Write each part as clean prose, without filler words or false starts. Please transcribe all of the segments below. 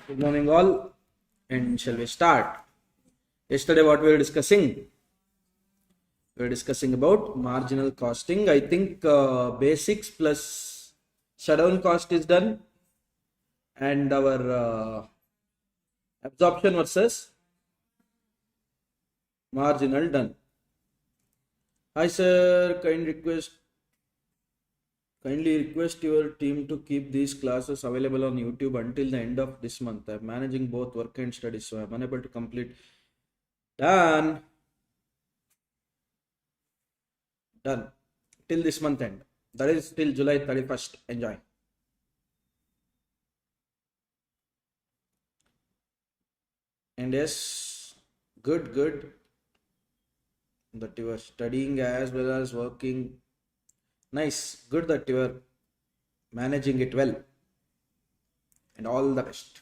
Good morning all, and shall we start? Yesterday what we were discussing? We were discussing about marginal costing. I think basics plus shutdown cost is done, and our absorption versus marginal done. Hi sir, kindly request your team to keep these classes available on YouTube until the end of this month. I'm managing both work and studies, so I'm unable to complete. Done till this month end, that is till July 31st. Enjoy. And yes, good that you are studying as well as working. Nice, good that you are managing it well, and all the best.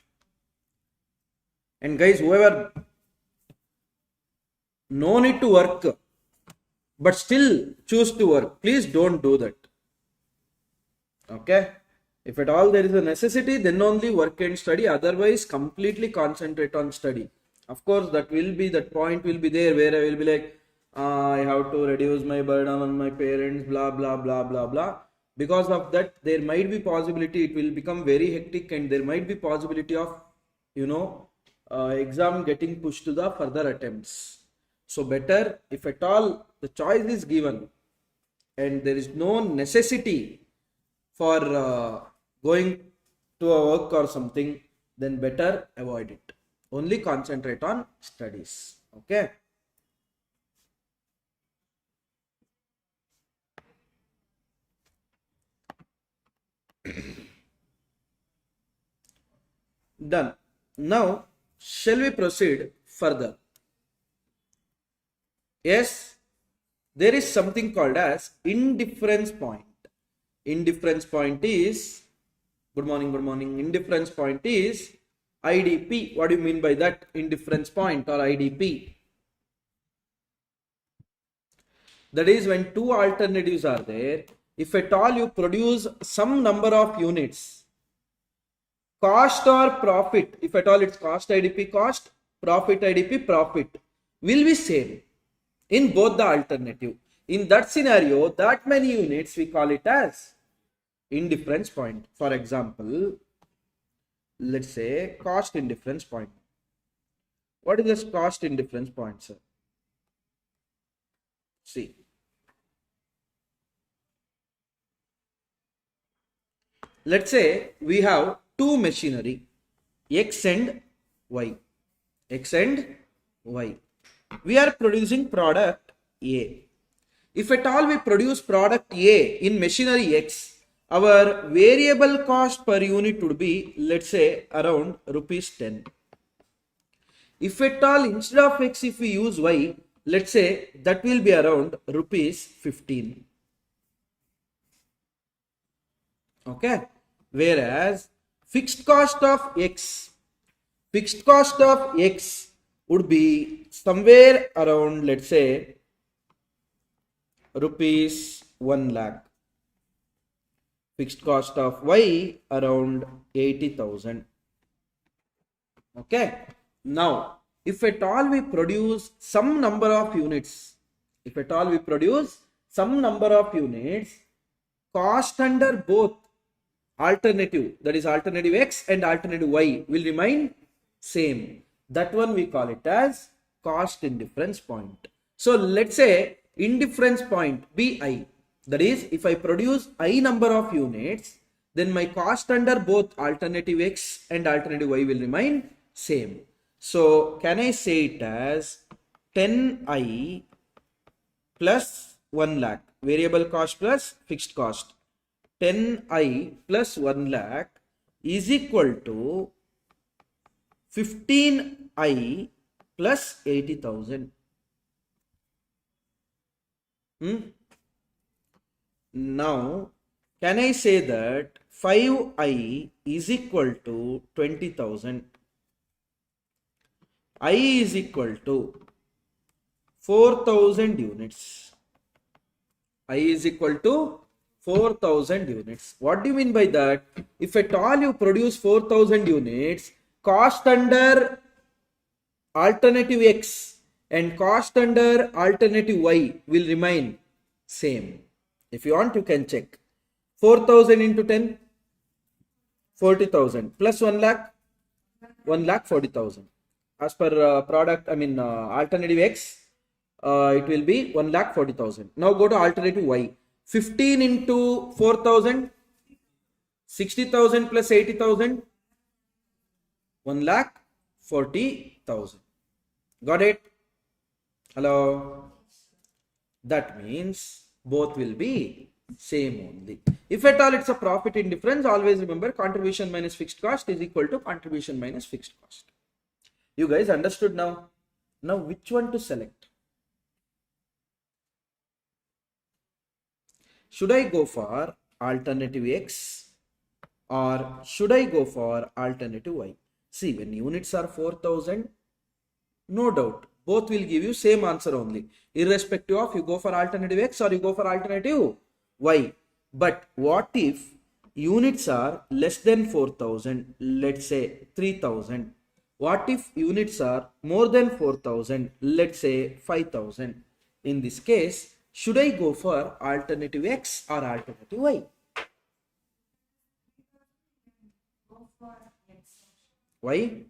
And guys, whoever no need to work but still choose to work, please don't do that. Okay, if at all there is a necessity, then only work and study, otherwise completely concentrate on study. Of course, that point will be there where I will be like, I have to reduce my burden on my parents, blah blah blah blah blah. Because of that, there might be possibility it will become very hectic, and there might be possibility of exam getting pushed to the further attempts. So better, if at all the choice is given and there is no necessity for going to a work or something, then better avoid it. Only concentrate on studies. Okay. Done. Now, shall we proceed further? Yes, there is something called as indifference point. Indifference point is, good morning, indifference point is IDP. What do you mean by that? Indifference point or IDP? That is when two alternatives are there. If at all you produce some number of units, cost or profit, if at all it's cost IDP cost, profit IDP profit, will be same in both the alternative. In that scenario, that many units we call it as indifference point. For example, let's say cost indifference point. What is this cost indifference point, sir? See, let's say we have two machinery, X and Y. X and Y. We are producing product A. If at all we produce product A in machinery X, our variable cost per unit would be, let's say, around rupees 10. If at all instead of X, if we use Y, let's say that will be around rupees 15. Okay. Whereas fixed cost of X would be somewhere around, let's say, rupees 1 lakh. Fixed cost of Y around 80,000. Okay. Now, if at all we produce some number of units, cost under both alternative, that is alternative X and alternative Y, will remain same. That one we call it as cost indifference point. So let's say indifference point be I. That is, if I produce I number of units, then my cost under both alternative X and alternative Y will remain same. So can I say it as 10I plus 1 lakh, variable cost plus fixed cost. 10I plus 1 lakh is equal to 15I plus 80,000. Now, can I say that 5I is equal to 20,000? I is equal to 4,000 units. I is equal to 4,000 units. What do you mean by that? If at all you produce 4,000 units, cost under alternative X and cost under alternative Y will remain same. If you want, you can check. 4,000 into 10, 40,000 plus 1 lakh, 1,40,000. As per product, alternative X, it will be 1,40,000. Now go to alternative Y. 15 into 4,000, 60,000 plus 80,000, 1,40,000. Got it? Hello? That means both will be same only. If at all it's a profit indifference, always remember contribution minus fixed cost is equal to contribution minus fixed cost. You guys understood now? Now which one to select? Should I go for alternative X or should I go for alternative Y? See, when units are 4,000, no doubt, both will give you same answer only, irrespective of you go for alternative X or you go for alternative Y. But what if units are less than 4,000, let's say 3,000? What if units are more than 4,000, let's say 5,000? In this case, should I go for alternative X or alternative Y? Why?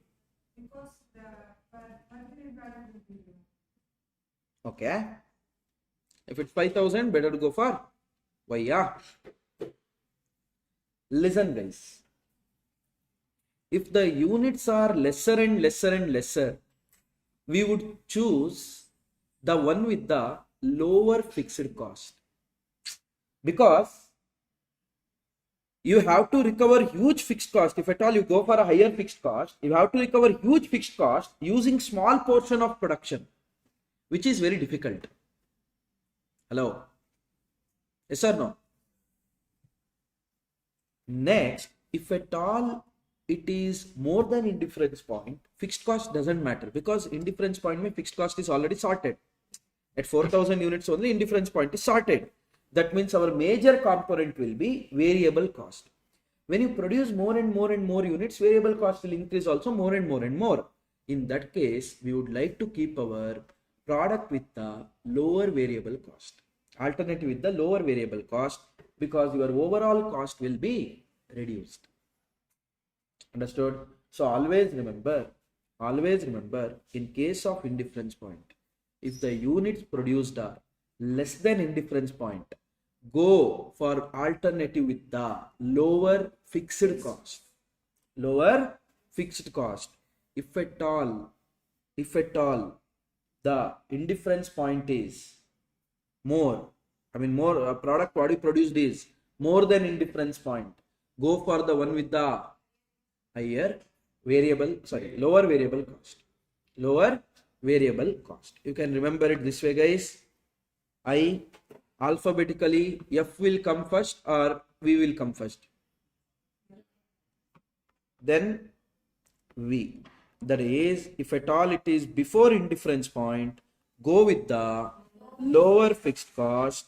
Because the marginal value will be low. Okay. If it's 5,000, better to go for Y, yeah. Listen guys. If the units are lesser and lesser and lesser, we would choose the one with the lower fixed cost. Because you have to recover huge fixed cost. If at all you go for a higher fixed cost, you have to recover huge fixed cost using small portion of production, which is very difficult. Hello? Yes or no? Next, if at all it is more than indifference point, fixed cost doesn't matter because indifference point means fixed cost is already sorted. At 4,000 units only, indifference point is sorted. That means our major component will be variable cost. When you produce more and more and more units, variable cost will increase also more and more and more. In that case, we would like to keep our product with the lower variable cost. Alternative with the lower variable cost, because your overall cost will be reduced. Understood? So always remember, in case of indifference point, if the units produced are less than indifference point, go for alternative with the lower fixed cost. Lower fixed cost. If at all the indifference point is more, more product what you produced is more than indifference point, go for the one with the lower variable cost. Lower variable cost. You can remember it this way, guys. Alphabetically, F will come first or V will come first? Then V. That is, if at all it is before indifference point, go with the lower fixed cost.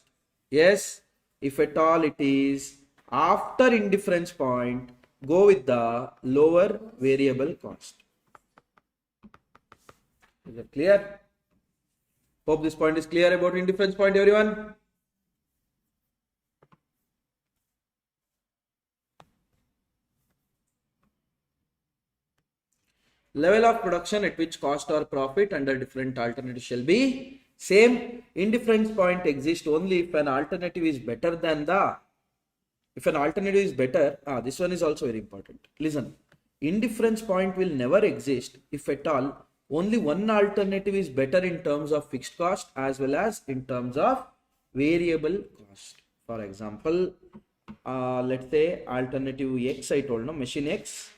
Yes, if at all it is after indifference point, go with the lower variable cost. Is it clear? Hope this point is clear about indifference point, everyone. Level of production at which cost or profit under different alternatives shall be same. Indifference point exists only if an alternative is better than the. If an alternative is better, this one is also very important. Listen, indifference point will never exist if at all only one alternative is better in terms of fixed cost as well as in terms of variable cost. For example, let's say alternative X I told, no, machine X,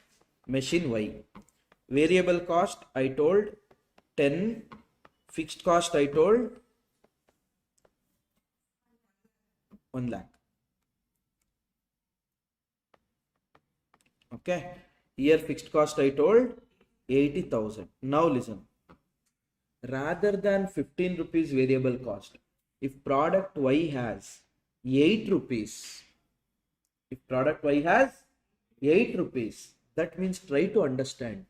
machine Y. Variable cost I told 10, fixed cost I told 1 lakh. Okay, here fixed cost I told 80,000. Now listen, rather than 15 rupees variable cost, if product Y has 8 rupees, that means try to understand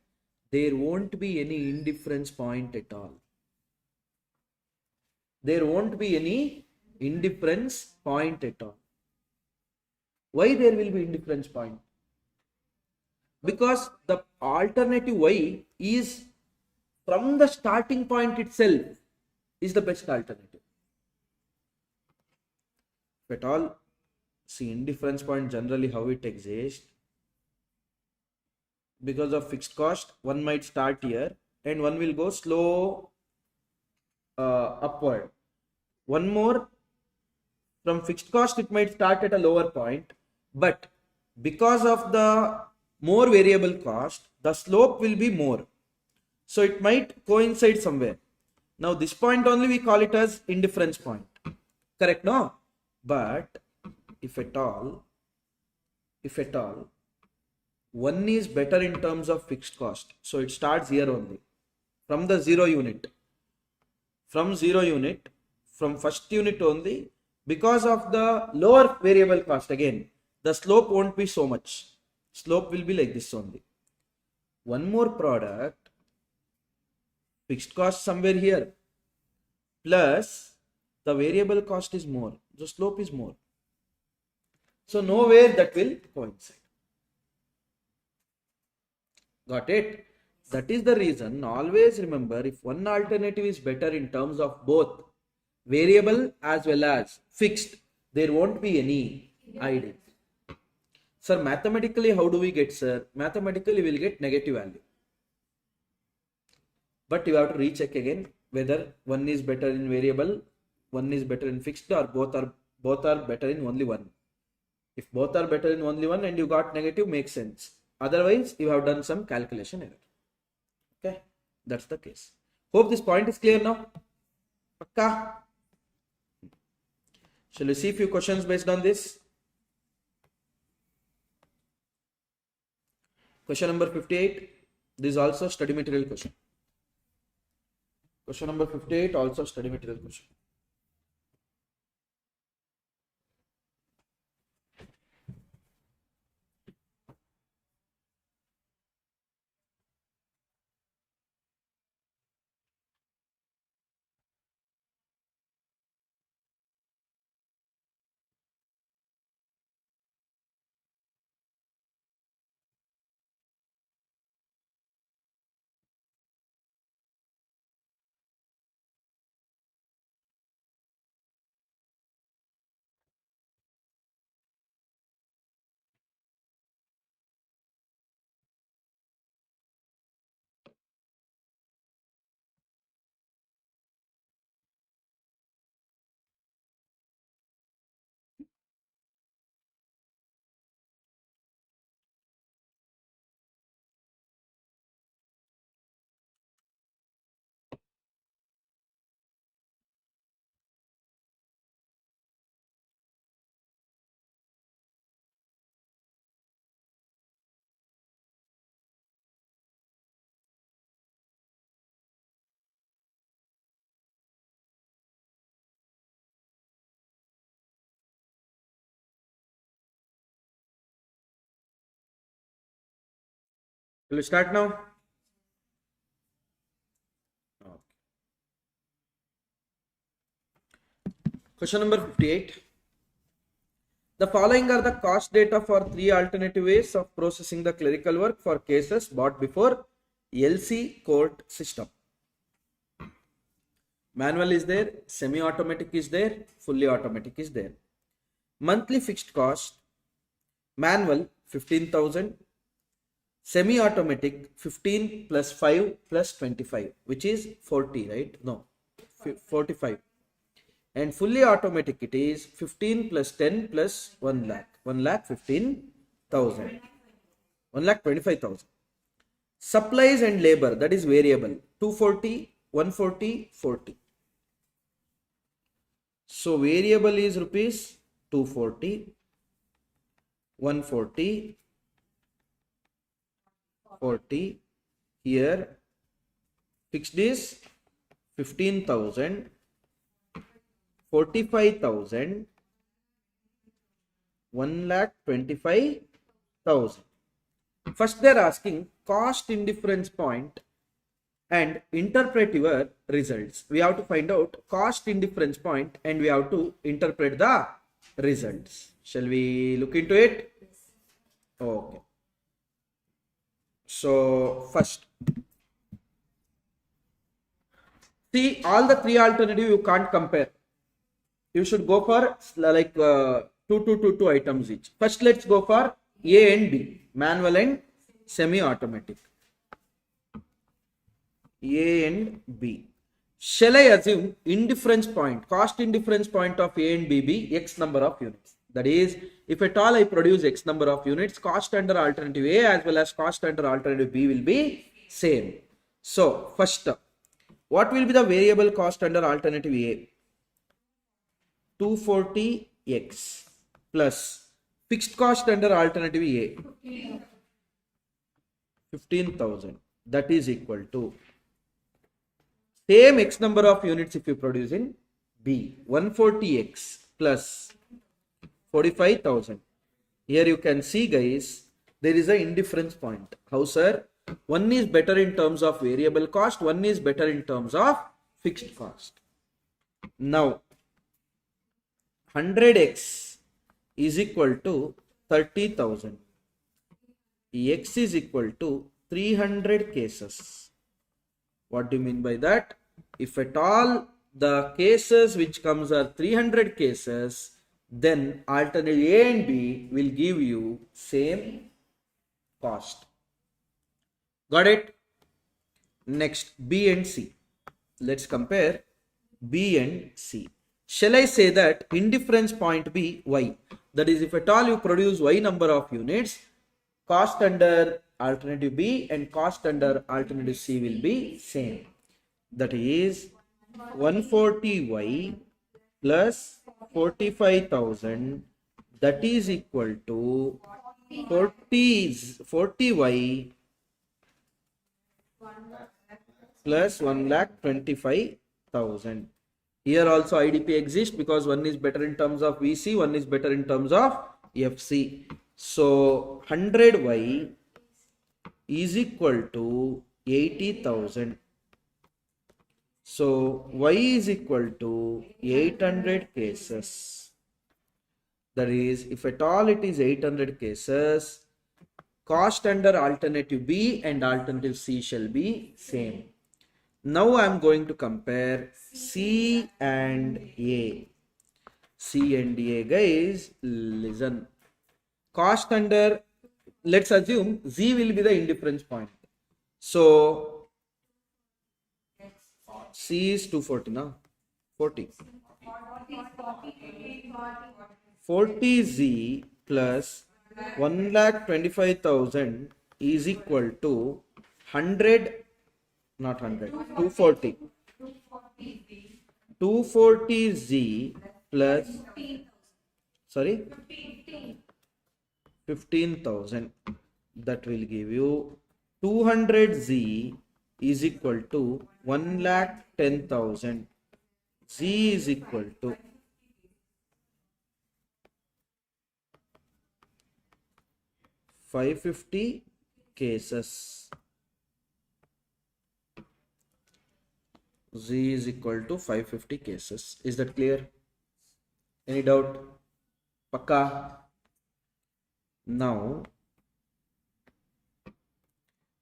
there won't be any indifference point at all. There won't be any indifference point at all. Why there will be indifference point? Because the alternative y is from the starting point itself is the best alternative. If at all, see indifference point generally how it exists. Because of fixed cost, one might start here and one will go slow upward. One more, from fixed cost it might start at a lower point, but because of the more variable cost, the slope will be more. So it might coincide somewhere. Now this point only we call it as indifference point. Correct, no? But if at all, one is better in terms of fixed cost. So it starts here only. From the 0 unit. From first unit only. Because of the lower variable cost, again, the slope won't be so much. Slope will be like this only. One more product, fixed cost somewhere here, plus the variable cost is more, the slope is more. So nowhere that will coincide. Got it? That is the reason, always remember, if one alternative is better in terms of both variable as well as fixed, there won't be any idea. Sir, mathematically how do we get, sir? Mathematically we will get negative value. But you have to recheck again whether one is better in variable, one is better in fixed, or both are better in only one. If both are better in only one and you got negative, makes sense. Otherwise, you have done some calculation error. Okay, that's the case. Hope this point is clear now. Pakka? Shall we see a few questions based on this? Question number 58. This is also study material question. Question number 58 also study material question. Will you start now? Okay. Question number 58. The following are the cost data for 3 alternative ways of processing the clerical work for cases brought before LC court system. Manual is there, semi-automatic is there, fully automatic is there. Monthly fixed cost, manual 15,000, semi-automatic 15 plus 5 plus 25, which is 40, right? No, 45. And fully automatic it is 15 plus 10 plus 1 lakh. 1 lakh 15,000. 1 lakh 25,000. Supplies and labor, that is variable, 240, 140, 40. So variable is rupees 240, 140, 40. Here fixed is 15,000, 45,000, 1 lakh 25,000. First they are asking cost indifference point and interpret your results. We have to find out cost indifference point and we have to interpret the results. Shall we look into it? Okay. So first, see all the three alternative you can't compare. You should go for like two items each. First, let's go for A and B, manual and semi-automatic. A and B. Shall I assume indifference point, cost indifference point of A and B be X number of units? That is, if at all I produce X number of units, cost under alternative A as well as cost under alternative B will be same. So, first, what will be the variable cost under alternative A? 240x plus fixed cost under alternative A 15,000, that is equal to same X number of units if you produce in B, 140x plus 45,000. Here you can see guys, there is an indifference point. How sir? One is better in terms of variable cost, one is better in terms of fixed cost. Now 100x is equal to 30,000. X is equal to 300 cases. What do you mean by that? If at all the cases which comes are 300 cases, then alternative A and B will give you same cost. Got it? Next, B and C. Let's compare B and C. Shall I say that indifference point be Y? That is, if at all you produce Y number of units, cost under alternative B and cost under alternative C will be same. That is 140Y plus 45,000, that is equal to 40Y plus 1,25,000. Here also IDP exists because one is better in terms of VC, one is better in terms of FC. So 100Y is equal to 80,000. So Y is equal to 800 cases. That is, if at all it is 800 cases, cost under alternative B and alternative C shall be same. Now I am going to compare C and A. C and A guys, listen. Cost under, let's assume Z will be the indifference point. So C is 240 now. 40Z plus 1,25,000 is equal to 100, not 100, 240. 240Z plus, sorry, 15,000. That will give you 200Z is equal to 1,10,000. Z is equal to 550 cases. Z is equal to 550 cases. Is that clear? Any doubt? Pakka? Now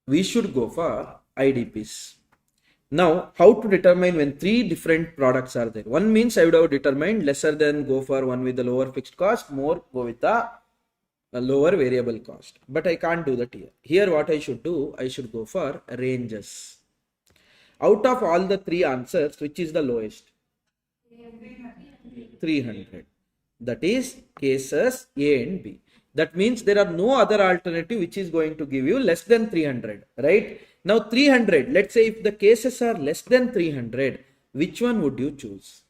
we should go for IDPs. Now, how to determine when three different products are there? One means I would have determined lesser than go for one with the lower fixed cost, more go with the lower variable cost. But I can't do that here. Here what I should do, I should go for ranges. Out of all the three answers, which is the lowest? 300. That is cases A and B. That means there are no other alternative which is going to give you less than 300, right? Now 300, let's say if the cases are less than 300, which one would you choose?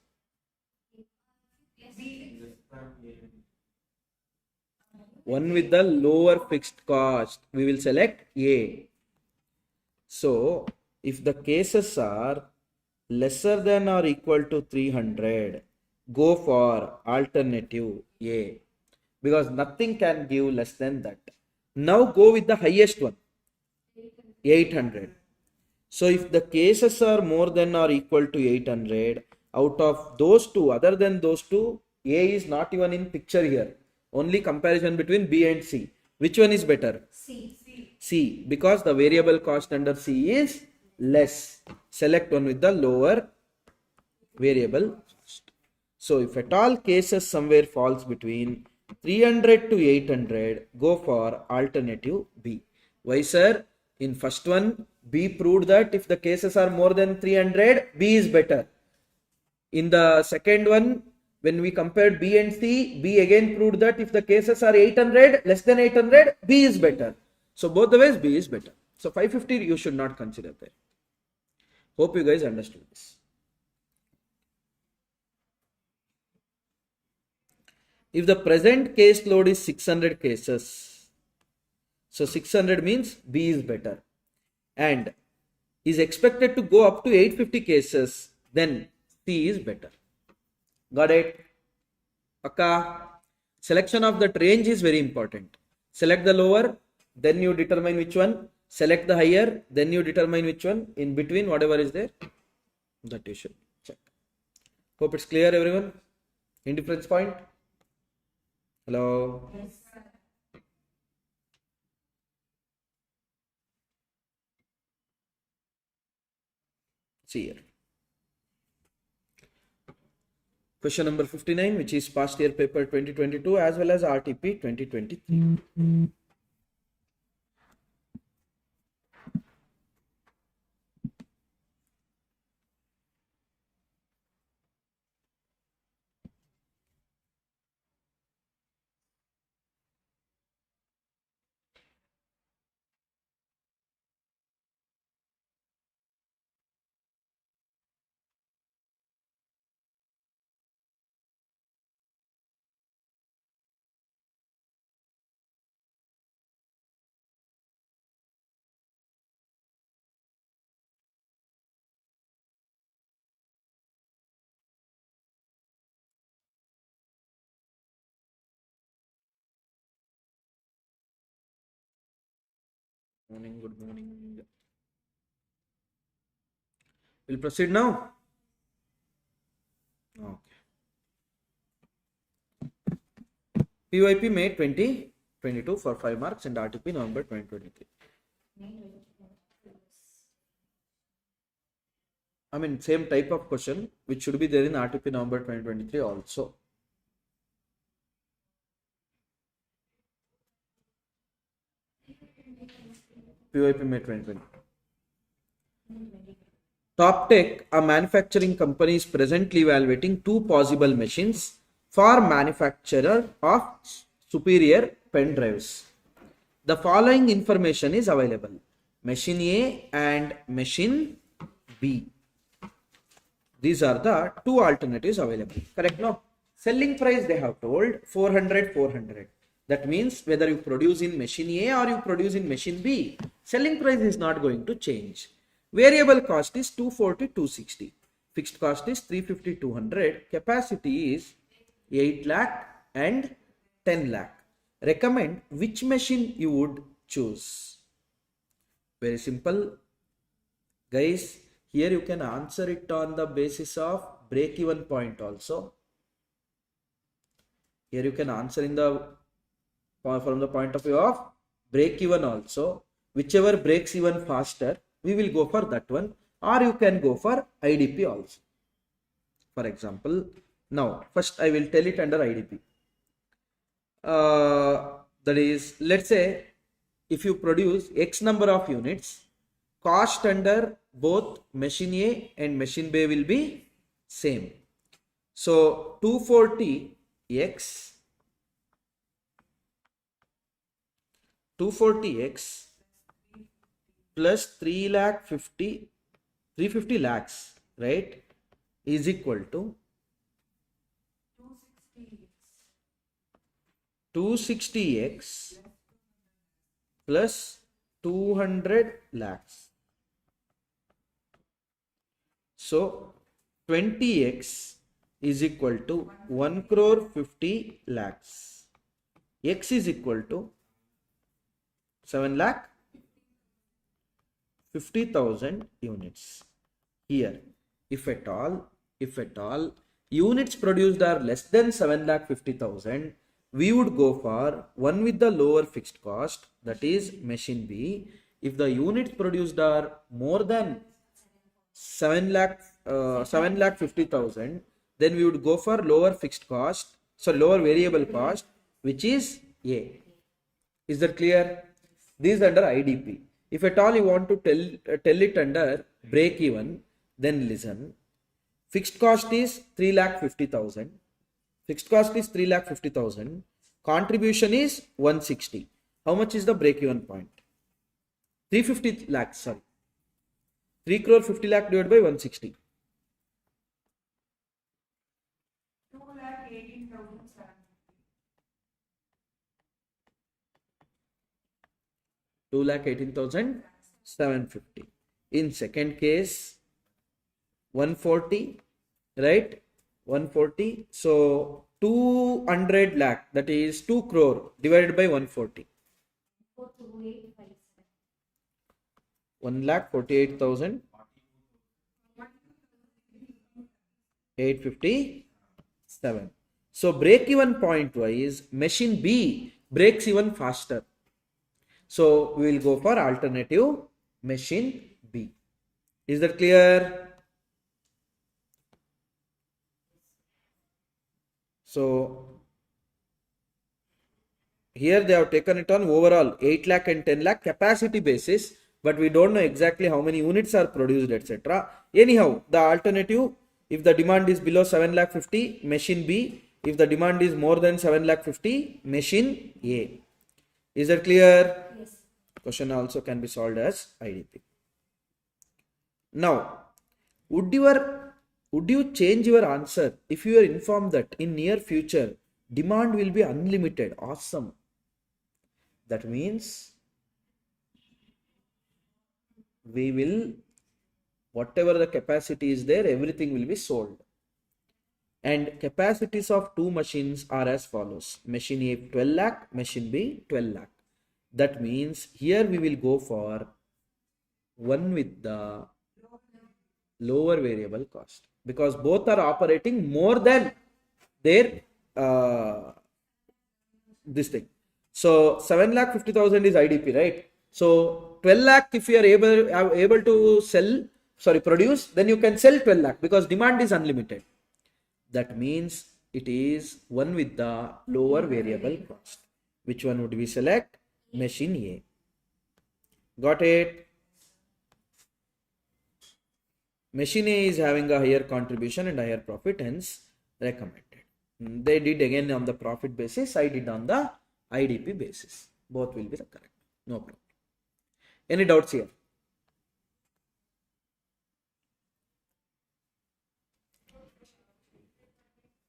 One with the lower fixed cost, we will select A. So if the cases are lesser than or equal to 300, go for alternative A, because nothing can give less than that. Now go with the highest one, 800. So if the cases are more than or equal to 800, out of those two, other than those two, A is not even in picture here. Only comparison between B and C. Which one is better? C, because the variable cost under C is less. Select one with the lower variable cost. So if at all cases somewhere falls between 300 to 800, go for alternative B. Why, sir? In first one, B proved that if the cases are more than 300, B is better. In the second one, when we compared B and C, B again proved that if the cases are 800, less than 800, B is better. So both the ways, B is better. So 550 you should not consider there. Hope you guys understood this. If the present case load is 600 cases, so 600 means B is better, and is expected to go up to 850 cases, then C is better. Got it? Akka. Selection of that range is very important. Select the lower, then you determine which one. Select the higher, then you determine which one. In between, whatever is there, that you should check. Hope it's clear, everyone. Indifference point? Hello? Yes, sir. See here. Question number 59, which is past year paper 2022 as well as RTP 2023. Morning, good morning. We'll proceed now. Okay. PYP May 2022 for 5 marks and RTP November 2023. I mean, same type of question which should be there in RTP November 2023 also. PYP May 2020. Top Tech, a manufacturing company, is presently evaluating two possible machines for manufacturer of superior pen drives. The following information is available: machine A and machine B. These are the two alternatives available. Correct? No? Selling price they have told 400, 400. That means whether you produce in machine A or you produce in machine B, selling price is not going to change. Variable cost is 240, 260. Fixed cost is 350, 200. Capacity is 8 lakh and 10 lakh. Recommend which machine you would choose. Very simple. Guys, here you can answer it on the basis of break-even point also. Here you can answer in the from the point of view of break-even also. Whichever breaks even faster, we will go for that one, or you can go for IDP also. For example, now first I will tell it under IDP. That is, let's say if you produce X number of units, cost under both machine A and machine B will be same. So 240x plus 350 lakhs, right, is equal to 260x plus 200 lakhs. So 20x is equal to 1 crore 50 lakhs. X is equal to 7 lakh 50,000 units. Here, if at all units produced are less than 7 lakh 50,000, we would go for one with the lower fixed cost, that is machine B. If the units produced are more than 7 lakh 50,000, then we would go for lower fixed cost, so lower variable cost, which is A. Is that clear? This is under IDP. If at all you want to tell it under break even, then listen. Fixed cost is 3,50,000. Fixed cost is 3,50,000. Contribution is 160. How much is the break even point? 350 lakhs, sorry. 3 crore 50 lakh divided by 160. 2,18,750. In second case, 140, right? 140. So 200 lakh, that is 2 crore divided by 140. 1,48,857. So break even point wise, machine B breaks even faster. So we will go for alternative machine B. Is that clear? So here they have taken it on overall 8 lakh and 10 lakh capacity basis, but we don't know exactly how many units are produced, etc. Anyhow, the alternative, if the demand is below 7 lakh 50, machine B. If the demand is more than 7 lakh 50, machine A. Is that clear? Yes. Question also can be solved as IDP. Now, would you change your answer if you are informed that in near future demand will be unlimited? Awesome. That means we will, whatever the capacity is there, everything will be sold. And capacities of two machines are as follows. Machine A 12 lakh, machine B 12 lakh. That means here we will go for one with the lower variable cost, because both are operating more than their this thing. So 7,50,000 is IDP, right? So 12 lakh, if you are able to produce, then you can sell 12 lakh because demand is unlimited. That means it is one with the lower variable cost. Which one would we select? Machine A. Got it? Machine A is having a higher contribution and higher profit, hence recommended. They did again on the profit basis, I did on the IDP basis. Both will be the correct. No problem. Any doubts here?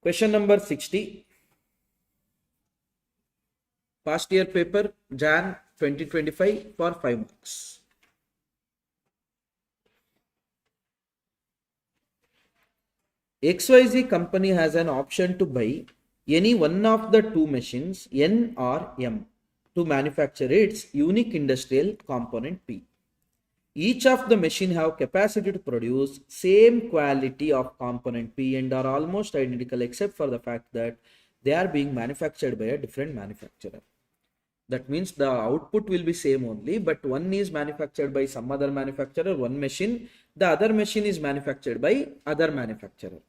Question number 60. Past year paper, Jan 2025 for 5 marks. XYZ company has an option to buy any one of the two machines, N or M, to manufacture its unique industrial component P. Each of the machine have capacity to produce same quality of component P and are almost identical except for the fact that they are being manufactured by a different manufacturer. That means the output will be same only, but one is manufactured by some other manufacturer, one machine, the other machine is manufactured by other manufacturer.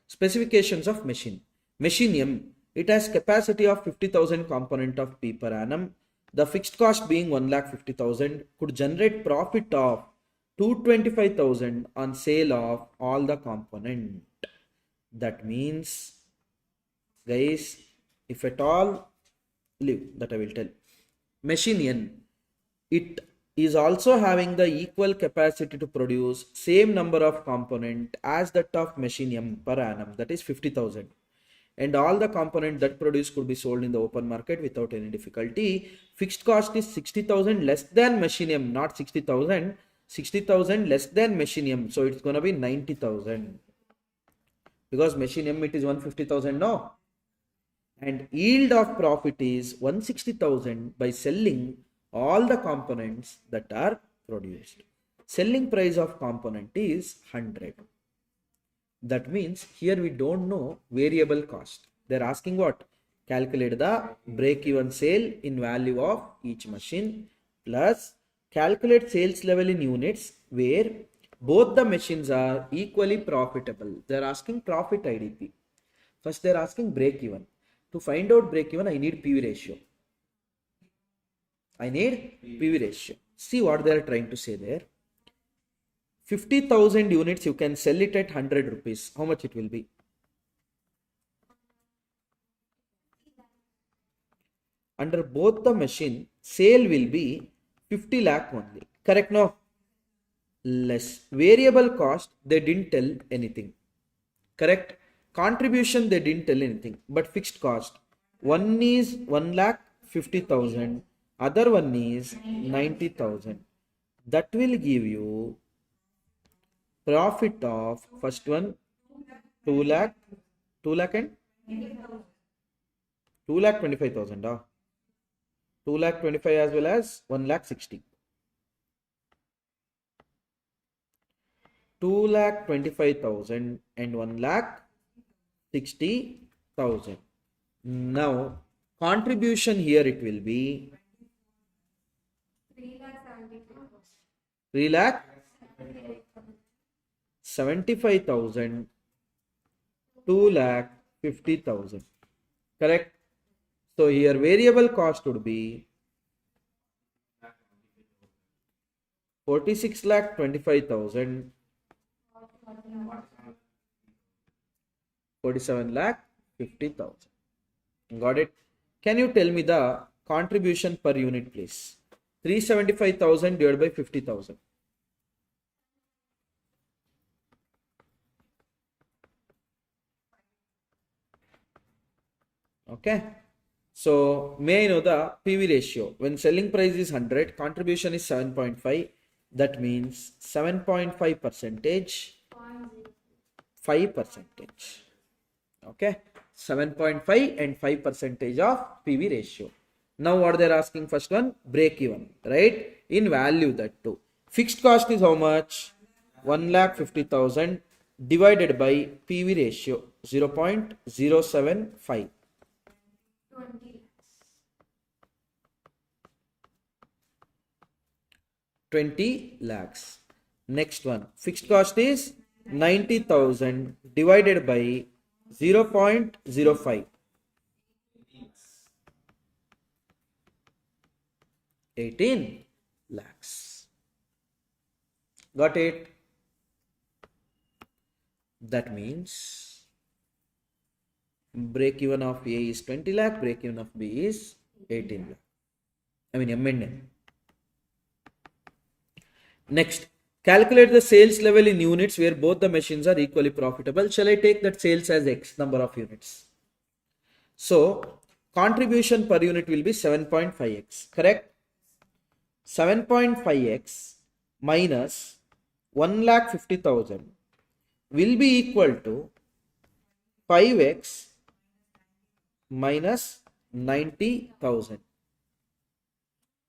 Specifications of machine. Machine M, it has capacity of 50,000 component of P per annum. The fixed cost being 1,50,000 could generate profit of 225,000 on sale of all the component. That means, guys, if at all, leave that I will tell. Machine N, it is also having the equal capacity to produce same number of component as that of machine M per annum, that is 50,000. And all the component that produced could be sold in the open market without any difficulty. Fixed cost is 60,000 less than machine M, not 60,000. 60,000 less than machine M. So it's going to be 90,000. Because machine M it is 150,000 now. And yield of profit is 160,000 by selling all the components that are produced. Selling price of component is 100. That means here we don't know variable cost. They're asking what? Calculate the break-even sale in value of each machine plus calculate sales level in units where both the machines are equally profitable. They're asking profit IDP. First they're asking break-even. To find out break-even, I need PV ratio. I need PV ratio. See what they are trying to say there. 50,000 units you can sell it at 100 rupees. How much it will be? Under both the machine, sale will be 50 lakh only. Correct now? Less. Variable cost, they didn't tell anything. Correct? Contribution, they didn't tell anything. But fixed cost, one is 1,50,000, other one is 90,000. That will give you profit of first one 2 lakh, 2 lakh and 2 lakh 25,000. 2 lakh 25 as well as 1 lakh 60. 2 lakh 25,000 and 1 lakh 60,000. Now contribution here it will be 3 lakh 75,000, 2 lakh 50,000. Correct? So here variable cost would be 46 lakh 25,000, 47 lakh 50,000. Got it? Can you tell me the contribution per unit, please? 375,000 divided by 50,000. Okay. So may I know the PV ratio? When selling price is 100, contribution is 7.5. That means 7.5 percentage, 5 percentage. Okay. 7.5 and 5 percentage of PV ratio. Now what they're asking, first one, break even, right? In value that too. Fixed cost is how much? 1,50,000 divided by PV ratio 0.075. 20 lakhs. Next one, fixed cost is 90,000 divided by 0.05. 18 lakhs. Got it? That means break even of A is 20 lakh, break even of B is 18 lakh. I mean M&N. Next, calculate the sales level in units where both the machines are equally profitable. Shall I take that sales as X number of units? So, contribution per unit will be 7.5x, correct? 7.5x minus 1,50,000 will be equal to 5x minus 90,000.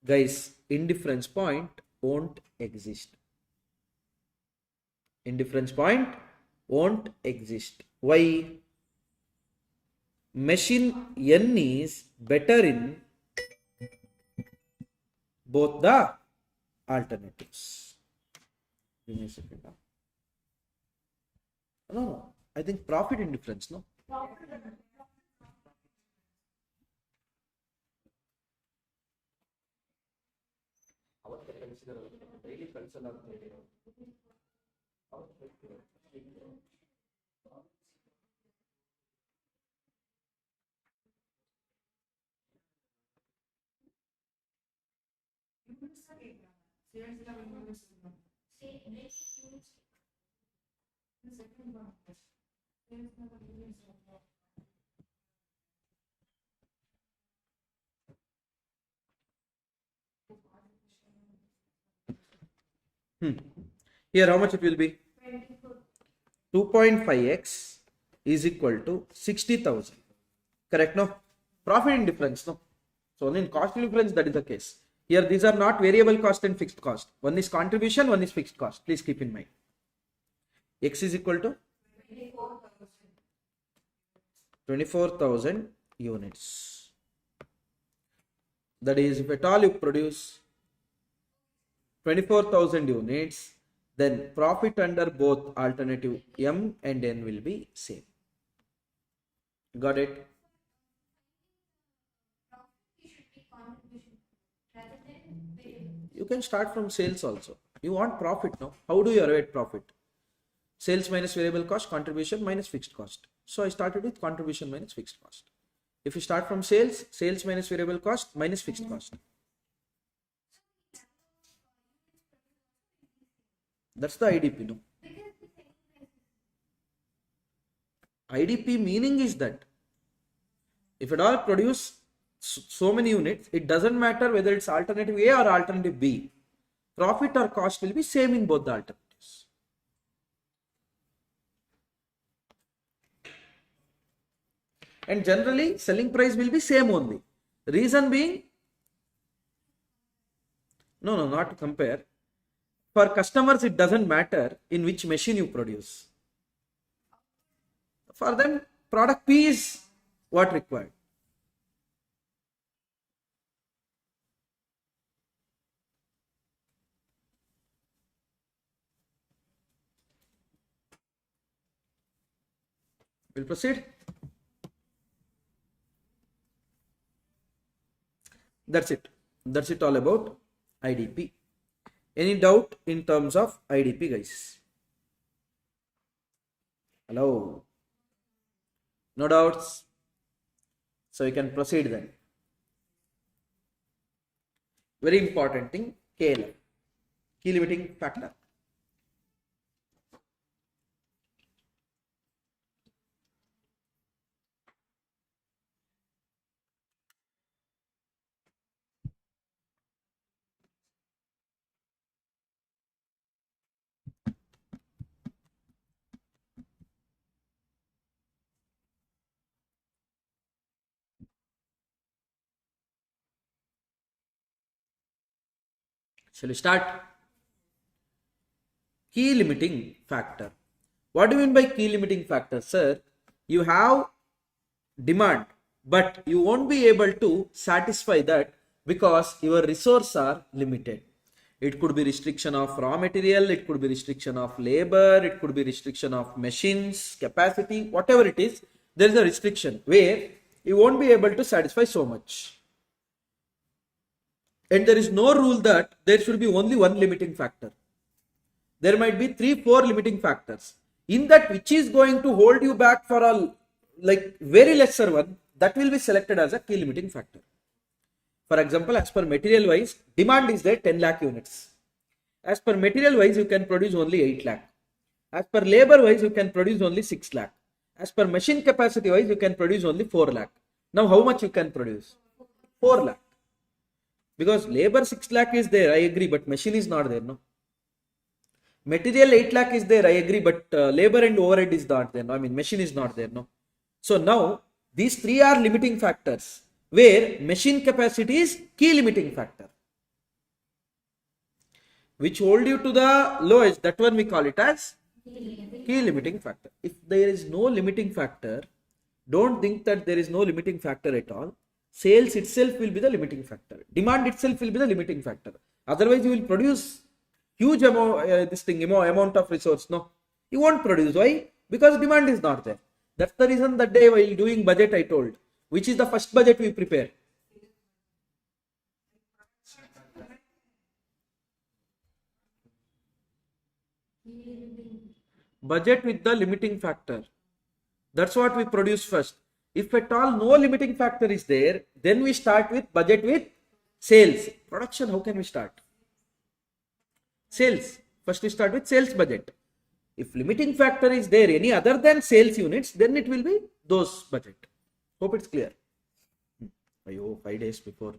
Guys, indifference point won't exist. Indifference point won't exist. Why? Machine N is better in both the alternatives. Give me a second. No. I think profit indifference, no? Here how much it will be? 2.5x is equal to 60,000. Correct, no? Profit indifference, no? So only in cost difference that is the case. Here these are not variable cost and fixed cost. One is contribution, one is fixed cost. Please keep in mind. X is equal to 24,000 units. That is, if at all you produce 24,000 units, then profit under both alternative M and N will be same. Got it? You can start from sales also. You want profit now. How do you arrive at profit? Sales minus variable cost, contribution minus fixed cost. So I started with contribution minus fixed cost. If you start from sales, sales minus variable cost minus fixed cost. That's the IDP, no? IDP meaning is that if at all produce so many units, it doesn't matter whether it's alternative A or alternative B. Profit or cost will be same in both the alternatives. And generally selling price will be same only. Reason being, no, not to compare. For customers, it doesn't matter in which machine you produce. For them, product P is what required. We'll proceed. That's it. That's it all about IDP. Any doubt in terms of IDP, guys? Hello? No doubts? So you can proceed then. Very important thing, KLF, key limiting factor. Shall we start? Key limiting factor. What do you mean by key limiting factor, sir? You have demand, but you won't be able to satisfy that because your resources are limited. It could be restriction of raw material, it could be restriction of labor, it could be restriction of machines, capacity, whatever it is, there is a restriction where you won't be able to satisfy so much. And there is no rule that there should be only one limiting factor. There might be 3-4 limiting factors. In that, which is going to hold you back for a very lesser one, that will be selected as a key limiting factor. For example, as per material wise, demand is there 10 lakh units. As per material wise, you can produce only 8 lakh. As per labor wise, you can produce only 6 lakh. As per machine capacity wise, you can produce only 4 lakh. Now, how much you can produce? 4 lakh. Because labor 6 lakh is there, I agree, but machine is not there, no? Material 8 lakh is there, I agree, but labor and overhead is not there, no? I mean, machine is not there, no? So now, these three are limiting factors, where machine capacity is key limiting factor, which hold you to the lowest. That one we call it as key limiting factor. If there is no limiting factor, don't think that there is no limiting factor at all. Sales itself will be the limiting factor. Demand itself will be the limiting factor. Otherwise, you will produce huge amount of resource. No, you won't produce. Why? Because demand is not there. That's the reason that day while doing budget, I told, which is the first budget we prepare. Budget with the limiting factor. That's what we produce first. If at all no limiting factor is there, then we start with budget with sales. Production, how can we start? Sales. First we start with sales budget. If limiting factor is there any other than sales units, then it will be those budget. Hope it's clear. 5 days before.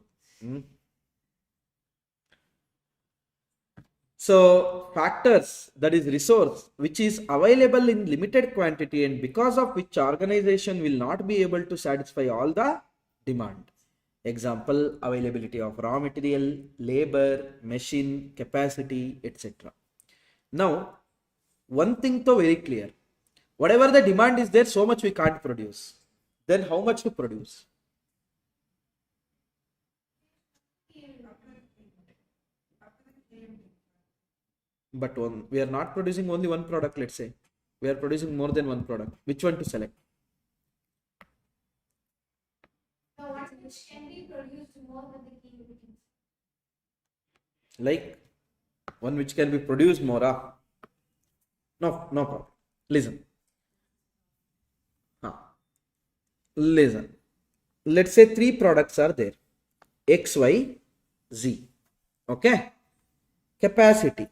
So factors, that is resource, which is available in limited quantity and because of which organization will not be able to satisfy all the demand. Example, availability of raw material, labor, machine, capacity, etc. Now, one thing though very clear. Whatever the demand is there, so much we can't produce. Then how much to produce? But we are not producing only one product, let's say. We are producing more than one product. Which one to select? The one which can be produced more than the key ingredients. Like one which can be produced more. No problem. Listen. Listen. Let's say 3 products are there. X, Y, Z. Okay. Capacity.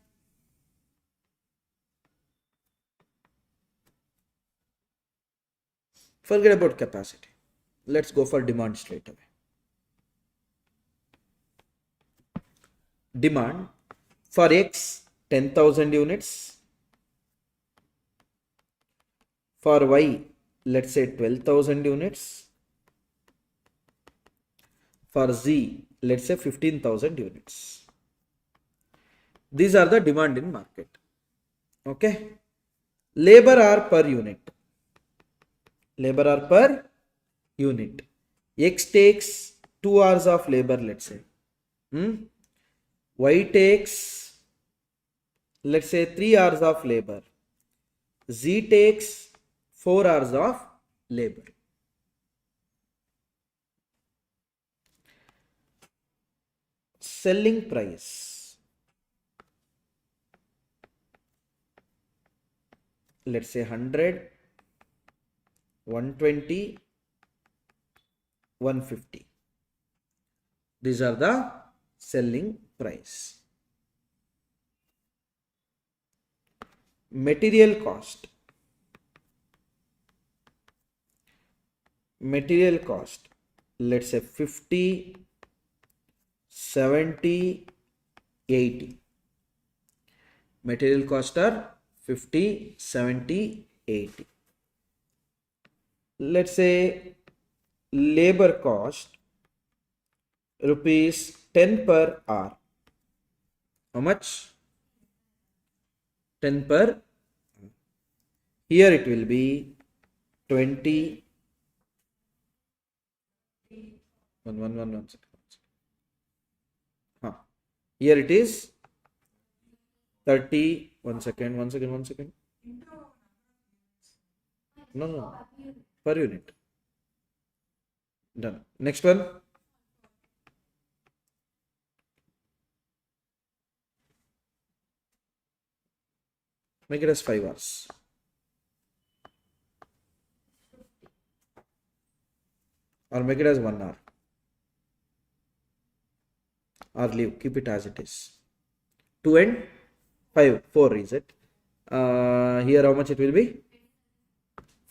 Forget about capacity. Let's go for demand straight away. Demand for X 10,000 units. For Y, let's say 12,000 units. For Z, let's say 15,000 units. These are the demand in market. Okay. Labor are per unit. Labor are per unit. X takes 2 hours of labor, let's say. Y takes, let's say, 3 hours of labor. Z takes 4 hours of labor. Selling price. Let's say 100, 120, 150. These are the selling price. Material cost. Material cost. Let's say 50, 70, 80. Material cost are 50, 70, 80. Let's say labor cost rupees 10 per hour. How much? 10 per. Here it will be 20. One second. Here it is 30. One second. No. Per unit. Done. Next one. Make it as 5 hours. Or make it as 1 hour. Or leave. Keep it as it is. 2 and 5. 4 is it. Here how much it will be?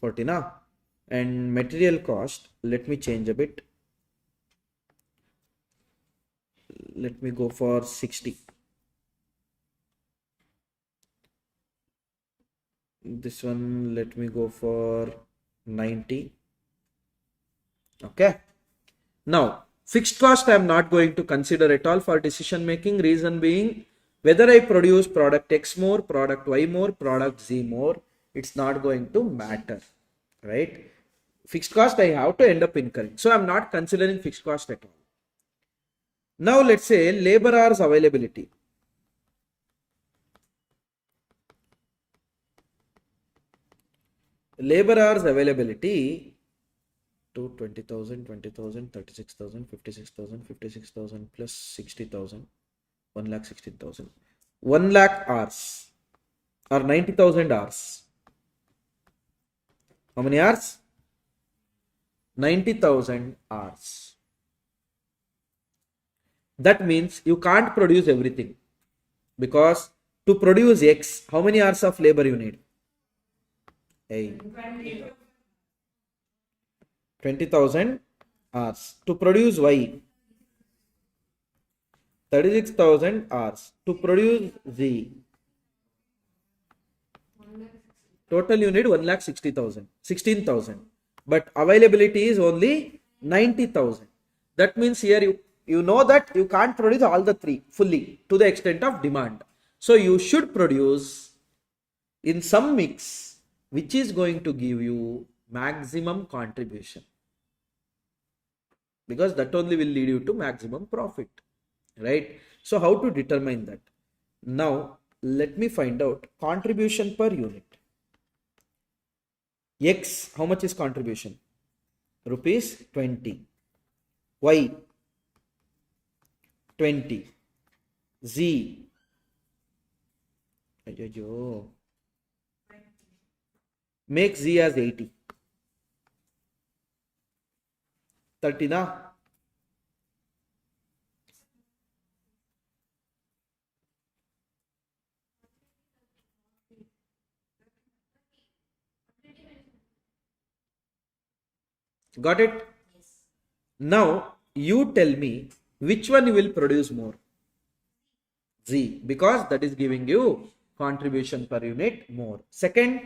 40 now. And material cost, let me change a bit. Let me go for 60. This one, let me go for 90. Okay. Now, fixed cost I am not going to consider at all for decision making. Reason being, whether I produce product X more, product Y more, product Z more, it's not going to matter, right? Fixed cost I have to end up incurring. So I'm not considering fixed cost at all. Now let's say labor hours availability. Labor hours availability to 20,000, 20,000, 36,000, 56,000, 56,000 plus 60,000, 1,16,000. 1 lakh hours or 90,000 hours. How many hours? 90,000 hours. That means you can't produce everything, because to produce X, how many hours of labor you need? 20,000 hours. To produce Y, 36,000 hours. To produce Z, total you need 1,60,000, 16,000. But availability is only 90,000. That means here you know that you can't produce all the three fully to the extent of demand. So you should produce in some mix which is going to give you maximum contribution, because that only will lead you to maximum profit, right? So how to determine that? Now let me find out contribution per unit. X, how much is contribution? Rupees 20. Y, 20. Z, make Z as 80. 30 na? Got it? Yes. Now you tell me which one you will produce more. Z, because that is giving you contribution per unit more. Second,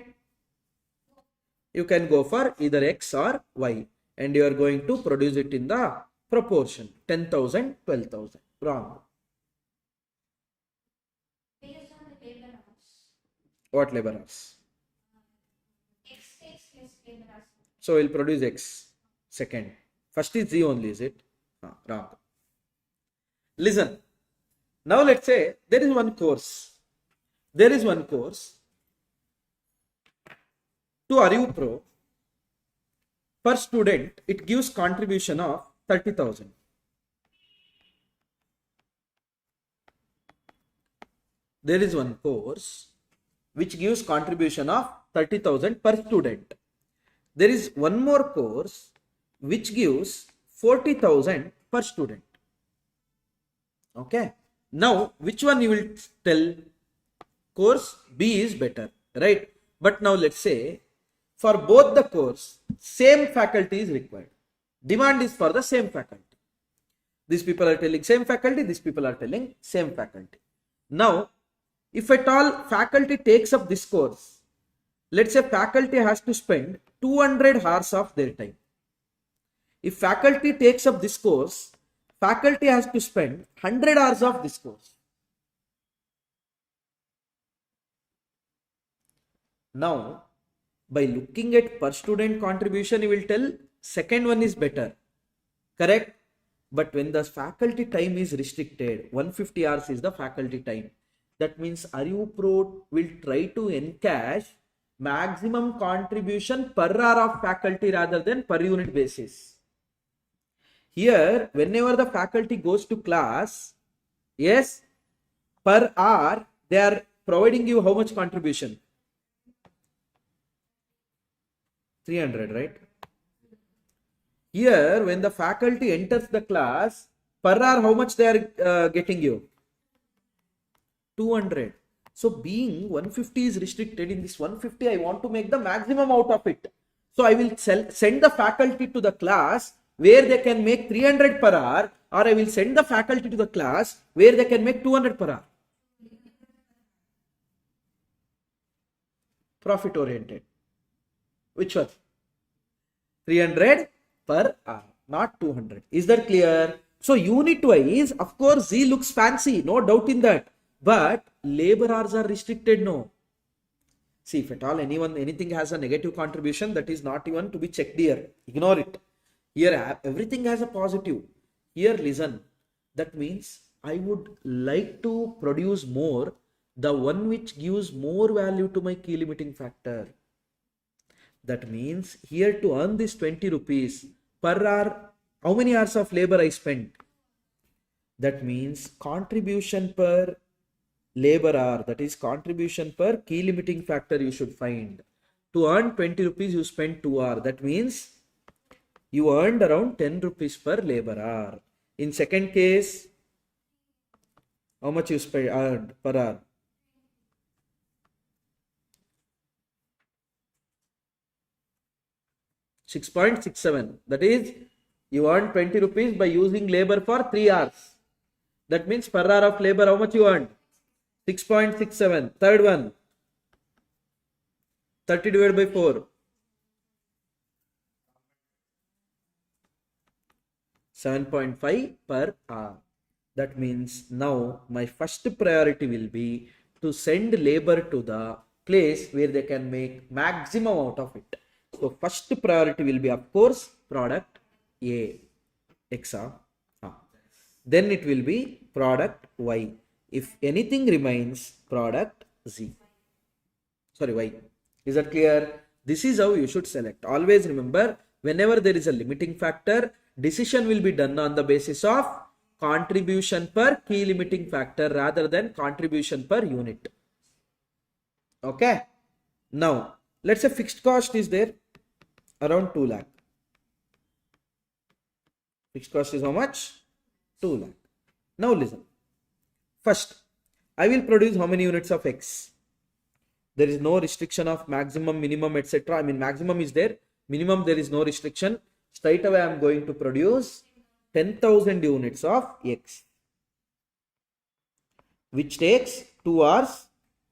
you can go for either X or Y, and you are going to produce it in the proportion 10,000, 12,000. Wrong. Based on the labor hours. What labor hours? X takes less labor hours. So we'll produce X. Second. First is Z only, is it? Wrong. Listen. Now let's say there is one course. There is one course to ArivuPro. Per student, it gives contribution of 30,000. There is one course which gives contribution of 30,000 per student. There is one more course which gives 40,000 per student. Okay. Now, which one you will tell? Course B is better, right? But now let's say for both the course, same faculty is required. Demand is for the same faculty. These people are telling same faculty, these people are telling same faculty. Now, if at all faculty takes up this course, let's say faculty has to spend 200 hours of their time. If faculty takes up this course, faculty has to spend 100 hours of this course. Now, by looking at per student contribution, you will tell second one is better. Correct? But when the faculty time is restricted, 150 hours is the faculty time. That means ArivuPro will try to encash maximum contribution per hour of faculty rather than per unit basis. Here, whenever the faculty goes to class, yes, per hour, they are providing you how much contribution? 300, right? Here, when the faculty enters the class, per hour, how much they are getting you? 200. So, being 150 is restricted, in this 150, I want to make the maximum out of it. So, I will send the faculty to the class where they can make 300 per hour, or I will send the faculty to the class where they can make 200 per hour. Profit oriented. Which one? 300 per hour, not 200. Is that clear? So unit wise, of course, Z looks fancy, no doubt in that. But labor hours are restricted, no. See, if at all anything has a negative contribution, that is not even to be checked here. Ignore it. Here, everything has a positive. Here, listen. That means I would like to produce more, the one which gives more value to my key limiting factor. That means here to earn this 20 rupees per hour, how many hours of labor I spent? That means contribution per labor hour, that is contribution per key limiting factor you should find. To earn 20 rupees, you spend 2 hours. That means you earned around 10 rupees per labor hour. In second case, how much you earned per hour? $6.67. That is, you earned 20 rupees by using labor for 3 hours. That means per hour of labor, how much you earned? 6.67. Third one, 30 divided by 4. 7.5 per hour. That means now my first priority will be to send labor to the place where they can make maximum out of it. So first priority will be of course product A, XA. Then it will be product Y. If anything remains, product Z. Sorry, Y. Is that clear? This is how you should select. Always remember, whenever there is a limiting factor, decision will be done on the basis of contribution per key limiting factor rather than contribution per unit. Okay. Now, let's say fixed cost is there around 2 lakh. Fixed cost is how much? 2 lakh. Now listen. First, I will produce how many units of X? There is no restriction of maximum, minimum, etc. I mean, maximum is there. Minimum, there is no restriction. Straight away, I am going to produce 10,000 units of X, which takes 2 hours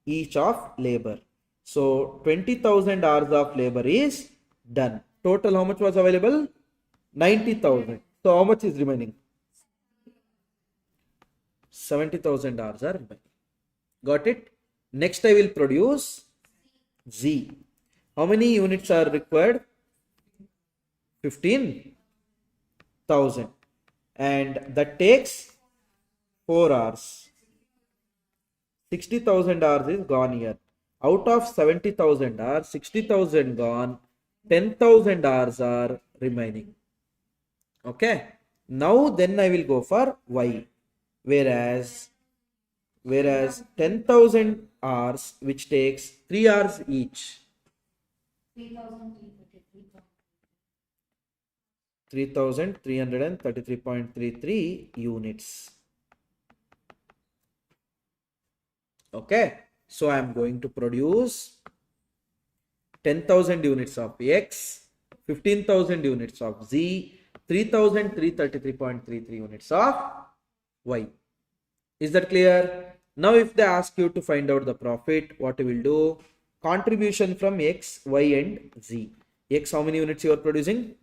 each of labor. So 20,000 hours of labor is done. Total how much was available? 90,000. So how much is remaining? 70,000 hours are remaining. Got it? Next I will produce Z. How many units are required? 15,000. And that takes 4 hours. 60,000 hours is gone here. Out of 70,000 hours, 60,000 gone, 10,000 hours are remaining. Okay. Now then I will go for Y. Whereas 10,000 hours, which takes 3 hours each. 3,333.33 units. Okay. So I am going to produce 10,000 units of X, 15,000 units of Z, 3,333.33 units of Y. Is that clear? Now if they ask you to find out the profit, what you will do? Contribution from X, Y and Z. X, how many units you are producing?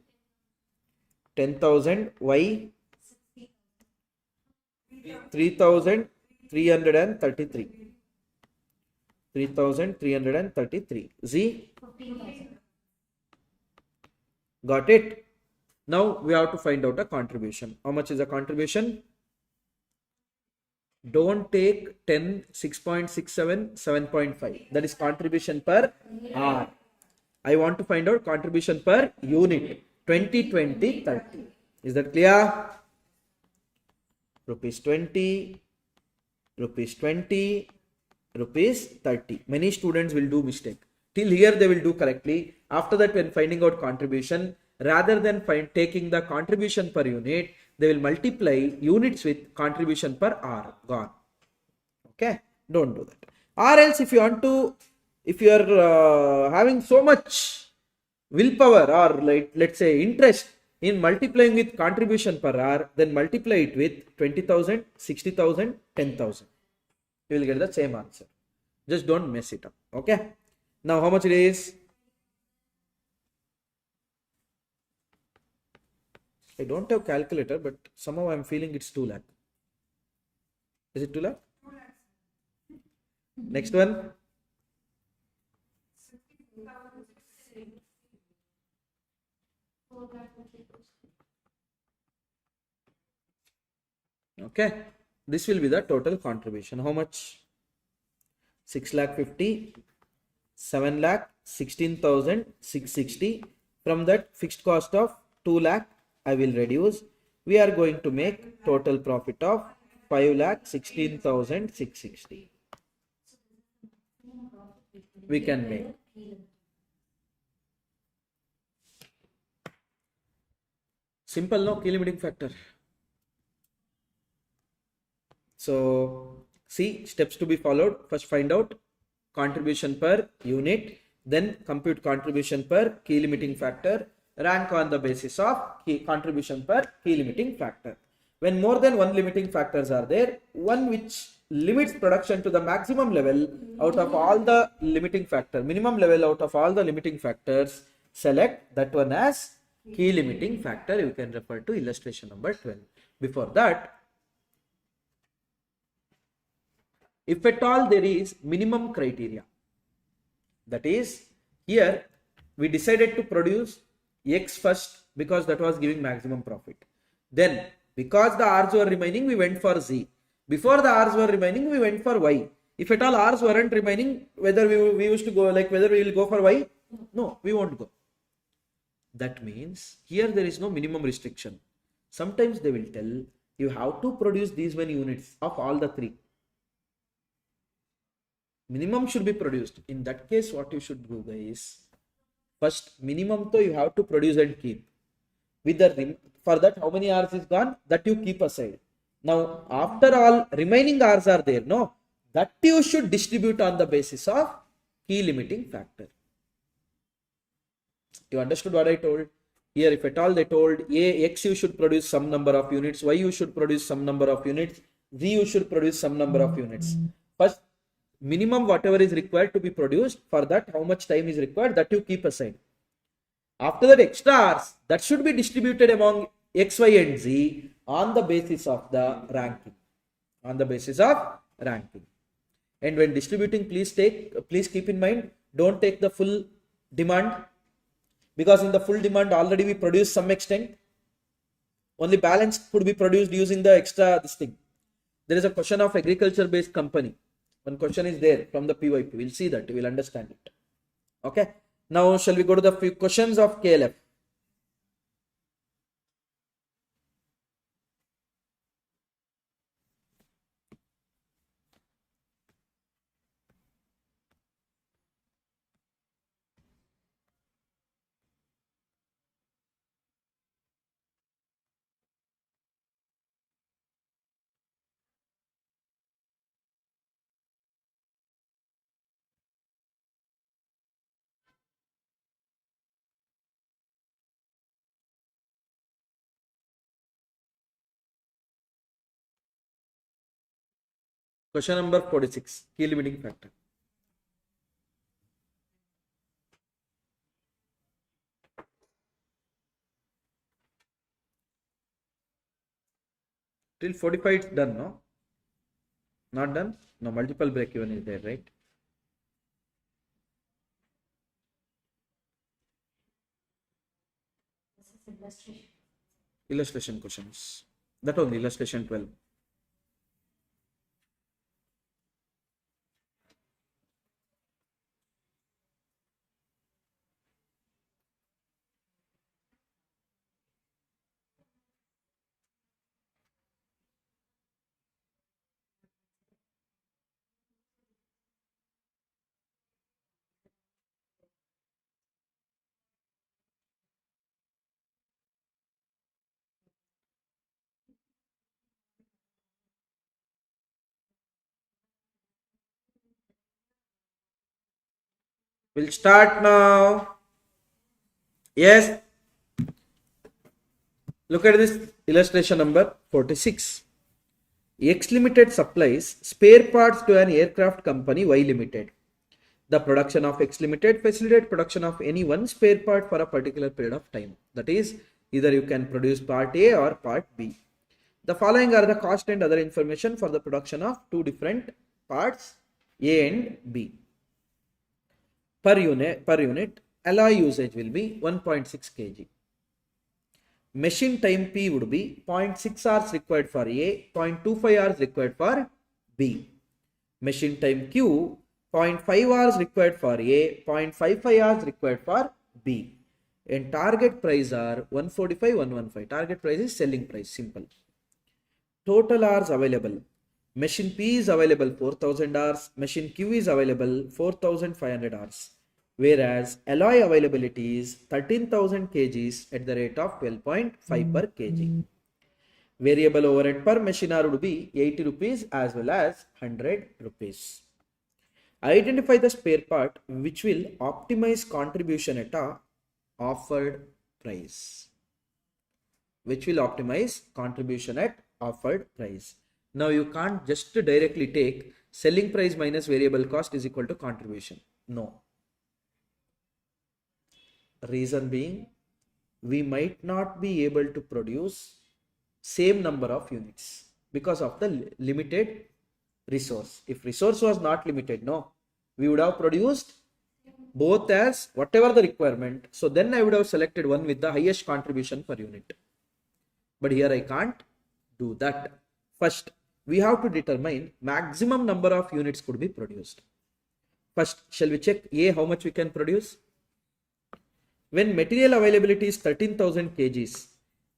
10,000. Y, 3,333. 3,333. Z, 15,000. got it? Now we have to find out a contribution. How much is the contribution? Don't take 10, 6.67, 7.5. That is contribution per hour. I want to find out contribution per unit. 20, 20, 30. Is that clear? Rupees 20, rupees 20, rupees 30. Many students will do mistake. Till here they will do correctly. After that, when finding out contribution, rather than taking the contribution per unit, they will multiply units with contribution per hour. Gone. Okay. Don't do that. Or else if you want to, if you are having so much willpower or like, let's say interest in multiplying with contribution per hour, then multiply it with 20,000, 60,000, 10,000. You will get the same answer. Just don't mess it up. Okay. Now how much it is? I don't have calculator, but somehow I am feeling it's 2 lakh. Is it 2 lakh? Next one. Okay. This will be the total contribution. How much? 6 lakh 50, 7 lakh 16,660. From that fixed cost of 2 lakh, I will reduce. We are going to make total profit of 5 lakh 16,660. We can make. Simple, no? Key limiting factor. So, see, steps to be followed. First, find out contribution per unit. Then, compute contribution per key limiting factor. Rank on the basis of contribution per key limiting factor. When more than one limiting factors are there, one which limits production to the maximum level out of all the limiting factor, minimum level out of all the limiting factors, select that one as Key limiting factor, you can refer to illustration number 12. Before that, if at all there is minimum criteria, that is, here we decided to produce X first because that was giving maximum profit. Then because the R's were remaining, we went for Z. Before the R's were remaining, we went for Y. If at all R's weren't remaining, whether we used to go, like whether we will go for Y? No, we won't go. That means here there is no minimum restriction. Sometimes they will tell you have to produce these many units of all the three. Minimum should be produced. In that case, what you should do, guys, first minimum though you have to produce and keep. With the for that, how many hours is gone? That you keep aside. Now, after all remaining hours are there, no, that you should distribute on the basis of key limiting factor. You understood what I told? Here, if at all they told X you should produce some number of units, Y you should produce some number of units, Z you should produce some number of units. First, minimum whatever is required to be produced, for that how much time is required, that you keep aside. After that, extra hours that should be distributed among X, Y and Z on the basis of the ranking. On the basis of ranking. And when distributing, please keep in mind, don't take the full demand, because in the full demand already we produce some extent. Only balance could be produced using the extra this thing. There is a question of agriculture based company. One question is there from the PYP. We'll see that. We'll understand it. Okay. Now, shall we go to the few questions of KLF? Question number 46. Key limiting factor. Till 45 it's done, no? Not done? No, multiple break even is there, right? This is illustration. Illustration questions. That only, illustration 12. We'll start now. Yes. Look at this illustration number 46. X Limited supplies spare parts to an aircraft company Y Limited. The production of X Limited facilitates production of any one spare part for a particular period of time. That is, either you can produce part A or part B. The following are the cost and other information for the production of two different parts A and B. Per unit, alloy usage will be 1.6 kg. Machine time P would be 0.6 hours required for A, 0.25 hours required for B. Machine time Q, 0.5 hours required for A, 0.55 hours required for B. And target price are 145, 115. Target price is selling price, simple. Total hours available. Machine P is available 4000 hours. Machine Q is available 4500 hours. Whereas alloy availability is 13,000 kgs at the rate of 12.5 per kg. Variable overhead per machine hour would be 80 rupees as well as 100 rupees. Identify the spare part which will optimize contribution at a offered price. Which will optimize contribution at offered price. Now you can't just directly take selling price minus variable cost is equal to contribution. No. Reason being, we might not be able to produce same number of units because of the limited resource. If resource was not limited, no, we would have produced both as whatever the requirement. So then I would have selected one with the highest contribution per unit. But here I can't do that. First, we have to determine maximum number of units could be produced. First, shall we check A, how much we can produce? When material availability is 13,000 kgs,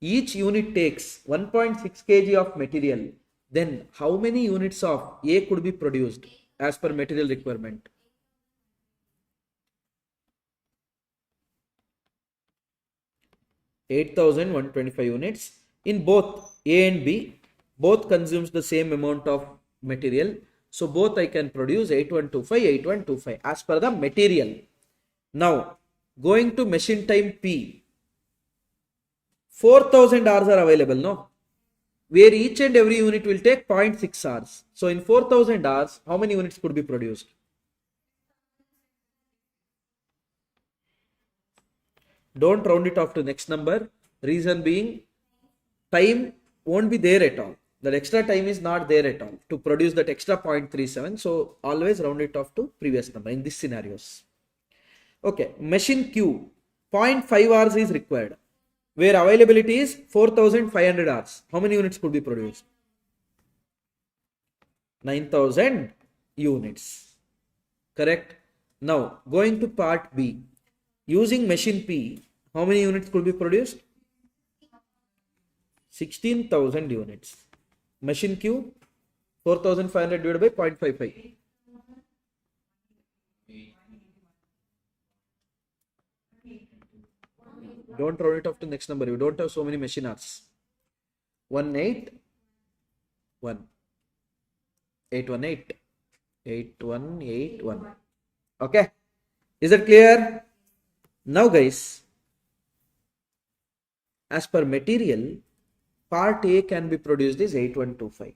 each unit takes 1.6 kg of material, then how many units of A could be produced as per material requirement? (8,125) units. In both A and B, both consumes the same amount of material. So both I can produce 8125, 8125 as per the material. Now, going to machine time P, 4,000 hours are available, no? Where each and every unit will take 0.6 hours. So in 4,000 hours, how many units could be produced? Don't round it off to next number. Reason being, time won't be there at all. That extra time is not there at all to produce that extra 0.37. So always round it off to previous number in these scenarios. Okay, machine Q, 0.5 hours is required. Where availability is 4,500 hours. How many units could be produced? 9,000 units. Correct? Now, going to part B. Using machine P, how many units could be produced? 16,000 units. Machine Q, 4,500 divided by 0.55. Don't round it off to next number. You don't have so many machine hours. 181. 818. 8181. Okay. Is that clear? Now guys, as per material, part A can be produced is 8125.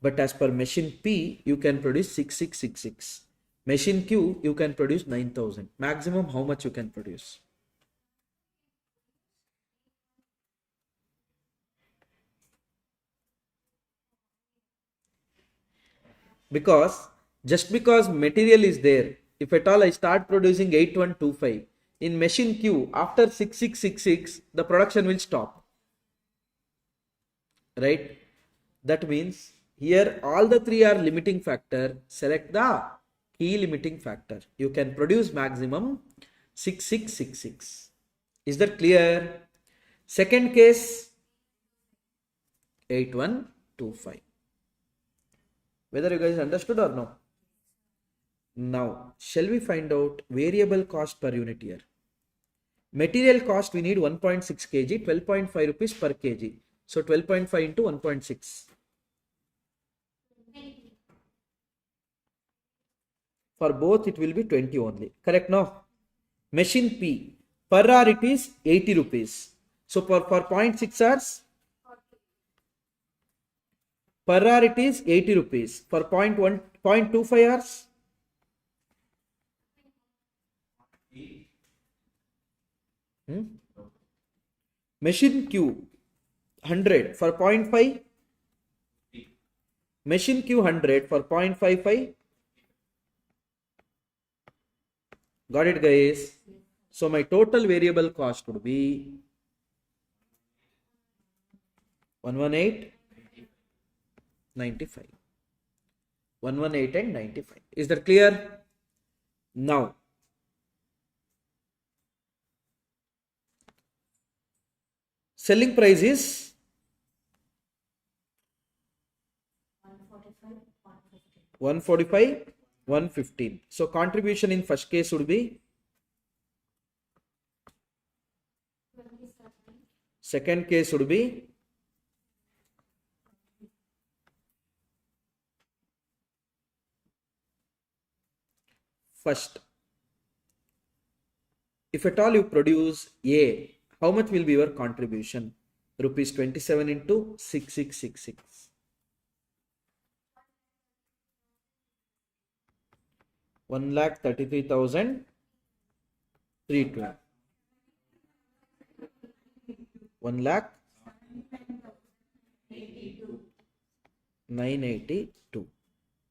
But as per machine P, you can produce 6666. Machine Q, you can produce 9,000. Maximum, how much you can produce? Because just because material is there, if at all I start producing 8125, in machine Q, after 6666, the production will stop. Right? That means here all the three are limiting factor. Select the key limiting factor. You can produce maximum 6666. Is that clear? Second case, 8125. Whether you guys understood or no? Now, shall we find out variable cost per unit here? Material cost, we need 1.6 kg, 12.5 rupees per kg. So 12.5 into 1.6. For both it will be 20 only. Correct now? Machine P, per hour it is 80 rupees. So for 0.6 hours, per hour it is 80 rupees. For 0.25 hours, machine Q, 100 for 0.5. Machine Q 100 for 0.55. Got it, guys? So my total variable cost would be 118.95. 118 and 95. Is that clear? Now, selling price is 145, 115. So contribution in first case would be, second case would be, first. If at all you produce A, how much will be your contribution? Rupees 27 into 6666. 1,33,320. 1 lakh 982.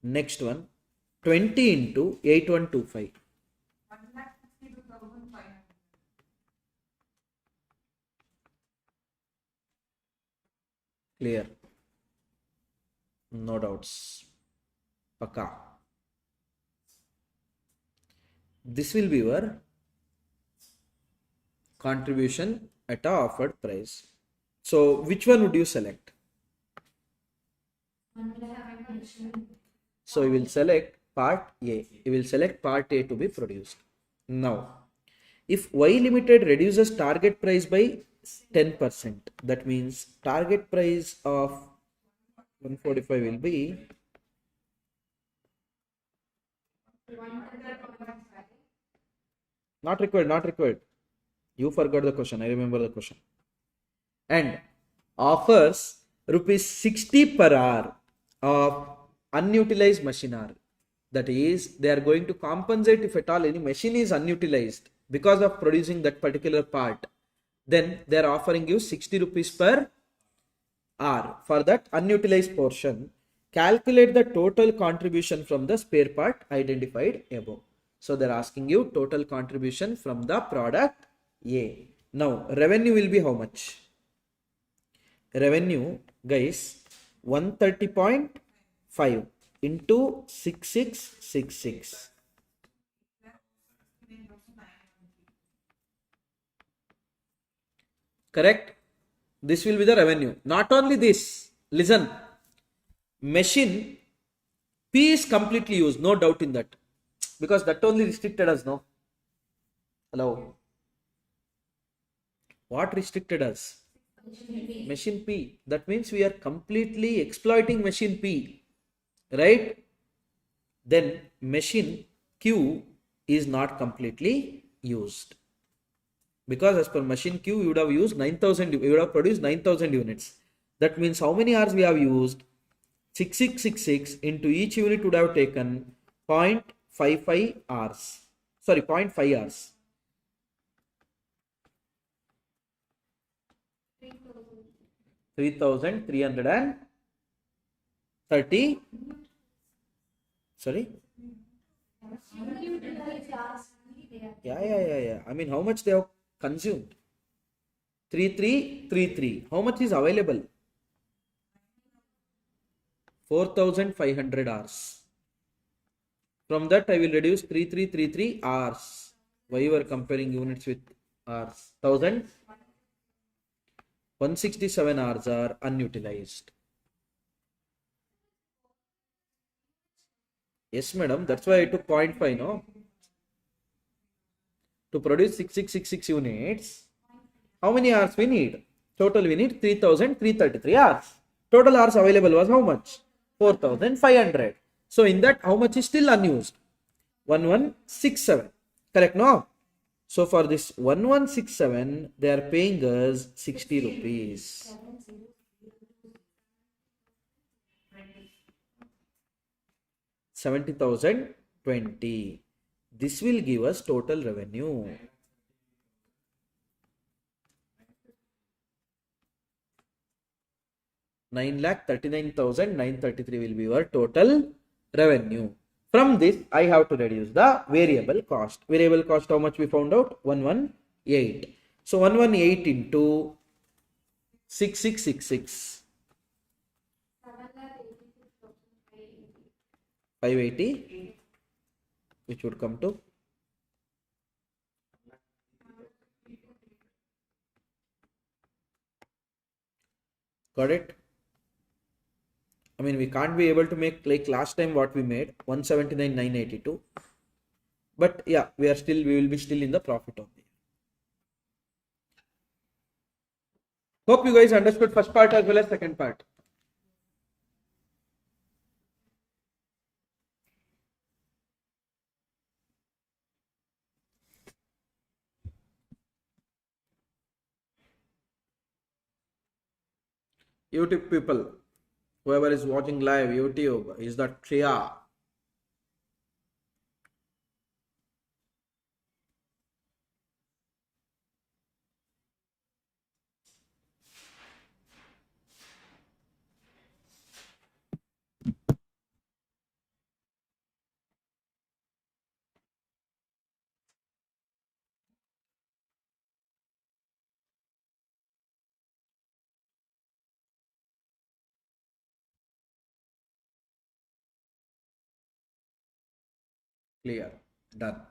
Next one, 20 into 8125. 1,62,500. Clear? No doubts. Paka. This will be your contribution at a offered price. So which one would you select? So you will select part A. You will select part A to be produced. Now, if Y Limited reduces target price by 10%, that means target price of 145 will be not required, not required. You forgot the question. I remember the question. And offers rupees 60 per hour of unutilized machine hour. That is, they are going to compensate if at all any machine is unutilized because of producing that particular part. Then they are offering you 60 rupees per hour for that unutilized portion. Calculate the total contribution from the spare part identified above. So they are asking you total contribution from the product A. Now revenue will be how much? Revenue, guys, 130.5 into 6666. Correct? This will be the revenue. Not only this, listen, machine P is completely used, no doubt in that, because that only restricted us, no? Hello? What restricted us? Machine P. That means we are completely exploiting machine P, right? Then machine Q is not completely used, because as per machine Q you would have used 9,000, you would have produced 9,000 units. That means how many hours we have used? 6666 into each unit would have taken 0.55 hours. Sorry, 0.5 hours. 3,330. Sorry? Yeah. I mean, how much they have consumed? 3333. How much is available? 4,500 hours. From that, I will reduce 3333 hours. Why you are comparing units with hours? 1,167 hours are unutilized. Yes, madam. That's why I took 0.5, no? To produce 6666 units, how many hours we need? Total we need 3,333 hours. Total hours available was how much? 4,500. So in that, how much is still unused? 1167. Correct, no? So for this 1167, they are paying us 60 rupees. 70,020. This will give us total revenue. $9,39,933 will be your total revenue. From this, I have to reduce the variable cost. Variable cost, how much we found out? 118. So 118 into 6666. 580, which would come to got it? I mean, we can't be able to make like last time what we made 179,982, but yeah, we will be still in the profit only. Hope you guys understood first part as well as second part. YouTube people, whoever is watching live YouTube, is that clear? Clear. Done.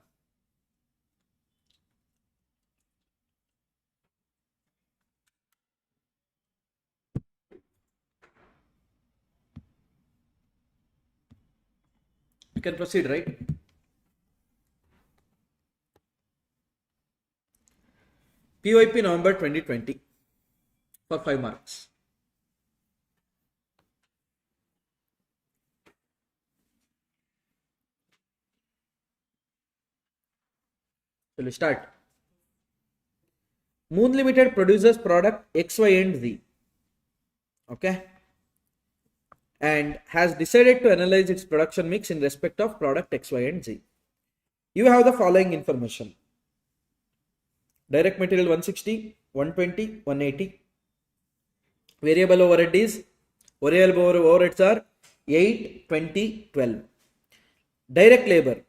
You can proceed, right? PYP November 2020 for 5 marks. So let's start. Moon Limited produces product X, Y, and Z. Okay. And has decided to analyze its production mix in respect of product X, Y, and Z. You have the following information. Direct material 160, 120, 180. Variable overhead is, variable overheads are 8, 20, 12. Direct labor.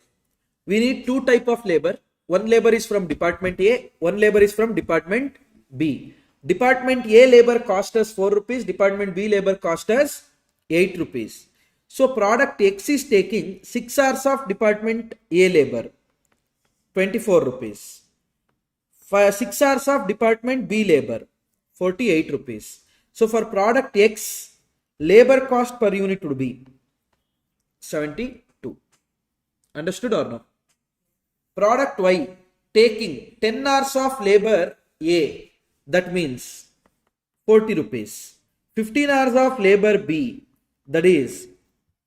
We need two type of labor. One labor is from department A, one labor is from department B. Department A labor cost us 4 rupees, department B labor cost us 8 rupees. So product X is taking 6 hours of department A labor, 24 rupees. 6 hours of department B labor, 48 rupees. So for product X, labor cost per unit would be 72. Understood or no? Product Y taking 10 hours of labor A, that means 40 rupees. 15 hours of labor B, that is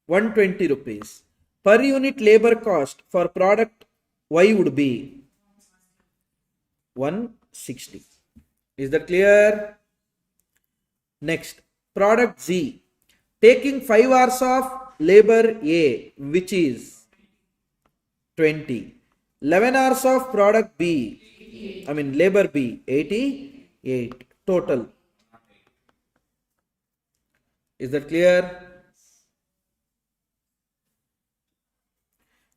120 rupees. Per unit labor cost for product Y would be 160. Is that clear? Next, product Z taking 5 hours of labor A, which is 20. 11 hours of product B, labor B, 88 total. Is that clear?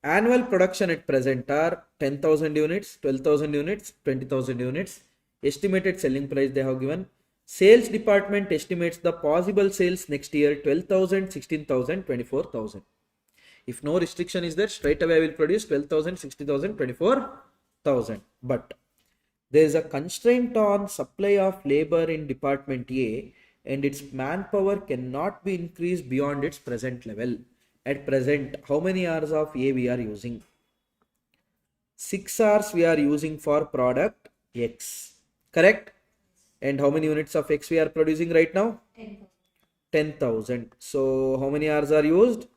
Annual production at present are 10,000 units, 12,000 units, 20,000 units. Estimated selling price they have given. Sales department estimates the possible sales next year 12,000, 16,000, 24,000. If no restriction is there, straight away I will produce 12,000, 60,000, 24,000. But there is a constraint on supply of labor in department A and its manpower cannot be increased beyond its present level. At present, how many hours of A we are using? 6 hours we are using for product X. Correct? And how many units of X we are producing right now? 10,000. So how many hours are used?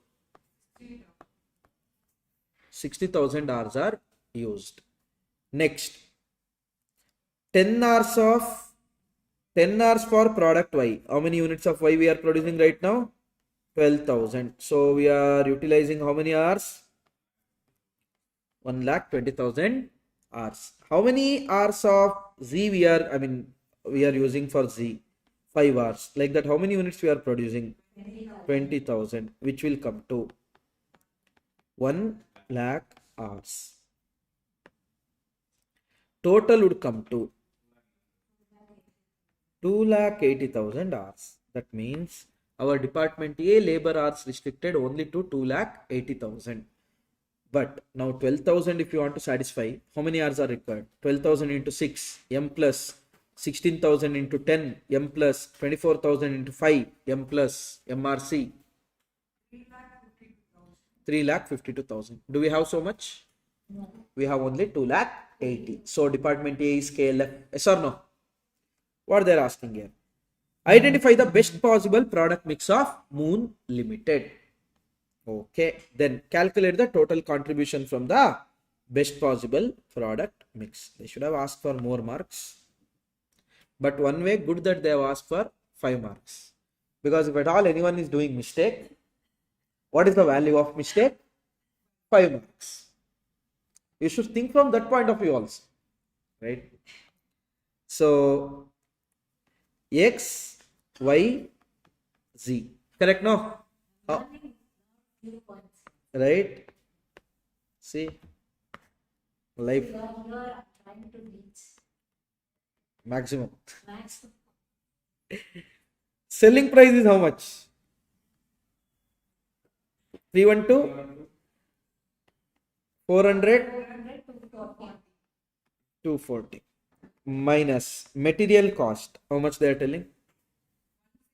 60,000 hours are used. Next, 10 hours for product Y. How many units of Y we are producing right now? 12,000. So we are utilizing how many hours? 1,20,000 hours. How many hours of Z we are using for Z? 5 hours. Like that, how many units we are producing? 20,000, which will come to 1 lakh hours. Total would come to 2,80,000 hours. That means our department A labor hours restricted only to 2,80,000. But now 12,000 if you want to satisfy, how many hours are required? 12,000 into 6, M plus 16,000 into 10, M plus 24,000 into 5, M plus MRC. 3,52,000. Do we have so much? No. We have only 2,80,000. So department A is KLF. Yes or no? What they are asking here? Identify the best possible product mix of Moon Limited. Okay. Then calculate the total contribution from the best possible product mix. They should have asked for more marks. But one way, good that they have asked for 5 marks. Because if at all anyone is doing mistake, what is the value of mistake? 5 marks. You should think from that point of view also. Right? So, X, Y, Z. Correct, no? Oh. Right? See? Life. You are trying to reach Maximum. maximum. Selling price is how much? 312? 400 400 to 440. 240 minus material cost. How much they are telling?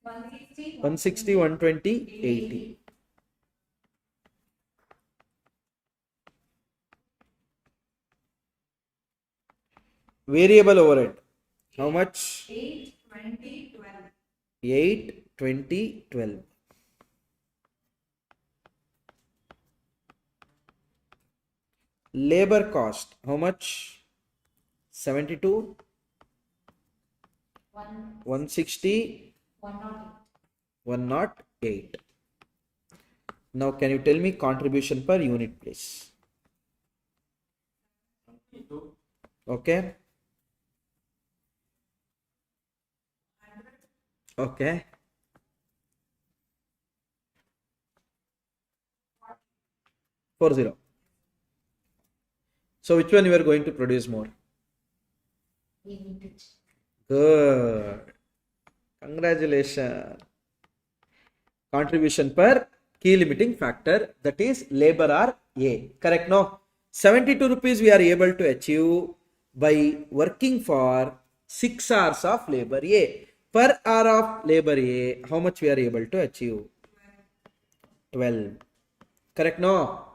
160. 160, 120, 80. Variable overhead. How much? 8, 20, 12. 8, 20, 12. Labor cost. How much? 72, 160, 108. Now can you tell me contribution per unit, please? Okay. Okay. 40. So which one you are going to produce more? Good. Congratulations. Contribution per key limiting factor, that is labor hour A. Correct? No? 72 rupees we are able to achieve by working for 6 hours of labor A. Per hour of labor A, how much we are able to achieve? 12. Correct? No?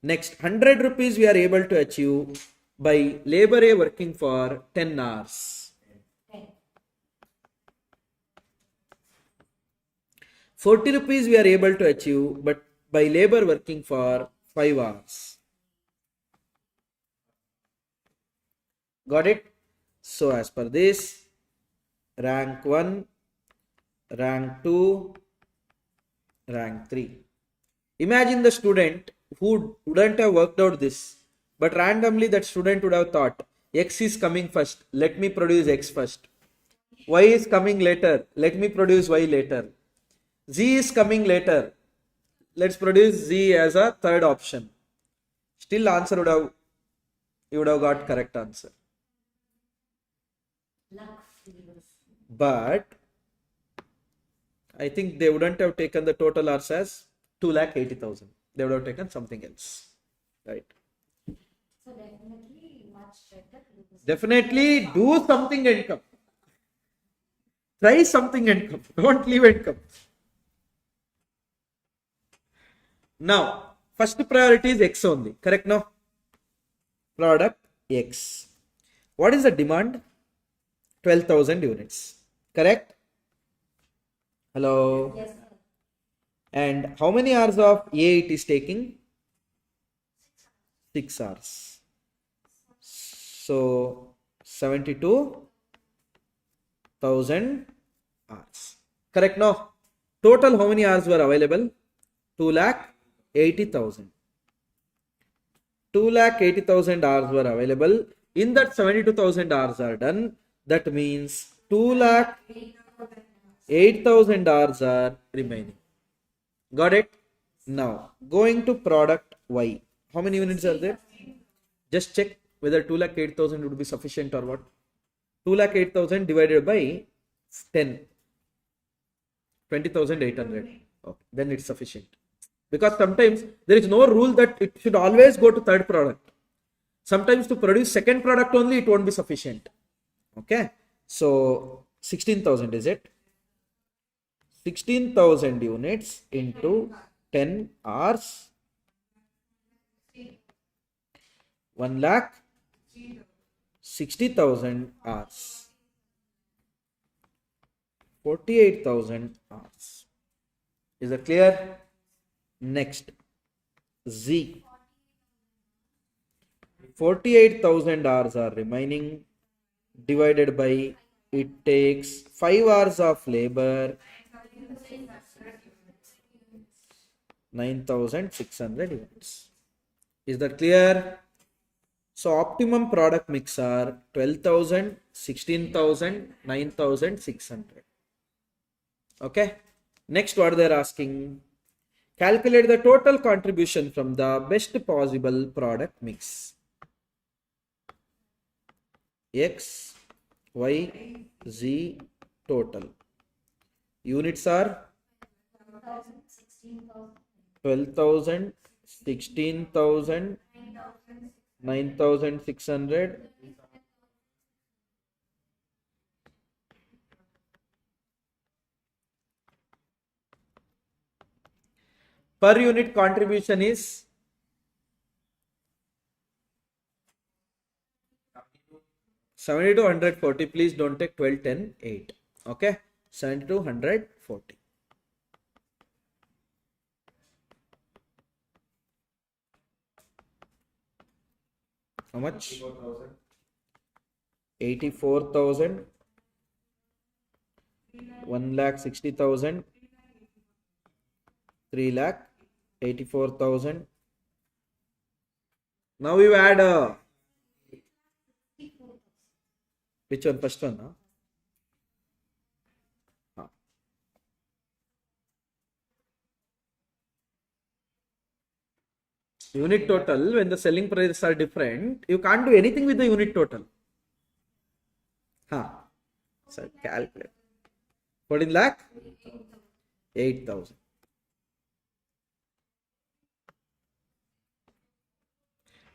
Next, 100 rupees we are able to achieve by labor A working for 10 hours. 40 rupees we are able to achieve but by labor working for 5 hours. Got it? So as per this, rank 1, rank 2, rank 3. Imagine the student who wouldn't have worked out this, but randomly that student would have thought, X is coming first, let me produce X first. Y is coming later, let me produce Y later. Z is coming later, let's produce Z as a third option. Still answer would have, you would have got correct answer. But I think they wouldn't have taken the total hours as 2,80,000. They would have taken something else. Right? So definitely much better. Definitely do something and come. Try something and come. Don't leave and come. Now, first priority is X only. Correct now? Product X. What is the demand? 12,000 units. Correct? Hello? Yes, sir. And how many hours of A it is taking? 6 hours. So 72,000 hours. Correct now? Total how many hours were available? 2,80,000. 2,80,000 hours were available. In that 72,000 hours are done. That means 2,08,000 hours are remaining. Got it? Now, going to product Y. How many units are there? Just check whether 2,08,000 would be sufficient or what. 2,08,000 divided by 10. 20,800. Okay, then it's sufficient. Because sometimes there is no rule that it should always go to third product. Sometimes to produce second product only it won't be sufficient. Okay, so 16,000 is it? 16,000 units into 10 hours. 1,60,000 hours. 48,000 hours. Is that clear? Next, Z. 48,000 hours are remaining. Divided by, it takes 5 hours of labor. 9,600 units. Is that clear? So optimum product mix are 12,000, 16,000, 9,600. Okay. Next, what they are asking? Calculate the total contribution from the best possible product mix. X, Y, Z total. Units are 12,000, 16,000, 9,600. Per unit contribution is 70 to 140. Please don't take 12, 10, 8. Okay, 70 to 140. How much? 84,000. 1,60,000. 3,84,000. Now you add which one? First one, huh? Unit total, when the selling prices are different, you can't do anything with the unit total. So calculate. 14 lakh? 8,000.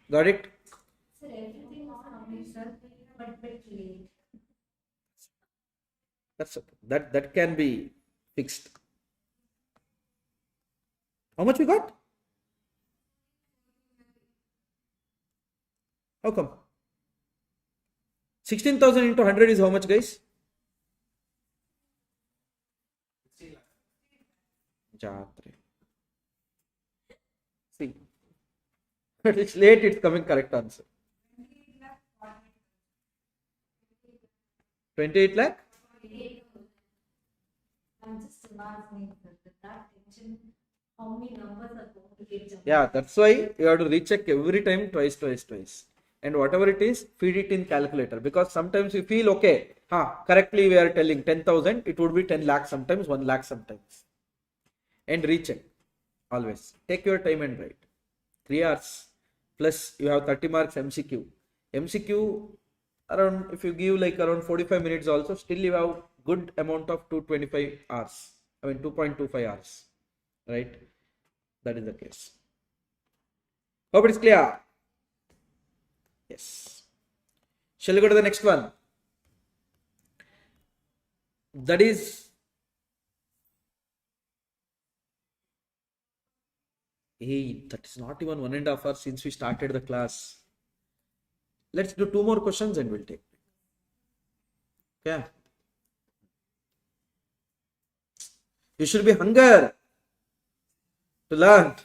Got it? Sir, everything is coming, sir, but bit late. That can be fixed. How much we got? How come? 16,000 into 100 is how much, guys? Jatre. See, but it's late, it's coming correct answer. 28 lakh? I'm just imagining that tension, how many numbers are going to get jumped. Yeah, that's why you have to recheck every time twice. And whatever it is, feed it in calculator, because sometimes you feel okay, correctly we are telling 10,000, it would be 10 lakh sometimes, 1 lakh sometimes. And recheck always. Take your time and write. 3 hours plus you have 30 marks MCQ. MCQ around, if you give like around 45 minutes also, still you have good amount of 225 hours. 2.25 hours. Right? That is the case. Hope it is clear. Yes. Shall we go to the next one? That is that is not even 1.5 hours since we started the class. Let's do 2 more questions and we'll take. Okay. You should be hunger to learn.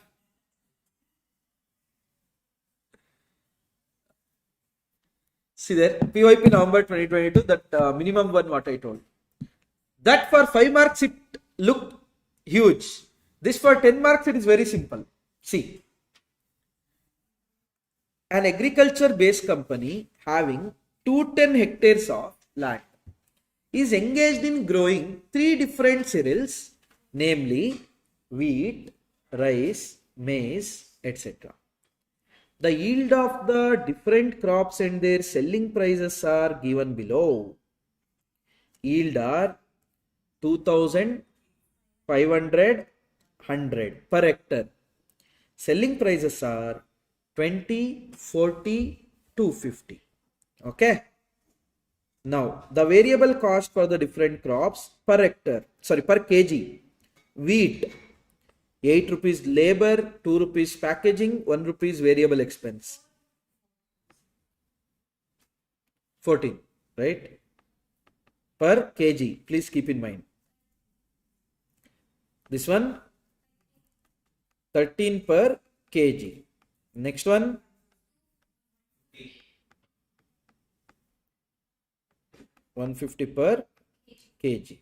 See there, PYP November 2022, that minimum one what I told. That for 5 marks it looked huge. This for 10 marks it is very simple. See, an agriculture based company having 210 hectares of land is engaged in growing 3 different cereals, namely wheat, rice, maize, etc. The yield of the different crops and their selling prices are given below. Yield are 2,500, 100 per hectare. Selling prices are 20, 40, 250. Okay. Now, the variable cost for the different crops per kg. Wheat, 8 rupees labor, 2 rupees packaging, 1 rupees variable expense. 14, right? Per kg, please keep in mind. This one, 13 per kg. Next one, 150 per kg.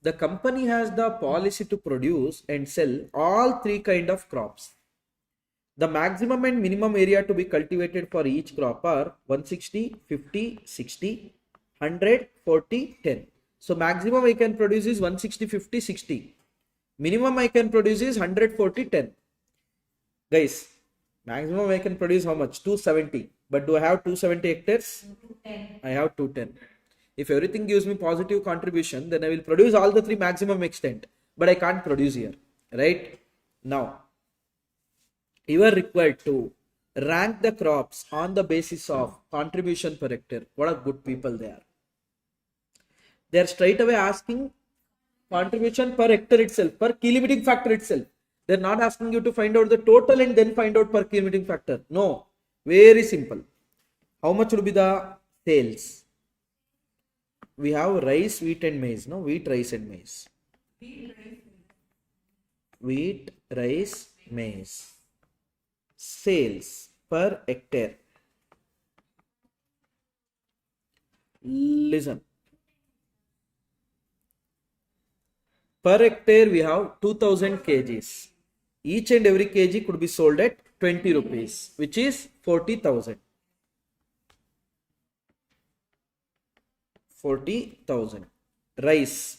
The company has the policy to produce and sell all 3 kind of crops. The maximum and minimum area to be cultivated for each crop are 160, 50, 60, 100, 40, 10. So maximum I can produce is 160, 50, 60. Minimum I can produce is 100, 40, 10. Guys, maximum I can produce how much? 270. But do I have 270 hectares? 210. I have 210. If everything gives me positive contribution, then I will produce all the 3 maximum extent. But I can't produce here. Right? Now, you are required to rank the crops on the basis of contribution per hectare. What a good people they are. They are straight away asking contribution per hectare itself, per key limiting factor itself. They're not asking you to find out the total and then find out per key limiting factor. No, very simple. How much would be the sales? We have rice, wheat and maize. No, wheat, rice and maize. Wheat, rice, maize. Sales per hectare. Listen. Per hectare we have 2000 kgs. Each and every kg could be sold at 20 rupees, which is 40,000. 40,000. Rice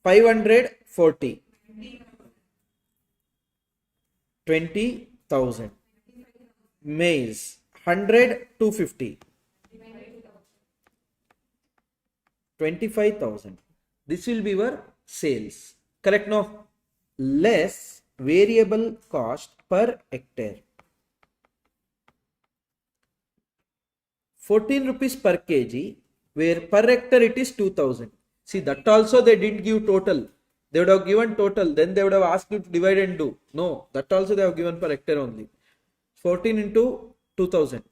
540. 20,000. Maize 100 250. 25,000. This will be your sales. Correct? No? Less variable cost per hectare. 14 rupees per kg, where per hectare it is 2000. See, that also they didn't give total. They would have given total, then they would have asked you to divide and do. No, that also they have given per hectare only. 14 into 2000.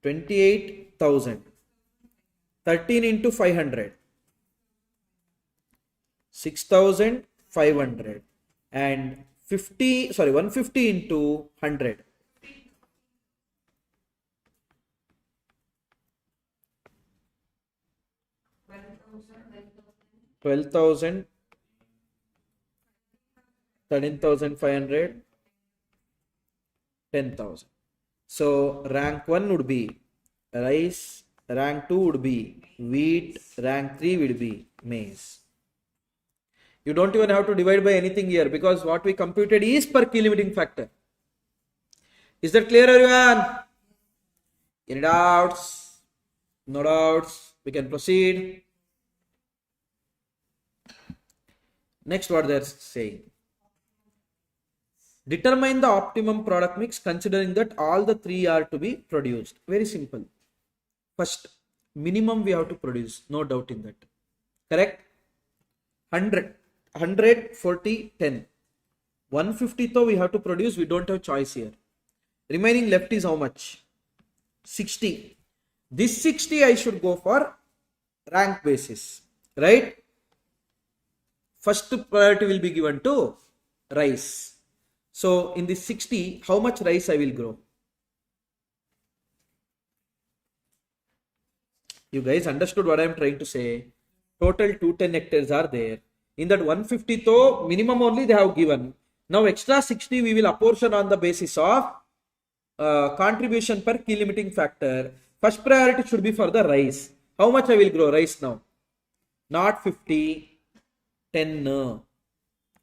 28,000. 13 into 500. 6,500. And 150 into 100. 12,000. 13,500. 10,000. So rank 1 would be rice, rank 2 would be wheat, rank 3 would be maize. You don't even have to divide by anything here because what we computed is per key limiting factor. Is that clear, everyone? Any doubts? No doubts? We can proceed. Next, what they are saying. Determine the optimum product mix considering that all the three are to be produced. Very simple. First, minimum we have to produce. No doubt in that. Correct? 100, 40, 10. 150 though we have to produce. We don't have choice here. Remaining left is how much? 60. This 60 I should go for rank basis. Right? First priority will be given to rice. So in this 60, how much rice I will grow? You guys understood what I am trying to say? Total 210 hectares are there. In that 150 though, minimum only they have given. Now extra 60 we will apportion on the basis of contribution per key limiting factor. First priority should be for the rice. How much I will grow rice now? Not 50, 10. No.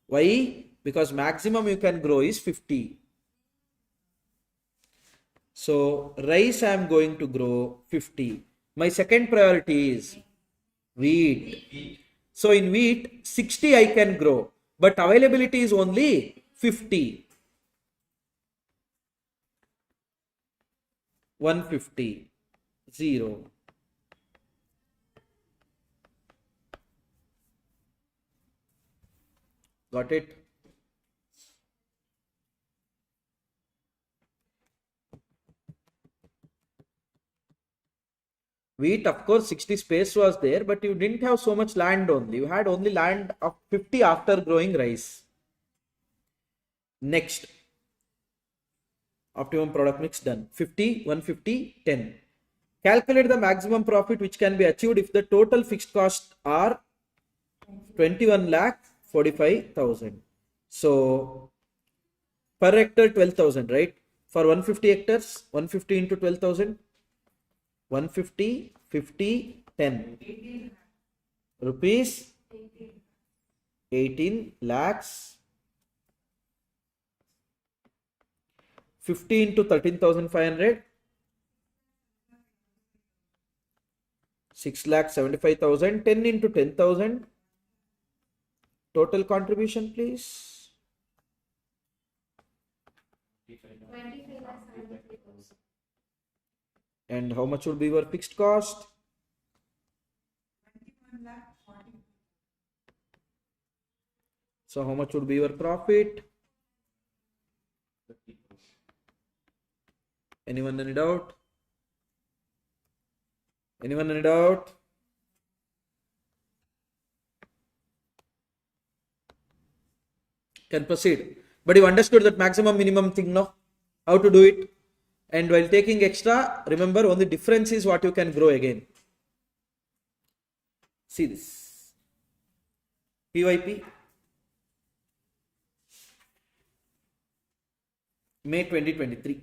Why? Because maximum you can grow is 50. So rice I am going to grow 50. My second priority is wheat. So in wheat 60 I can grow, but availability is only 50. 150. 0. Got it? Wheat, of course, 60 space was there, but you didn't have so much land only. You had only land of 50 after growing rice. Next, optimum product mix done. 50, 150, 10. Calculate the maximum profit which can be achieved if the total fixed costs are 21,45,000. So, per hectare 12,000, right? For 150 hectares, 150 into 12,000. 150, 50, 10. Rupees 18 lakhs. 50 into 13,500. 6,75,000. 10 into 10,000. Total contribution, please. 23,000. And how much would be your fixed cost? 21 lakh 40. So how much would be your profit? Anyone any doubt? Anyone any doubt? Can proceed. But you understood that maximum minimum thing now? How to do it? And while taking extra, remember only difference is what you can grow again. See this. PYP. May 2023.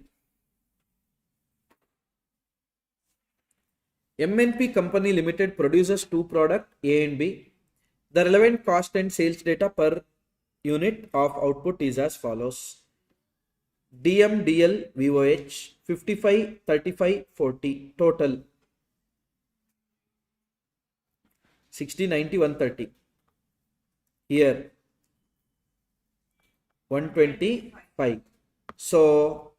MNP Company Limited produces two products A and B. The relevant cost and sales data per unit of output is as follows. DMDL VOH 55 35 40 total 60 90 130. Here 125. So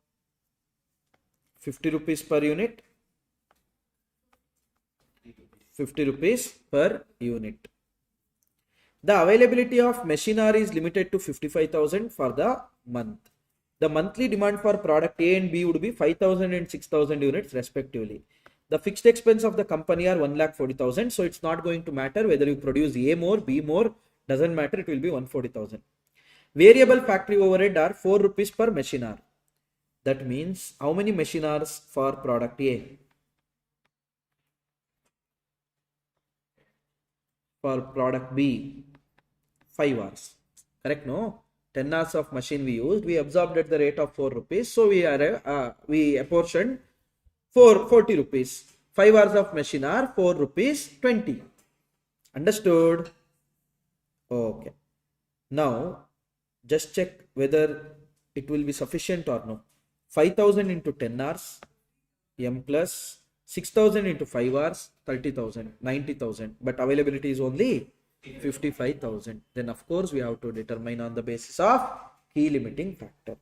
50 rupees per unit, 50 rupees per unit. The availability of machinery is limited to 55,000 for the month. The monthly demand for product A and B would be 5,000 and 6,000 units respectively. The fixed expense of the company are 1,40,000. So it's not going to matter whether you produce A more, B more, doesn't matter, it will be 140,000. Variable factory overhead are 4 rupees per machine hour. That means how many machine hours for product A? For product B, 5 hours. Correct, no? 10 hours of machine we used, we absorbed at the rate of 4 rupees. So we apportioned 40 rupees. 5 hours of machine hour, 4 rupees 20. Understood? Okay. Now, just check whether it will be sufficient or no. 5,000 into 10 hours, M plus 6,000 into 5 hours, 30,000, 90,000. But availability is only 55,000. Then of course we have to determine on the basis of key limiting factor.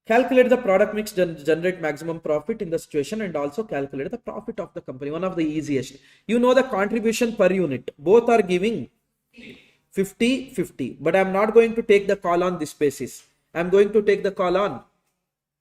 Calculate the product mix, generate maximum profit in the situation, and also calculate the profit of the company. One of the easiest. You know the contribution per unit. Both are giving 50-50. But I am not going to take the call on this basis. I am going to take the call on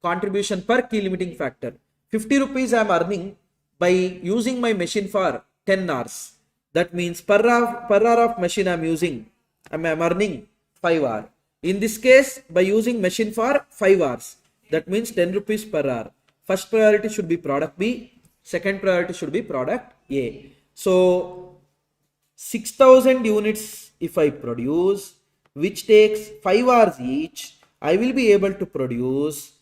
contribution per key limiting factor. 50 rupees I am earning by using my machine for 10 hours. That means per hour of machine I am using, I am earning 5 hours. In this case, by using machine for 5 hours, that means 10 rupees per hour. First priority should be product B, second priority should be product A. So 6,000 units if I produce, which takes 5 hours each, I will be able to produce,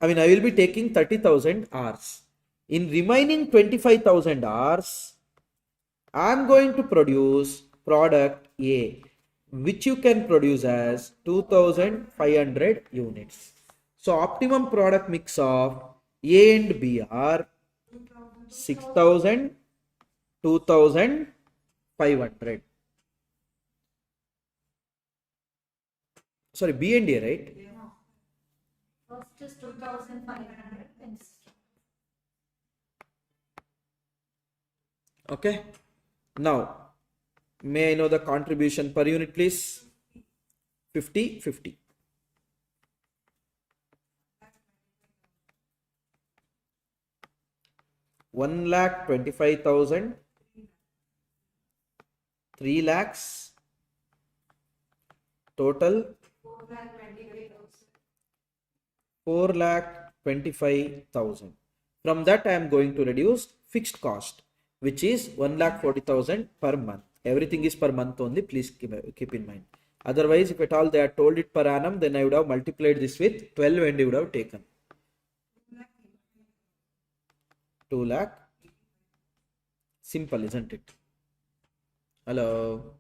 I will be taking 30,000 hours. In remaining 25,000 hours, I am going to produce product A, which you can produce as 2,500 units. So optimum product mix of A and B are 6,000, 2,500. Sorry, B and A, right? First is 2,500 and Okay. Now, may I know the contribution per unit, please? 50-50. One lakh 25,000, 3 lakhs, total 4,25,000. From that I am going to reduce fixed cost, which is 1,40,000 per month. Everything is per month only, please keep in mind. Otherwise, if at all they are told it per annum, then I would have multiplied this with 12 and you would have taken 2 lakh. Simple, isn't it? Hello.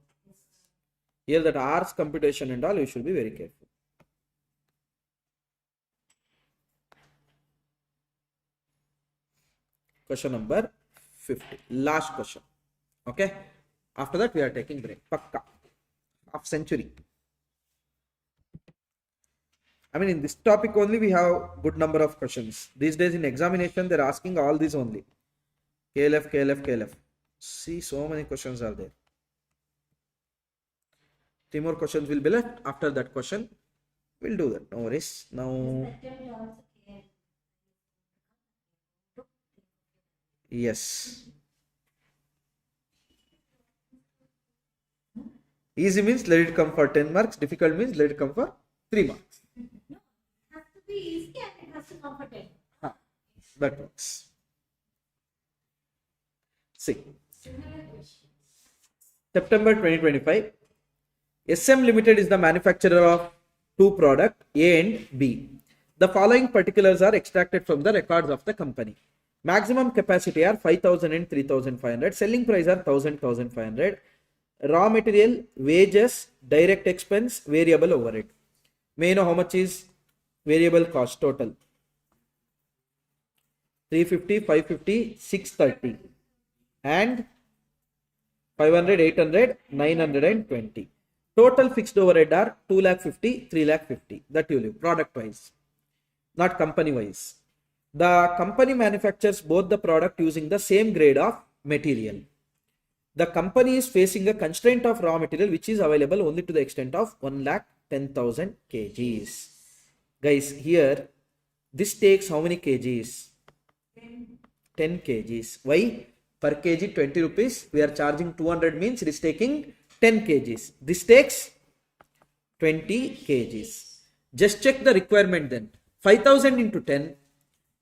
Here that hours computation and all, you should be very careful. Question number 50. Last question. Okay. After that, we are taking break. Pakka. Half century. I mean, in this topic only we have good number of questions. These days in examination, they're asking all these only. KLF, KLF, KLF. See, so many questions are there. 3 more questions will be left. After that question, we'll do that. No worries. Now, yes. Easy means let it come for 10 marks. Difficult means let it come for 3 marks. No, it has to be easy and it has to come for 10. That works. See, Similar question. September 2025. SM Limited is the manufacturer of 2 products A and B. The following particulars are extracted from the records of the company. Maximum capacity are 5,000 and 3,500. Selling price are 1,000, 1,500. Raw material, wages, direct expense, variable overhead. May you know how much is variable cost total? 350, 550, 630 and 500, 800, 920. Total fixed overhead are 250, 350. That you leave product wise, not company wise. The company manufactures both the product using the same grade of material. The company is facing a constraint of raw material which is available only to the extent of 1,10,000 kgs. Guys, here this takes how many kgs? 10 kgs. Why? Per kg 20 rupees. We are charging 200 means it is taking 10 kgs. This takes 20 kgs. Just check the requirement then. 5,000 into 10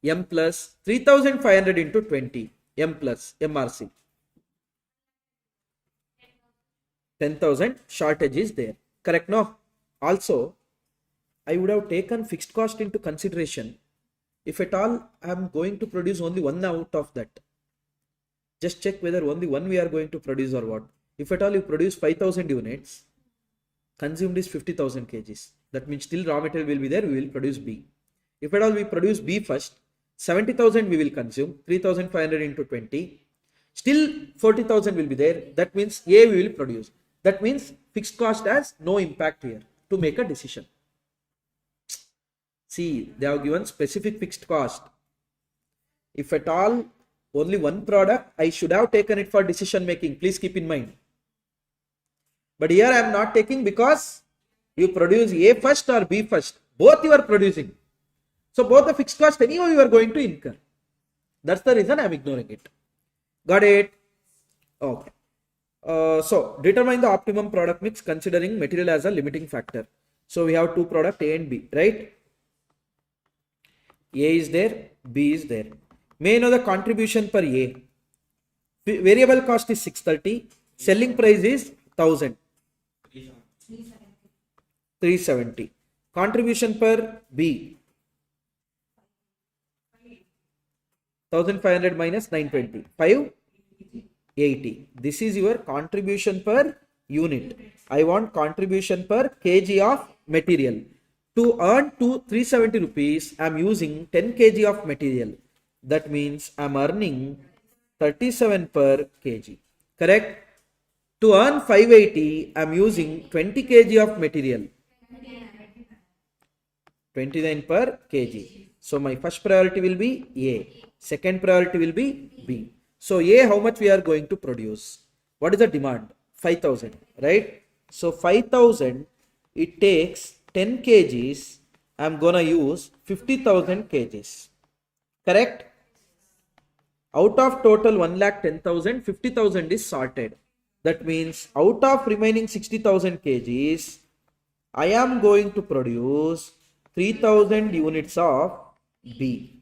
M plus 3,500 into 20 M plus MRC. 10,000 shortage is there. Correct? No. Also, I would have taken fixed cost into consideration. If at all I am going to produce only one out of that. Just check whether only one we are going to produce or what. If at all you produce 5,000 units, consumed is 50,000 kgs. That means still raw material will be there, we will produce B. If at all we produce B first, 70,000 we will consume, 3,500 into 20. Still 40,000 will be there. That means A we will produce. That means fixed cost has no impact here to make a decision. See, they have given specific fixed cost. If at all only one product, I should have taken it for decision making. Please keep in mind. But here I am not taking because you produce A first or B first. Both you are producing. So both the fixed cost anyhow you are going to incur. That's the reason I am ignoring it. Got it? Okay. So determine the optimum product mix considering material as a limiting factor. So we have 2 products A and B, right? A is there, B is there. May you know the contribution per A. Variable cost is 630. Selling price is 1,000. 370. Contribution per B. 1,500 minus 920. 580. This is your contribution per unit. I want contribution per kg of material. To earn 370 rupees, I am using 10 kg of material. That means I am earning 37 per kg. Correct? To earn 580, I am using 20 kg of material. 29 per kg. So my first priority will be A. Second priority will be B. So A, how much we are going to produce? What is the demand? 5,000, right? So 5,000, it takes 10 kgs. I am gonna use 50,000 kgs. Correct? Out of total 1,10,000, 50,000 is sorted. That means out of remaining 60,000 kgs, I am going to produce 3,000 units of B.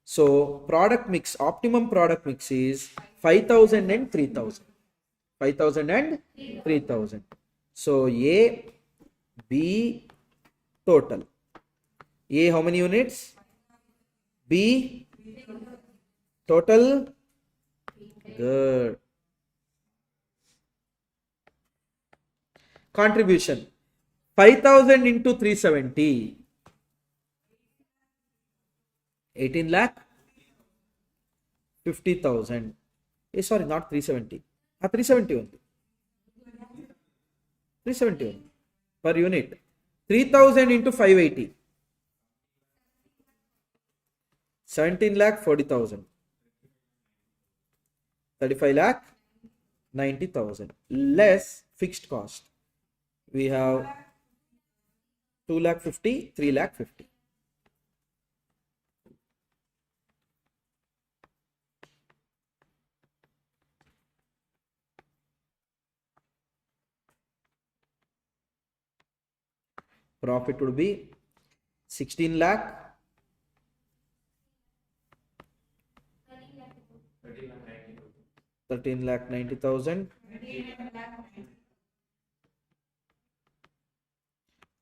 So product mix, optimum product mix is 5,000 and 3,000. 5,000 and 3,000. So A, B, total. A, how many units? B, total. Good. Contribution 5,000 into 370. 18 lakh 50,000. Sorry, not 370. 370 only. 370 only per unit. 3,000 into 580. 17 lakh 40,000. 35 lakh 90,000 less fixed cost. We have 2 lakh 50, 3 lakh 50. Profit would be 16 lakh 13 lakh 90,000.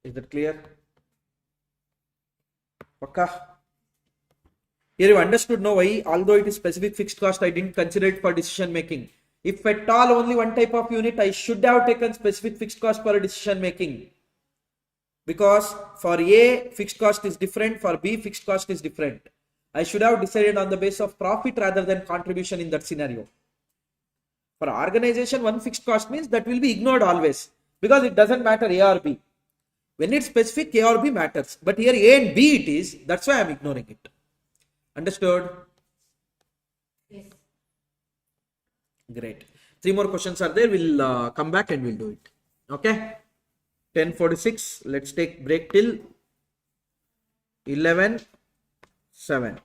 Is that clear? Okay. Here you understood now why, although it is specific fixed cost, I didn't consider it for decision making. If at all only one type of unit, I should have taken specific fixed cost for decision making. Because for A, fixed cost is different, for B, fixed cost is different. I should have decided on the basis of profit rather than contribution in that scenario. For organization, one fixed cost means that will be ignored always because it doesn't matter A or B. When it's specific, A or B matters. But here A and B it is, that's why I'm ignoring it. Understood? Yes. Great. 3 more questions are there. We'll come back and we'll do it. Okay. 10:46. Let's take break till 11:07.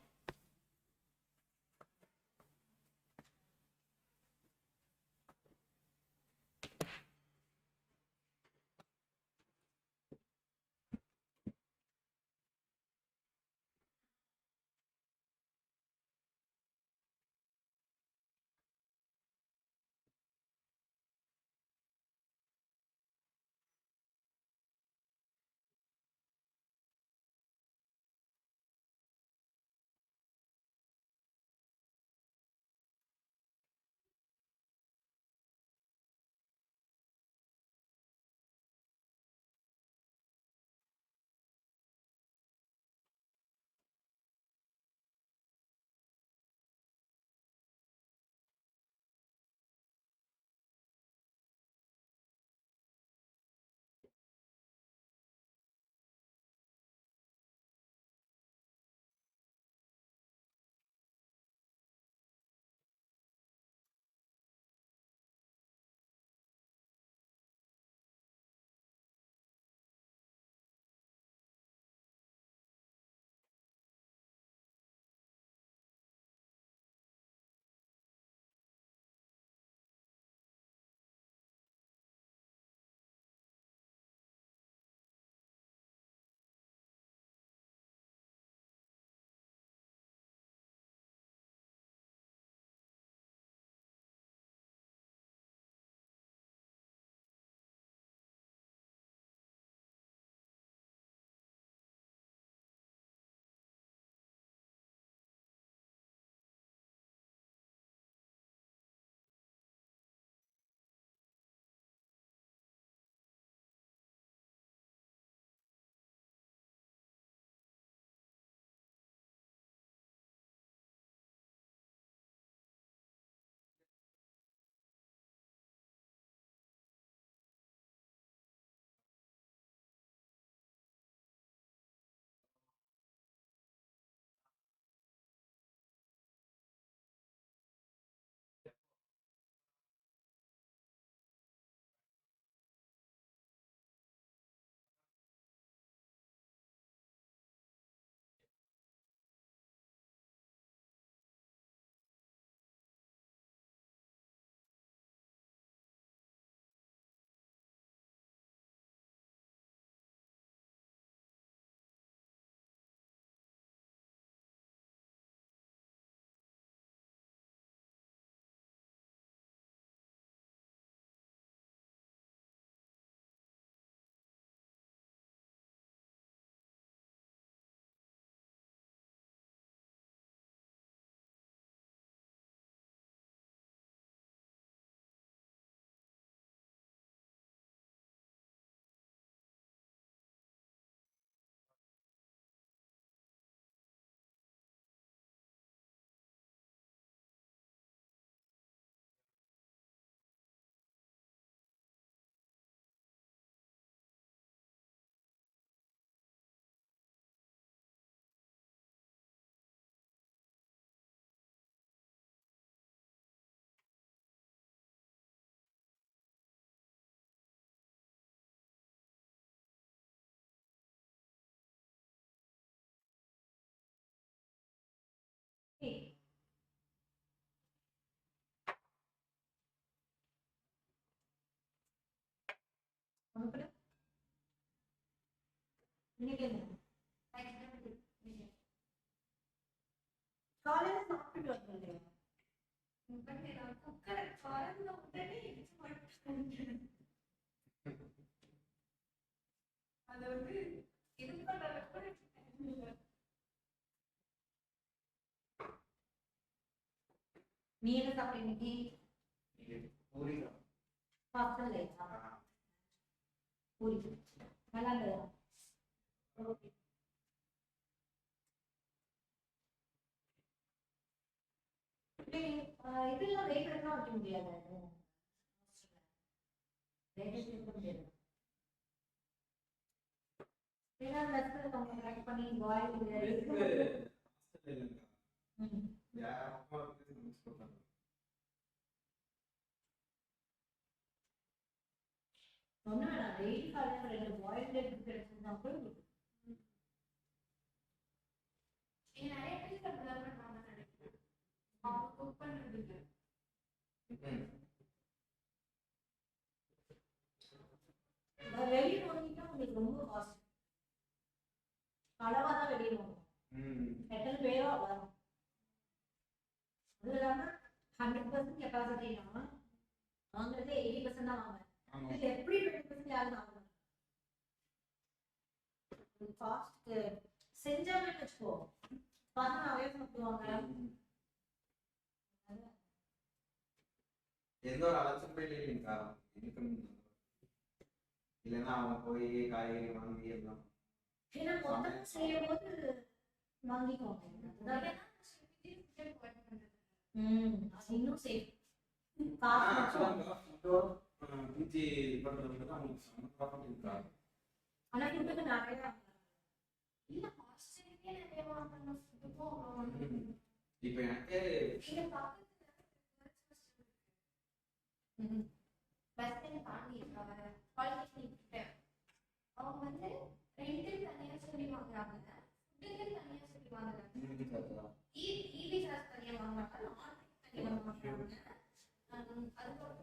அனுப்புறேன். இன்னைக்கு என்ன? காலையில சாப்பிட்டு வரலையா? அது வந்து இது பண்றது கூட நீ என்ன சாப்பிட்ட இன்னைக்கு? பூரி ஹாஸ்டல்ல பூரி நல்லா இல்லையா? ஓகே. இதெல்லாம் வெயிட் எடுக்கலாம் வைக்க முடியாது. வெயிட் எடுக்க முடியாது. ஏன்னா மெஸ்ல அவங்க கரெக்ட் பண்ணி பாயில் ஒண்ணு வேணாம். டெய்லி காலையில ரெண்டு பாயில் எடுத்து கிடைச்சிருந்தா கூட நிறைய பேர் அப்படிதான் பண்றாங்க நினைக்கிறேன். அவங்க குக் பண்றதுக்கு வெளியே வாங்கிட்டா உங்களுக்கு ரொம்ப காஸ்ட். அளவா தான் வெளியே வாங்கணும். எத்தனை பேரோ வரும். அது இல்லாம 100% கெப்பாசிட்டினா வாங்குறதே 80% தான் வாங்குவேன். இது எப்படி 20% யாரும் வாங்குவாங்க? காஸ்ட் செஞ்சாவே வச்சுக்கோ நிறைய சாப்பிடுவாங்க. எந்த ஒரு அலட்சம் போய் இல்லைங்களா இன்கம் இல்லைன்னா அவன் போய் காய்கறி வாங்கி எல்லாம் ஏன்னா மொத்தமா செய்யும் போது வாங்கிக்குவாங்க. அது இன்னும் சேஃப். பிஜி பண்றதுக்கு தான் அவங்களுக்கு செம்ம ப்ராஃபிட் இருக்காங்க. ஆனா ஃபுட்டுக்கு நிறைய இல்ல ஹாஸ்டலுக்கே நிறைய வாங்கணும். இப்ப எனக்கு இங்க பக்கத்துல பஸ் ஸ்டாண்ட் தாண்டி பாலிடெக்னிக் கிட்ட அவங்க வந்து ரெண்டில் தனியா சொல்லி வாங்குறாங்க, ஃபுட்டுக்கு தனியா சொல்லி வாங்குறாங்க, ஈவி சார்ஜ் தனியா வாங்குறாங்க, தனியா வாங்குறாங்க. அதுக்கப்புறம்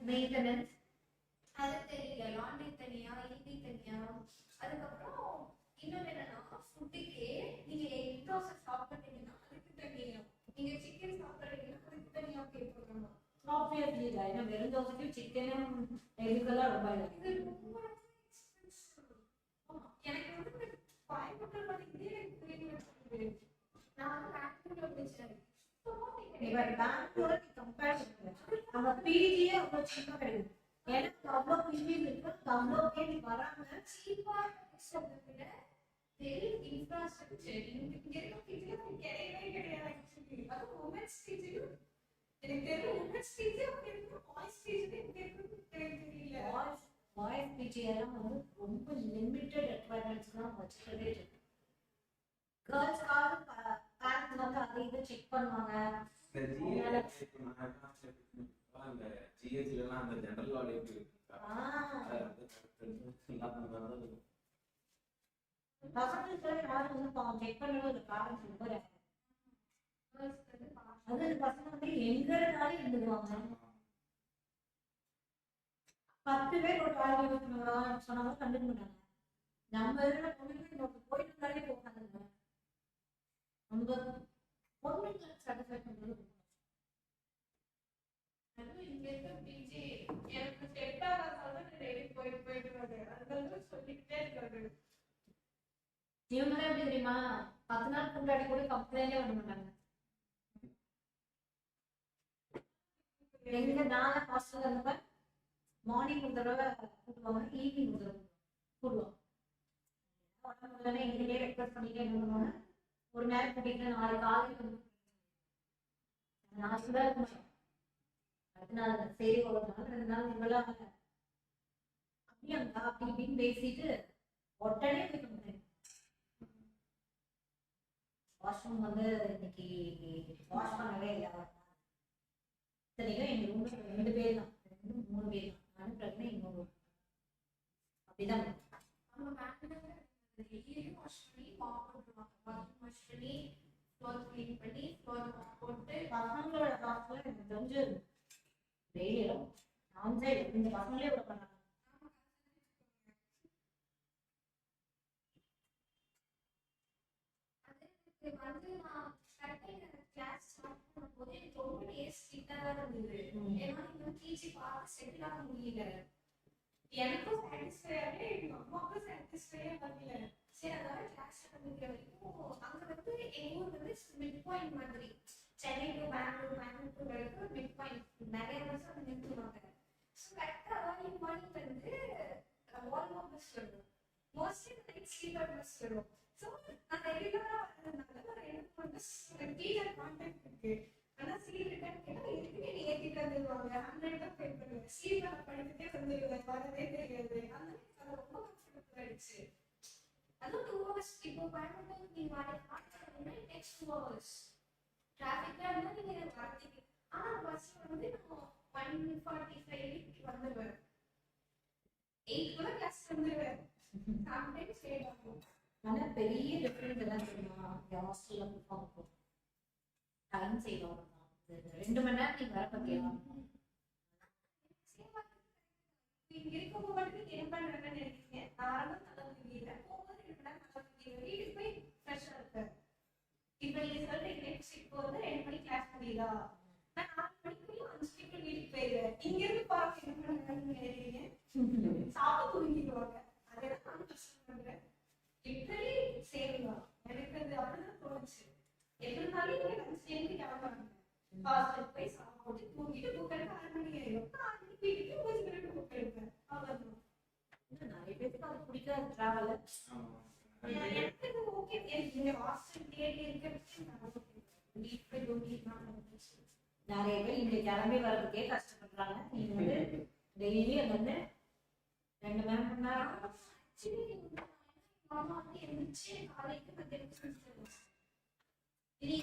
மெயின்டெனன்ஸ் அது தெரியல, லாண்ட்ரி தனியா, ஈவி தனியா. அதுக்கப்புறம் இன்னொன்று என்னன்னா ஃபுட்டுக்கே நீங்க எக் தோசை சாப்பிட்டீங்கன்னா அதுக்கு தனியா, நீங்க சிக்கன் சாப்பிட்றீங்கன்னா அதுக்கு தனியா பே பண்ணணும். ஆப்வியஸ்லி இல்லை. ஏன்னா வெறும் தோசைக்கும் சிக்கனும் எதுக்கெல்லாம் ரொம்ப இல்லை. இது ரொம்ப எக்ஸ்பென்சிவ். எனக்கு வந்து கோயம்புத்தூர் பார்த்தீங்கன்னா எனக்கு தெரியல. நான் வந்து பெங்களூர்ல படிச்சேன். பெங்களூரோட நீ கம்பேர் பண்ணுங்க. நம்ம பிஜியே அவ்வளோ சீப்பாக கிடைக்கும். எனக்கு அவ்வளோ பிஜி இருக்கு, அவ்வளோ பேர் வராங்க. சீப்பா சொல்றதை விட வெரி இன்ஃப்ராஸ்ட்ரக்சர் இங்க இருக்க பிஜியில் கிடையவே கிடையாது. ஆக்சுவலி அது உமன்ஸ் பிஜியும் எனக்கு தெரியல, உமன்ஸ் பிஜி அப்படி இருக்கு, பாய்ஸ் பிஜி எனக்கு தெரியல. பாய்ஸ் பிஜி எல்லாம் வந்து ரொம்ப லிமிட்டட் ரெக்குவயர்மெண்ட்ஸ் தான் வச்சுக்கிறதே இருக்கு. கேர்ள்ஸ்க்காக பேரண்ட்ஸ் வந்து அதை இதை செக் பண்ணுவாங்க. அந்த ஜிஹெச்லாம் அந்த ஜெனரல் வார்டு பசங்களுக்கு யாரும் வந்து செக் பண்ணணும் ஒரு பேரண்ட்ஸ் ரொம்ப அது பசங்க வந்து எங்க இருந்தாலும் இருந்துடுவாங்க. 10 பேர் ஒரு வேலையை சொன்னாலும் கண்டுக்க மாட்டாங்க. நம்ம இதுல பொண்ணுங்க போயிட்டு இருந்தாலே போகாதுங்க. நம்ம பொண்ணுங்களை சாட்டிஸ்ஃபை பண்றது இங்க இருக்க பிஜி எனக்கு செட் ஆகாதால டெய்லி போயிட்டு வரேன். அதனால சொல்லிக்கிட்டே இருக்காரு. இவங்களாம் எப்படி தெரியுமா, 10 நாள் முன்னாடி கூட கம்ப்ளைண்டே பண்ண மாட்டாங்க. எங்க நாளை ஹாஸ்டல்ல இருந்தப்ப மார்னிங் ஒரு தடவை கூட்டுவாங்க, ஈவினிங் ஒரு தடவை கூடுவாங்க. உடம்புல எங்கிட்டே ரெக்வஸ்ட் பண்ணிட்டே என்ன பண்ணுவாங்க, ஒரு நேரம் கூட்டிட்டு நாளைக்கு காலையில் நான் சுதா இருக்க மாட்டேன். அடுத்த நாள் சரி ஒரு நாள் 2 நாள் இவெல்லாம் அப்படியாங்க அப்படி இப்படின்னு பேசிட்டு உடனே போயிட்டு வந்தேன். வாஷ்ரூம் வந்து இன்னைக்கு வாஷ் பண்ணவே இல்லை. சரிங்களா, எங்க ரூம்ல 2 பேர் தான், 3 பேர் தான். நானும் பிரச்சனை இன்னொரு அப்படிதான். நம்ம டெய்லி வாஷ் பண்ணி மாப் போட்டுருவாங்க, வாஷ் பண்ணி ஃப்ளோர் கிளீன் பண்ணி ஃப்ளோர் மாப் போட்டு. பசங்களோட ஹாஸ்டல்ல எனக்கு தெரிஞ்சு டெய்லியும் நான்சைடு இந்த பசங்களே விட பண்ணாங்க. இது வந்து நான் கரெக்டாக கிளாஸ் ஸ்டார்ட் பண்ணும்போது எனக்கு ரொம்ப டேஸ்ட் ஸ்ட்ரிக்டாக இருந்தது. ஏன்னா இந்த பிஜி பார்த்து செட்டில் ஆக முடியல. எனக்கும் சாட்டிஸ்ஃபையாகவே எங்கள் அம்மாவுக்கும் சாட்டிஸ்ஃபையாக வரல. சரி அதனால கிளாஸ் ஆரம்பிக்கிற வரைக்கும் அங்கே வந்து எங்கள் ஊர் வந்து மிட் பாயிண்ட் மாதிரி சென்னை டு பெங்களூர், பெங்களூர் டு வரைக்கும் மிட் பாயிண்ட் நிறைய வருஷம் வந்து நிறுத்துவாங்க. ஸோ கரெக்டாக ஏர்லி மார்னிங் வந்து வால்மார்ட் பஸ் வரும், மோஸ்ட்லி நைட் ஸ்லீப்பர் பஸ் வரும். ஸோ நான் ரெகுலராக வர்றதுனால ஒரு 2 பஸ் டீச்சர் கான்டாக்ட் இருக்கு. ஆனால் சீட் ரிட்டர்ன் கேட்டால் இருக்குமே நீ ஏற்றிட்டு வந்துடுவாங்க, 100 தான் பே பண்ணுவேன், ஸ்லீப்பர் படிச்சுட்டே வந்துடுவேன், வரதே தெரியாது. அந்த அது ரொம்ப கம்ஃபர்டபுள் ஆயிடுச்சு. அதுவும் 2 hours. இப்போ கோயம்புத்தூர் நீங்கள் வர நெக்ஸ்ட் 2 hours டிராஃபிக்காக இருந்தால் நீங்கள் வரதுக்கு. ஆனால் பஸ்ஸில் வந்து நான் 1:45 வந்துடுவேன், 8 கிளாஸ் வந்துடுவேன். சம்டைம்ஸ் லேட் ஆகும். ஆனா பெரிய டிஃபரெண்ட் எல்லாம் தெரியுமா? ஹாஸ்டல்ல பார்ப்போம் டைம் சேவ் ஆகும். 2 மணி நேரம் நீங்க வர பத்தியா இங்க இருக்கும் போது என்ன பண்றேன்னு நினைக்கிறீங்க? நானும் நல்லா தூங்கிடுற போகும்போது 2 மணி நேரம் நல்லா தூங்கிடுவேன், வீட்டுக்கு போய் ஃப்ரெஷ்ஷா இருப்பேன். இப்போ நீங்க சொல்றீங்க நெக்ஸ்ட் இப்போ வந்து 2 மணிக்கு கிளாஸ் முடியுதா, நான் 4 மணிக்குள்ள 5 மணிக்கு வீட்டுக்கு போயிடுவேன். இங்க இருந்து பார்க்க என்ன பண்ணுறாங்கன்னு நினைக்கிறீங்க? சாப்பிட்டு தூங்கிடுவாங்க. அதெல்லாம் நான் கஷ்டம் பண்றேன். லிட்டரலி சேவிங் தான். எனக்கு அது அப்படிதான் தோணுச்சு. எப்படினாலும் நீங்க லஞ்ச் டைமுக்கு கிளம்புறாங்க, ஹாஸ்டல் போய் சாப்பிட்டு தூங்கிட்டு புக் எடுக்க 6 மணி ஆயிடும். 6 மணிக்கு வீட்டுக்கு கொஞ்சம் நேரம் புக் எடுப்பேன், அவ்வளவுதான். நிறைய பேருக்கு அது பிடிக்காது டிராவல். எனக்கு இது ஓகே. எனக்கு ஹாஸ்டல் தேடி இருக்கிறதுக்கு நிறைய பேர் இங்க கிளம்பி வர்றதுக்கே கஷ்டப்படுறாங்க. நீங்க வந்து டெய்லி வந்து 2 மணி நேரம் மாமா வந்து எழுந்திரிச்சு காலைக்கு வந்து இது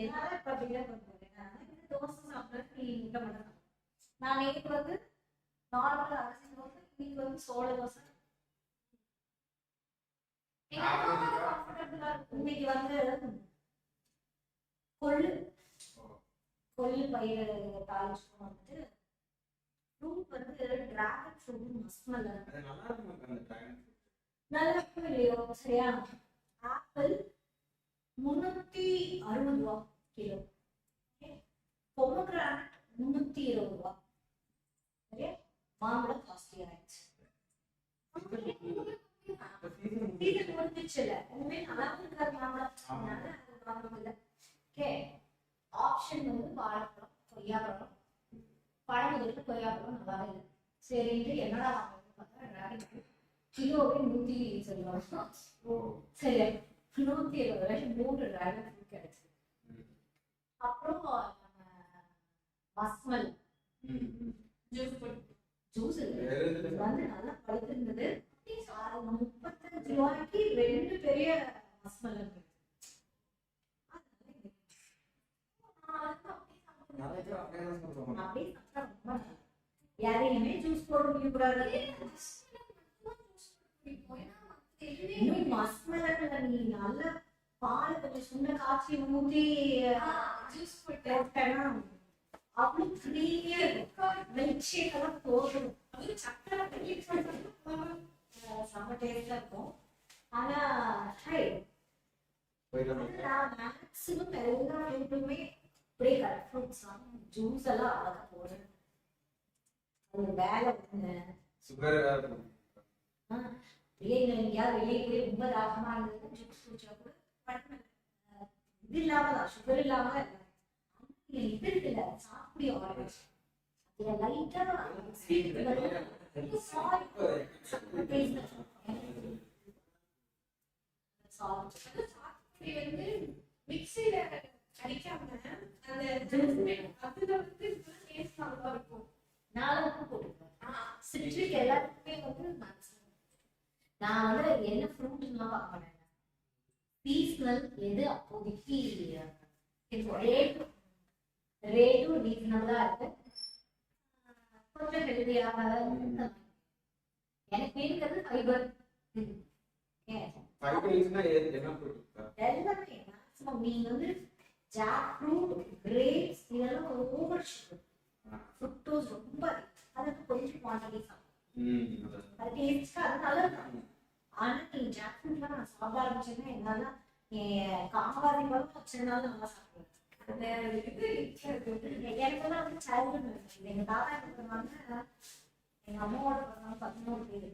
என்ன ரெண்டு தோசை சாப்பிட்றது நீ முட்டை மட்டும். நான் நேற்று வந்து நார்மல் அரிசி தோசை, இன்னைக்கு வந்து சோள தோசை. இன்னைக்கு வந்து கொள்ளு பயிர் தாளிச்சுக்கும். வந்துட்டு ஃப்ரூட் வந்து டிராகன் ஃப்ரூட் மஸ்மெலன் நல்லா இருக்கும் இல்லையோ? சரியா? ஆப்பிள் 360 ரூபா கிலோ, பொமோகிரானட் 320 ரூபா. சரியா? மாம்பழம் காஸ்ட்லி ஆயிடுச்சு. சீசன் முடிஞ்சிச்சுல, இனிமே நல்லா இருக்காது மாம்பழம், அதனால அது வாங்கணும் இல்லை. ஓகே, ஆப்ஷன் வந்து வாழைப்பழம், கொய்யாப்பழம், பழமுதலுக்கு கொய்யாப்பழம் நல்லா இல்லை. சரின்ட்டு என்னடா வாங்கணும்னு பார்த்தா டிராகன் ஃப்ரூட் கிலோவே 170 ரூபா. சரியா? 120 ரூபாய்க்கு 3 டிராகன் ஃப்ரூட் கிடைச்சது. அப்புறம் மஸ்மல் ஜூஸ் வந்து நல்லா பழுத்திருந்தது. 35 ரூபாய்க்கு 2 பெரிய மஸ்மல் இருக்கு. அப்படியே சாப்பிட்டா ரொம்ப நல்லா. யாரையுமே ஜூஸ் போட முடியக்கூடாது. மஸ்மெலன்ல நீ நல்ல பால் கொஞ்சம் சுண்ட காய்ச்சி ஊத்தி ஜூஸ் போட்டேன்னா அவ்வளவு கிரீமியா இருக்கும். மில்க் ஷேக் எல்லாம் போதும், சக்கரை செம்ம டேஸ்டா இருக்கும். ஆனா மேக்சிமம் எல்லா ஃப்ரூட்டுமே அப்படியே கட் ஃப்ரூட்ஸ் தான், ஜூஸ் எல்லாம் அழகா போடுறேன். அது வேலை வந்து எங்கேயாவது வெளியே போய் ரொம்ப தாகமா இருந்ததுன்னா ஜூஸ் குடிச்சா கூட இது இல்லாமதான், சுகர் இல்லாம இது இருக்குல்ல சாப்பிடி ஆரம்பிச்சு அதுல லைட்டா ஸ்வீட் வந்து மிக்ஸில அடிக்காம அந்த அதுல வந்து டேஸ்ட் நல்லா இருக்கும். நான் உப்பு போட்டுப்பேன். சிட்ரிக் எல்லாத்துக்குமே வந்து நான் வந்து என்ன ஃப்ரூட்னா பார்க்க மாட்டேன். சீசனல் எது அப்போதைக்கு ரேட்டும் ரீசனபிளா இருக்கு, கொஞ்சம் ஹெல்தியாக எனக்கு இருக்கிறது ஃபைபர். எல்லாமே மேக்ஸிமம் நீங்க வந்து ஜாக் ஃப்ரூட், கிரேப்ஸ் இதெல்லாம் ஓவர் சுகர், ஃப்ரூக்டோஸ் ரொம்ப அதுக்கு கொஞ்சம் குவான்டிட்டி சாப்பிடும். அது டேஸ்டா அது நல்லா இருக்கும். ஆனா நீ ஜாக் ஃப்ரூட்லாம் நான் சாப்பிட ஆரம்பிச்சேன்னா என்னால காமராஜி பழம் வச்சதுனால நல்லா சாப்பிடுவேன். எனக்கு வந்து சைல்ட்ஹுட் மெமரி. எங்க தாத்தா என்ன பண்ணுவாங்க, எங்க அம்மாவோட பிறந்தவங்க 11 பேரு.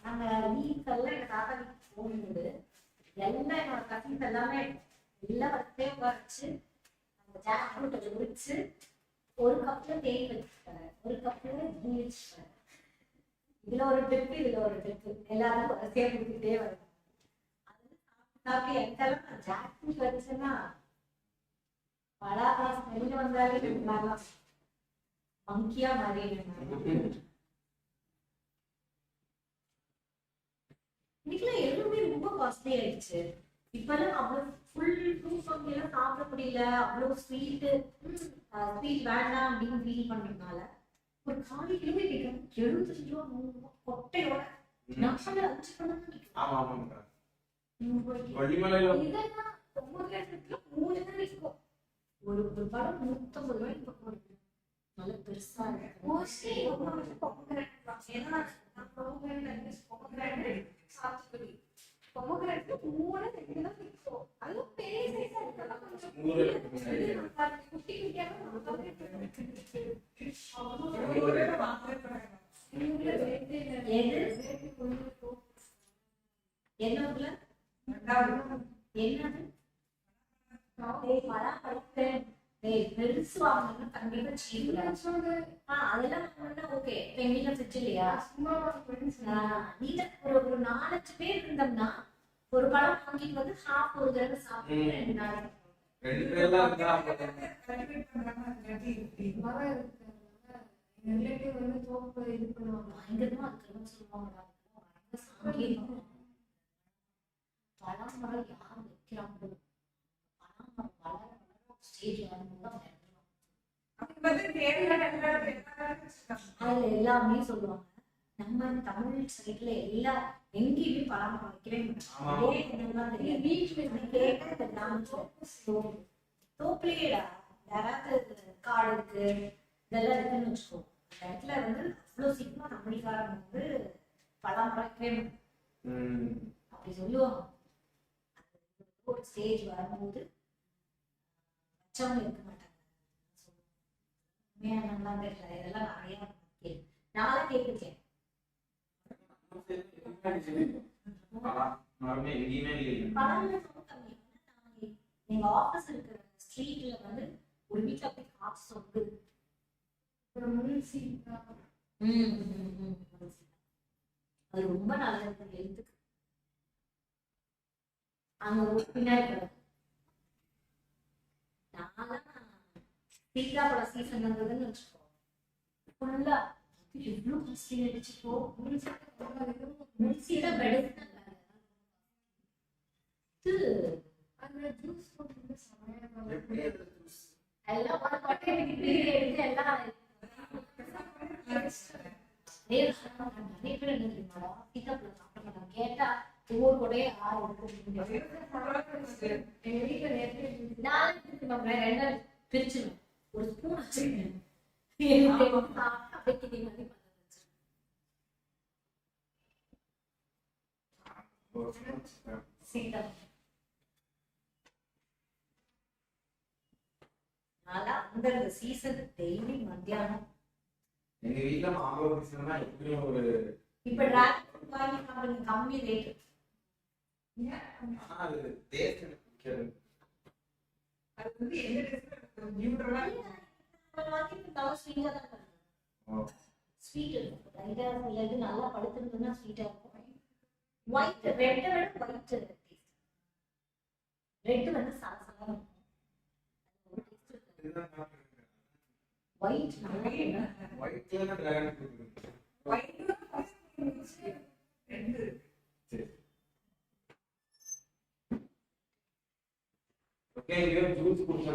நாங்க வீட்டுக்கெல்லாம் எங்க தாத்தா வீட்டுக்கு போகும்போது எல்லாம் என்னோட கசின்ஸ் எல்லாமே எல்லாம் வச்சே வச்சு அந்த ஜாக் ஃப்ரூட்டை உரிச்சு ஒரு கப்ல தேன் வச்சுட்டாங்க, ஒரு கப்ல கீ வச்சுட்டாங்க. இதுல ஒரு டிப்பு, இதுல ஒரு டிப்பு, எல்லாரும் வரிசையா கொடுத்துட்டே வரும். அது எனக்கெல்லாம் நான் ஜாக் ஃப்ரூட் வச்சுன்னா பலாப்பழம் ஸ்மெல் வந்தாலே வரலாம் மங்கியா மாறிடுவேன். இன்னைக்குலாம் எல்லாமே ரொம்ப காஸ்ட்லி ஆயிடுச்சு. இப்பெல்லாம் அவ்வளவு ஃபுல் ஃப்ரூட்ஸ் எல்லாம் சாப்பிட முடியல. அவ்வளவு ஸ்வீட் வேண்டாம் அப்படின்னு ஃபீல் பண்றதுனால ஒரு 4 கிலோ கேட்கணும் 75 ரூபா 100 ரூபா கொட்டையோட. நான் 5 பழம் தான் இதெல்லாம் பொம்மகிரானட்ல 3 தான் இருக்கும். ஒரு பழம் 150 ரூபாய்க்கு பக்கம் இருக்கு. நல்ல பெருசா இருக்கு. மோஸ்ட்லி பொம்மகிரானட் தான். ஏன்னா நான் பொம்மகிரானட் சாப்பிட்டு பொம்மகிரானட்ல 3 தான் இருக்கும். அது பெரிய சைஸா இருக்கா கொஞ்சம் குட்டி குட்டியான என்னது பெருசு வாங்கணும்னா கண்டிப்பா சீப். அதெல்லாம் ஓகே. எங்க வீட்டுல ஃப்ரிட்ஜ் இல்லையா, நீங்க ஒரு 4-5 பேர் இருந்தோம்னா ஒரு பழம் வாங்கிட்டு வந்து சாப்பிட்டு ஒரு தடவை சாப்பிட்டு 2 நாளைக்கு பழம் மரம் யார் வைக்கிறாங்களோ பழம் மரம் வளர ஸ்டேஜ் அதுல எல்லாமே சொல்லுவாங்க. நம்ம தமிழ் சைட்ல எல்லா எங்கேயுமே பழம் மரம் வைக்கவே மாட்டாங்க. தோப்புலயேடா யாராவது காடு இருக்கு இதெல்லாம் இருக்குன்னு வச்சுக்கோ, அந்த இடத்துல வந்து அவ்வளவு சீக்கிரமா தமிழ்காரங்க வந்து பழம் மரம் வைக்கவே மாட்டாங்க அப்படி சொல்லுவாங்க. ஒரு ஸ்டேஜ் வரும்போது வச்சவங்க இருக்க மாட்டாங்க. நல்லா தெரியல. இதெல்லாம் நிறைய நாளா கேட்டுருக்கேன். எங்க ஆபீஸ் இருக்கிற ஸ்ட்ரீட்ல வந்து ஒரு வீட்டுல அப்படி காசு சொல்லுது. அது ரொம்ப நல்லது எழுத்துக்கு. அங்க ஒரு பின்னாடி சீதாப்பழ சீசன் வந்ததுன்னு வச்சுக்கோ, ஃபுல்லா எவ்வளவு காஸ்ட்லி ஆயிடுச்சுப்போ. கேட்டா ஒவ்வொரு கொடையே 6 பிரிச்சுடும். ஒரு ஸ்பூன் வச்சிருக்கேன். அந்த சீசன் டெய்லி மத்தியானம் எங்க வீட்டுல மாம்பழ சீசன்னா எப்படியும் ஒரு இப்ப டிராகன் வாங்கி சாப்பிடுங்க கம்மி ரேட். அது டேஸ்ட் எனக்கு பிடிக்காது. அது வந்து எந்த டேஸ்ட்ல நியூட்ரலா வாங்கி நல்லா ஸ்வீட்டா தான் இருக்கும். ஸ்வீட் இருக்கும். லைட்டா இல்லது நல்லா பழுத்துதுன்னா ஸ்வீட்டா இருக்கும். ஒயிட் ரெட் விட ஒயிட் டேஸ்ட். ரெட் வந்து சாசமா இருக்கும். ஒயிட் நல்லா ஒயிட்ல டிராகன் ஃப்ரூட் ஒயிட் ரெண்டு சரி ஓகே. இது ஜூஸ் குடிச்சா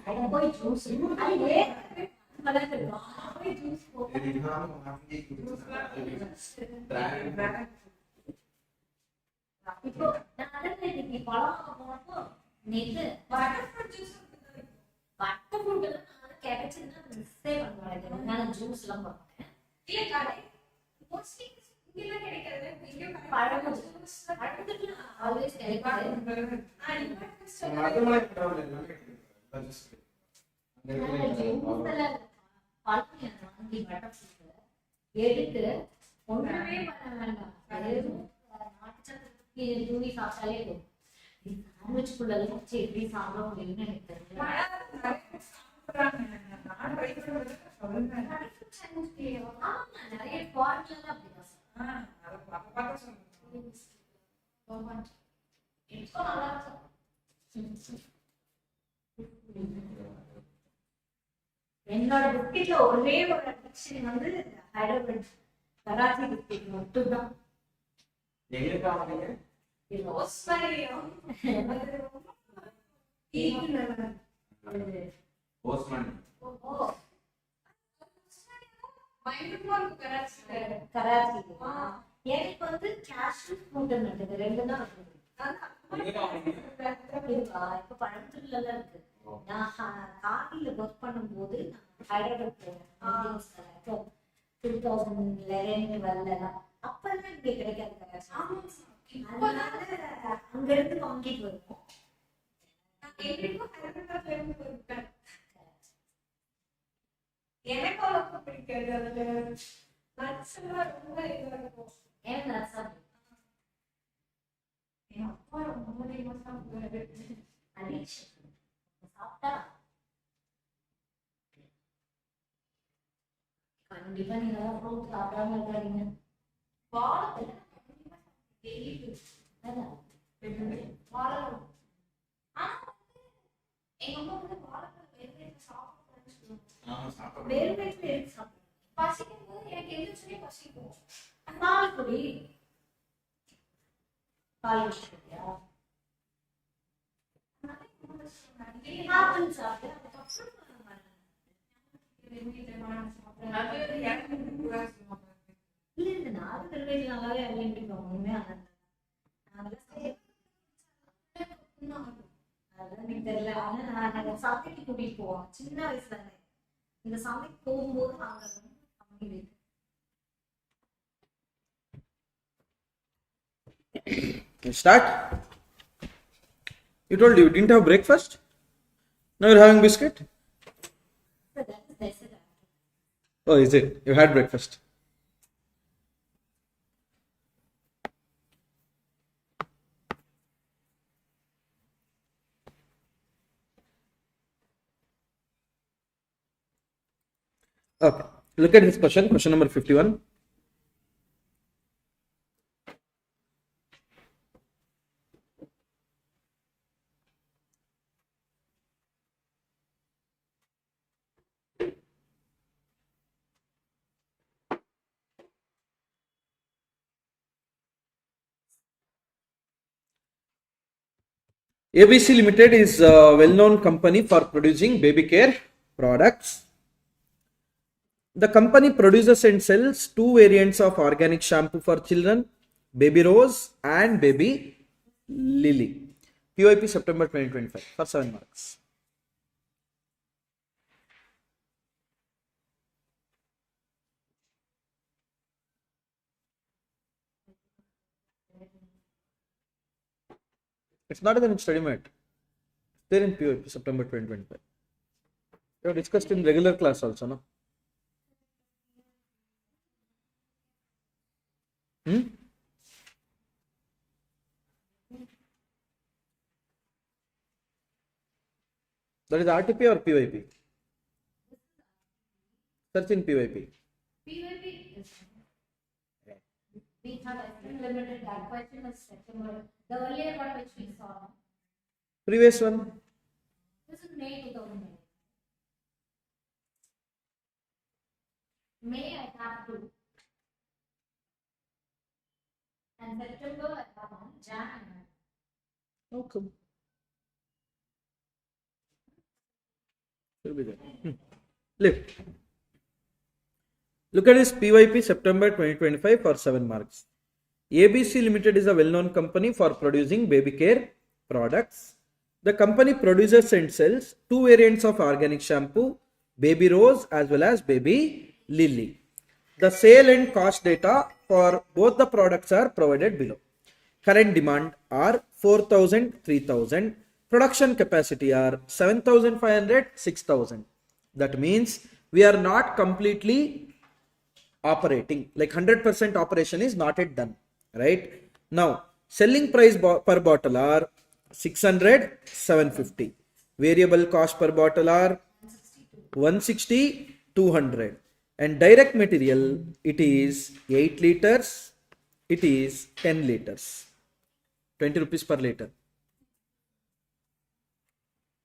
அது போய் ஜூஸ் அது ஏன் மலர் இருக்கும். போய் ஜூஸ் போ. இது நாம வாங்கி குடிச்சா டிராகன் இப்போ நான் அன்னைக்கு பழம் போனப்போ நேத்து butter fruit juice butter fruit எல்லாம் கிடைச்சதுன்னா மிஸ்ஸே பண்ணுவாங்க. நான் ஜூஸ் எல்லாம் பண்ணுவேன். இல்ல கடை மோஸ்ட்லி இங்கெல்லாம் கிடைக்காது. இங்க பழம் ஜூஸ் ஆல்வேஸ் கிடைக்காது. அதெல்லாம் பரவாயில்ல, எல்லாமே கிடைக்கும். அந்த இடத்துல வாங்கி பட்டர் எடுத்து ஒண்ணுமே பண்ண வேண்டாம். வெறும் நாட்டு சக்கரை தூவி சாப்பிட்டாலே போதும். சாண்ட்விச்சுக்குள்ள வச்சு எப்படி சாப்பிட முடியும்னு எனக்கு தெரியல. நிறைய ஃபாரின்ல அப்படிதான் என்னோட பிஸ்கெட்ல ஒரே ஒரு அடிக்ஷன் வந்து ஹைதராபாத் கராச்சி பிஸ்கெட் மட்டும்தான். எங்களுக்கு ஆகுதுங்க. போஸ்ட்மேன் கராச்சி எனக்கு வந்து கேஷ்யூ ஃப்ரூட் நட்டு ரெண்டு தான் இப்ப பழத்துல இருக்கு. நான் காலையில ஒர்க் பண்ணும்போது ஹைதராபாத் போனேன் 2011 அப்பெல்லாம் இங்க கிடைக்காது கராச்சி. அங்க இருந்து வாங்கிட்டு வருவோம். எனக்கு அவ்வளவு பிடிக்காது. அதுல நட்ஸ் எல்லாம் ரொம்ப இதா இருக்கும். ஏன் நட்ஸ் என் அப்பா ரொம்ப அதிகமா சாப்பிடுவாரு. சாப்பிட்டா கண்டிப்பா நீங்க ஃப்ரூட் சாப்பிடாம இருக்காதீங்க. வாழைப்பழம் டெய்லி வாழைப்பழம். ஆனா எங்க அம்மா வந்து வாழைப்பழம் வெறும் சாப்பிடக்கூடாதுன்னு சொல்லுவாங்க. வேறு வயசுல எடுத்து சாப்பிடுங்க. பசிக்கும் போது எனக்கு எந்திரிச்சே பசிக்கும். பால் குடி. பால் குடிச்சியா? ஆப்பிள் சாப்பிட்டு அதுக்கப்புறம் இல்ல இந்த நாலு திருவேஜ் நல்லாவே அழிஞ்சிருக்கோம். உண்மையா அதான் எனக்கு தெரியல. ஆனா நாங்க சந்தைக்கு கூட்டிட்டு போவோம் சின்ன வயசுல. இந்த சந்தைக்கு போகும்போது நாங்க கம்மி. Start. You told you didn't have breakfast. Now you're having biscuit. Oh, is it? You had breakfast. Okay. Look at this question. Question number 51. ABC Limited is a well-known company for producing baby care products. The company produces and sells two variants of organic shampoo for children, Baby Rose and Baby Lily. PYP September 2025 for 7 marks. It's not even in study mat. They're in PYP September 2025. You have discussed in regular class also, no? That is RTP or PYP? Search in PYP. PYP is we have limited that question is September. The earlier one which we saw. Previous one. This is May 2009. May I have two. And September I have one. Jan. Okay. Should be there. Look at this PYP September 2025 for 7 marks. ABC Limited is a well-known company for producing baby care products. The company produces and sells two variants of organic shampoo baby rose as well as baby lily. The sale and cost data for both the products are provided below. Current demand are 4,000, 3,000. Production capacity are 7,500, 6,000. That means we are not completely operating, like 100% operation is not yet done, right? Now, selling price per bottle are 600, 750. Variable cost per bottle are 160, 200. And direct material, it is 8 liters, it is 10 liters, 20 rupees per liter.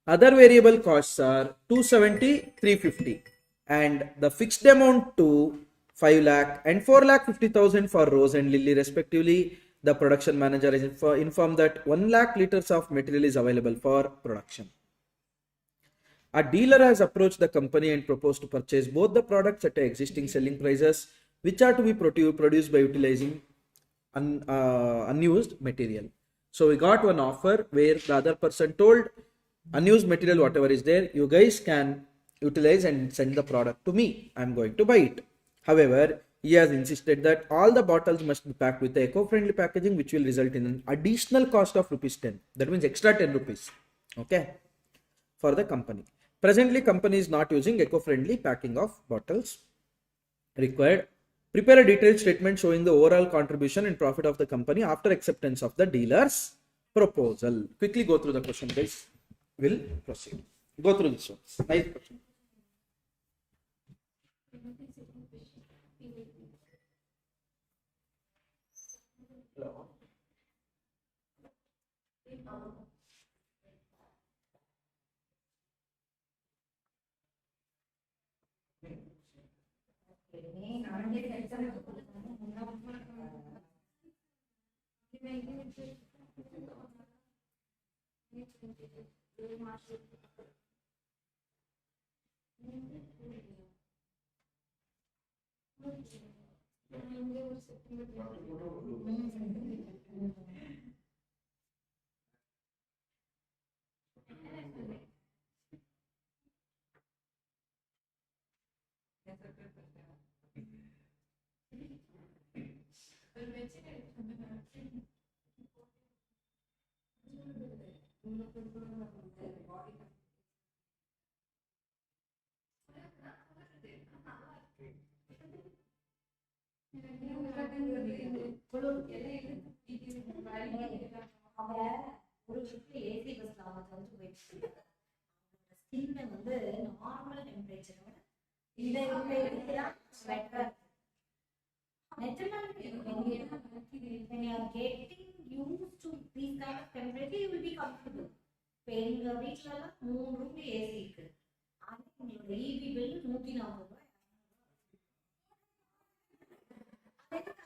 Other variable costs are 270, 350, and the fixed amount to 5 lakh and 4 lakh 50,000 for rose and lily respectively. The production manager is informed that 1 lakh liters of material is available for production. A dealer has approached the company and proposed to purchase both the products at existing selling prices, which are to be produced by utilizing unused material. So we got one offer where the other person told, unused material whatever is there, you guys can utilize and send the product to me, I'm going to buy it. However, he has insisted that all the bottles must be packed with the eco-friendly packaging, which will result in an additional cost of rupees 10. That means extra 10 rupees, okay, for the company. Presently, company is not using eco-friendly packing of bottles. Required, prepare a detailed statement showing the overall contribution and profit of the company after acceptance of the dealer's proposal. Quickly go through the question, guys. We'll proceed. Go through this one. Nice question. ஒரு வீட்டுல AC பஸ்ல அவங்க வந்து போயிட்டு skin வந்து normal temperature இந்த sweater naturally when you are getting used to these kind of temperature you will be comfortable. இப்போ எங்க வீட்டுல எல்லாம் 3 ரூம்ல ஏசி இருக்கு. ஆனா உங்களோட ஈபி பில் 140 ரூபாய்.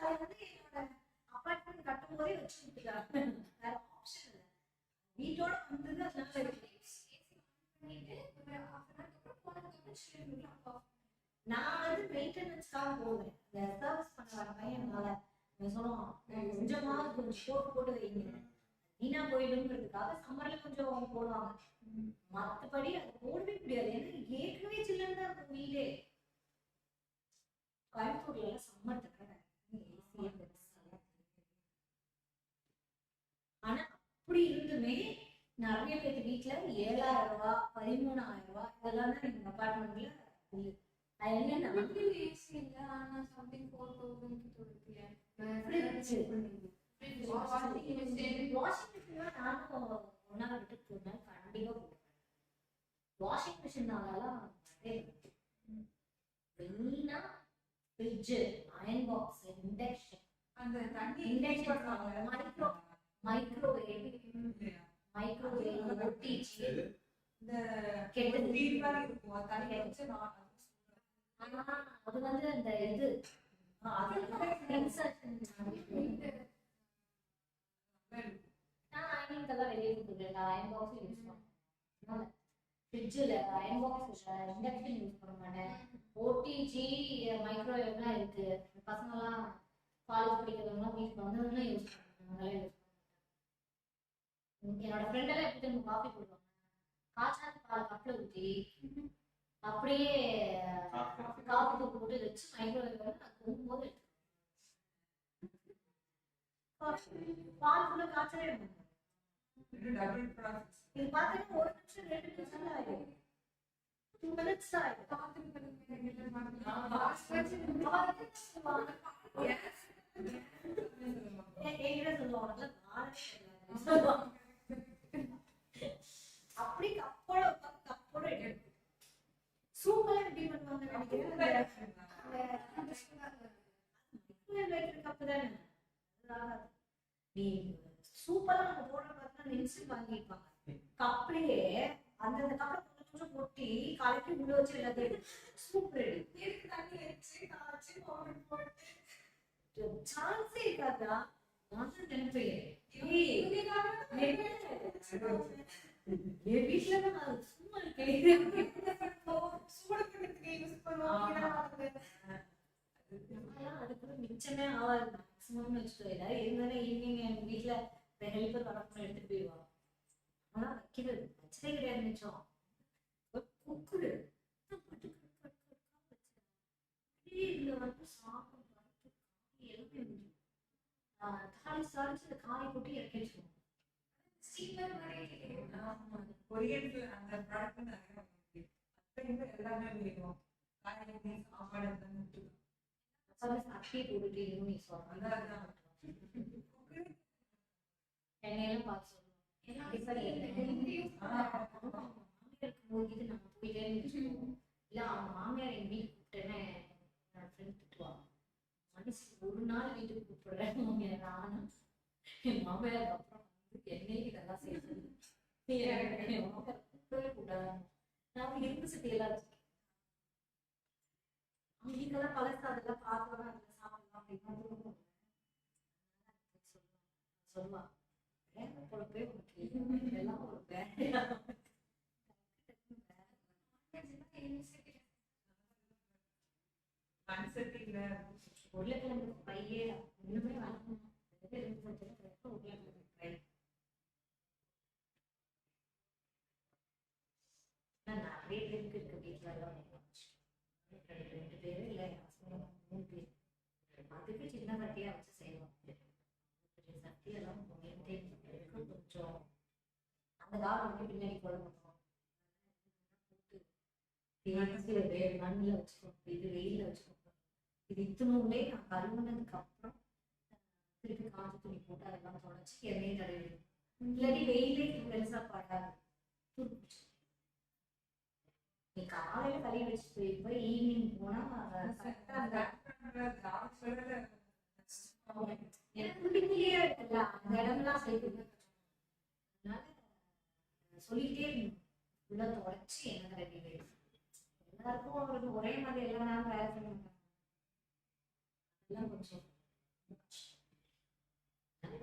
அதை வந்து என்னோட அபார்ட்மெண்ட் கட்டும் போதே வச்சு விட்டுட்டாங்க. வேற ஆப்ஷன் இல்லை. வீட்டோட வந்தது அதனால நான் வந்து மெயின்டெனன்ஸ்க்காக போவேன். சர்வீஸ் பண்ண வர பையனால சொல்லுவான் கொஞ்சம் போட்டு வைங்க வீணா போயிடுங்கிறதுக்காக சம்மர்ல கொஞ்சம் போடுவாங்க. மற்றபடி அது போடவே முடியாது. ஏன்னா ஏற்கனவே சில்லுன்னு தான் இருக்கும் வீடே. கோயம்புத்தூர்ல எல்லாம் சம்மர் தக்க ஆனா அப்படி இருந்துமே நிறைய பேர் வீட்டுல 7,000 ரூபாய் 13,000 ரூபாய் இதெல்லாம் தான் எங்க அபார்ட்மெண்ட்ல வாஷிங் மிஷினாலாம் iron box induction microwave OTG அது வந்து அந்த இது வெளியே கொடுத்துருக்கேன். அயன் பாக்ஸ் யூஸ் பண்ணுவேன். ஃப்ரிட்ஜில் அயன் பாக்ஸ் இண்டக்ஷன் யூஸ் பண்ண மாட்டேன். ஓடிஜி மைக்ரோவேவ்லாம் இருக்கு. பசங்கள்லாம் காலேஜ் படிக்கிறவங்களாம் வீட்டுக்கு வந்ததுலாம் யூஸ் பண்ணுவாங்க. அதெல்லாம் யூஸ் பண்ணுவேன். என்னோட ஃப்ரெண்டெல்லாம் எப்படி நம்ம காஃபி போடுவாங்க. காய்ச்சாத பால் கப்பில் ஊற்றி அப்படியே காஃபி தூக்கு போட்டு வச்சு மைக்ரோவேவ் அது போகும்போது பால் ஃபுல்லா காய்ச்சவே இருக்கும். இது பார்த்தீங்கன்னா 1 நிமிஷம் 2 நிமிஷம் தான் ஆயிடும். 2 minutes தான் ஆயிடும். என்கிட்ட சொல்லுவாங்க அப்படி கப்போட கப்போட சூப்பரா ரெடி பண்ணுவாங்க நினைக்கிறேன். கப்பு தானே நீ சூப்பரா நம்ம போடுற பார்த்தா நிமிஷம் வாங்கிருப்பாங்க. கப்லயே அந்த கப்பை கொஞ்சம் கொட்டி கலக்கி உள்ள வச்சு எல்லாத்தையும் சூப்பர் ரெடி. சான்ஸே இருக்காதா? நினைப்பேன் என் வீட்டுல நான் சும்மா அதுக்குள்ள மிச்சமே ஆகாது மேக்ஸிமம் வச்சுக்கல. இருந்தாலும் ஈவினிங் என் வீட்டுல ஹெல்ப்பர் வரப்போ எடுத்துட்டு போயிடுவாங்க. ஆனா வைக்கிறது வச்சதே கிடையாது. மிச்சம் குக்குடு இதுல வந்து சாப்பிட்டு தாலி சாலிச்சு அந்த காயை போட்டு இறக்கி வச்சுக்கணும். ஸ்டீமர் மாதிரி கொரியன்ல அந்த ப்ராடக்ட் நிறைய எல்லாமே வேணும். காய்கறி சாப்பாடு அப்படியே போட்டுட்டு நீ சொல்ற எண்ணெயெல்லாம் பார்த்து இருக்கும்போது இது நம்ம போயிட்டே வச்சுக்கோம். இல்ல அவங்க மாமியார் எங்க வீட்டுக்கு கூப்பிட்டேன்னு என்னோட ஃப்ரெண்ட் திட்டுவாங்க. மனுஷன் ஒரு நாள் வீட்டுக்கு கூப்பிடுறேன் மாமியார். நானும் என் மாமியாருக்கு அப்புறம் என்னையும் இதெல்லாம் செய்யணும். என் மாமியார் கூப்பிடவே கூடாது. நான் இரும்பு சட்டியெல்லாம் வச்சிருக்கேன். அவங்க வீட்டெல்லாம் பழசு அதெல்லாம் பார்க்கலாம் அதில் சாப்பிடலாம் அப்படின்னு சொல்லுவா. வேலை பொழப்பே உனக்கு எல்லாம் ஒரு வேலையா உருளைக்கிழங்கு ஃப்ரையே இன்னுமே வளர்க்கணும். உருளைக்கிழங்கு ஃப்ரை நிறைய பேருக்கு இருக்கு வீட்டுல எல்லாம் 2 பேரு இல்லை 3 பேர். அதுக்கு சின்ன சட்டியா வச்சு செய்வோம். சட்டியெல்லாம் கொஞ்சம் அந்த காலம் வந்து பின்னாடி குழம்பும் மண்ணில் வச்சுக்கணும். இது வெயில வச்சுக்கணும். இது இத்தனூலே நான் கழுவுனதுக்கு அப்புறம் திருப்பி காஞ்ச துணி போட்டு அதெல்லாம் தொடச்சி எண்ணெய் தடவி இல்லாட்டி வெயிலே பெருசா படாது. நீ காலையில கழுவி வச்சுட்டு போயிருப்ப ஈவினிங் போனா இருக்குல்ல அந்த இடம்லாம் செய்யுது. அதனால சொல்லிக்கிட்டே இருக்கணும். உள்ள தொடச்சி என்ன ரெடி வேணும். எல்லாருக்கும் அவருக்கு ஒரே மாதிரி எல்லா நேரம் வேலை செய்ய மாட்டாங்க. அதெல்லாம் கொஞ்சம்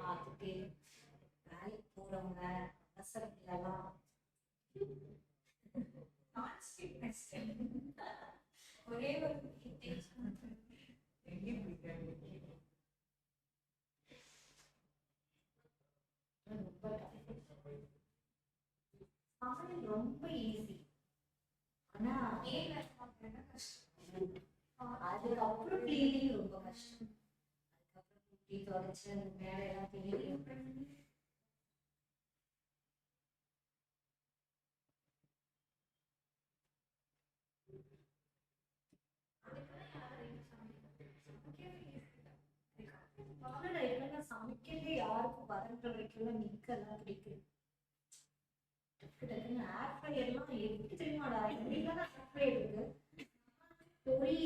பார்த்துட்டு வேலைக்கு போறவங்க அவசரத்துலலாம் ஒரே ஒரு சமையல் ரொம்ப ஈஸி. ஆனா அதுக்கப்புறம் கிளீனிங் ரொம்ப கஷ்டம். அதுக்கப்புறம் குட்டி தொடச்சு அந்த மேல எல்லாம் கிளீனிங் சமைக்கிறது யாருக்கும் பதன்ற வரைக்கும் நிக்கலாம் பிடிக்கும். ஏர் ஃப்ரையர்லாம் எப்படி தெரியுமாடா? இருக்கு பொரி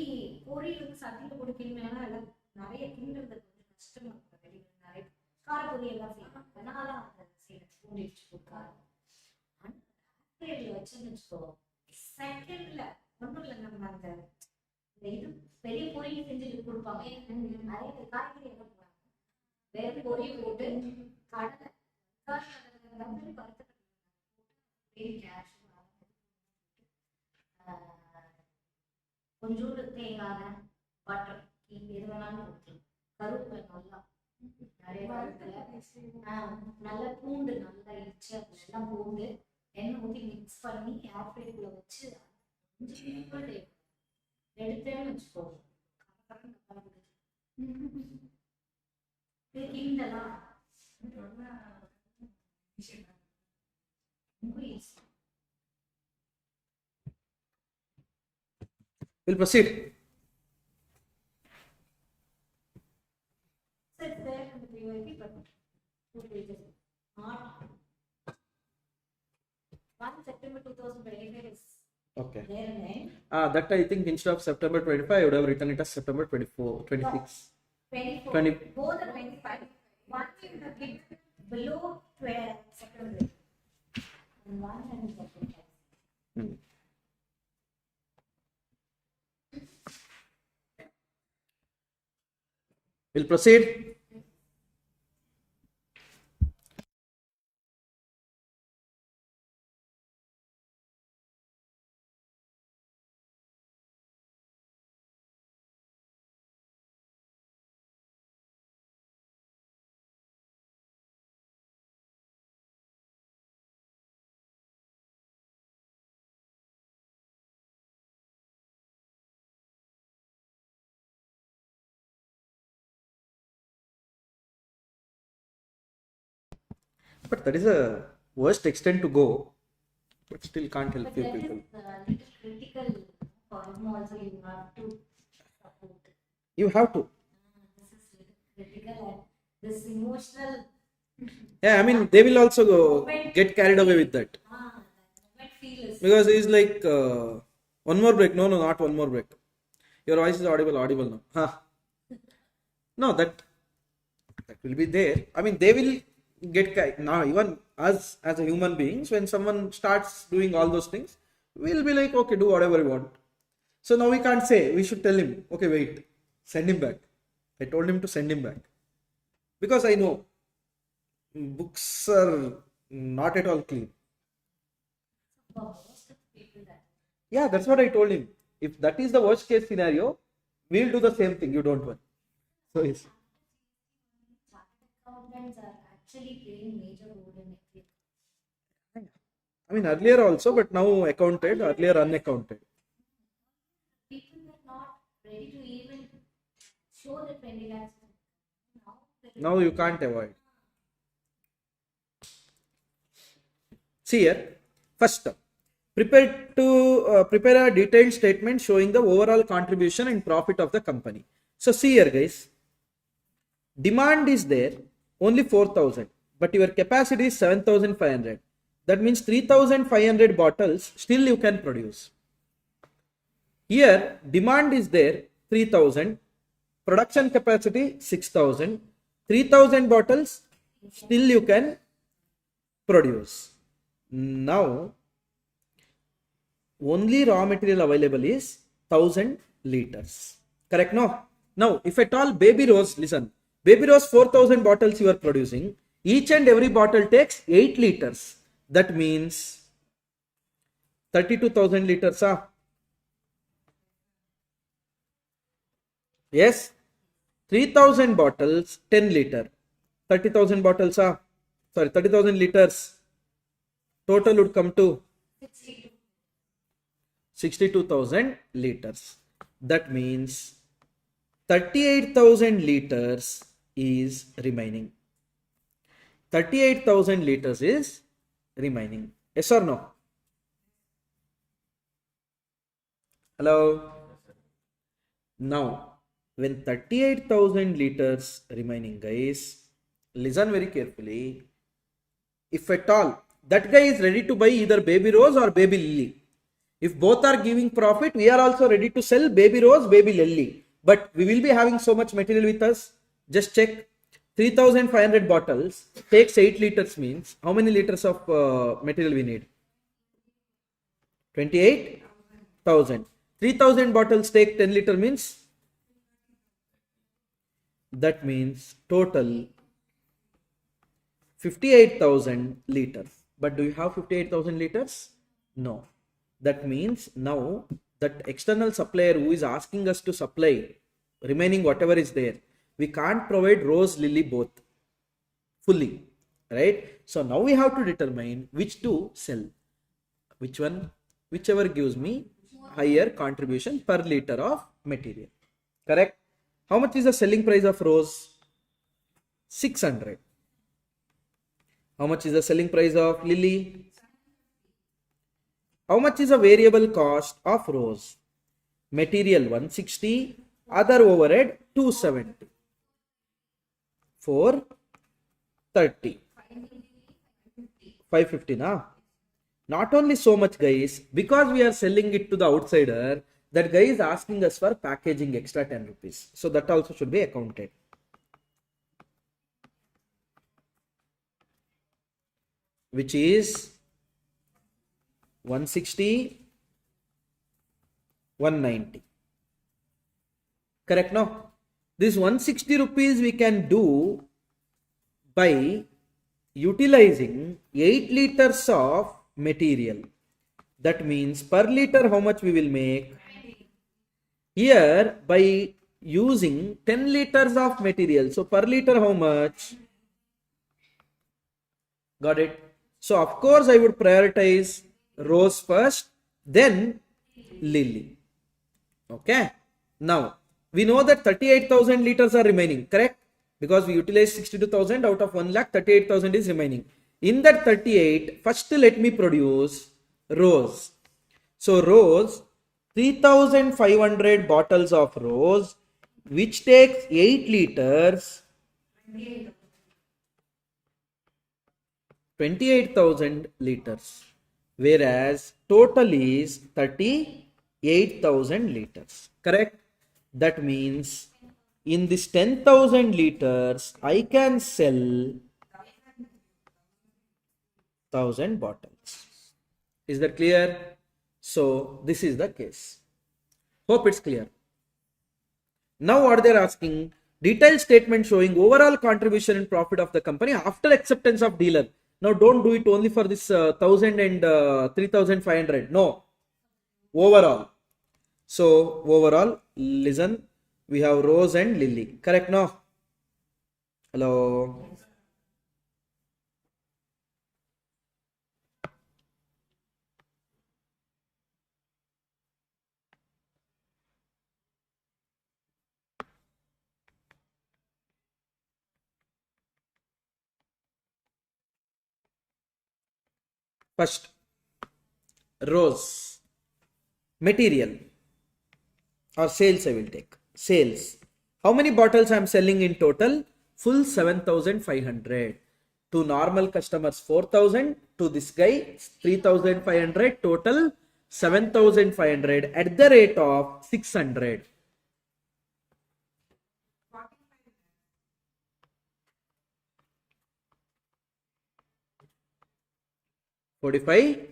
வந்து சட்டியில போட்டு கிண்டினா எல்லாம் நிறைய கிண்டுறது கொஞ்சம் கஷ்டமா இருக்கும். நிறைய கார பொரி எல்லாம் செய்யலாம். அதனால அதை செய்யணும். பூண்டிச்சு கொடுக்காது. ஏர் ஃப்ரையர்ல வச்சுன்னு வச்சுக்கோ செகண்ட்ல ஒன்றும் இல்லை. நம்ம அந்த இது பெரிய பொரியல் செஞ்சுட்டு கொடுப்பாங்க. நிறைய காய்கறி எல்லாம் போறாங்க. வேற பொரியல் போட்டு கடலை வறுத்து கொஞ்சோண்டு தேங்காய் பட்டர் எது வேணாலும் ஊற்றலாம். கருவேப்பிலை நல்லா நிறைய கருவேப்பிலை நல்லா பூண்டு நல்லா இடிச்சு அதெல்லாம் பூண்டு எண்ணெய் ஊற்றி மிக்ஸ் பண்ணி ஏர் ஃப்ரைக்குள்ள வச்சு எடுத்தேன்னு வச்சுக்கோ கிண்டலாம் We'll proceed. Sit there and the PYP, but 2 pages. Not 1 September 2025 is Okay. there and then. That I think instead of September 25, I would have written it as September 24, 26. 24. 20. Both are 25. One you have given below 12 September. And one and September. Hmm. We'll proceed. But that is a worst extent to go. But still can't help But you that people. is little critical for him also you have to support. You have to. This is little critical and this emotional Yeah, I mean, they will also get carried away with that. that feel is Because he's like, one more break. No, not one more break. Your voice is audible now. Huh. No, that will be there. I mean, they will get now. Even us as a human beings, when someone starts doing all those things, we'll be like, okay, do whatever you want. So now we can't say. We should tell him, okay, wait, send him back. I told him to send him back because I know books are not at all clean. for most of the people that Yeah, that's what I told him. If that is the worst case scenario, we'll do the same thing. You don't worry. So yes. chartered accountants are actually playing major role in it. I mean, earlier also, but now accounted, earlier unaccounted. People were not ready to even show the 20 lakhs. Now you can't avoid. See here, first, prepare a detailed statement showing the overall contribution and profit of the company. So see here, guys, demand is there only 4,000, but your capacity is 7,500. That means 3,500 bottles still you can produce. Here, demand is there 3,000, production capacity 6,000, 3,000 bottles still you can produce. Now, only raw material available is 1,000 liters. Correct? No? Now, if at all baby rose, listen, baby rose 4,000 bottles you are producing, each and every bottle takes 8 liters. That means 32,000 liters. Yes? 3,000 bottles, 10 liter. 30,000 bottles, 30,000 liters. Total would come to 62,000 liters. That means 38,000 liters is remaining. 38,000 liters is remaining. Yes or no? Hello? Now, when 38,000 liters remaining, guys, listen very carefully. If at all that guy is ready to buy either baby rose or baby lily, if both are giving profit, we are also ready to sell baby rose, baby lily. But we will be having so much material with us. Just check. 3,500 bottles takes 8 liters means how many liters of material we need? 28,000. 3,000 bottles take 10 liter means that means total 58,000 liters. But do you have 58,000 liters? No. That means now that external supplier who is asking us to supply remaining whatever is there, we can't provide rose, lily both fully, right? So now we have to determine which to sell. Which one? Whichever gives me higher contribution per liter of material. Correct? How much is the selling price of rose? 600. How much is the selling price of lily? How much is the variable cost of rose? Material 160, other overhead 270. 430. 550 na? Not only so much guys, because we are selling it to the outsider, that guy is asking us for packaging extra 10 rupees. So that also should be accounted. Which is 160, 190. Correct now? This 160 rupees we can do by utilizing 8 liters of material. That means per liter how much we will make? Here by using 10 liters of material. So per liter how much? Got it? So of course I would prioritize rose first, then lily. Okay. Now we know that 38,000 liters are remaining, correct? Because we utilized 62,000 out of 1 lakh, 38,000 is remaining. In that 38, first let me produce rose. So rose, 3,500 bottles of rose, which takes 8 liters, 28,000 liters. Whereas total is 38,000 liters. Correct? That means in this 10,000 liters, I can sell 1,000 bottles. Is that clear? So this is the case. Hope it's clear. Now what they're asking, detailed statement showing overall contribution and profit of the company after acceptance of dealer. Now don't do it only for this 1,000 and 3,500. No, overall. So overall, listen, we have rose and lily. Correct now? Hello. First, rose material or sales I will take. Sales. How many bottles I am selling in total? Full 7,500. To normal customers 4,000. To this guy 3,500. Total 7,500 at the rate of 600. 45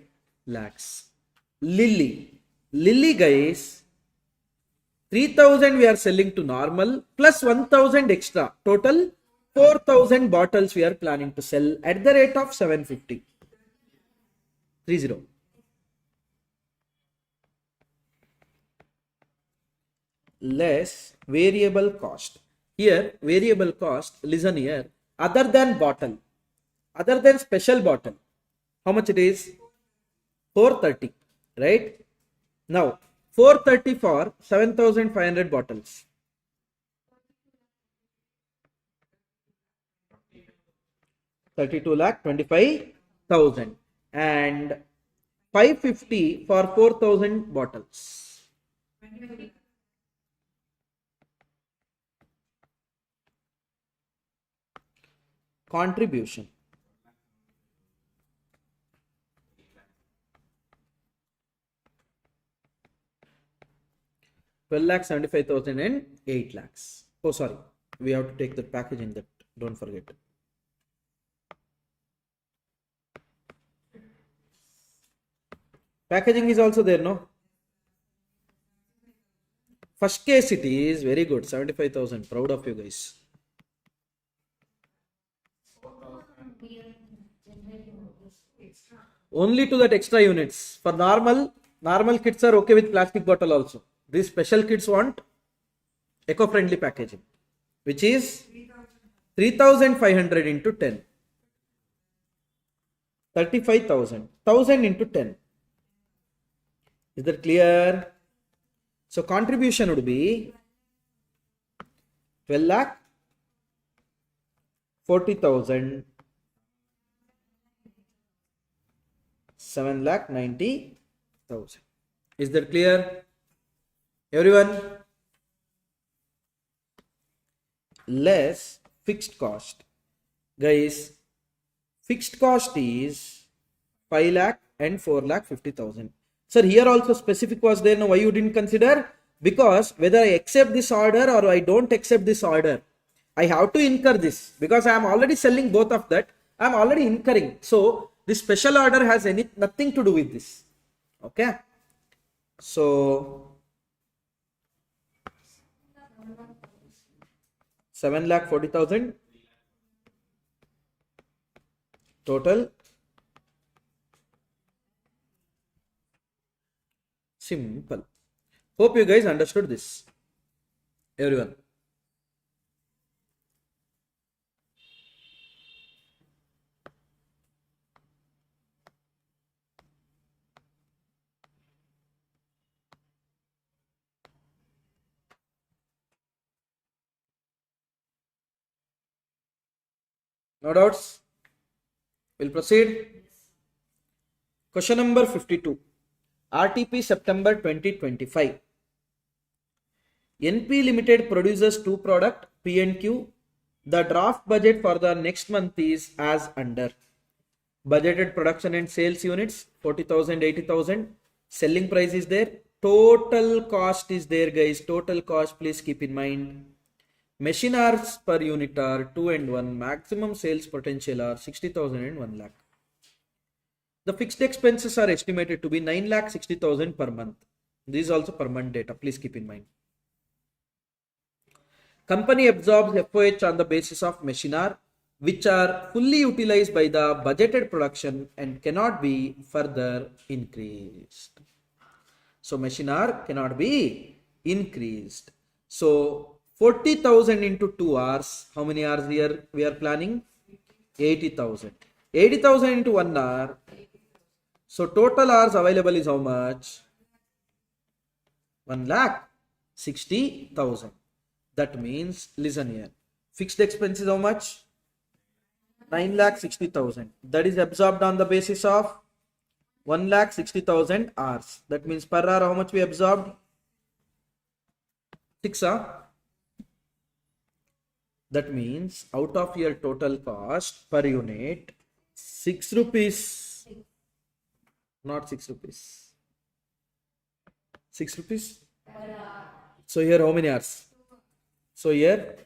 lakhs. Lily guys, 3,000 we are selling to normal plus 1,000 extra. Total 4,000 bottles we are planning to sell at the rate of 750. 30. Less variable cost. Here variable cost, listen here, other than bottle, other than special bottle. How much it is? 430, right? Now, 430 for 7,500 bottles. 32,25,000 and 550 for 4,000 bottles. Contribution. 12,75,000 and 8 lakhs. Oh, sorry. We have to take the packaging, that don't forget. Packaging is also there, no? First case it is very good. 75,000. Proud of you guys. Only to that extra units. For normal kits are okay with plastic bottle also. These special kits want eco-friendly packaging, which is 3,500 into 10. 35,000. 1,000 into 10. Is that clear? So contribution would be 12 lakh 40,000 7 lakh 90,000. Is that clear? Everyone? Less fixed cost. Guys, fixed cost is 5 lakh and 4 lakh 50,000. Sir, here also specific was there. Now, why you didn't consider? Because whether I accept this order or I don't accept this order, I have to incur this because I am already selling both of that. I am already incurring. So, this special order has nothing to do with this. Okay. So, 7 lakh 40,000 total. Simple. Hope you guys understood this. Everyone. No doubts? We'll proceed. Question number 52. RTP September 2025. NP Limited produces two product P and Q. The draft budget for the next month is as under. Budgeted production and sales units 40,000, 80,000. Selling price is there. Total cost is there, guys. Total cost, please keep in mind. Machine hours per unit are 2 and 1. Maximum sales potential are 60,000 and 1 lakh. The fixed expenses are estimated to be 9,60,000 per month. This is also per month data. Please keep in mind. Company absorbs FOH on the basis of machine hour, which are fully utilized by the budgeted production and cannot be further increased. So machine hour cannot be increased. So 40,000 into 2 hours. How many hours here we are planning? 80,000. 80,000 into 1 hour. So total hours available is how much? 1,60,000. That means, listen here. Fixed expense is how much? 9,60,000. That is absorbed on the basis of 1,60,000 hours. That means per hour how much we absorbed? 6. That means out of your total cost per unit, 6 rupees. Not 6 rupees. 6 rupees? So here how many hours? So here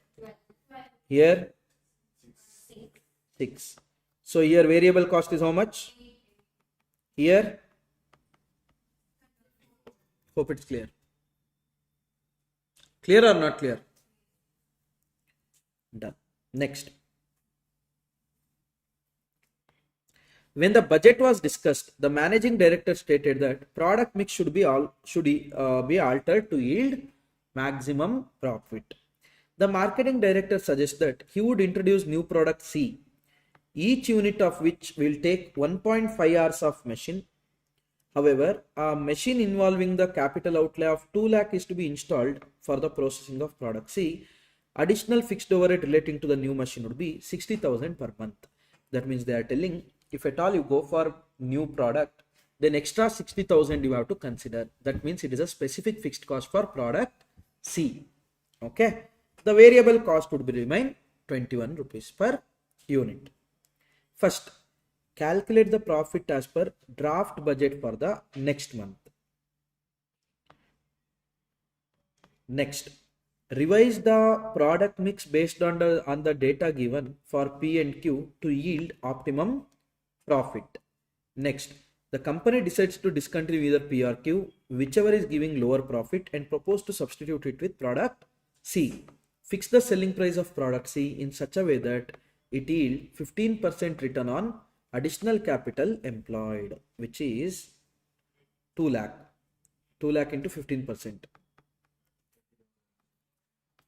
6. So here variable cost is how much? Here, hope it's clear. Clear or not clear? Done. Next. When the budget was discussed, the managing director stated that product mix should be altered to yield maximum profit. The marketing director suggests that he would introduce new product C, each unit of which will take 1.5 hours of machine. However, a machine involving the capital outlay of 2 lakh is to be installed for the processing of product C. Additional fixed overhead relating to the new machine would be 60,000 per month. That means they are telling, if at all you go for new product, then extra 60,000 you have to consider. That means it is a specific fixed cost for product C. Okay. The variable cost would be remain 21 rupees per unit. First, calculate the profit as per draft budget for the next month. Next, revise the product mix based on the data given for P and Q to yield optimum profit. Next, the company decides to discontinue either P or Q, whichever is giving lower profit, and propose to substitute it with product C. Fix the selling price of product C in such a way that it yield 15% return on additional capital employed, which is 2 lakh. 2 lakh into 15%.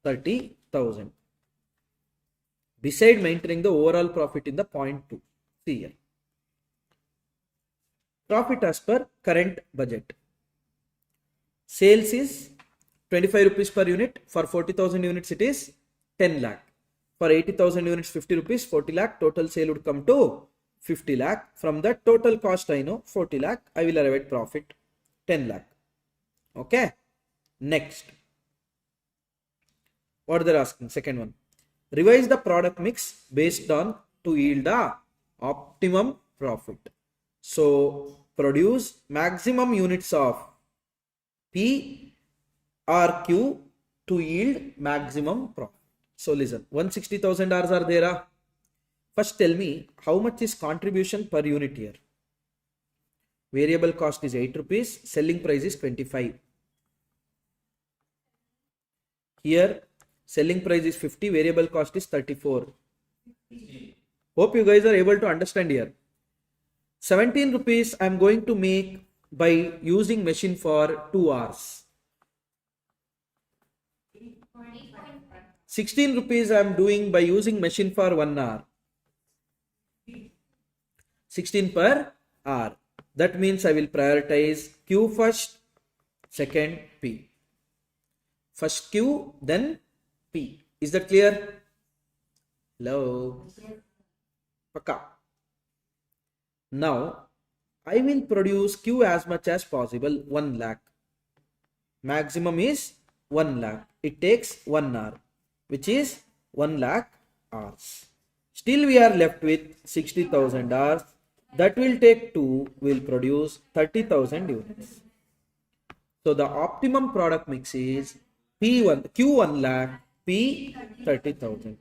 30,000. Beside maintaining the overall profit in the point 2. See here. Profit as per current budget. Sales is 25 rupees per unit. For 40,000 units, it is 10 lakh. For 80,000 units, 50 rupees, 40 lakh. Total sale would come to 50 lakh. From that total cost, I know 40 lakh. I will arrive at profit 10 lakh. Okay. Next. What they're asking? Second one. Revise the product mix based on to yield the optimum profit. So produce maximum units of P or Q to yield maximum profit. So listen, 160,000 hours are there. First tell me how much is contribution per unit here. Variable cost is 8 rupees, selling price is 25. Here selling price is 50, variable cost is 34. Hope you guys are able to understand here. 17 rupees I am going to make by using machine for 2 hours. 16 rupees I am doing by using machine for 1 hour. 16 per hour. That means I will prioritize Q first, second P. First Q, then P. Is that clear? Hello? Paka. Now, I will produce Q as much as possible, 1 lakh. Maximum is 1 lakh. It takes 1 hour, which is 1 lakh hours. Still we are left with 60,000 hours. That will take 2, will produce 30,000 units. So the optimum product mix is P1, Q1 lakh, P 30,000.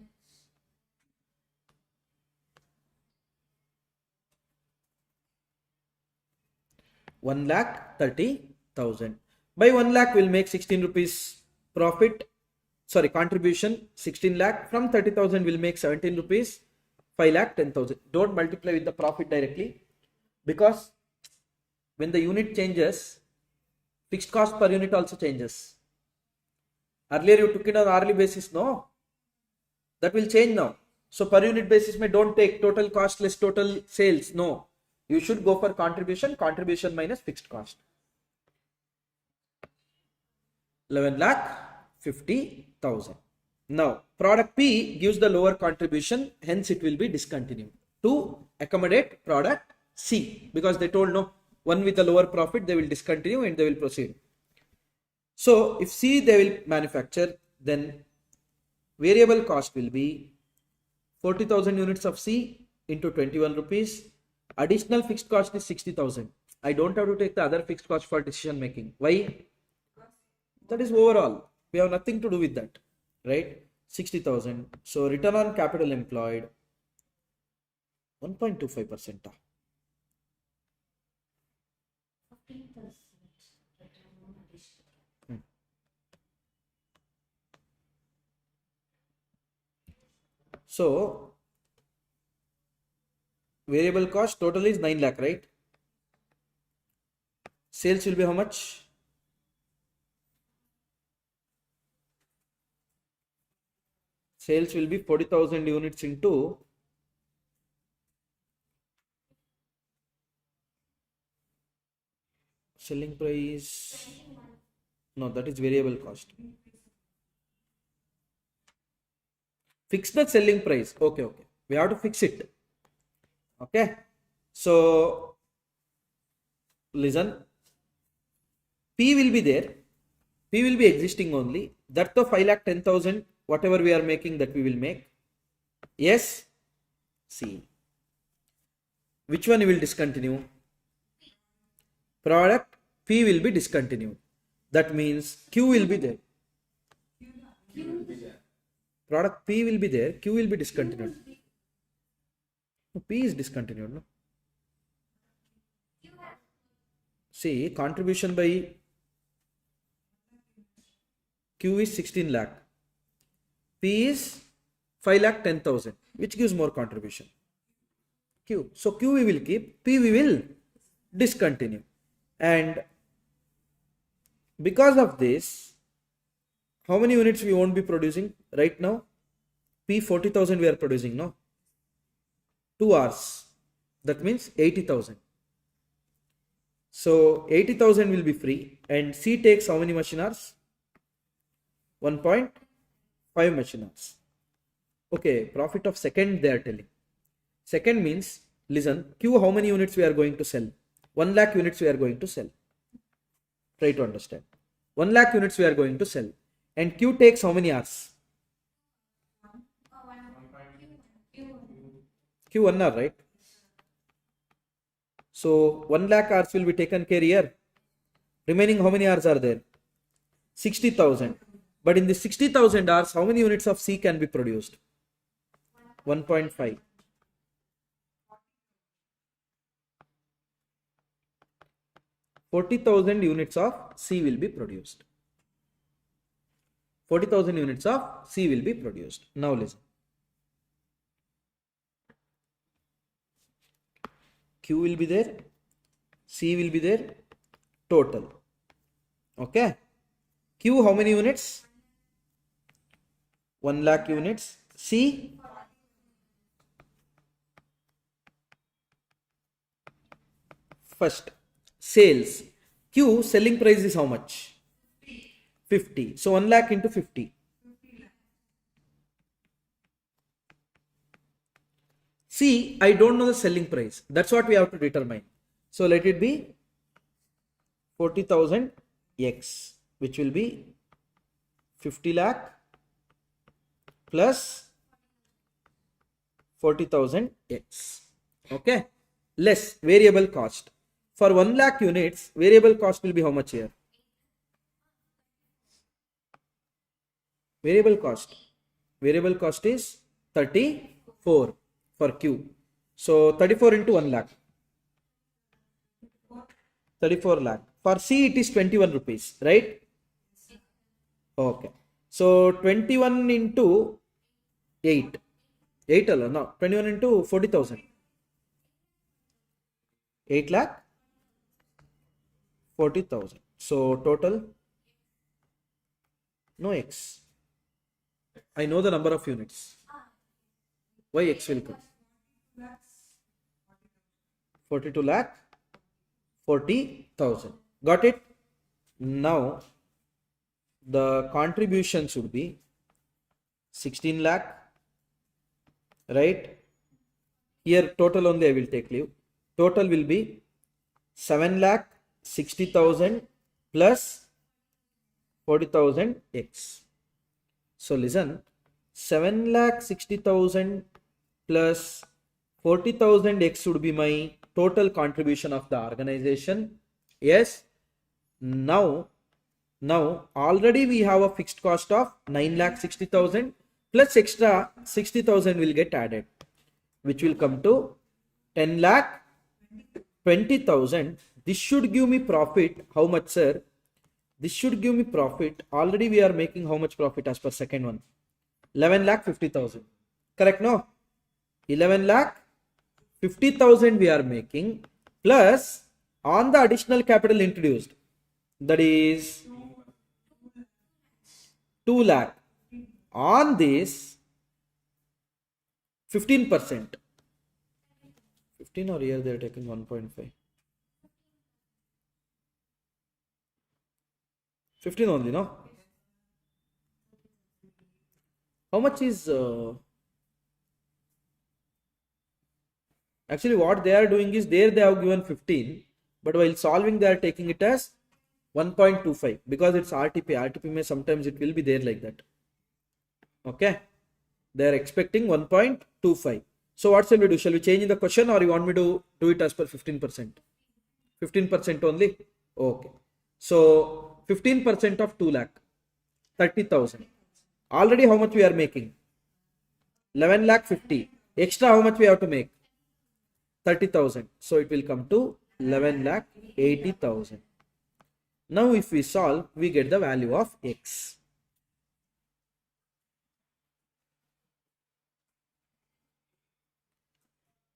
One lakh 30,000. By 1 lakh we'll make 16 rupees profit. Sorry, contribution 16 lakh. From 30,000 we'll make 17 rupees. 5 lakh 10,000. Don't multiply with the profit directly, because when the unit changes, fixed cost per unit also changes. Earlier you took it on hourly basis, no? That will change now. So per unit basis may don't take total cost less total sales. No. You should go for contribution minus fixed cost. 11 lakh 50,000. Now product P gives the lower contribution, hence it will be discontinued to accommodate product C, because they told no, one with a lower profit they will discontinue and they will proceed. So if C they will manufacture, then variable cost will be 40,000 units of C into 21 rupees. Additional fixed cost is 60,000. I don't have to take the other fixed cost for decision making. Why? That is overall. We have nothing to do with that, right? 60,000. So return on capital employed 1.25%. So variable cost total is 9 lakh, right? Sales will be how much? Sales will be 40,000 units into selling price. No, that is variable cost. Fix the selling price. Okay. We have to fix it. Okay. So listen. P will be there. P will be existing only. That the 5,10,000, whatever we are making, that we will make. Yes. C. Which one you will discontinue? Product P will be discontinued. That means Q will be there. Product P will be there. Q will be discontinued. No, P is discontinued. No? See, contribution by Q is 16 lakh. P is 5 lakh 10,000. Which gives more contribution? Q. So Q we will keep. P we will discontinue. And because of this, how many units we won't be producing right now? P 40,000 we are producing, no? 2 hours. That means 80,000. So 80,000 will be free, and C takes how many machine hours? 1.5 machine hours. Okay, profit of second they are telling. Second means, listen, Q how many units we are going to sell? 1 lakh units we are going to sell. Try to understand. 1 lakh units we are going to sell. And Q takes how many hours? Q 1 hour, right? So 1 lakh hours will be taken care here. Remaining how many hours are there? 60,000. But in the 60,000 hours, how many units of C can be produced? 1.5. 40,000 units of C will be produced. 40,000 units of C will be produced. Now listen. Q will be there, C will be there, total. Okay. Q how many units? 1 lakh units. C? First, sales. Q selling price is how much? 50. So 1 lakh into 50. C, I don't know the selling price. That's what we have to determine. So let it be 40,000 X, which will be 50 lakh plus 40,000 X. Okay. Less variable cost. For 1 lakh units, variable cost will be how much here? Variable cost. Variable cost is 34 for Q. So 34 into 1 lakh. 34 lakh. For C it is 21 rupees, right? Okay. So 21 into 8. 8 alone, no. 21 into 40,000. 8 lakh 40,000. So total, no X. I know the number of units. Why X will come? 42 lakh 40,000. Got it? Now the contribution should be 16 lakh, right? Here total only I will take leave. Total will be 7 lakh 60,000 plus 40,000 X. So listen, 7 lakh 60,000 plus 40,000 X would be my total contribution of the organization. Yes. Now already we have a fixed cost of 9 lakh 60,000 plus extra 60,000 will get added, which will come to 10 lakh 20,000. This should give me profit. How much, sir? This should give me profit. Already we are making how much profit as per second one? 11 lakh 50,000. Correct? No? 11 lakh 50,000 we are making, plus on the additional capital introduced, that is 2 lakh. On this 15%. 15 or here they are taking 1.5. 15 only, no? How much is actually what they are doing is there they have given 15, but while solving they are taking it as 1.25 because it's RTP. RTP may sometimes it will be there like that. Okay, they are expecting 1.25. So what shall we do? Shall we change in the question or you want me to do it as per 15%? 15% only? Okay. So 15% of 2 lakh, 30,000. Already how much we are making? 11 lakh 50. Extra how much we have to make? 30,000. So it will come to 11 lakh 80,000. Now if we solve, we get the value of X.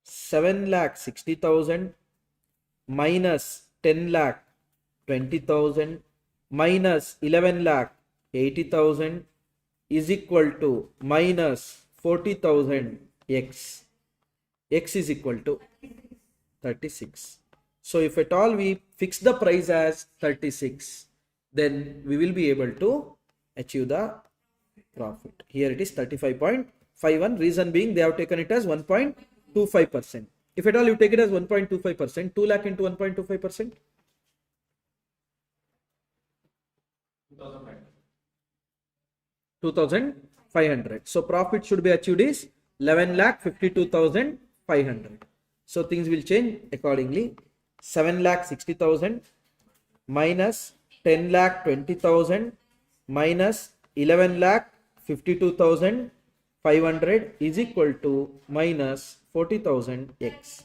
Seven lakh 60,000 minus 10 lakh 20,000 minus 11 lakh 80,000 is equal to minus 40,000 X. X is equal to 36. So if at all we fix the price as 36, then we will be able to achieve the profit. Here it is 35.51. Reason being they have taken it as 1.25%. If at all you take it as 1.25%, 2 lakh into 1.25%, 2,500. So profit should be achieved is 11,52,500. So things will change accordingly. 7,60,000 minus 10,20,000 minus 11,52,500 is equal to minus 40,000 x.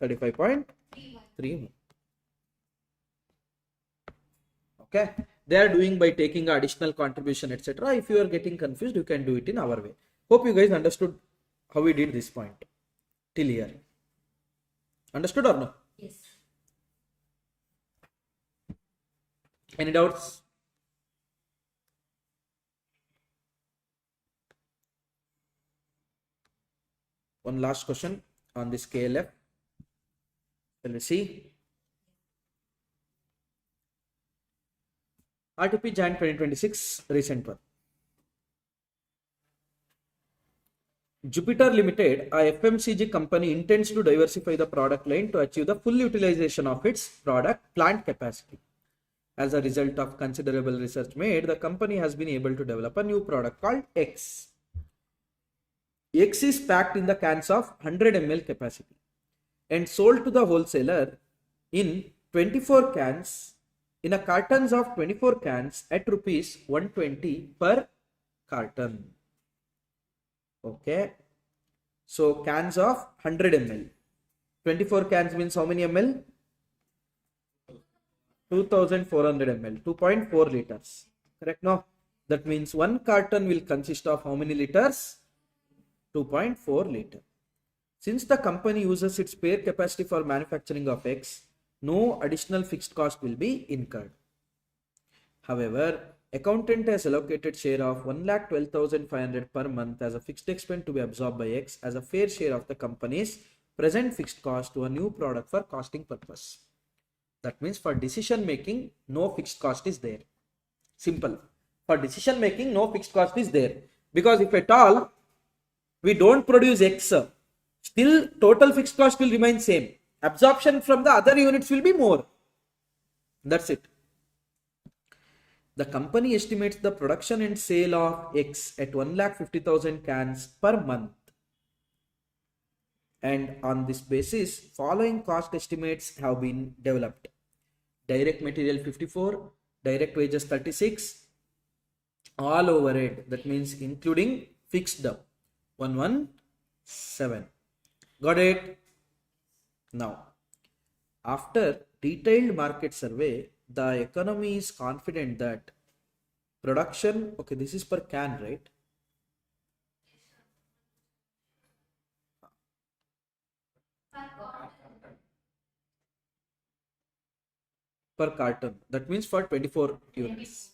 35.31. Okay, they are doing by taking additional contribution, etc. If you are getting confused, you can do it in our way. Hope you guys understood how we did this point till here. Understood or no? Yes. Any doubts? One last question on this KLF. Shall we see? RTP Jan 2026, recent one. Jupiter Limited, a FMCG company, intends to diversify the product line to achieve the full utilization of its product plant capacity. As a result of considerable research made, the company has been able to develop a new product called X. X is packed in the cans of 100 ml capacity and sold to the wholesaler in 24 cans, in a cartons of 24 cans at rupees 120 per carton. Okay, so cans of 100 ml. 24 cans means how many ml? 2400 ml, 2.4 liters. Correct? No, that means one carton will consist of how many liters? 2.4 liter. Since the company uses its spare capacity for manufacturing of X, no additional fixed cost will be incurred. However, accountant has allocated share of 1,12,500 per month as a fixed expense to be absorbed by X as a fair share of the company's present fixed cost to a new product for costing purpose. That means for decision making, no fixed cost is there. Simple. For decision making, no fixed cost is there. Because if at all we don't produce X, still total fixed cost will remain same. Absorption from the other units will be more. That's it. The company estimates the production and sale of X at 1,50,000 cans per month. And on this basis, following cost estimates have been developed. Direct material 54, direct wages 36, all overhead, that means including fixed 117. Got it? Now, after detailed market survey, the economy is confident that production, okay, this is per can, right? Per carton, that means for 24 units,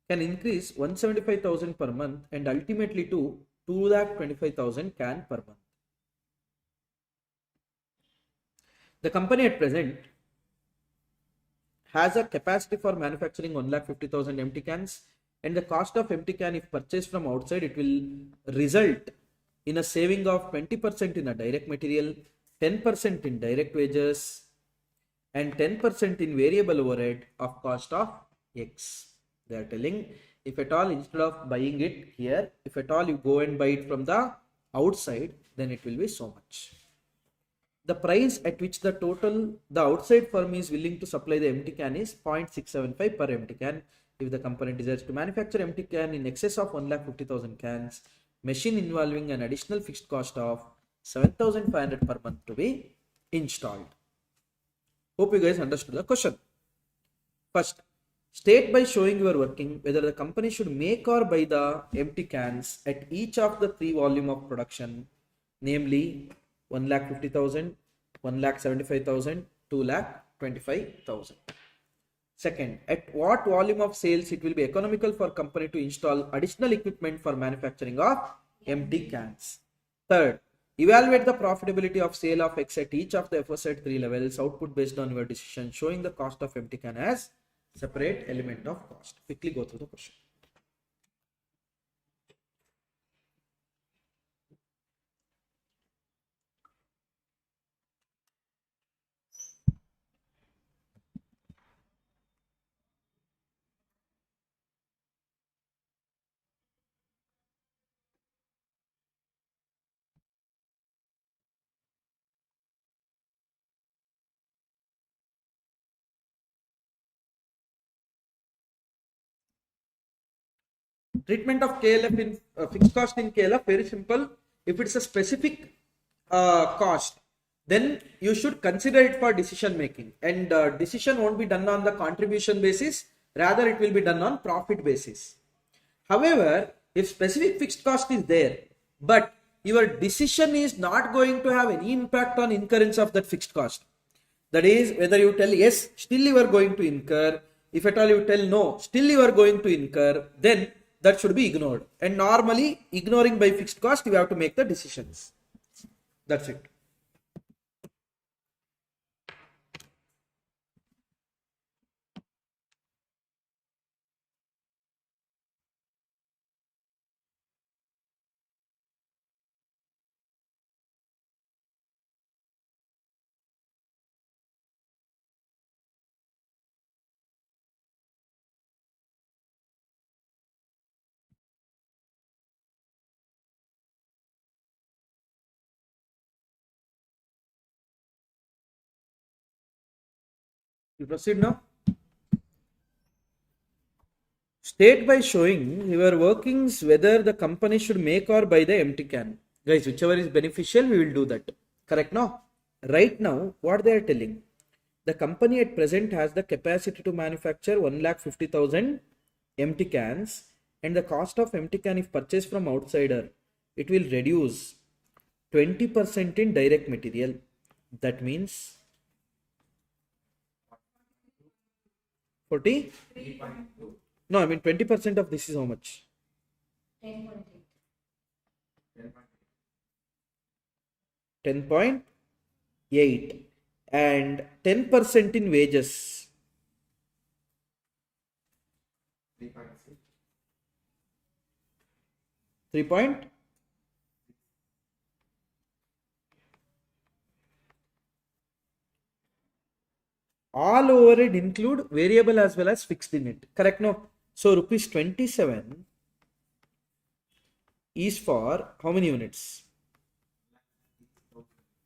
can increase 175,000 per month and ultimately to 2,25,000 can per month. The company at present has a capacity for manufacturing 1,50,000 empty cans, and the cost of empty can, if purchased from outside, it will result in a saving of 20% in a direct material, 10% in direct wages, and 10% in variable overhead of cost of X. They are telling, if at all, instead of buying it here, if at all you go and buy it from the outside, then it will be so much. The price at which the outside firm is willing to supply the empty can is 0.675 per empty can. If the company desires to manufacture empty can in excess of 1,50,000 cans, machine involving an additional fixed cost of 7,500 per month to be installed. Hope you guys understood the question. First, state by showing your working whether the company should make or buy the empty cans at each of the 3 volume of production, namely 1,50,000, 1,75,000, 2,25,000. Second, at what volume of sales it will be economical for company to install additional equipment for manufacturing of empty cans. Third, Evaluate the profitability of sale of X at each of the aforesaid 3 levels. Output based on your decision, showing the cost of empty can as separate element of cost. Quickly go through the question. Treatment of KLF in fixed cost in KLF, very simple. If it's a specific cost, then you should consider it for decision making, and decision won't be done on the contribution basis, rather it will be done on profit basis. However, if specific fixed cost is there, but your decision is not going to have any impact on incurrence of that fixed cost, that is, whether you tell yes, still you are going to incur, if at all you tell no, still you are going to incur, then that should be ignored. And normally, ignoring by fixed cost, you have to make the decisions. That's it. You proceed now. State by showing your workings whether the company should make or buy the empty can. Guys, whichever is beneficial, we will do that. Correct now? Right now, what they are telling? The company at present has the capacity to manufacture 1,50,000 empty cans, and the cost of empty can if purchased from outsider, it will reduce 20% in direct material. That means 40? No, I mean 20% of this is how much? 10.8. 10.8, and 10% in wages. 3 point. All overhead include variable as well as fixed in it. Correct no? So rupees 27 is for how many units?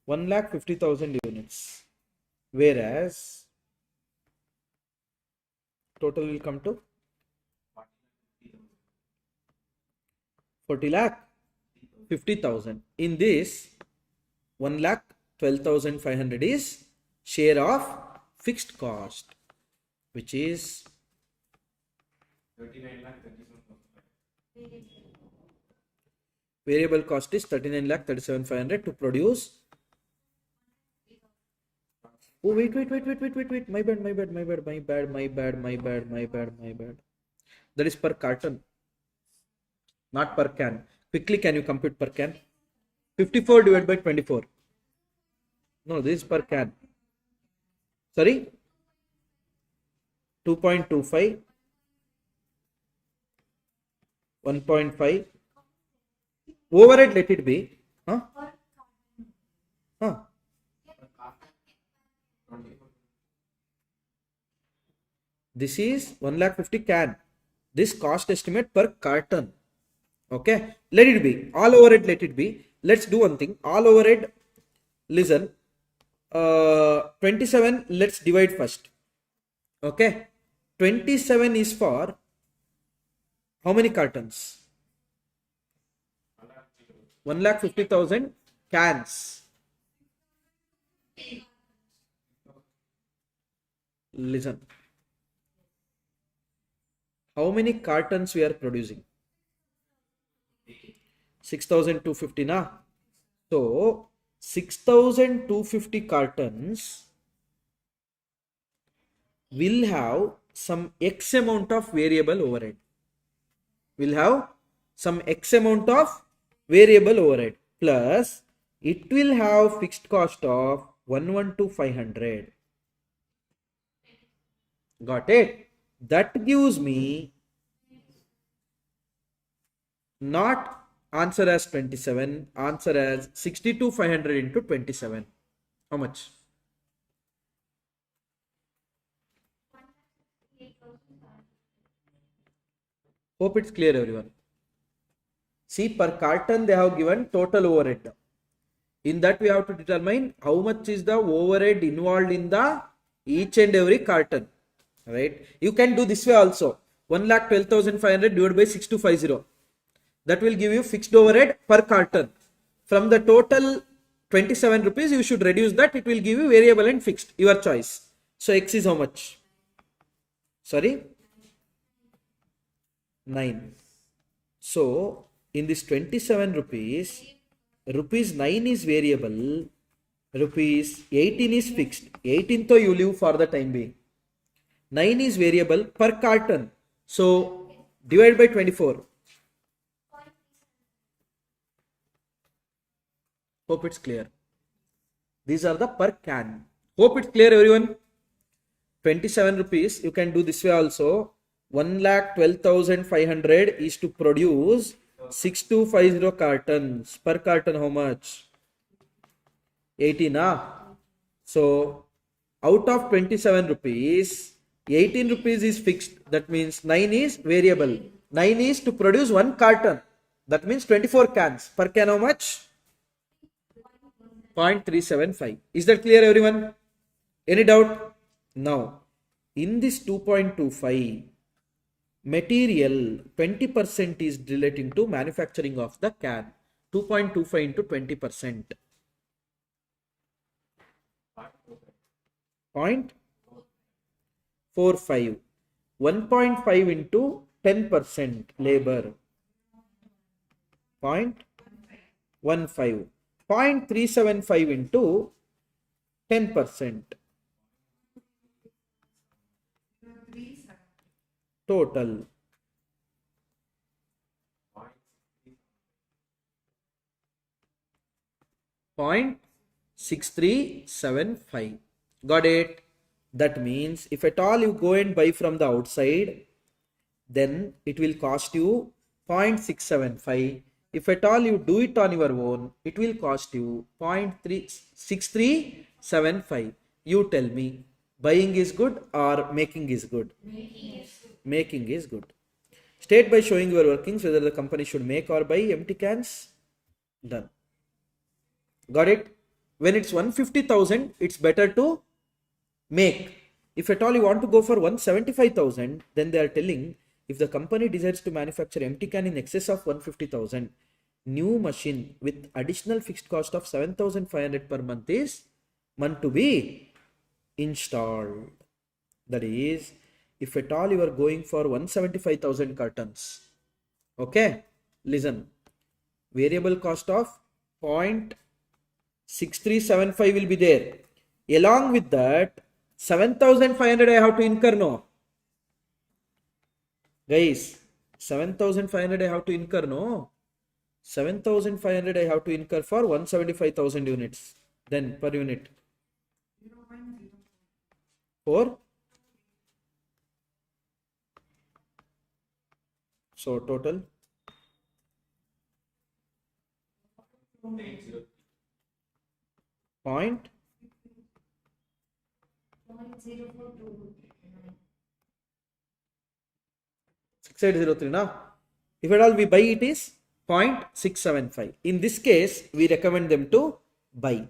1,50,000 units. Whereas total will come to 40,50,000. In this, 1,12,500 is share of fixed cost, which is 39,37,500. variable cost is 39,37,500 to produce. Oh, wait. My bad. That is per carton, not per can. Quickly, can you compute per can? 54 divided by 24. No, this is per can. Sorry? 2.25. 1.5. Overhead, let it be. Huh? This is 1,50,000 can. This cost estimate per carton. Okay. Let it be. All overhead, let it be. Let's do one thing. All overhead, listen. 27, let's divide first. Okay. 27 is for how many cartons? 1,50,000 cans. Listen. How many cartons we are producing? 6,250 na? So 6,250 cartons will have some X amount of variable overhead. Will have some X amount of variable overhead plus it will have fixed cost of 112,500. Got it? That gives me not answer as 27, answer as 62,500 into 27. How much? Hope it's clear, everyone. See, per carton they have given total overhead. In that we have to determine how much is the overhead involved in the each and every carton. Right? You can do this way also. 1,12,500 divided by 6250. That will give you fixed overhead per carton. From the total 27 rupees, you should reduce that. It will give you variable and fixed. Your choice. So X is how much? Sorry? 9. So in this 27 rupees, rupees 9 is variable, rupees 18 is fixed. 18 though you leave for the time being. 9 is variable per carton. So divide by 24. Hope it's clear. These are the per can. Hope it's clear, everyone. 27 rupees. You can do this way also. 1,12,500 is to produce 6250 cartons. Per carton how much? 18. So out of 27 rupees, 18 rupees is fixed. That means 9 is variable. 9 is to produce 1 carton. That means 24 cans. Per can how much? 0.375. Is that clear, everyone? Any doubt? Now, in this 2.25, material 20% is relating to manufacturing of the can. 2.25 into 20%. 0.45. 1.5 into 10% labor. 0.15. 0.375 into 10%. Total. 0.6375. Got it? That means if at all you go and buy from the outside, then it will cost you 0.675. If at all you do it on your own, it will cost you 0.6375. You tell me, buying is good or making is good? Making is good. State by showing your workings whether the company should make or buy empty cans. Done. Got it? When it's 150,000, it's better to make. If at all you want to go for 175,000, then they are telling if the company desires to manufacture empty can in excess of 150,000, new machine with additional fixed cost of 7,500 per month is to be installed. That is, if at all you are going for 175,000 cartons, okay, listen, variable cost of 0.6375 will be there. Along with that, 7,500 I have to incur, no? Guys, 7,500 I have to incur, no? 7,500 I have to incur for 175,000 units. Then per unit. 4. So total. Point. 6803 now. If at all we buy, it is 0.675. In this case, we recommend them to buy.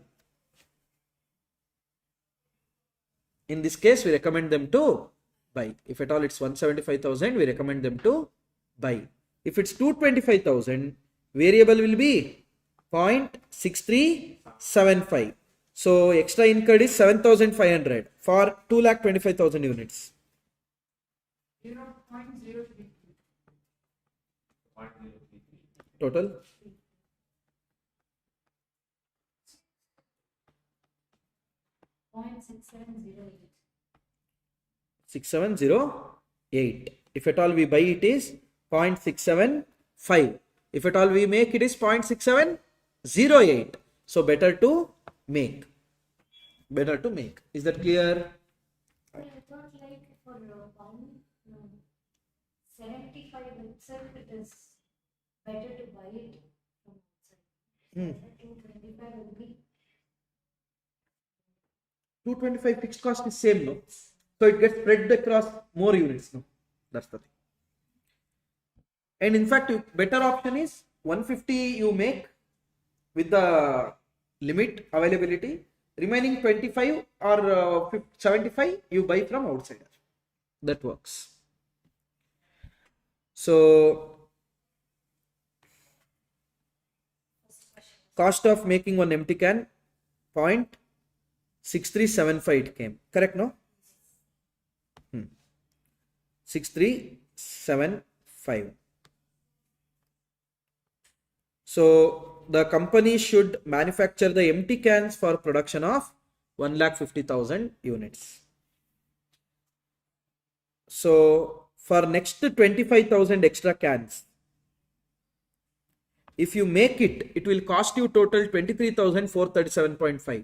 In this case, we recommend them to buy. If at all it's 175,000, we recommend them to buy. If it's 225,000, variable will be 0.6375. So extra incurred is 7,500 for 2,25,000 units. 0.033. Total. .6708. 6708. If at all we buy, it is 0.675. If at all we make, it is 0.6708. So better to make. Better to make. Is that clear? I thought like for pound, 75 itself, it is better to buy it from outside. 225 will be 225 fixed cost is same, no? So it gets spread across more units, no? That's the thing. And in fact, better option is 150 you make with the limit availability. Remaining 25 or 75 you buy from outsider. That works. So cost of making one empty can 0.6375 it came. Correct, no? 6375. So the company should manufacture the empty cans for production of 1,50,000 units. So for next 25,000 extra cans, if you make it, it will cost you total 23,437.5.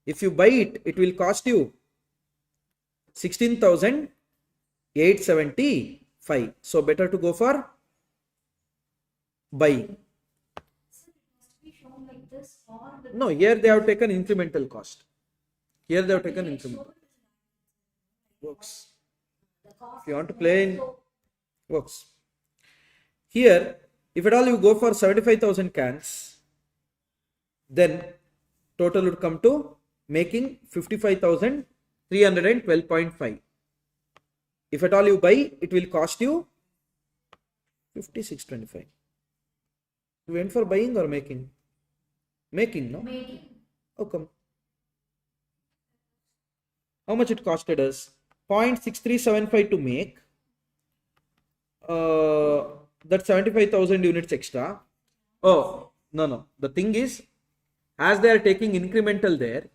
If you buy it, it will cost you 16,875. So better to go for buy. like this or the No, here they have taken incremental cost. Here they have taken incremental. Works. cost. If you want to play in, works. Here, if at all you go for 75,000 cans, then total would come to making 55,312.5. If at all you buy, it will cost you 5625. You went for buying or making? Making, no? Making. How come? How much it costed us? 0.6375 to make. That's 75,000 units extra. Oh, no. The thing is, as they are taking incremental there,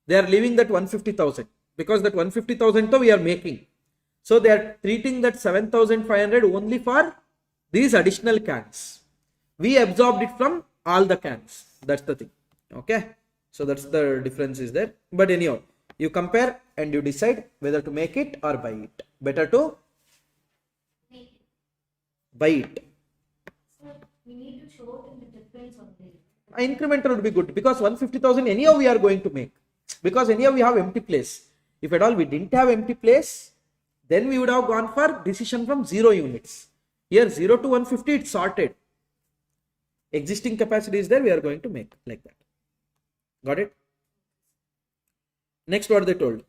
they are leaving that 150,000 because that 150,000 we are making. So they are treating that 7,500 only for these additional cans. We absorbed it from all the cans. That's the thing. Okay. So that's the difference is there. But anyhow, you compare and you decide whether to make it or buy it. Better to buy it. So we need to show them the difference on the Incremental would be good because 150,000 anyhow we are going to make. Because anyhow we have empty place. If at all we didn't have empty place, then we would have gone for decision from 0 units. Here 0 to 150 it's sorted. Existing capacity is there, we are going to make like that. Got it? Next, what they told.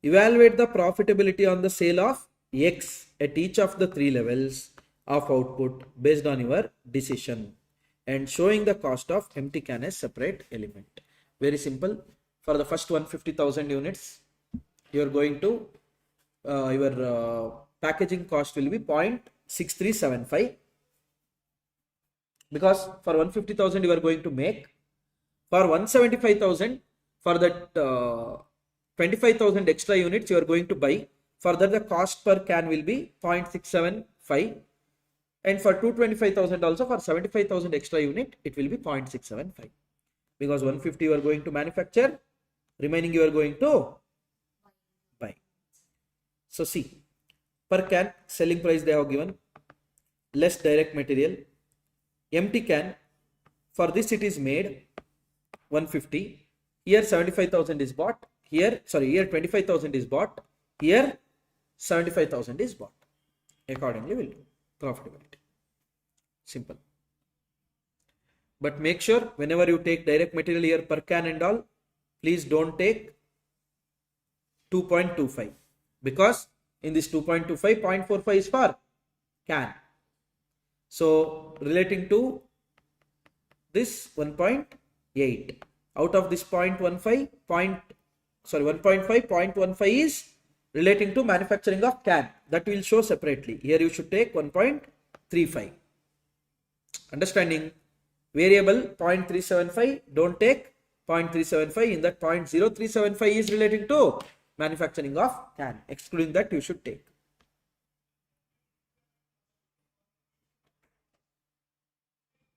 Evaluate the profitability on the sale of X at each of the 3 levels of output based on your decision and showing the cost of empty can as separate element. Very simple. For the first 150,000 units, you are going to your packaging cost will be 0.6375 because for 150,000 you are going to make. For 175,000, for that 25,000 extra units you are going to buy. Further, the cost per can will be 0.675, and for 225,000 also, for 75,000 extra unit it will be 0.675 because 150 you are going to manufacture, remaining you are going to buy. So see, per can selling price they have given, less direct material, empty can, for this it is made 150, here 75,000 is bought, here 25,000 is bought, here 75,000 is bought. Accordingly we'll do profitability. Simple. But make sure whenever you take direct material here per can and all, please don't take 2.25 because in this 2.25, 0.45 is for can. So relating to this 1.8, out of this 0.15, 1.5, 0.15 is relating to manufacturing of can. That will show separately. Here you should take 1.35. Understanding? Variable 0.375, don't take 0.375. In that 0.0375 is relating to manufacturing of can. Excluding that you should take.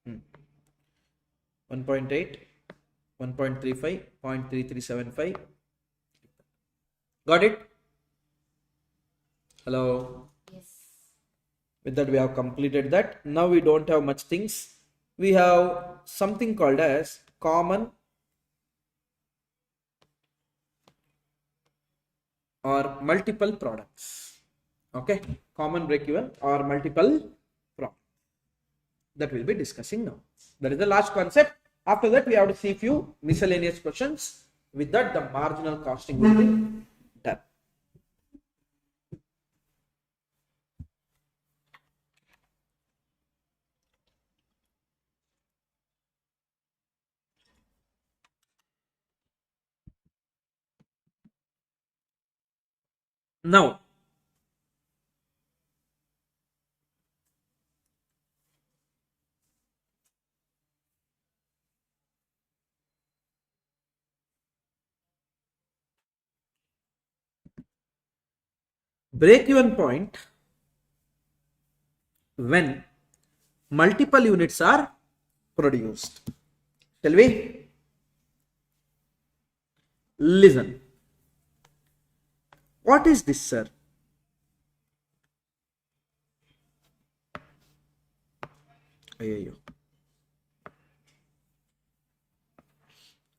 Hmm. 1.8 1.35, 0.3375. Got it? Hello. Yes. With that we have completed that. Now we don't have much things. We have something called as common or multiple products. Okay, common break even or multiple product. That we'll be discussing now. That is the last concept. After that we have to see few miscellaneous questions. With that the marginal costing will be done. Now, break even point when multiple units are produced. Shall we? Listen. What is this, sir? Ayyo.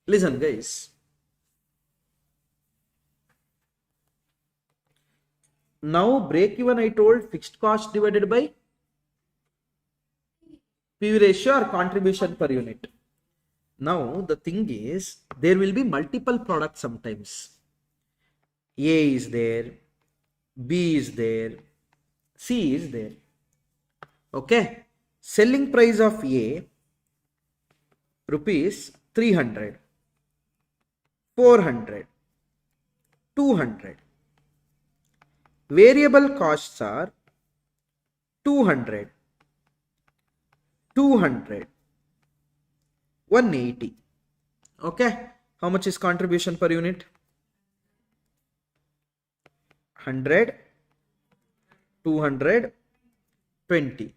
Listen, guys. Now break even I told fixed cost divided by PV ratio or contribution per unit. Now the thing is there will be multiple products sometimes. A is there, B is there, C is there. Okay. Selling price of A rupees 300, 400, 200. Variable costs are 200, 200, 180. Okay. How much is contribution per unit? 100, 200, 20.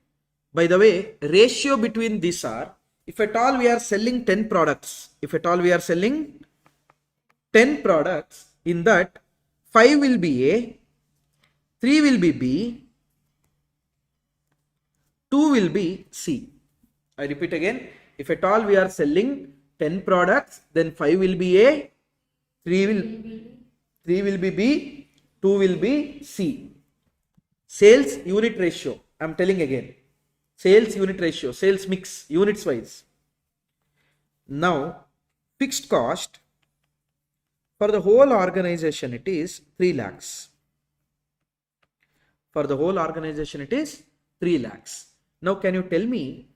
By the way, ratio between these are, if at all we are selling 10 products, in that 5 will be A, 3 will be B, 2 will be C. I repeat again, if at all we are selling 10 products, then 5 will be A, 3 will be B, 2 will be C. Sales unit ratio, I am telling again. Sales unit ratio, sales mix, units wise. Now, fixed cost for the whole organization it is 3 lakhs. For the whole organization it is 3 lakhs. Now, can you tell me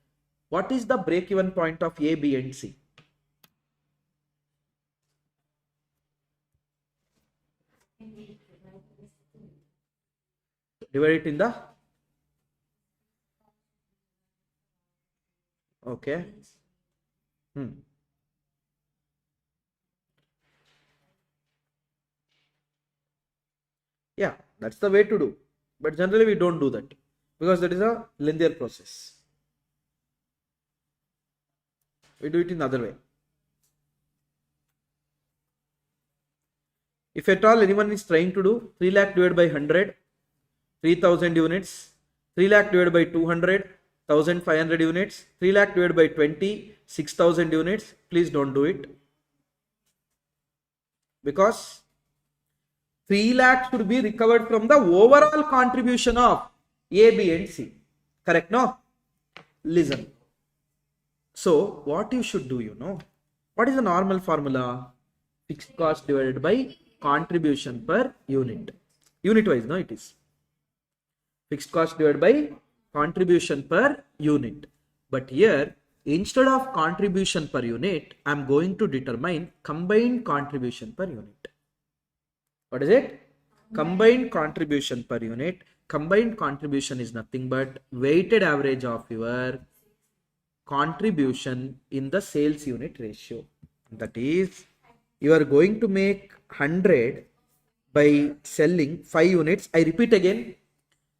what is the break even point of A, B and C? Divide it in the... Okay. Yeah, that's the way to do. But generally we don't do that because that is a lengthier process. We do it in other way. If at all anyone is trying to do 3 lakh divided by 100, 3000 units, 3 lakh divided by 200, 1500 units, 3 lakh divided by 20, 6000 units, please don't do it. Because 3 lakh should be recovered from the overall contribution of A, B and C. Correct, no? Listen. So, what you should do, you know, what is the normal formula? Fixed cost divided by contribution per unit. Unit wise, no, it is. Fixed cost divided by contribution per unit. But here, instead of contribution per unit, I am going to determine combined contribution per unit. What is it? Combined contribution per unit. Combined contribution is nothing but weighted average of your contribution in the sales unit ratio. That is, you are going to make 100 by selling 5 units. I repeat again,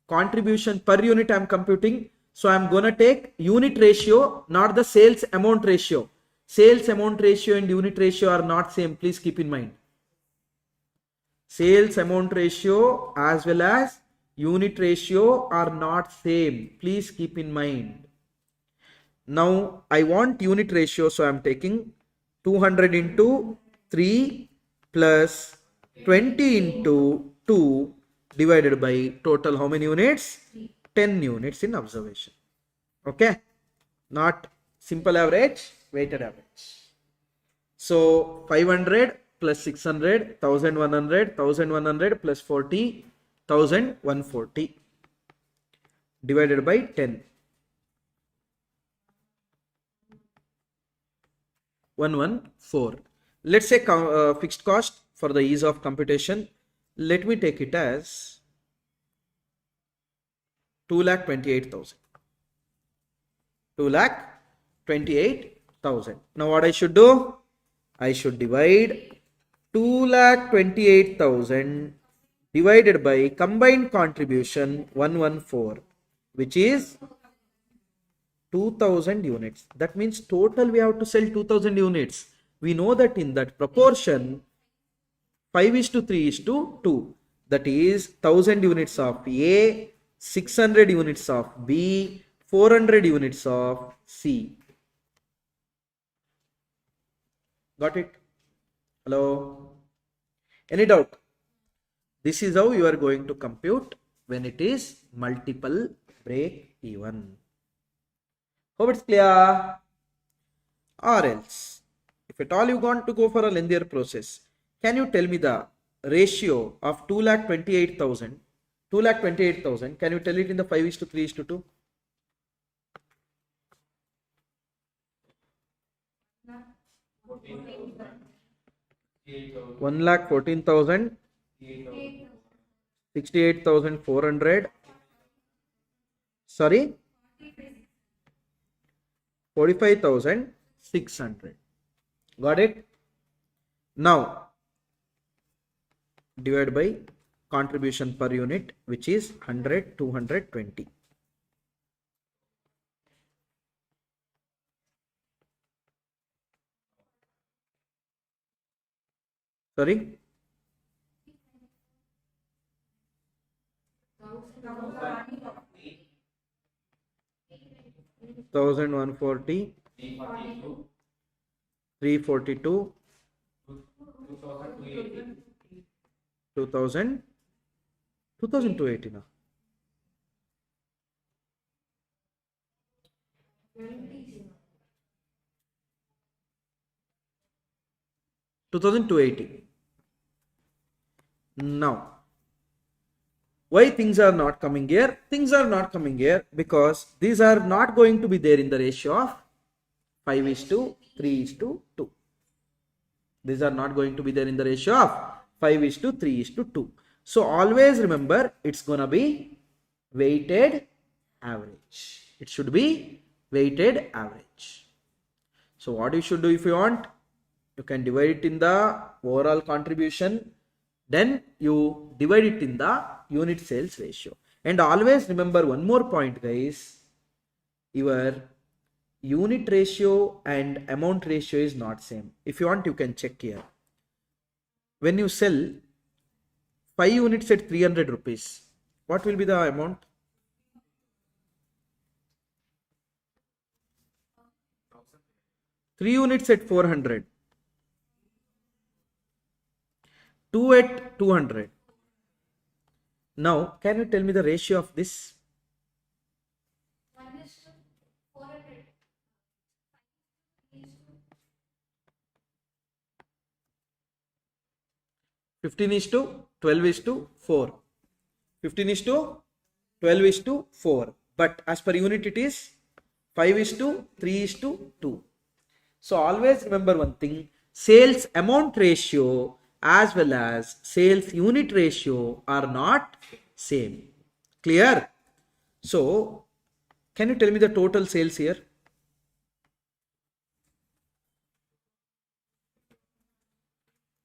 contribution per unit I am computing. So I am going to take unit ratio, not the sales amount ratio. Sales amount ratio and unit ratio are not same. Please keep in mind. Sales amount ratio as well as unit ratio are not same. Please keep in mind. Now I want unit ratio, so I am taking 200 into 3 plus 20 into 2 divided by total how many units? 10 units in observation. Okay, not simple average, weighted average. So 500 plus 600, 1100, 1100 plus 40, 1140 divided by 10. 114. Let's say fixed cost for the ease of computation. Let me take it as 2,28,000. 2,28,000. Now what I should do? I should divide 2,28,000 divided by combined contribution 114, which is 2,000 units. That means total we have to sell 2,000 units. We know that in that proportion 5:3:2. That is 1,000 units of A, 600 units of B, 400 units of C. Got it? Hello? Any doubt? This is how you are going to compute when it is multiple break even. Hope it's clear. Or else, if at all you want to go for a lengthier process, can you tell me the ratio of 2,28,000? 2,28,000. Can you tell it in the 5:3:2? 1,14,000, 68,400. Sorry, 45,600. Got it? Now divide by contribution per unit, which is 100, 220. Sorry, 1,140, 342, 2,000, 2,280 now. 2,280. Now, why things are not coming here? Things are not coming here because these are not going to be there in the ratio of 5:3:2. These are not going to be there in the ratio of 5:3:2. So always remember it's gonna be weighted average. It should be weighted average. So what you should do if you want? You can divide it in the overall contribution. Then you divide it in the unit sales ratio. And always remember one more point, guys. Your unit ratio and amount ratio is not same. If you want, you can check here. When you sell 5 units at 300 rupees, what will be the amount? Three units at 400. 2 at 200. Now, can you tell me the ratio of this? 1:400. 15:12:4. 15:12:4. But as per unit, it is 5:3:2. So always remember one thing: sales amount ratio as well as sales unit ratio are not same. Clear? So, can you tell me the total sales here?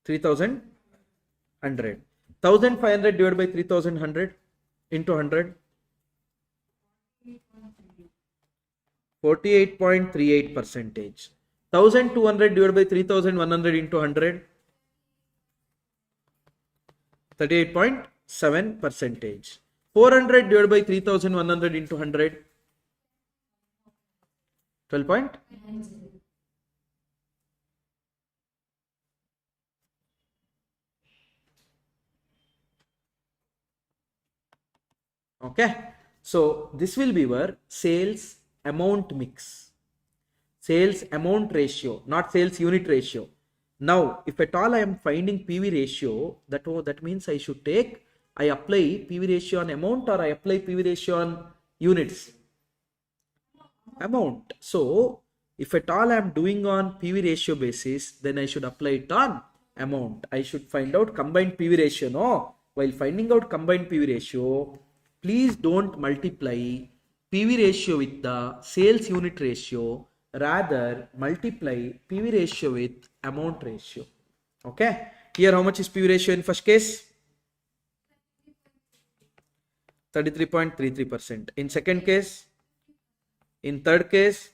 3,100. 1,500 divided by 3,100 into 100. 48.38%. 1200 divided by 3100 into 100. 38.7 percentage. 400 divided by 3100 into 100. 12 point. Okay. So this will be your sales amount mix. Sales amount ratio, not sales unit ratio. Now, if at all I am finding PV ratio, that means I should take, I apply PV ratio on amount or I apply PV ratio on units? Amount. So, if at all I am doing on PV ratio basis, then I should apply it on amount. I should find out combined PV ratio. No, while finding out combined PV ratio, please don't multiply PV ratio with the sales unit ratio. Rather, multiply PV ratio with amount ratio. Okay. Here, how much is PV ratio in first case? 33.33%. In second case? In third case?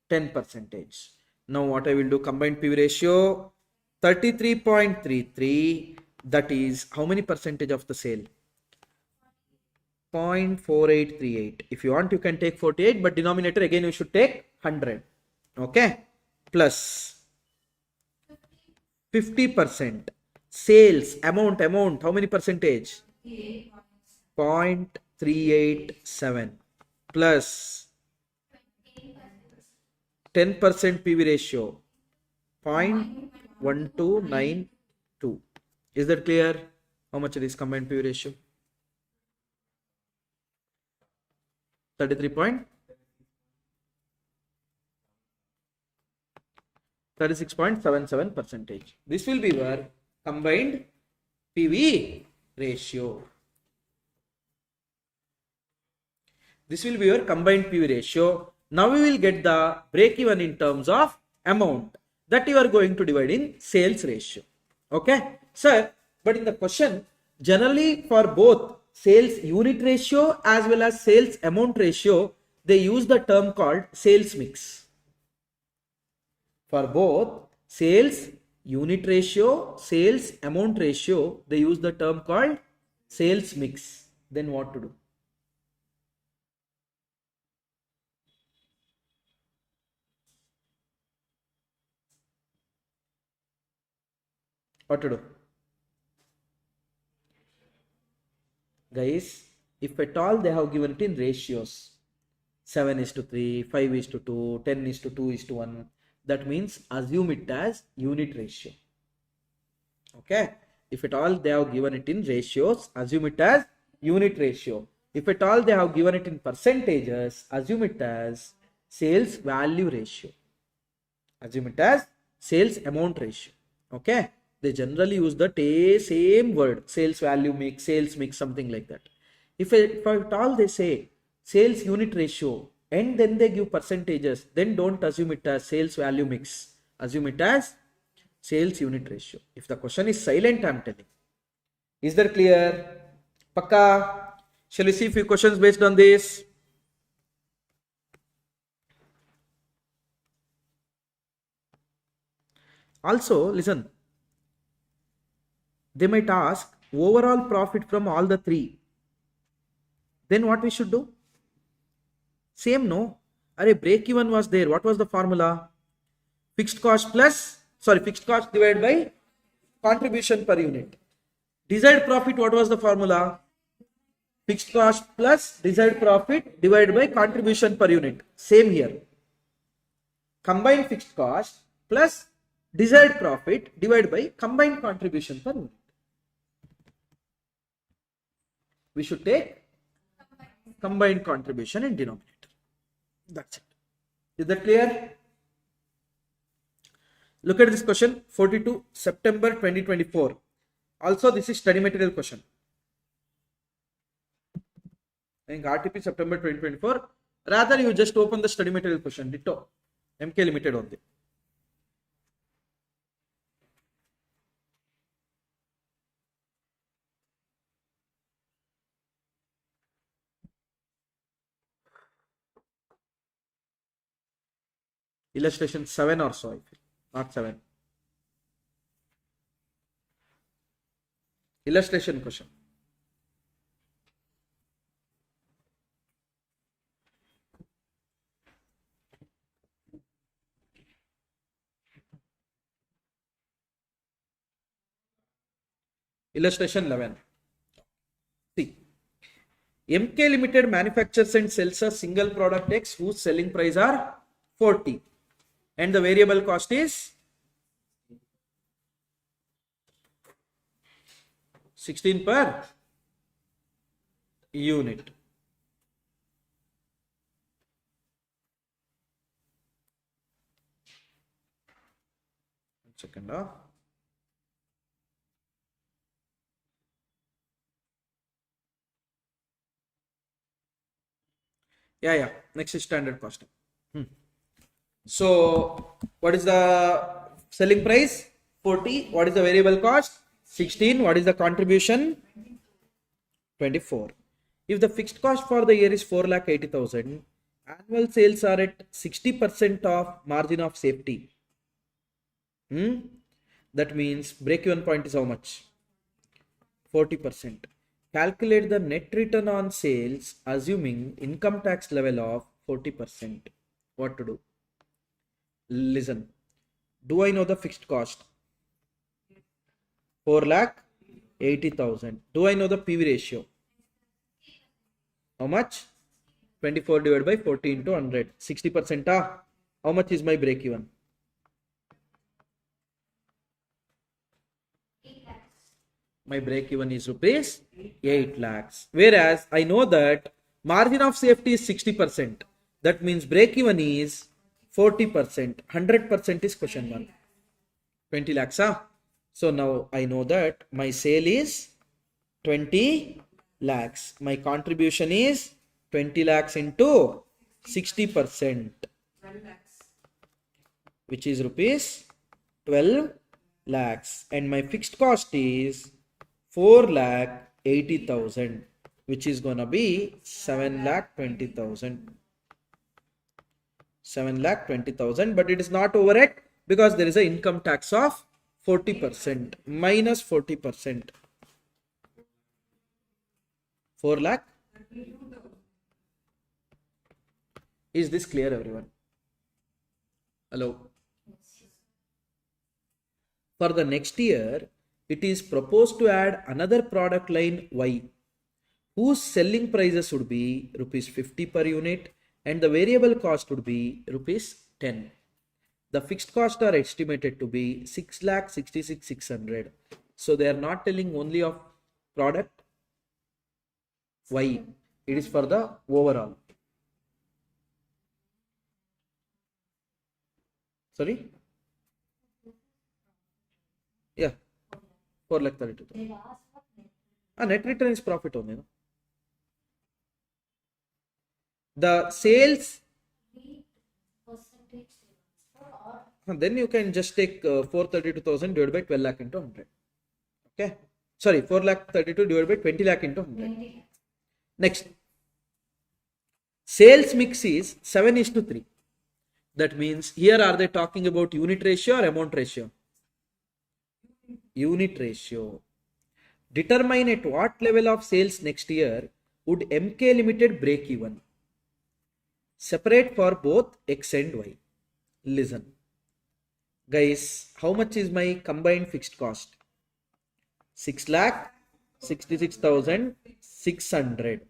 10%. Now what I will do, combined PV ratio 33.33, that is how many percentage of the sale? 0.4838. If you want, you can take 48, but denominator again you should take 100. Okay, plus 50%. Sales amount, how many percentage? 0.387 plus 10% PV ratio 0.1292. Is that clear? How much it is combined PV ratio? 36.77%. This will be your combined PV ratio. This will be your combined PV ratio. Now we will get the break even in terms of amount that you are going to divide in sales ratio. Okay, sir, but in the question, generally for both sales unit ratio as well as sales amount ratio, they use the term called sales mix. For both sales unit ratio, sales amount ratio, they use the term called sales mix. Then what to do? What to do? Guys, if at all they have given it in ratios 7:3, 5:2, 10:2:1, that means assume it as unit ratio. Okay, if at all they have given it in ratios, assume it as unit ratio. If at all they have given it in percentages, assume it as sales value ratio. Assume it as sales amount ratio. Okay, they generally use the same word, sales value mix, sales mix, something like that. If at all they say sales unit ratio and then they give percentages, then don't assume it as sales value mix. Assume it as sales unit ratio. If the question is silent, I am telling. Is that clear? Pakka? Shall we see a few questions based on this? Also, listen. They might ask overall profit from all the three. Then what we should do? Same, no? Array, break even was there. What was the formula? Fixed cost divided by contribution per unit. Desired profit, what was the formula? Fixed cost plus desired profit divided by contribution per unit. Same here. Combined fixed cost plus desired profit divided by combined contribution per unit. We should take combined contribution in denominator. That's it. Is that clear? Look at this question, 42 September 2024. Also, this is study material question. I think RTP September 2024. Rather, you just open the study material question. Ditto. MK Limited on the. Illustration 7 or so, I feel. Not 7. Illustration question. Illustration 11. See, MK Limited manufactures and sells a single product X whose selling price are 40 and the variable cost is 16 per unit. One second. Yeah. Next is standard costing. So, what is the selling price? 40. What is the variable cost? 16. What is the contribution? 24. If the fixed cost for the year is 4,80,000, annual sales are at 60% of margin of safety. That means break-even point is how much? 40%. Calculate the net return on sales assuming income tax level of 40%. What to do? Listen. Do I know the fixed cost? 4,80,000. Do I know the PV ratio? How much? 24 divided by 40 into 100. 60%. How much is my break even? 8 lakhs. My break even is rupees 8 lakhs. Whereas I know that margin of safety is 60%. That means break even is 40%. 100% is question 1. 20 lakhs. So now I know that my sale is 20 lakhs. My contribution is 20 lakhs into 60%, 12 lakhs. which is rupees 12 lakhs. And my fixed cost is 4,80,000, which is gonna be 7,20,000. 7,20,000, but it is not over it because there is an income tax of 40% minus 40%. 4 lakh. Is this clear, everyone? Hello. For the next year, it is proposed to add another product line Y, whose selling prices would be rupees 50 per unit and the variable cost would be rupees 10. The fixed costs are estimated to be 6,66,600. So they are not telling only of product Y. It is for the overall. Sorry? Yeah. 4,32,000. Net return is profit only. No? The sales. Percentage or Then you can just take 432,000 divided by 12 lakh into 100. Okay. Sorry, 4 lakh 32 divided by 20 lakh into 100. 20 Next. Sales mix is 7:3. That means here are they talking about unit ratio or amount ratio? Unit ratio. Determine at what level of sales next year would MK Limited break even. Separate for both X and Y. Listen. Guys, how much is my combined fixed cost? 6,66,600.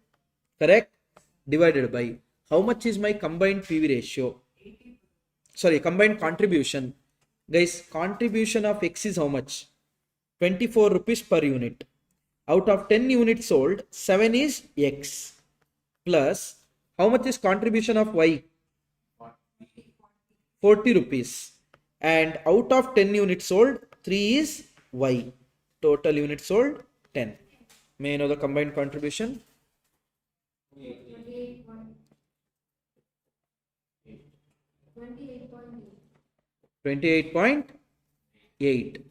Correct? Divided by how much is my combined PV ratio? Sorry, combined contribution. Guys, contribution of X is how much? 24 rupees per unit. Out of 10 units sold, 7 is X. Plus, how much is contribution of Y? 40 rupees. And out of 10 units sold, 3 is Y. Total units sold, 10. May I know the combined contribution? 28.8.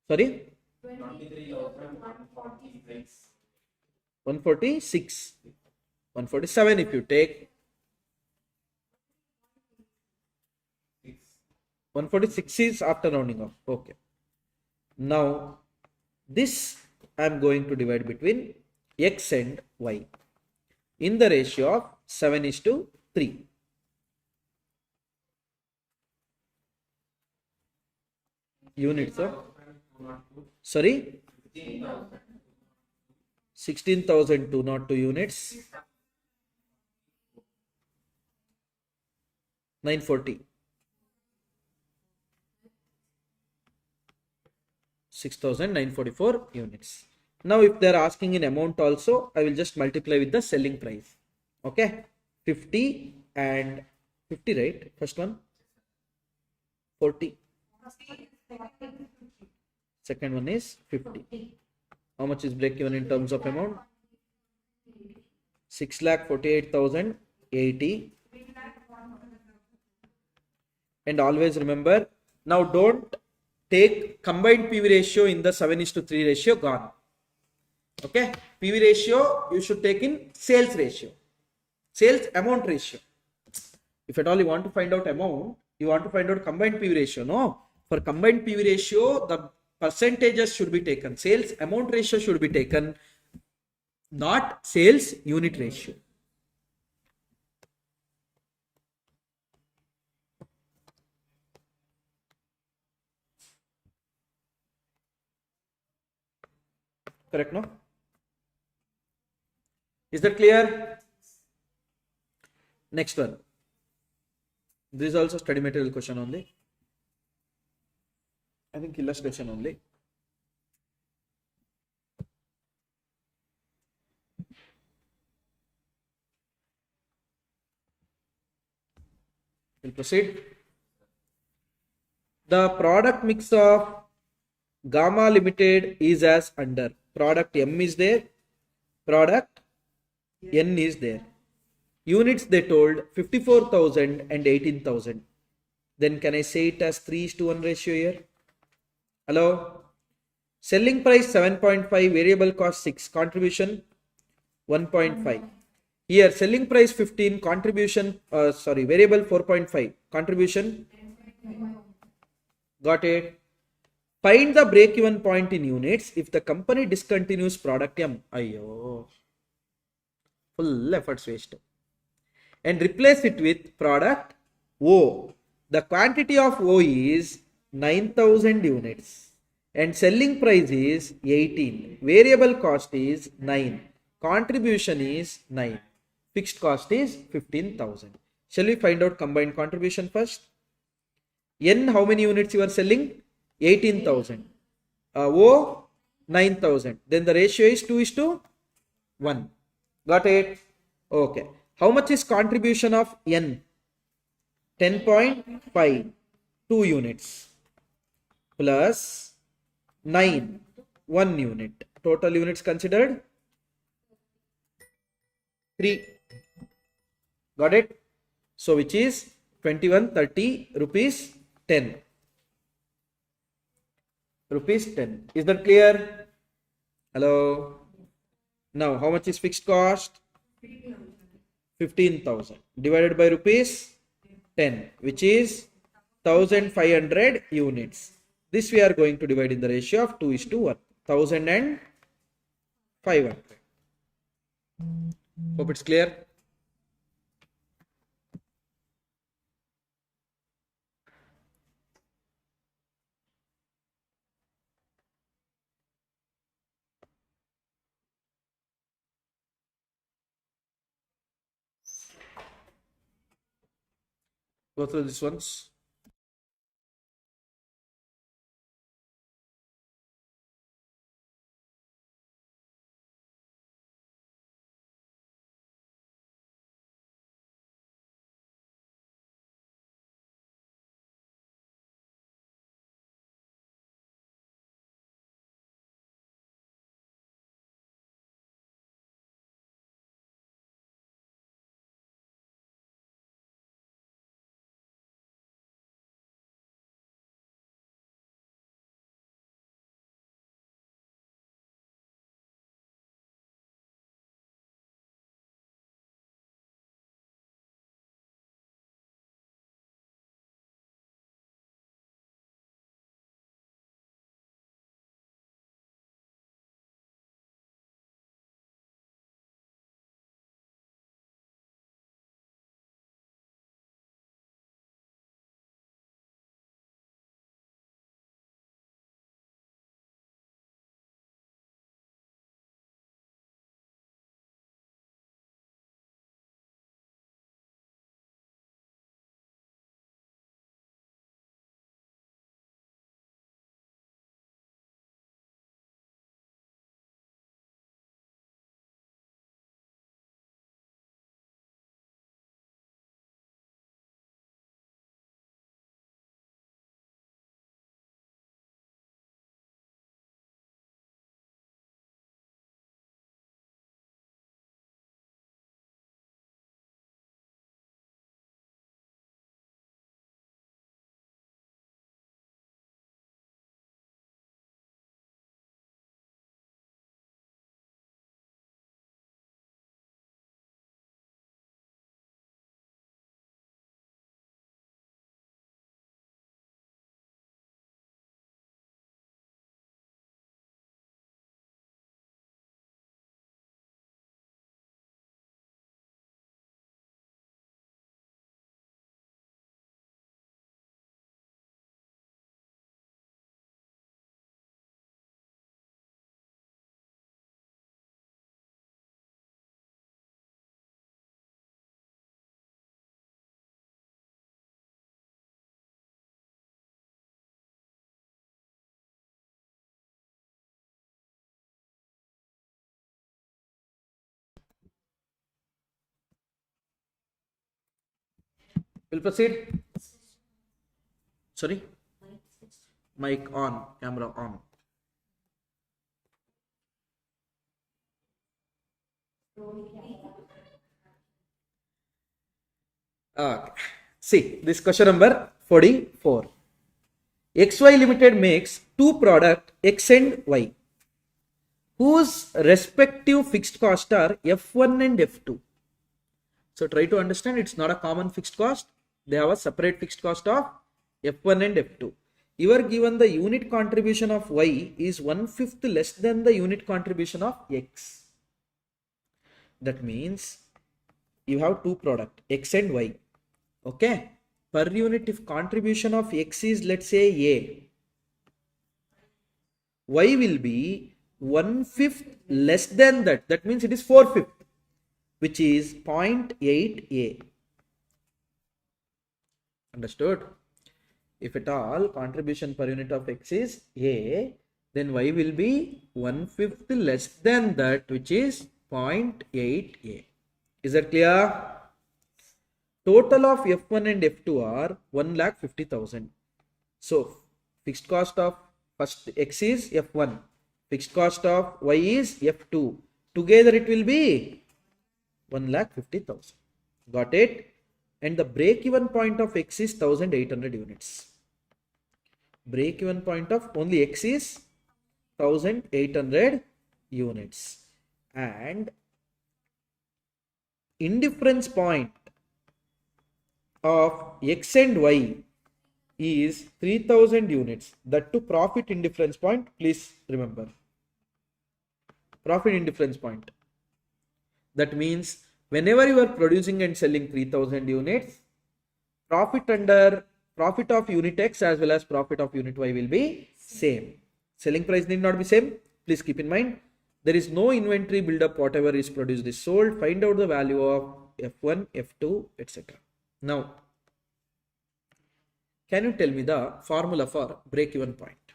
Sorry? 146. 147 if you take. 146 is after rounding off. Okay. Now, this I am going to divide between x and y in the ratio of 7:3. Units of, sorry, 16,202 units, 940. 6,944 units. Now, if they are asking in amount also, I will just multiply with the selling price. Okay, 50 and 50, right? First one, 40. Second one is 50. How much is break even in terms of amount? 6,48,080. And always remember, now don't take combined PV ratio in the 7:3 ratio, gone. Okay, PV ratio you should take in sales ratio, sales amount ratio. If at all you want to find out amount, you want to find out combined PV ratio. No, for combined PV ratio, the percentages should be taken. Sales amount ratio should be taken, not sales unit ratio. Correct, no? Is that clear? Next one. This is also study material question only. I think illustration only. We'll proceed. The product mix of Gamma Limited is as under. Product M is there, product N is there. Units they told 54,000 and 18,000. Then can I say it as 3:1 ratio here? Hello? Selling price 7.5, variable cost 6, contribution 1.5. Here selling price 15, contribution, variable 4.5, contribution. Got it? Find the break-even point in units if the company discontinues product M. Ayyo. Full efforts wasted. And replace it with product O. The quantity of O is 9,000 units. And selling price is 18. Variable cost is 9. Contribution is 9. Fixed cost is 15,000. Shall we find out combined contribution first? N, how many units you are selling? 18,000. O, 9,000. Then the ratio is 2:1. Got it? Okay. How much is contribution of N? 10.5. 2 units. Plus 9. 1 unit. Total units considered? 3. Got it? So which is 2130 rupees 10. Rupees 10. Is that clear? Hello? Now how much is fixed cost? 15,000 divided by rupees 10, which is 1,500 units. This we are going to divide in the ratio of 2:1. 1,500. Hope it's clear. Go through this ones. We'll proceed. Sorry. Mic on, camera on. Okay. See, this question number 44. XY Limited makes two products X and Y, whose respective fixed cost are F1 and F2. So try to understand, it's not a common fixed cost. They have a separate fixed cost of F1 and F2. You are given the unit contribution of Y is 1/5 less than the unit contribution of X. That means you have two products X and Y. Okay. Per unit, if contribution of X is, let's say, A, Y will be 1/5 less than that. That means it is 4/5, which is 0.8 A. Understood? If at all contribution per unit of X is A, then Y will be 1/5 less than that, which is 0.8 A. Is that clear? Total of F1 and F2 are 1,50,000. So fixed cost of first X is F1, fixed cost of Y is F2. Together it will be 1,50,000. Got it? And the break-even point of X is 1,800 units. Break-even point of only X is 1,800 units. And indifference point of X and Y is 3,000 units. That to profit indifference point, please remember. Profit indifference point. That means whenever you are producing and selling 3,000 units, profit of unit X as well as profit of unit Y will be same. Selling price need not be same. Please keep in mind, there is no inventory buildup. Whatever is produced is sold. Find out the value of F1, F2, etc. Now, can you tell me the formula for break-even point?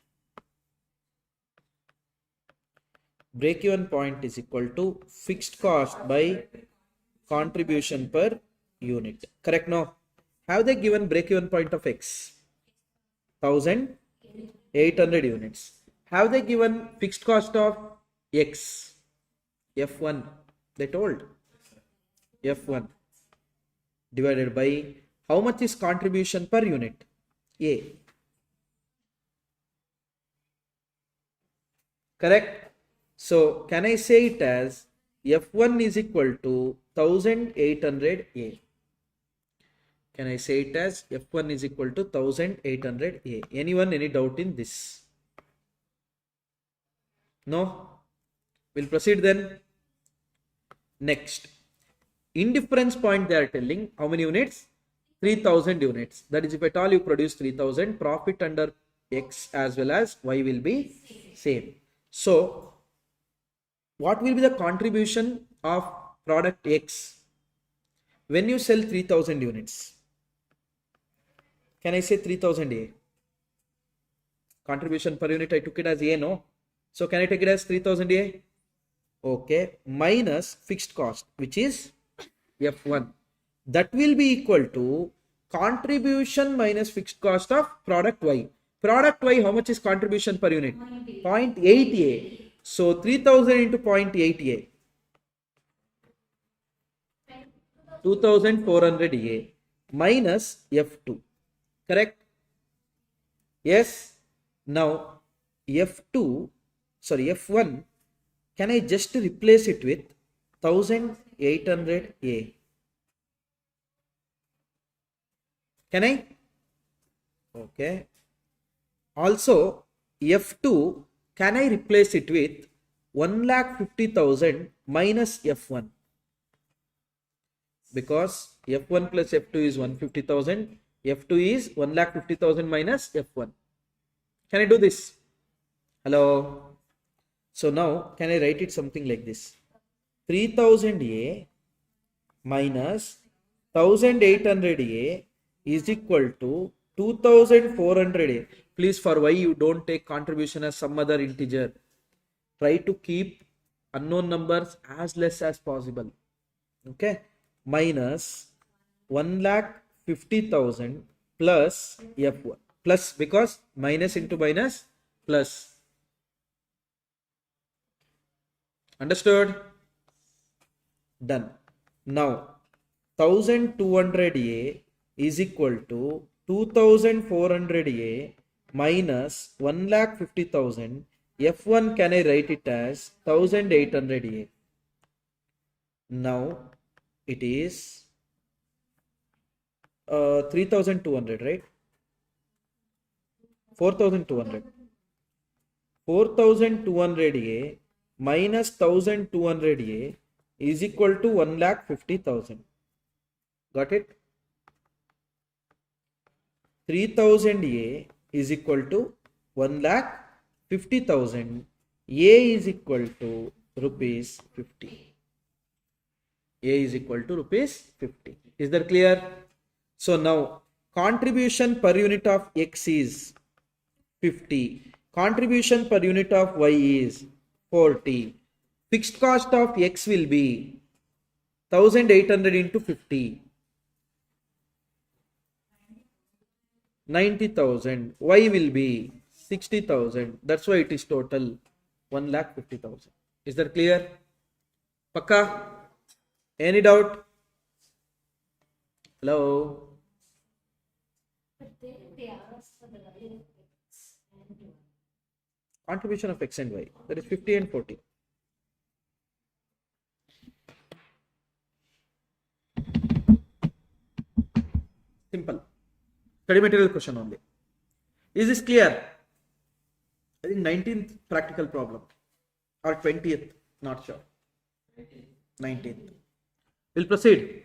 Break-even point is equal to fixed cost by contribution per unit. Correct? No? Have they given break-even point of X? 1,800 units. Have they given fixed cost of X? F1. They told. F1 divided by how much is contribution per unit? A. Correct? So can I say it as F1 is equal to 1,800 A? Can I say it as F1 is equal to 1,800 A? Anyone, any doubt in this? No? We'll proceed then. Next. Indifference point they are telling how many units? 3,000 units. That is, if at all you produce 3,000, profit under X as well as Y will be same. So what will be the contribution of product X when you sell 3,000 units? Can I say 3,000 A? Contribution per unit, I took it as A, no? So can I take it as 3,000 A? Okay. Minus fixed cost, which is F1. That will be equal to contribution minus fixed cost of product Y. Product Y, how much is contribution per unit? 0.8 A. So 3,000 into 0.8 A. 2,400 A minus F2. Correct? Yes. Now F1, can I just replace it with 1,800 A? Can I? Okay. Also F2, can I replace it with 1,50,000 minus F1? Because F1 plus F2 is 150,000. F2 is 1,50,000 minus F1. Can I do this? Hello. So now can I write it something like this? 3,000 A minus 1,800 A is equal to 2,400 A. Please, for Y you don't take contribution as some other integer. Try to keep unknown numbers as less as possible. Okay. Minus 50,000 plus F1 plus, because minus into minus plus. Understood? Done. Now 1200A is equal to 2400A minus 1,50,000. F1 can I write it as 1800A. Now it is 3,200, right? 4,200. 4,200A minus 1,200A is equal to 1,50,000. Got it? 3,000A is equal to 1,50,000. A is equal to rupees 50. A is equal to rupees 50. Is that clear? So now contribution per unit of X is 50. Contribution per unit of Y is 40. Fixed cost of X will be 1,800 into 50. 90,000. Y will be 60,000. That's why it is total 1,50,000. Is that clear? Pakka? Any doubt? Hello? But then they ask for the value of X and Y. Contribution of X and Y. That is 50 and 40. Simple. Study material question only. Is this clear? I think 19th practical problem or 20th, not sure. 19th. We'll proceed.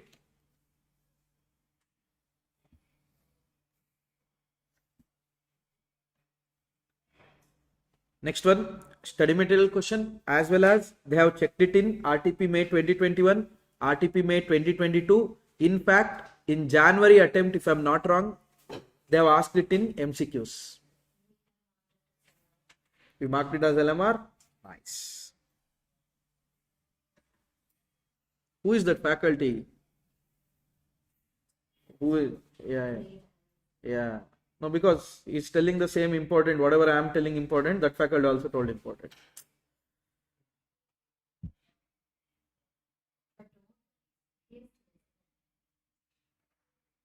Next one, study material question, as well as they have checked it in RTP May 2021, RTP May 2022. In fact, in January attempt, if I'm not wrong, they have asked it in MCQs. We marked it as LMR. Nice. Who is that faculty? Who is? Yeah. No, because he's telling the same important, whatever I am telling important, that faculty also told important.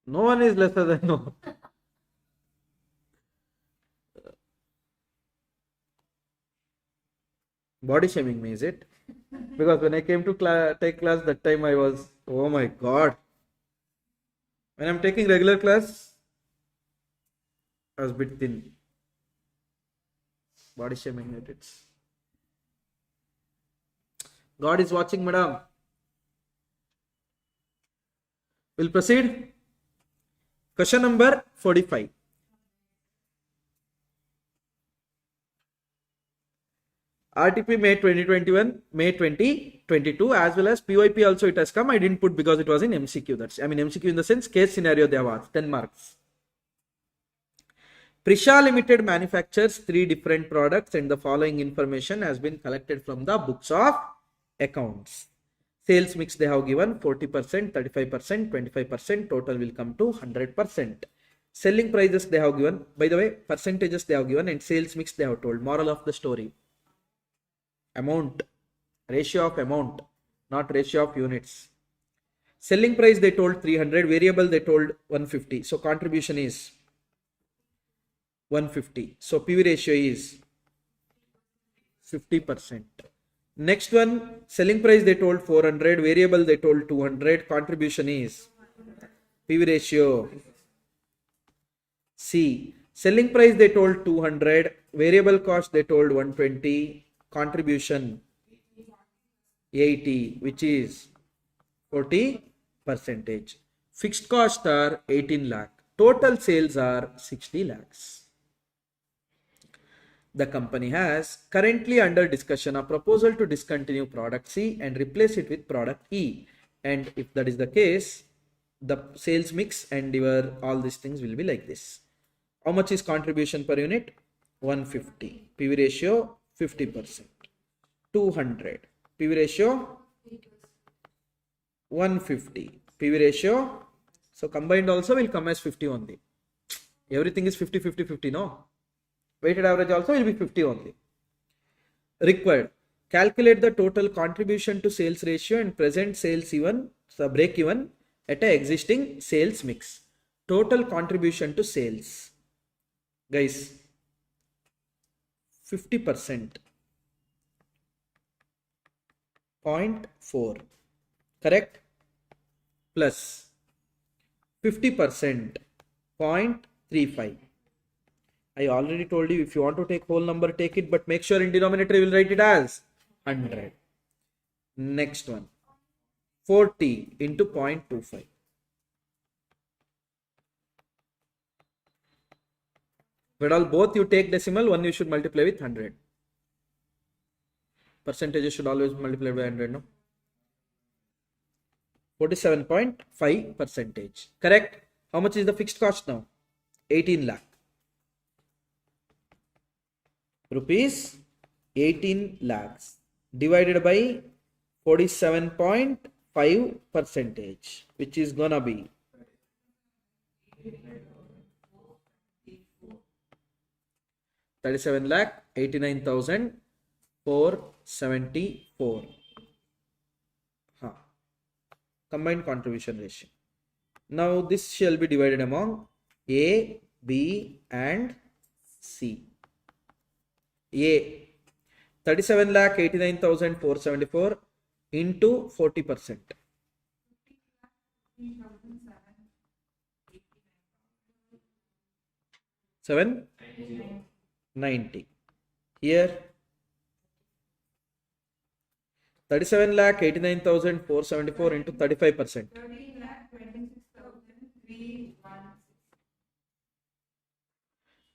No one is lesser than no. Body shaming me, is it? Because when I came to take class, that time I was, oh my god. When I'm taking regular class, I was a bit thin. Body shaming it. It's God is watching, madam. We'll proceed. Question number 45. RTP May 2021, May 2022, as well as PYP also it has come. I didn't put because it was in MCQ. MCQ in the sense case scenario they have asked, 10 marks. Prisha Limited manufactures 3 different products and the following information has been collected from the books of accounts. Sales mix they have given 40%, 35%, 25%, total will come to 100%. Selling prices they have given, by the way, percentages they have given and sales mix they have told. Moral of the story. Amount, ratio of amount, not ratio of units. Selling price they told 300, variable they told 150. So contribution is 150. So PV ratio is 50%. Next one, selling price they told 400, variable they told 200, contribution is PV ratio C. Selling price they told 200, variable cost they told 120, contribution 80, which is 40%. Fixed cost are 18 lakh. Total sales are 60 lakhs. The company has currently under discussion a proposal to discontinue product C and replace it with product E. And if that is the case, the sales mix and your all these things will be like this. How much is contribution per unit? 150. PV ratio 50%. 200. PV ratio 150. PV ratio So combined also will come as 50 only. Everything is 50, 50, 50, no? Weighted average also will be 50 only. Required. Calculate the total contribution to sales ratio and present sales even, so break even at a existing sales mix. Total contribution to sales. Guys, 50%. 0.4. Correct? Plus 50%. 0.35. I already told you, if you want to take whole number, take it, but make sure in denominator you will write it as 100. Next one, 40 into 0.25. But all both you take decimal, one you should multiply with 100. Percentages should always multiply by 100, no? 47.5 percentage. Correct? How much is the fixed cost now? 18 lakh. Rupees 18 lakhs divided by 47.5 percentage, which is gonna be 37,89,474. Combined contribution ratio. Now this shall be divided among A, B and C. A 37,89,474 into 40%. 790. Here 37,89,474 into 35%.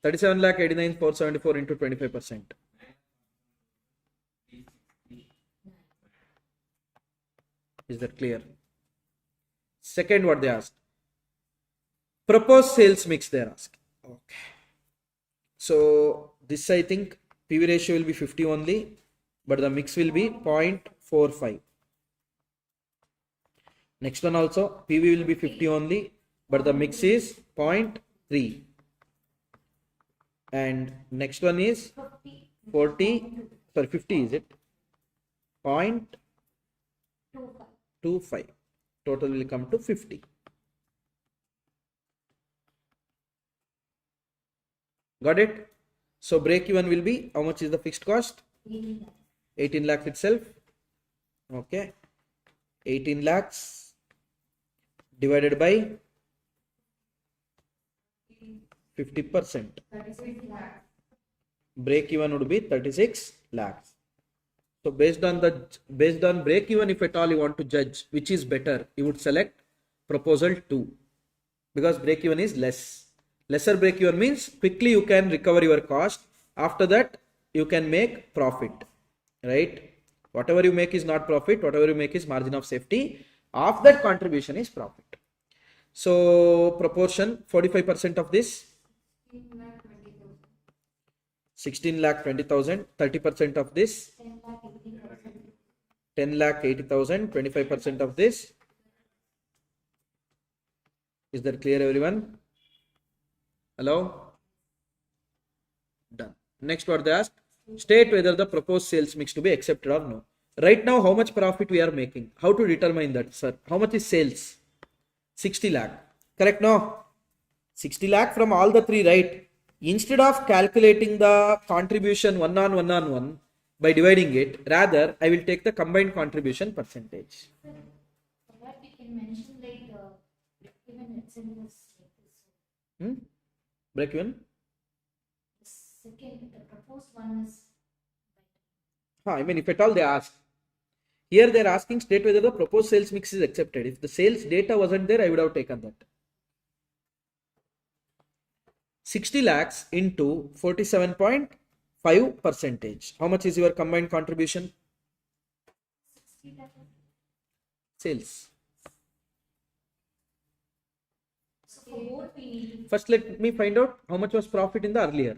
37,89,474 into 25%. Is that clear? Second, what they asked? Proposed sales mix they are asking. Okay. So this I think PV ratio will be 50 only, but the mix will be 0.45. Next one also PV will be 50 only, but the mix is 0.3. And next one is 50 is it? 0.25. Total will come to 50. Got it? So break even will be, how much is the fixed cost? 18 lakhs itself. Okay. 18 lakhs divided by 50%. Break even would be 36 lakhs. So based on break even, if at all you want to judge which is better, you would select proposal 2, because break even is less. Lesser break even means quickly you can recover your cost. After that you can make profit, right? Whatever you make is not profit, whatever you make is margin of safety. Of that contribution is profit. So proportion 45% of this 16,20,000, 30% of this 10,80,000, 25% of this. Is that clear, everyone? Hello? Done. Next, what they asked? State whether the proposed sales mix to be accepted or no. Right now, how much profit we are making? How to determine that, sir? How much is sales? 60 lakh. Correct, no? 60 lakh from all the three, right? Instead of calculating the contribution one on one by dividing it, rather I will take the combined contribution percentage. For that we can mention like even it's in this. Break even? The second, the proposed one is. I mean, if at all they ask. Here they are asking state whether the proposed sales mix is accepted. If the sales data wasn't there, I would have taken that. 60 lakhs into 47.5 percentage. How much is your combined contribution? 60 lakh. Sales. So for both we need First, let me find out how much was profit in the earlier.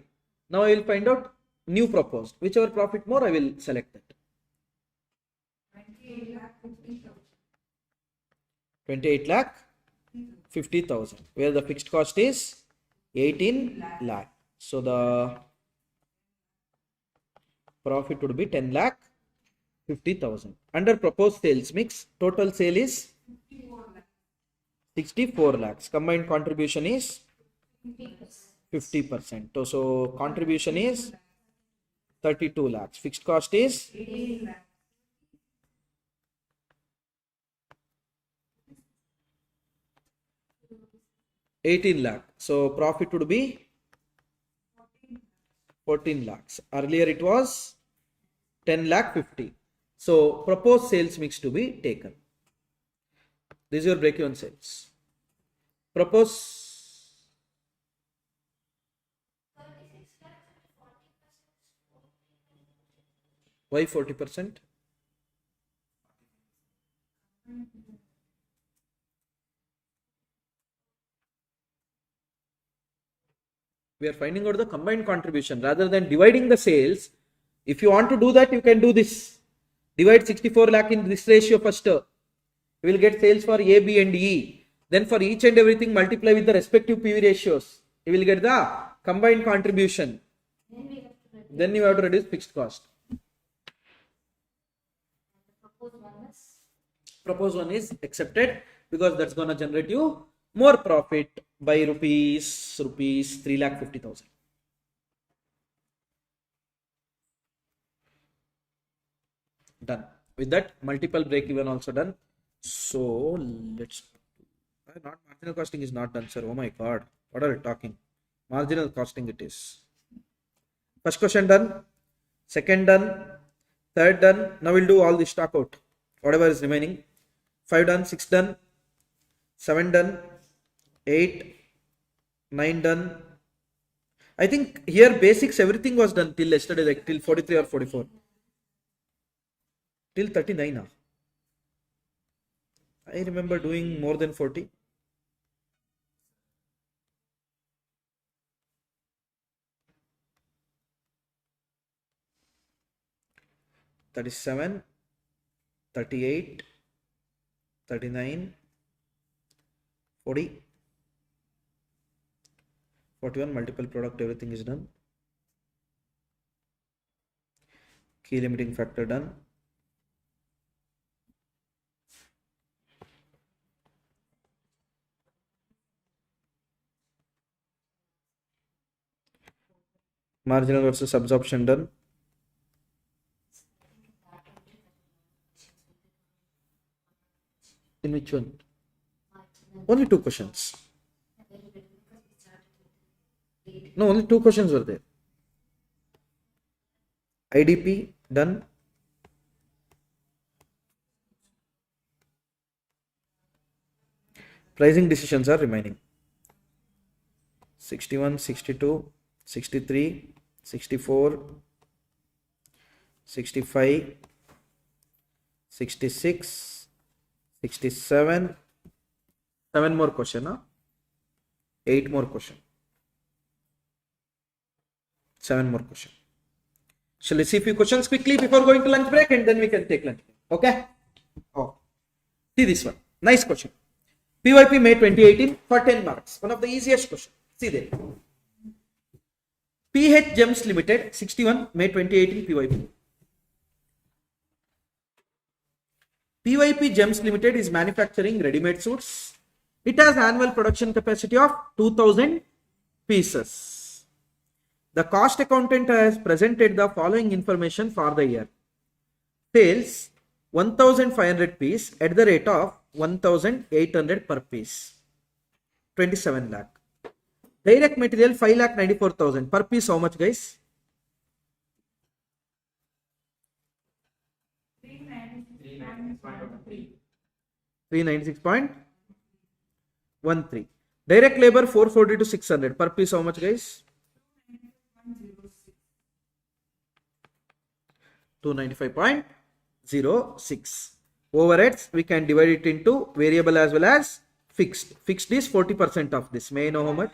Now I will find out new proposed. Whichever profit more, I will select that. 28,50,000. 28 lakh 50,000, where the fixed cost is 18 lakh. So the profit would be 10 lakh 50,000. Under proposed sales mix, total sale is 64 lakhs. Combined contribution is 50%. So contribution is 32 lakhs. Fixed cost is 18 lakh. So profit would be 14 lakhs. Earlier it was 10 lakh 50. So proposed sales mix to be taken. This is your break-even sales. Propose. 36 lakhs and 40%. Why 40%? We are finding out the combined contribution rather than dividing the sales. If you want to do that, you can do this. Divide 64 lakh in this ratio first. You will get sales for A, B and E. Then for each and everything multiply with the respective PV ratios. You will get the combined contribution. Then you have to reduce fixed cost. Proposed one is accepted because that's going to generate you more profit by rupees 3,50,000. Done. With that, multiple break even also done. So let's not marginal costing is not done, sir. Oh my god, what are you talking? Marginal costing it is. First question done, second done, third done. Now we'll do all the stock out, whatever is remaining. 5 done, 6 done, 7 done, 8, 9 done. I think here basics everything was done till yesterday, like till 43 or 44. Till 39. I remember doing more than 40. That is 7, 38, 39, 40, 41, multiple product, everything is done. Key limiting factor done. Marginal versus absorption done. In which one? Only 2 questions. No, only 2 questions were there. IDP done. Pricing decisions are remaining. 61, 62, 63, 64, 65, 66, 67, 7 more question, 8 more question, 7 more question. Shall we see a few questions quickly before going to lunch break, and then we can take lunch break? Okay. Oh, see this one. Nice question. PYP May 2018 for 10 marks. One of the easiest questions. See there. PH Gems Limited 61 May 2018 PYP. PYP Gems Limited is manufacturing ready-made suits. It has annual production capacity of 2000 pieces. The cost accountant has presented the following information for the year. Sales 1500 piece at the rate of 1800 per piece. 27 lakh. Direct material 5,94,000 per piece. How much, guys? 396.13. Direct labor 440 to 600 per piece. How much, guys? 295.06. Overheads we can divide it into variable as well as fixed. Fixed is 40% of this. May I know how much?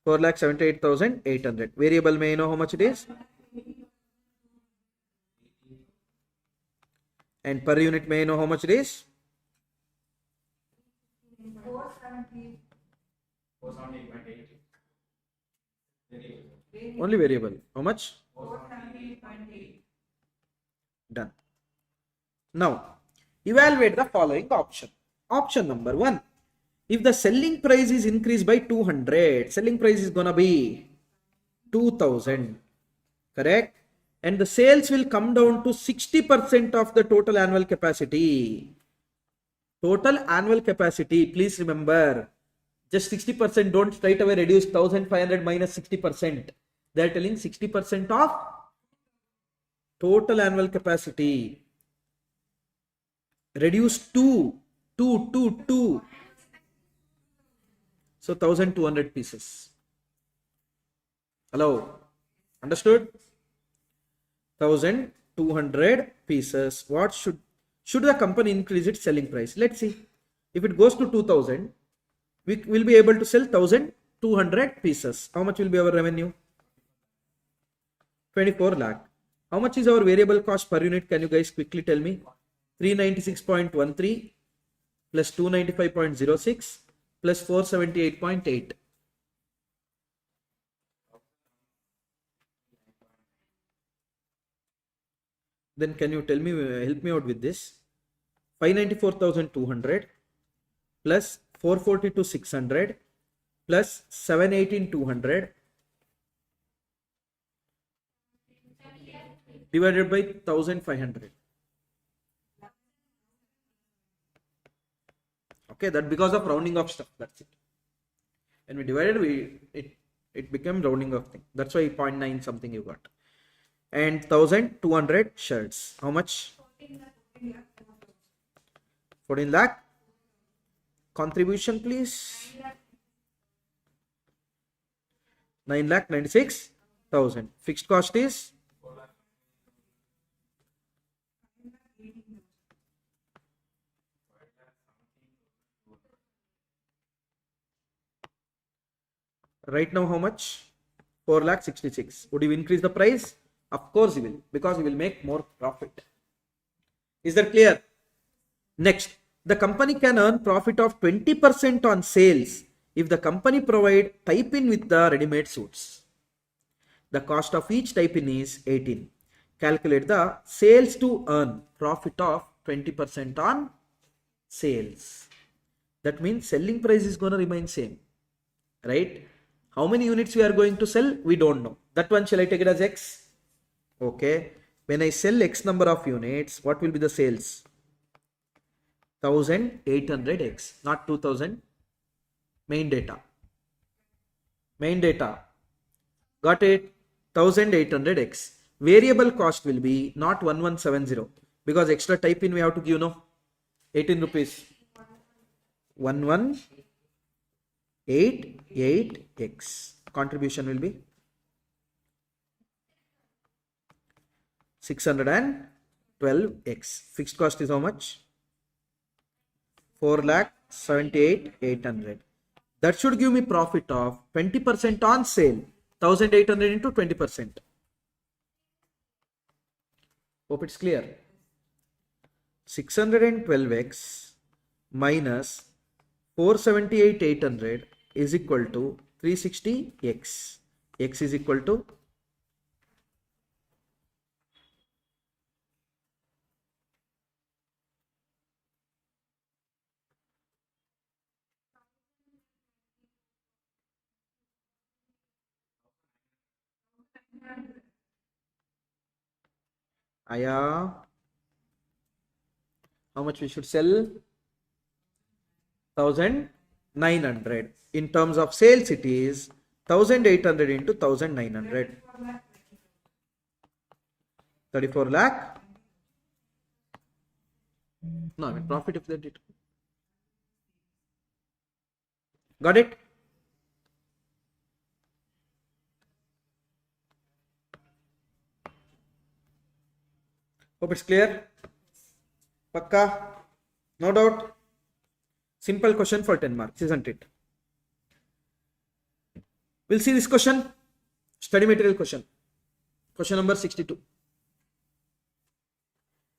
4,78,800. Variable, may I know how much it is? And per unit, may I know how much it is? Only variable. How much? 470.8. Done. Now, evaluate the following option. Option number 1. If the selling price is increased by 200, selling price is gonna be 2000. Correct? And the sales will come down to 60% of the total annual capacity. Total annual capacity, please remember, just 60%, don't straight away reduce 1500 minus 60%. They are telling 60% of total annual capacity. Reduce 2. So 1200 pieces. Hello? Understood? 1200 pieces. What should the company increase its selling price? Let's see. If it goes to 2000, we will be able to sell 1200 pieces. How much will be our revenue? 24 lakh. How much is our variable cost per unit? Can you guys quickly tell me? 396.13 plus 295.06 plus 478.8. Then can you tell me, help me out with this? 594,200 plus 442,600 plus 718,200 divided by 1,500. Okay, that because of rounding off stuff. That's it. When we divided, it became rounding off thing. That's why 0.9 something you got. And 1,200 shirts. How much? 14 lakh. Contribution, please. 9,96,000. Fixed cost is? Right now, how much? 4,66,000. Would you increase the price? Of course you will, because you will make more profit. Is that clear? Next, the company can earn profit of 20% on sales if the company provide type-in with the ready-made suits. The cost of each type-in is 18. Calculate the sales to earn profit of 20% on sales. That means selling price is going to remain same, right? How many units we are going to sell? We don't know. That one shall I take it as X? Okay. When I sell X number of units, what will be the sales? 1,800X, not 2,000. Main data. Main data. Got it? 1,800X. Variable cost will be not 1170 because extra type in we have to give, no? 18 rupees. 1188X. Contribution will be 612X. Fixed cost is how much? 4,78,800. That should give me profit of 20% on sale. 1,800 into 20%. Hope it's clear. 612X minus 478,800 is equal to 360X. X is equal to Aya. How much we should sell? 1,900. In terms of sales, it is 1,800 into 1,900. 34 lakh. No, I mean profit if they did. Got it? Hope it's clear. Pakka? No doubt? Simple question for 10 marks, isn't it? We'll see this question. Study material question. Question number 62.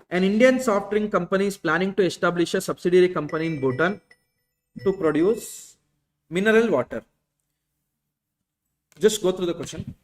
An Indian soft drink company is planning to establish a subsidiary company in Bhutan to produce mineral water. Just go through the question.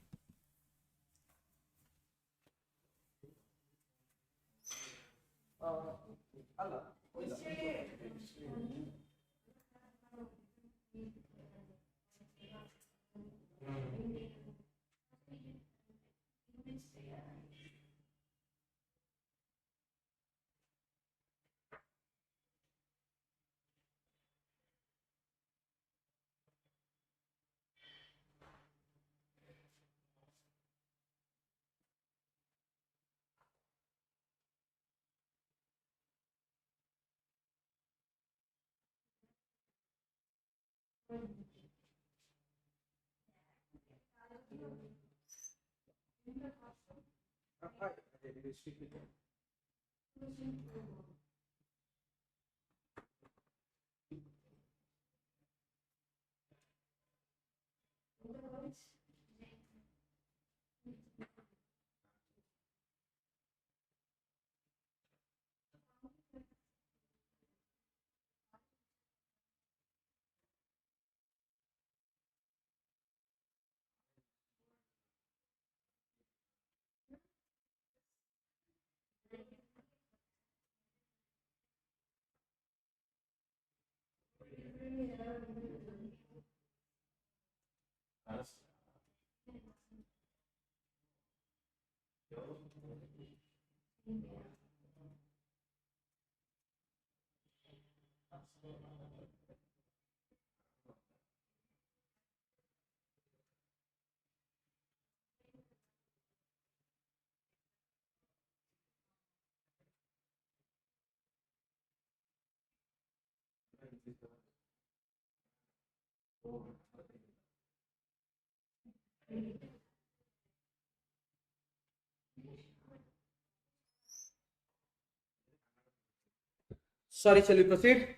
Sorry, shall we proceed?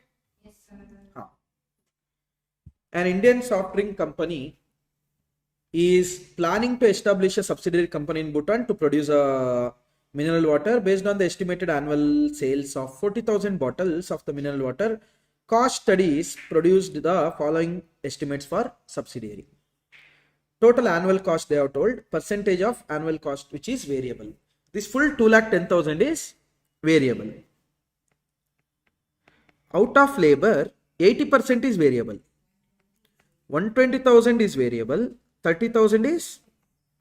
Yes, sir. An Indian soft drink company is planning to establish a subsidiary company in Bhutan to produce a mineral water. Based on the estimated annual sales of 40,000 bottles of the mineral water, cost studies produced the following estimates for subsidiary. Total annual cost they have told, percentage of annual cost which is variable. This full 2,10,000 is variable. Out of labor, 80% is variable. 120,000 is variable, 30,000 is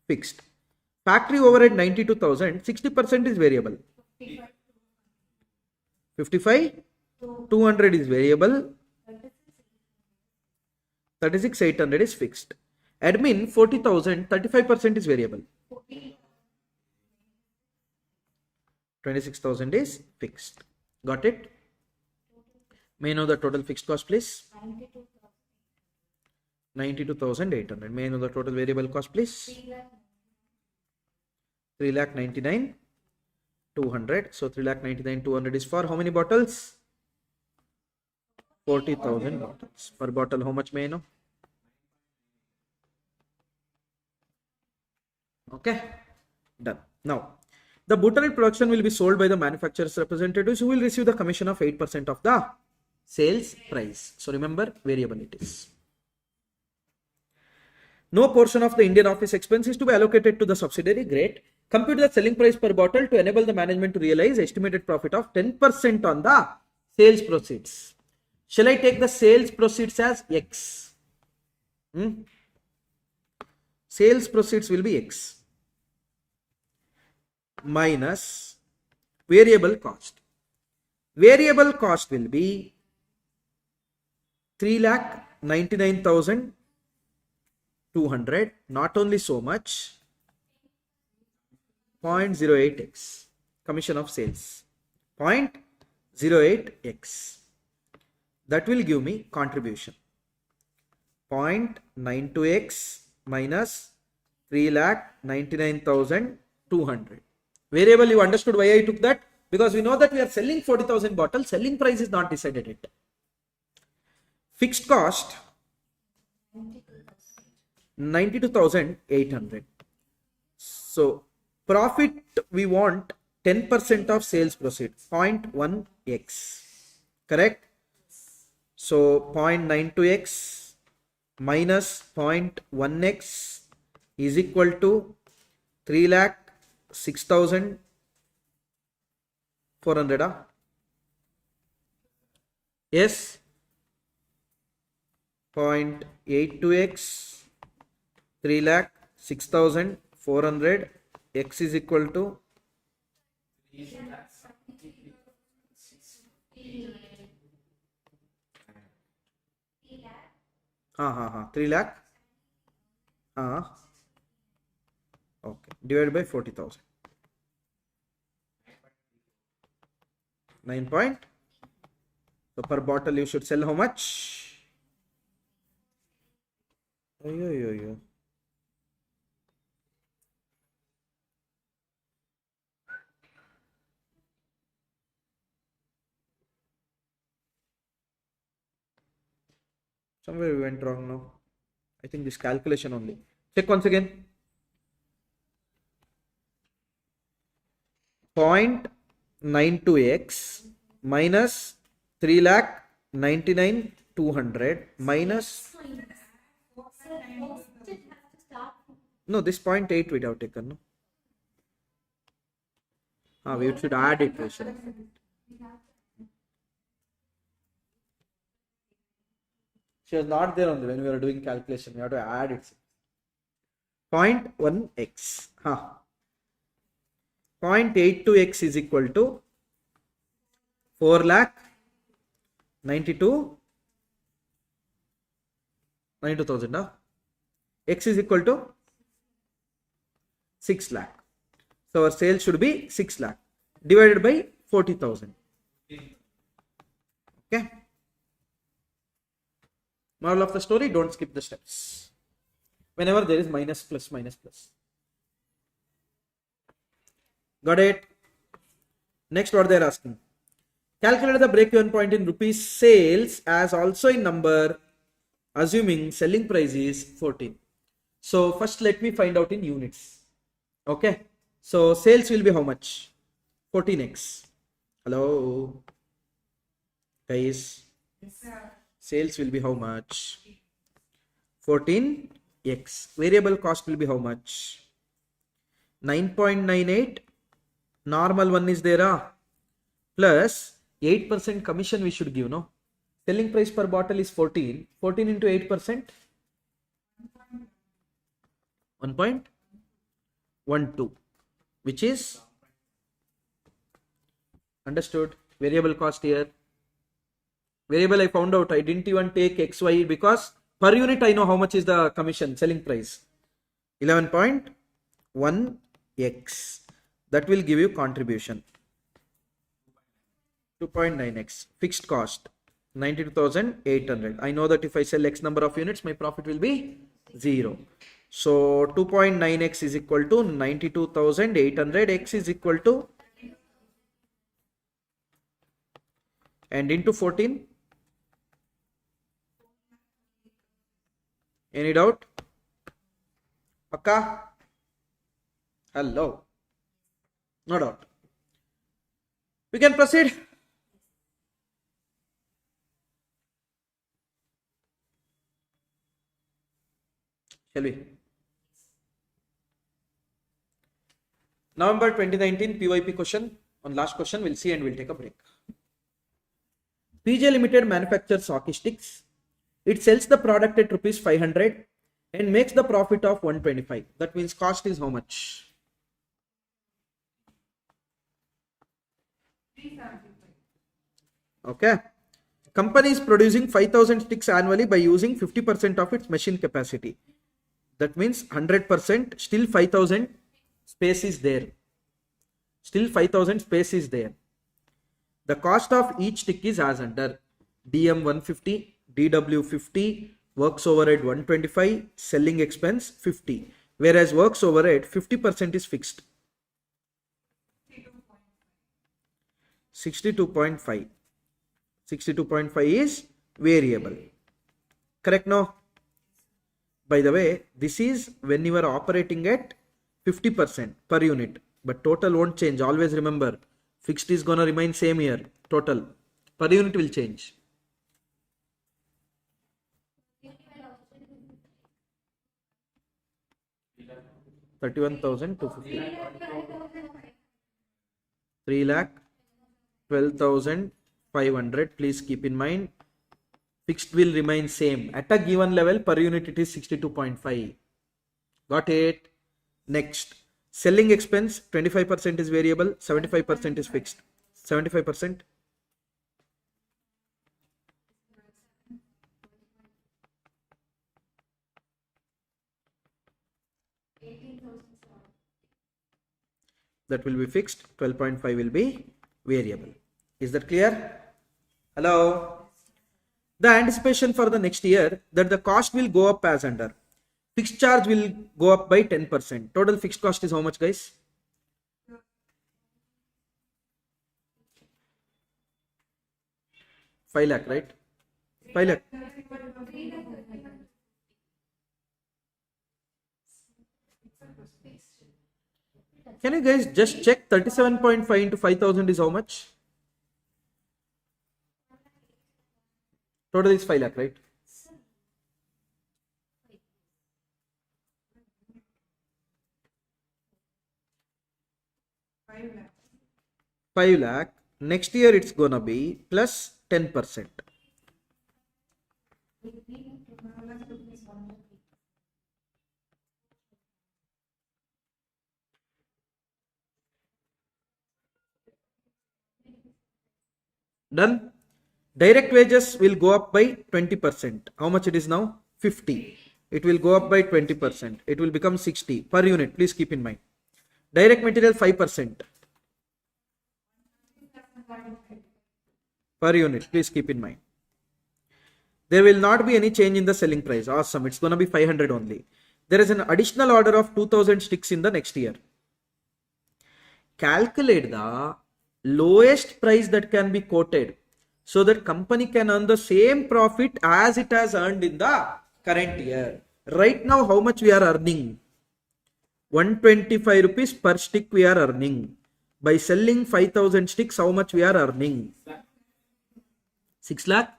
fixed. Factory overhead 92,000, 60% is variable. 55, 200 is variable, 36,800 is fixed. Admin 40,000, 35% is variable. 26,000 is fixed. Got it? May I know the total fixed cost, please? 92,800. May I know the total variable cost, please? 3,99,200. So 3,99,200 is for how many bottles? 40,000 bottles. Per bottle, how much may I know? Okay, done. Now, the Bhutanese production will be sold by the manufacturer's representatives who will receive the commission of 8% of the sales price. So remember, variable it is. No portion of the Indian office expense is to be allocated to the subsidiary. Great. Compute the selling price per bottle to enable the management to realize estimated profit of 10% on the sales proceeds. Shall I take the sales proceeds as X? Sales proceeds will be X minus variable cost. Variable cost will be 3,99,200. Not only so much, 0.08x commission of sales, 0.08x. That will give me contribution 0.92x minus 3,99,200. Variable, you understood why I took that? Because we know that we are selling 40,000 bottles. Selling price is not decided yet. Fixed cost 92,800. So profit we want 10% of sales proceed, 0.1x. Correct? So 0.92x minus 0.1x is equal to 3,06,400. Yes. 0.82x 3,06,400 x is equal to हाँ 3 lakh okay divided by 40,000 9 point. So per bottle you should sell how much? Yo. Somewhere we went wrong now. I think this calculation only. Check once again. 0.92x minus 3,99,200 minus no, this 0.8 we have taken. No? We should add it. She was not there on when we were doing calculation. We have to add it. 0.1x. 0.82x is equal to 4,92,000. X is equal to 6 lakh. So our sales should be 6 lakh divided by 40,000. Okay. Moral of the story, don't skip the steps. Whenever there is minus, plus, minus, plus. Got it? Next, what they are asking. Calculate the break-even point in rupees sales as also in number, assuming selling price is 14. So first let me find out in units. Okay. So sales will be how much? 14x. Hello. Guys. Sales will be how much? 14x. Variable cost will be how much? 9.98. Normal one is there. Plus 8% commission we should give, no? Selling price per bottle is 14. 14 into 8%? 1.12. Which is? Understood. Variable cost here. Variable I found out. I didn't even take XY because per unit I know how much is the commission selling price. 11.1x. That will give you contribution. 2.9x. Fixed cost 92,800. I know that if I sell X number of units, my profit will be 0. So 2.9x is equal to 92,800. X is equal to and into 14. Any doubt? Akka? Hello. No doubt. We can proceed. Shall we? November 2019 PYP question. On last question, we'll see and we'll take a break. PJ Limited manufactures hockey sticks. It sells the product at rupees 500 and makes the profit of 125. That means cost is how much? 375. Okay. Company is producing 5,000 sticks annually by using 50% of its machine capacity. That means 100%, still 5,000 space is there. Still 5,000 space is there. The cost of each stick is as under: DM 150, DW 50, works overhead 125, selling expense 50. Whereas works overhead 50% is fixed. 62.5. 62.5 is variable. Correct now? By the way, this is when you are operating at 50% per unit, but total won't change. Always remember, fixed is gonna remain same here. Total per unit will change. $31,250. 3,12,500 500. Please keep in mind, fixed will remain same. At a given level, per unit it is 62.5. Got it? Next, selling expense, 25% is variable, 75% is fixed. 75%. That will be fixed, 12.5 will be variable. Is that clear? Hello? The anticipation for the next year that the cost will go up as under. Fixed charge will go up by 10%. Total fixed cost is how much, guys? Five lakh, right? 5 lakh. Can you guys just check 37.5 into 5,000 is how much? Total is 5 lakh, right? Five lakh. Next year it's gonna be plus 10%. Done. Direct wages will go up by 20%. How much it is now? 50. It will go up by 20%. It will become 60 per unit. Please keep in mind. Direct material 5%. Per unit. Please keep in mind. There will not be any change in the selling price. Awesome. It's going to be 500 only. There is an additional order of 2000 sticks in the next year. Calculate the lowest price that can be quoted so that company can earn the same profit as it has earned in the current year. Right now, how much we are earning? 125 rupees per stick we are earning. By selling 5,000 sticks, how much we are earning? 6 lakh?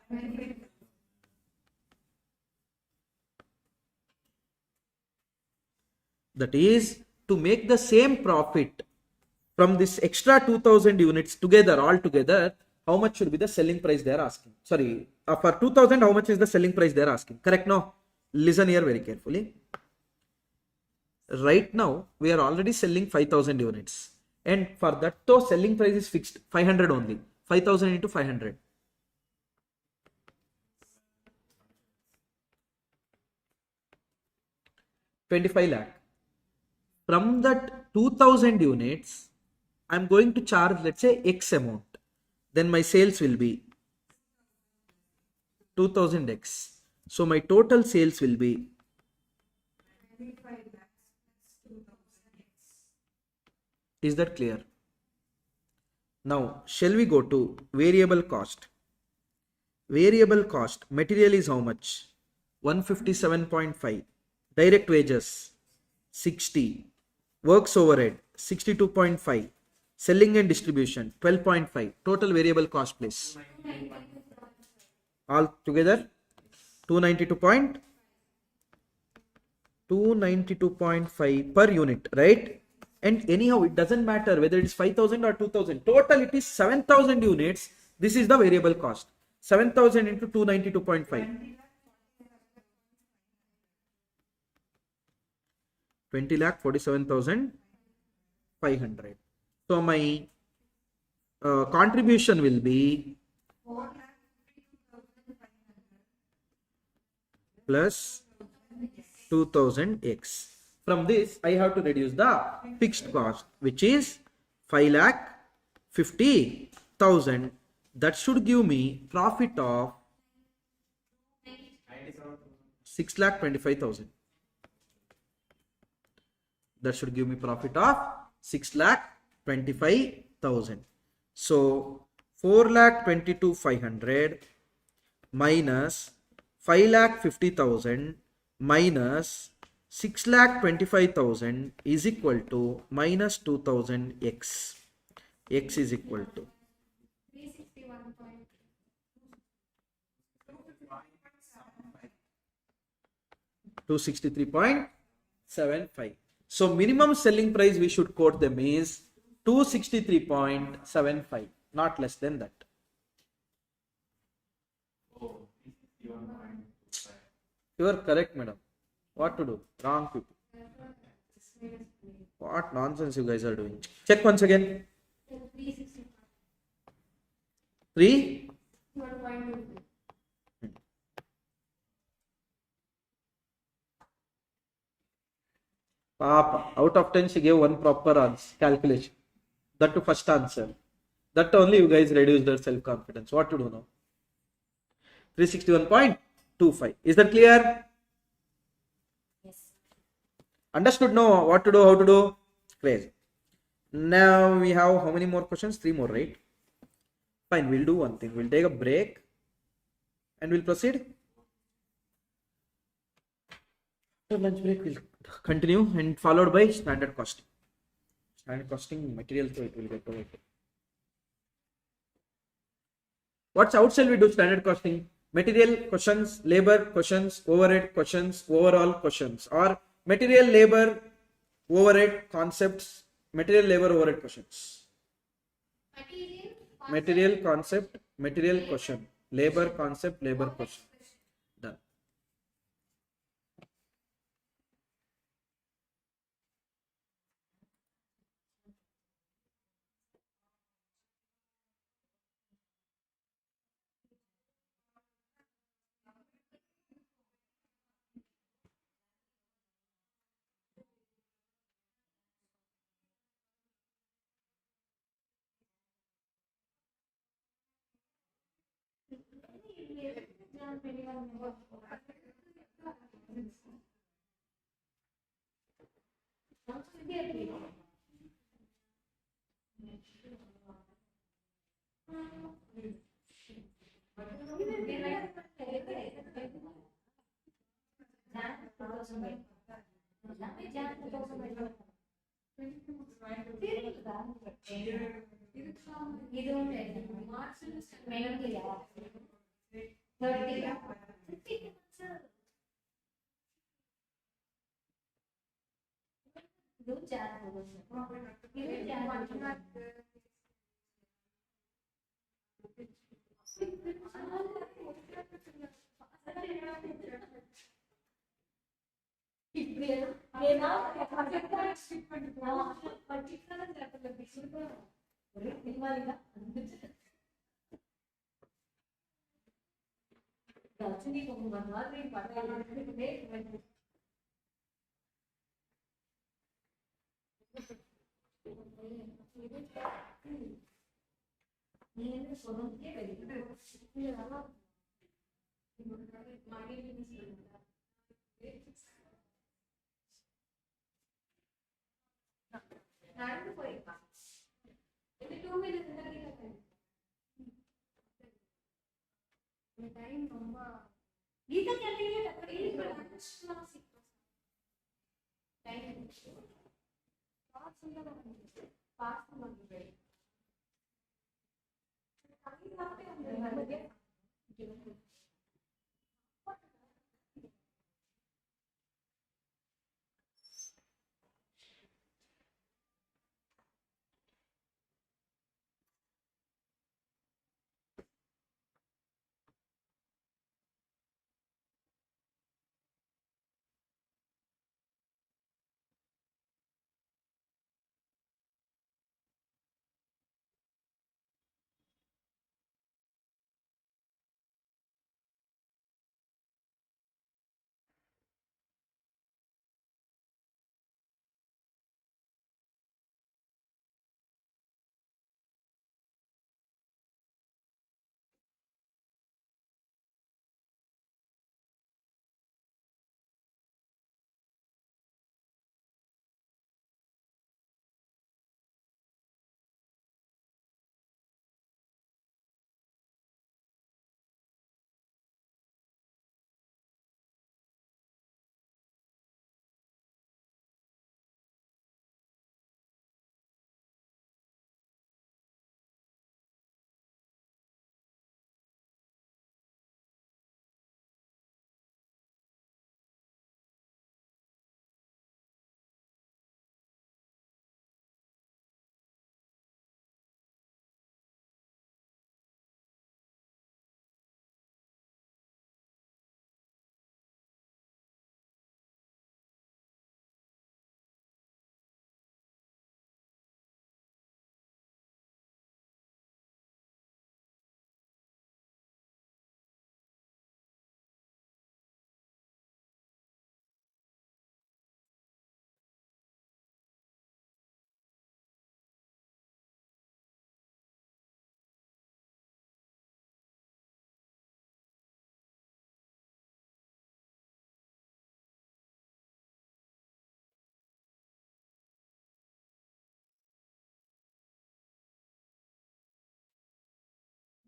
That is, to make the same profit from this extra 2000 units together, all together, how much should be the selling price they are asking? Sorry, for 2000, how much is the selling price they are asking? Correct now? Listen here very carefully. Right now, we are already selling 5,000 units. And for that, though, selling price is fixed, 500 only. 5,000 into 500. $25 lakh. From that 2000 units, I'm going to charge, let's say, X amount. Then my sales will be 2000X. So my total sales will be 25 lakhs plus 2000x. Is that clear? Now, shall we go to variable cost? Variable cost, material is how much? 157.5. Direct wages, 60. Works overhead, 62.5. Selling and distribution, 12.5. Total variable cost, please. All together, 292.5 per unit, right? And anyhow, it doesn't matter whether it is 5,000 or 2,000. Total, it is 7,000 units. This is the variable cost. 7,000 into 292.5. 20,47,500. So my contribution will be 4,52,500 plus 2000x. From this, I have to reduce the fixed cost, which is 5,50,000. That should give me profit of 6,25,000. That should give me profit of 6,25,000. So 4,22,500 minus 5,50,000 minus 6,25,000 is equal to minus 2,000x. X is equal to 263.75. So minimum selling price we should quote them is 263.75, not less than that. You are correct, madam. What to do? Wrong people. What nonsense you guys are doing. Check once again. 3. Papa, out of 10, she gave one proper answer, calculation. That to first answer. That only you guys reduce their self-confidence. What to do now? 361.25. Is that clear? Yes. Understood? No, what to do, how to do? Crazy. Now we have how many more questions? 3 more, right? Fine, we'll do one thing. We'll take a break and we'll proceed. After lunch break, we'll continue and followed by standard costing. Standard costing material, so it will get over. What's outside we do standard costing? Material questions, labor questions, overhead questions, overall questions, or material, labor, overhead concepts, material, labor, overhead questions. Material concept, material question, labor concept, labor question. Done.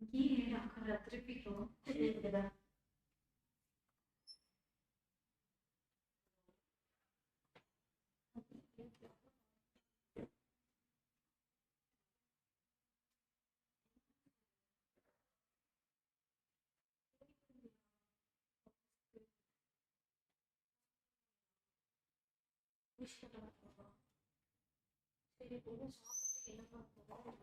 கீழே அக்கறை திருப்பிக்கிறோம் இருக்குதா சரி போகும் சாப்பிட்டு என்ன பண்ணுறோம்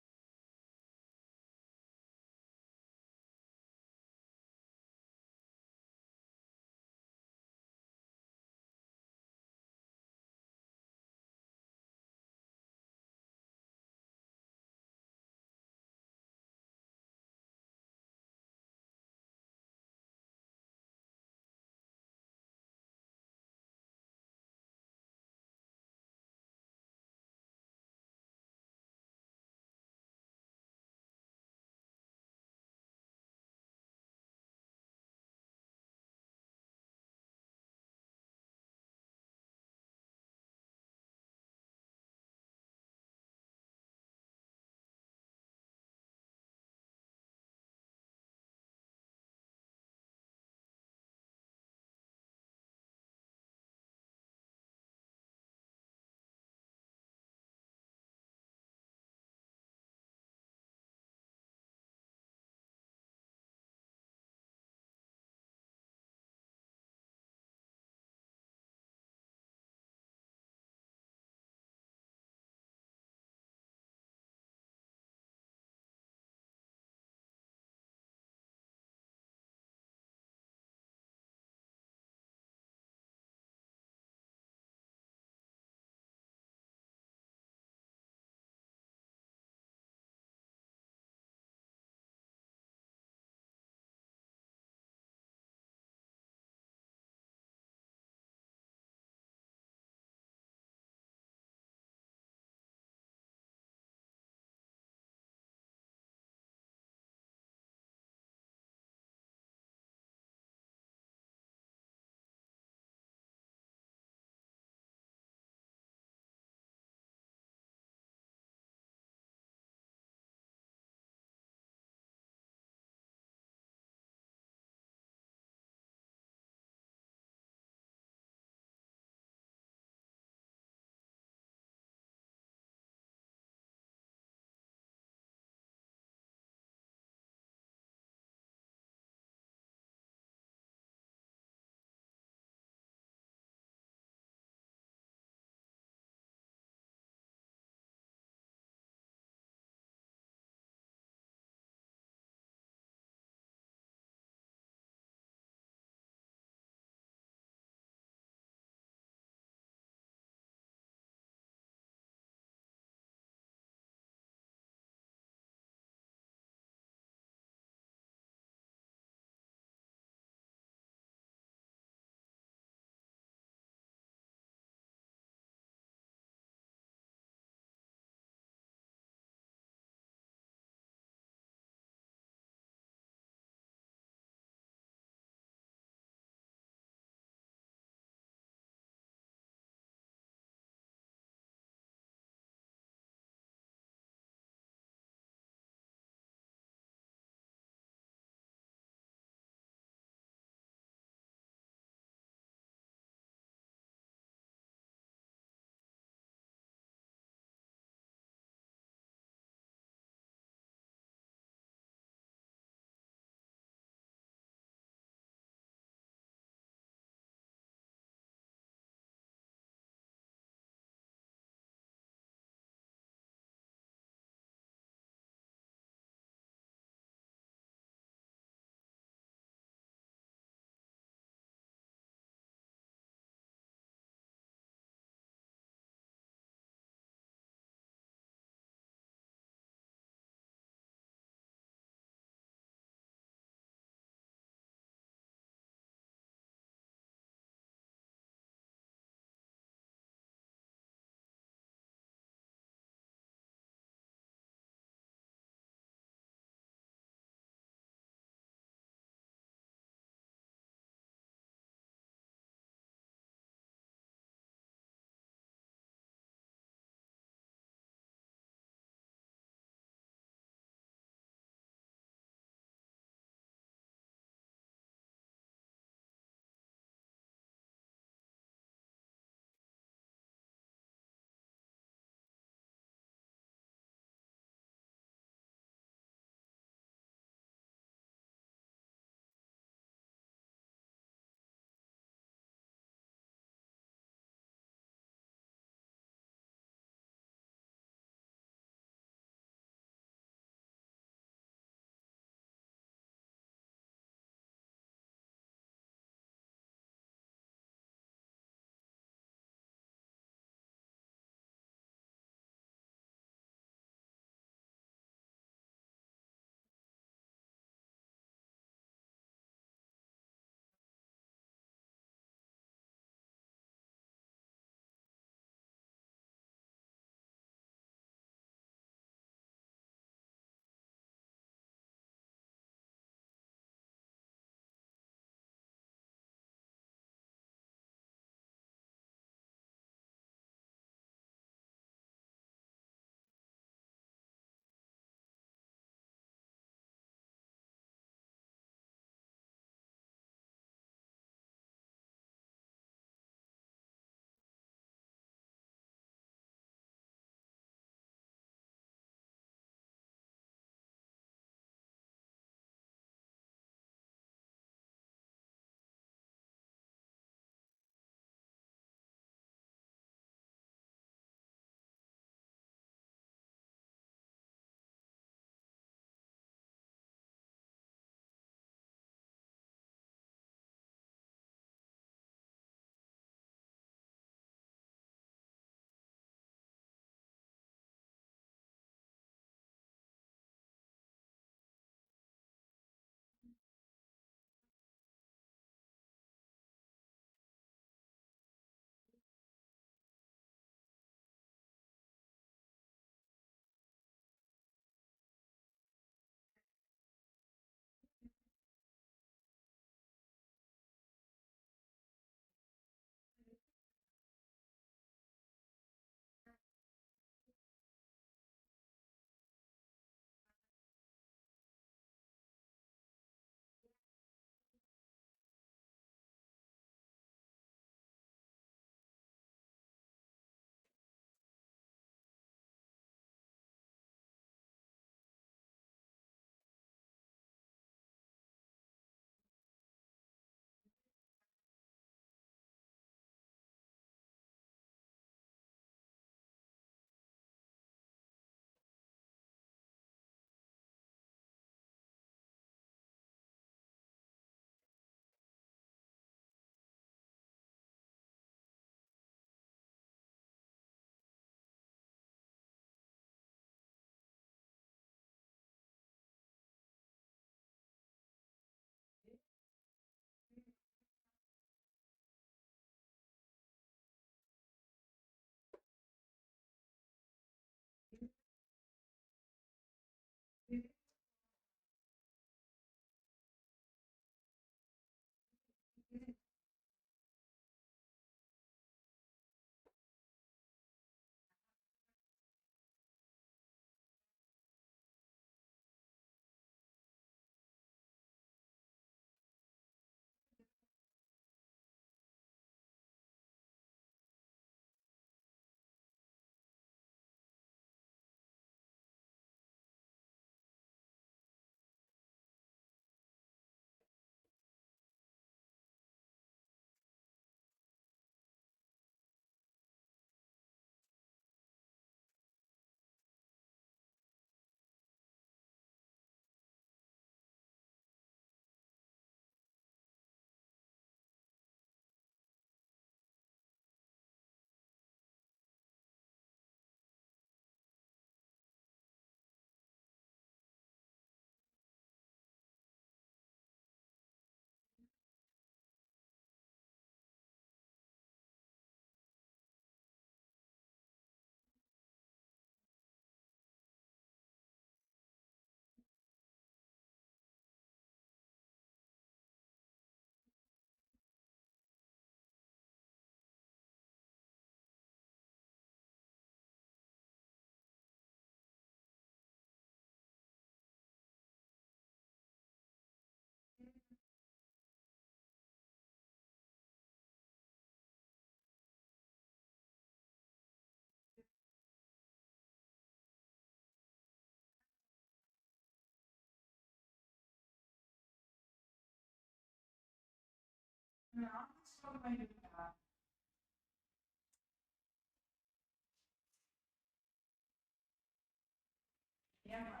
ஏமா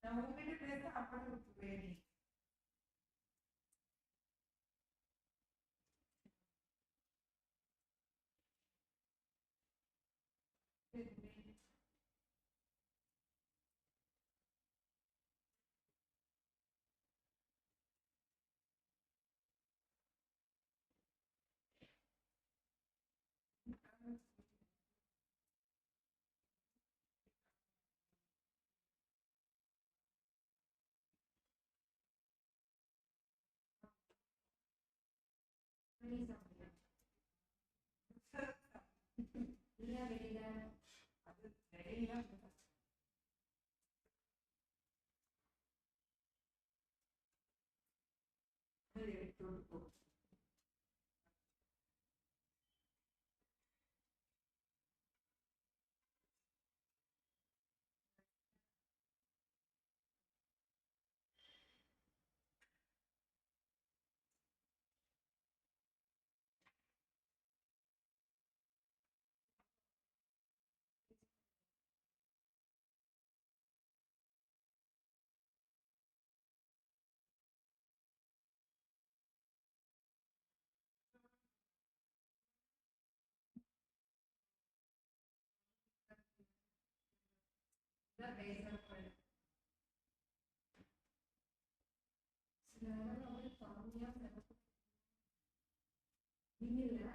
நான் உங்ககிட்ட பேச அப்படி விட்டு போயிடுறேன். இல்ல வெளியில அது சரியா எடுத்து போ. இதான் பேசுறேன். சில நேரம் வந்து கம்மியா செலவு இல்ல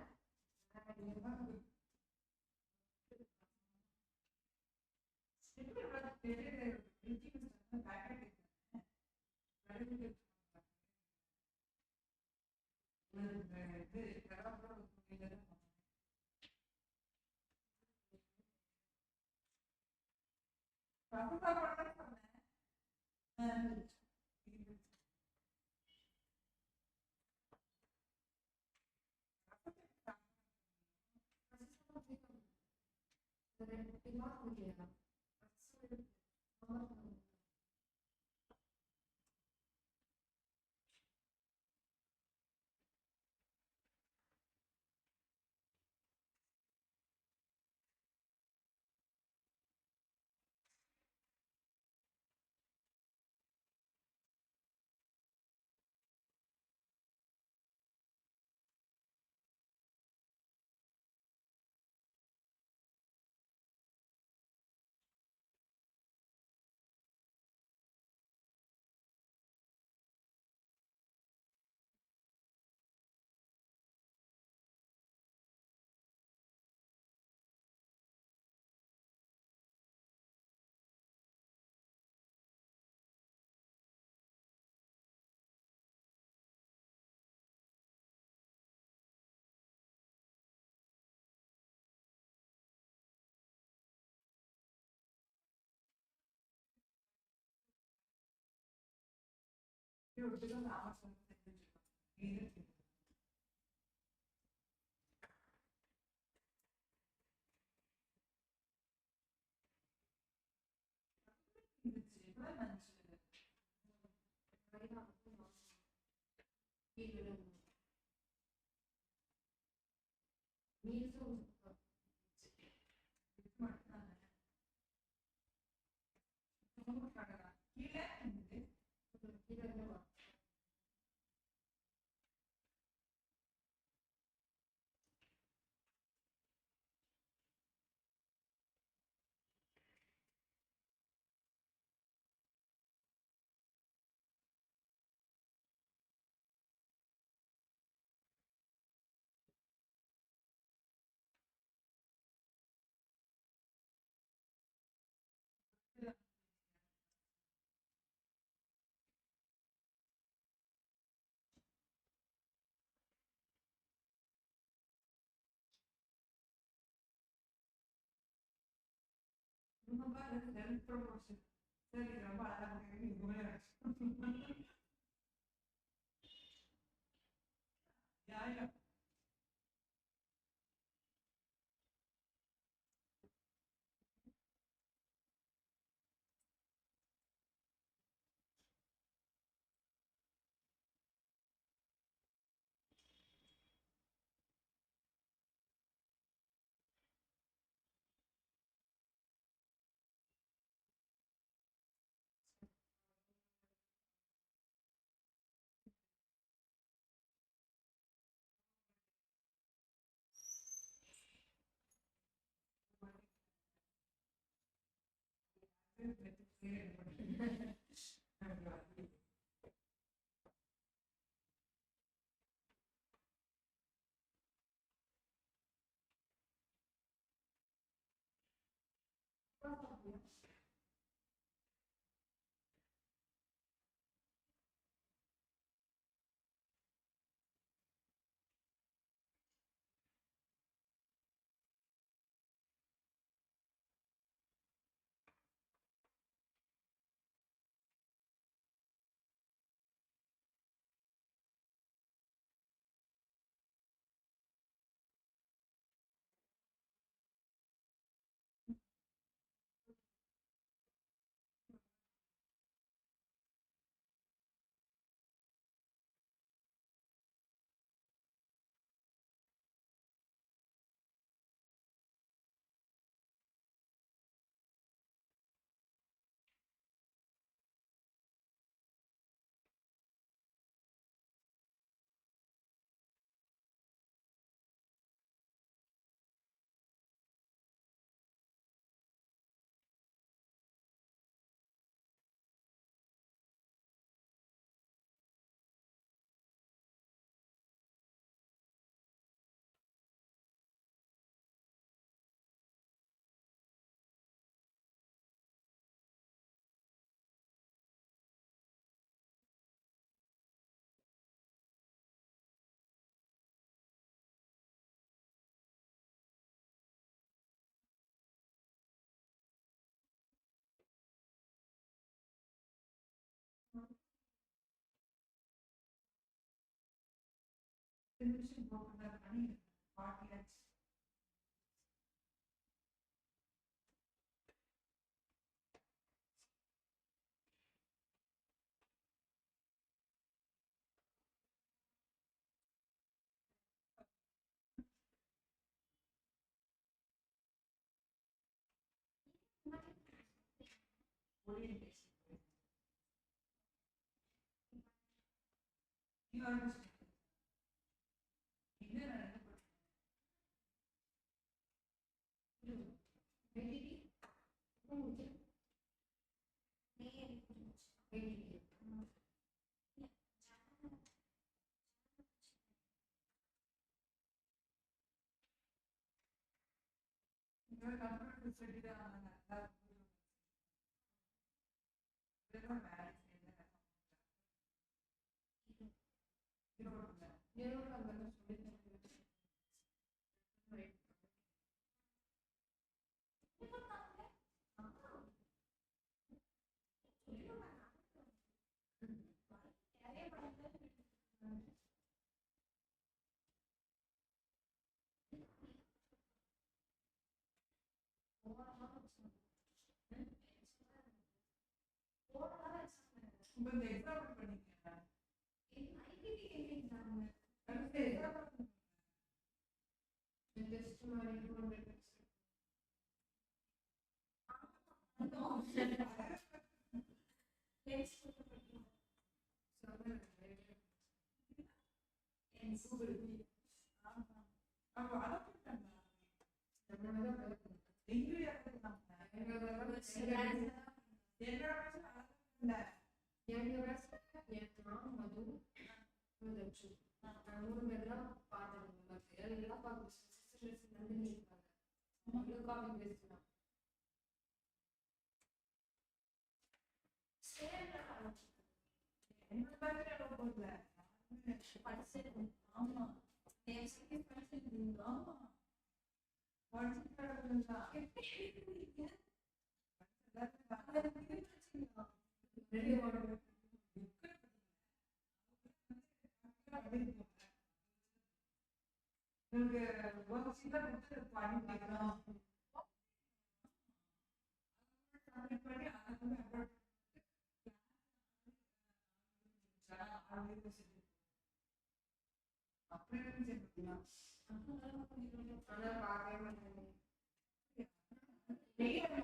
promotion. சரி ரொம்ப அழகா இருக்கு. Yeah. Admission போட்டு பண்ணி 40 lakhs. Orientation. You understand? You're comfortable to study the but the exam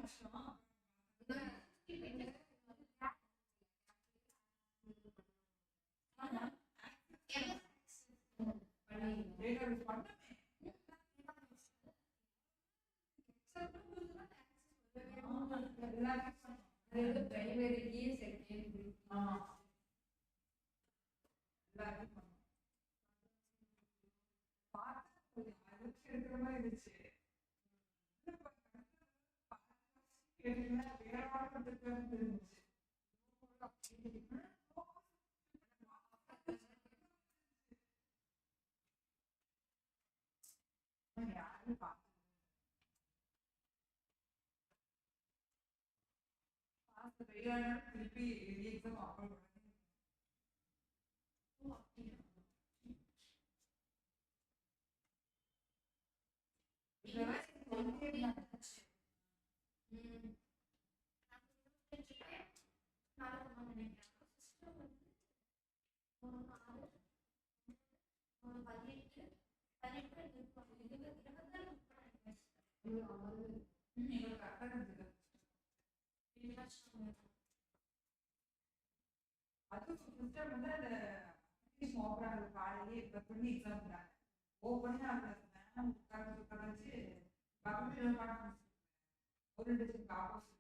பண்ணிட்டேன் அது வந்து பிரைமரிக்கு செகண்டரி எல்லாருக்கும் பண்ணுவோம். பார்த்தா கொஞ்சம் அழுத்தி எடுக்கிற மாதிரி இருந்துச்சு. கேட்டீங்கன்னா வேற வாழ்க்கை இருந்துச்சு. யாரும் பார்த்து வெளியான திருப்பி எக்ஸாம் அப்லோட் பண்ணி எங்களுக்கு அக்கறை இருந்தது. அது சிஸ்டம் வந்து அந்த ஓப்பன் காலையிலே இப்போ பண்ணி எக்ஸாம் பண்ணாங்க. ஓப்பன் அந்த உட்காந்து பக்கத்தில் பாடம் ஒரு டிஸ்ட்ரிக்ட் ஆப்போசிட்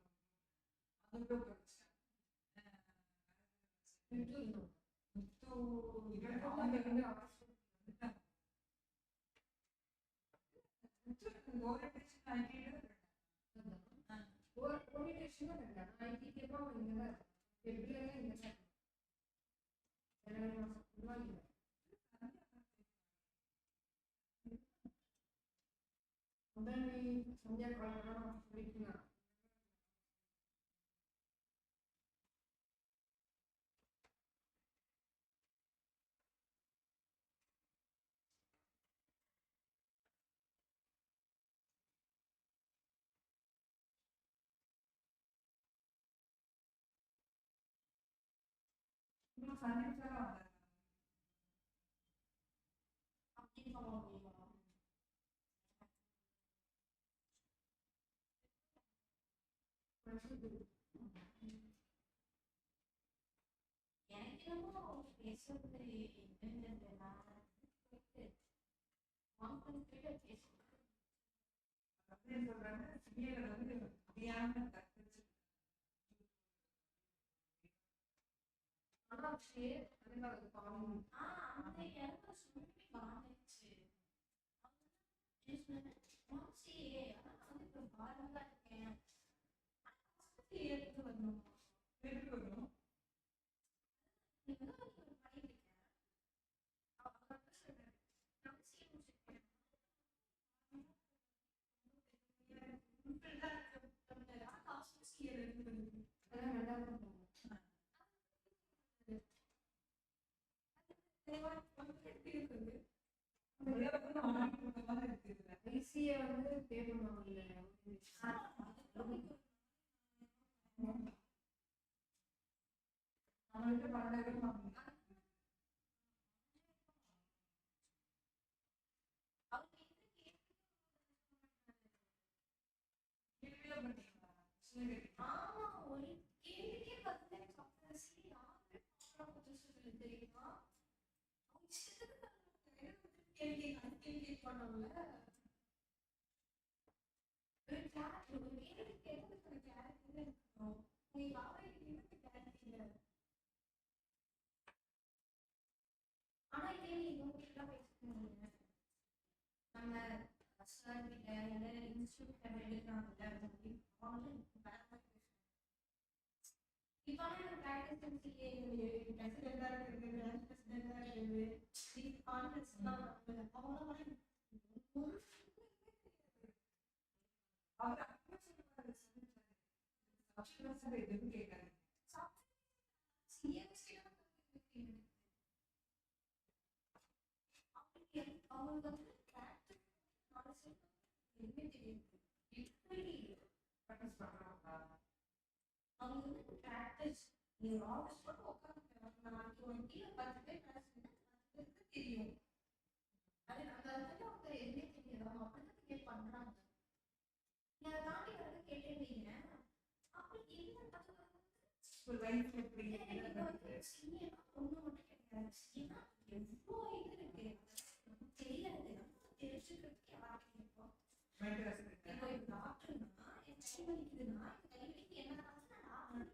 அதுக்கு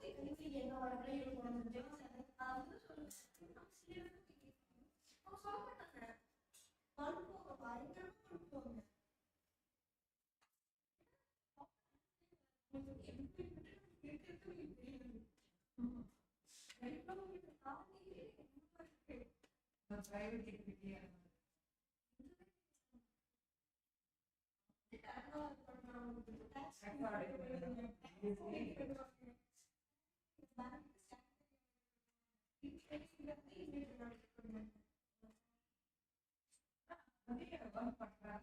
என்ன வரப்போ இருக்கணும் அது சொல்லுங்க அவங்க சொல்ல மாட்டாங்க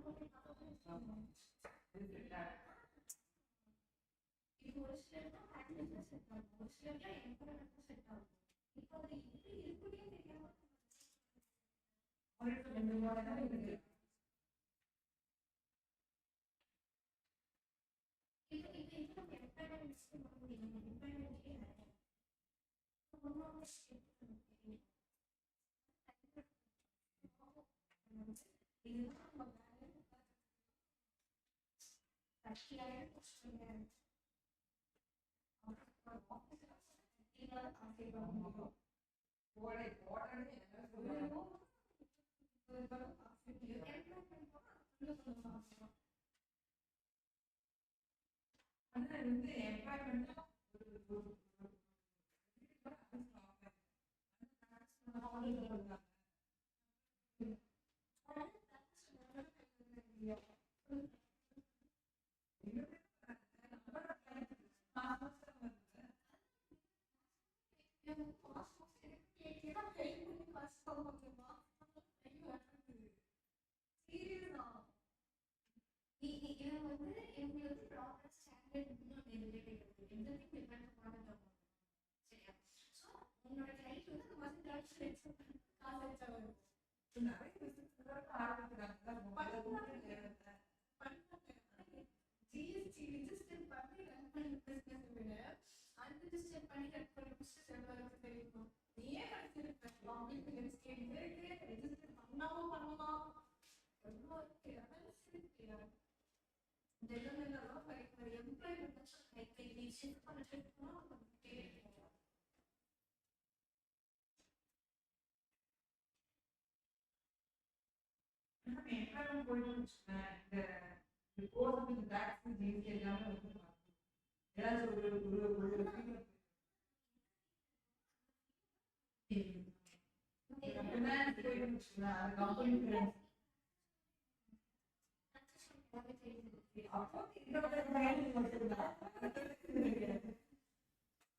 மறுப்போங்க பயங்கரமா மறுப்போங்க இது ஒரு சிலர் தான் ஆக்டிவ்ல செட் ஆகும் ஒரு சிலர் தான் எம்பரன்மெண்ட் செட் ஆகும் இப்போ அது எப்படி இருக்குன்னே தெரியாம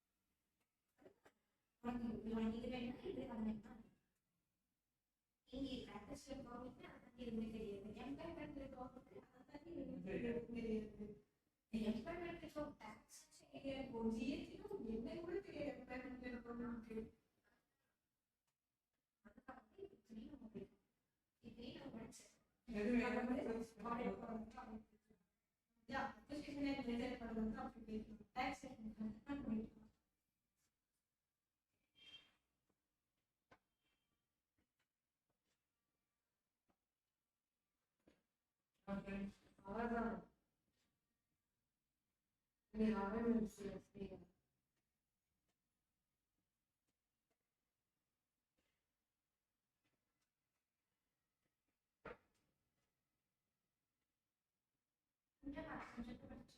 இப்போ நம்ம எம்பரன்மெண்ட் பண்ண முடியும் எம்பரன்மெண்ட்லேயே நிறைய ஒன்னொன்று இதுதான் நம்ம வேலை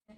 கட்சியாக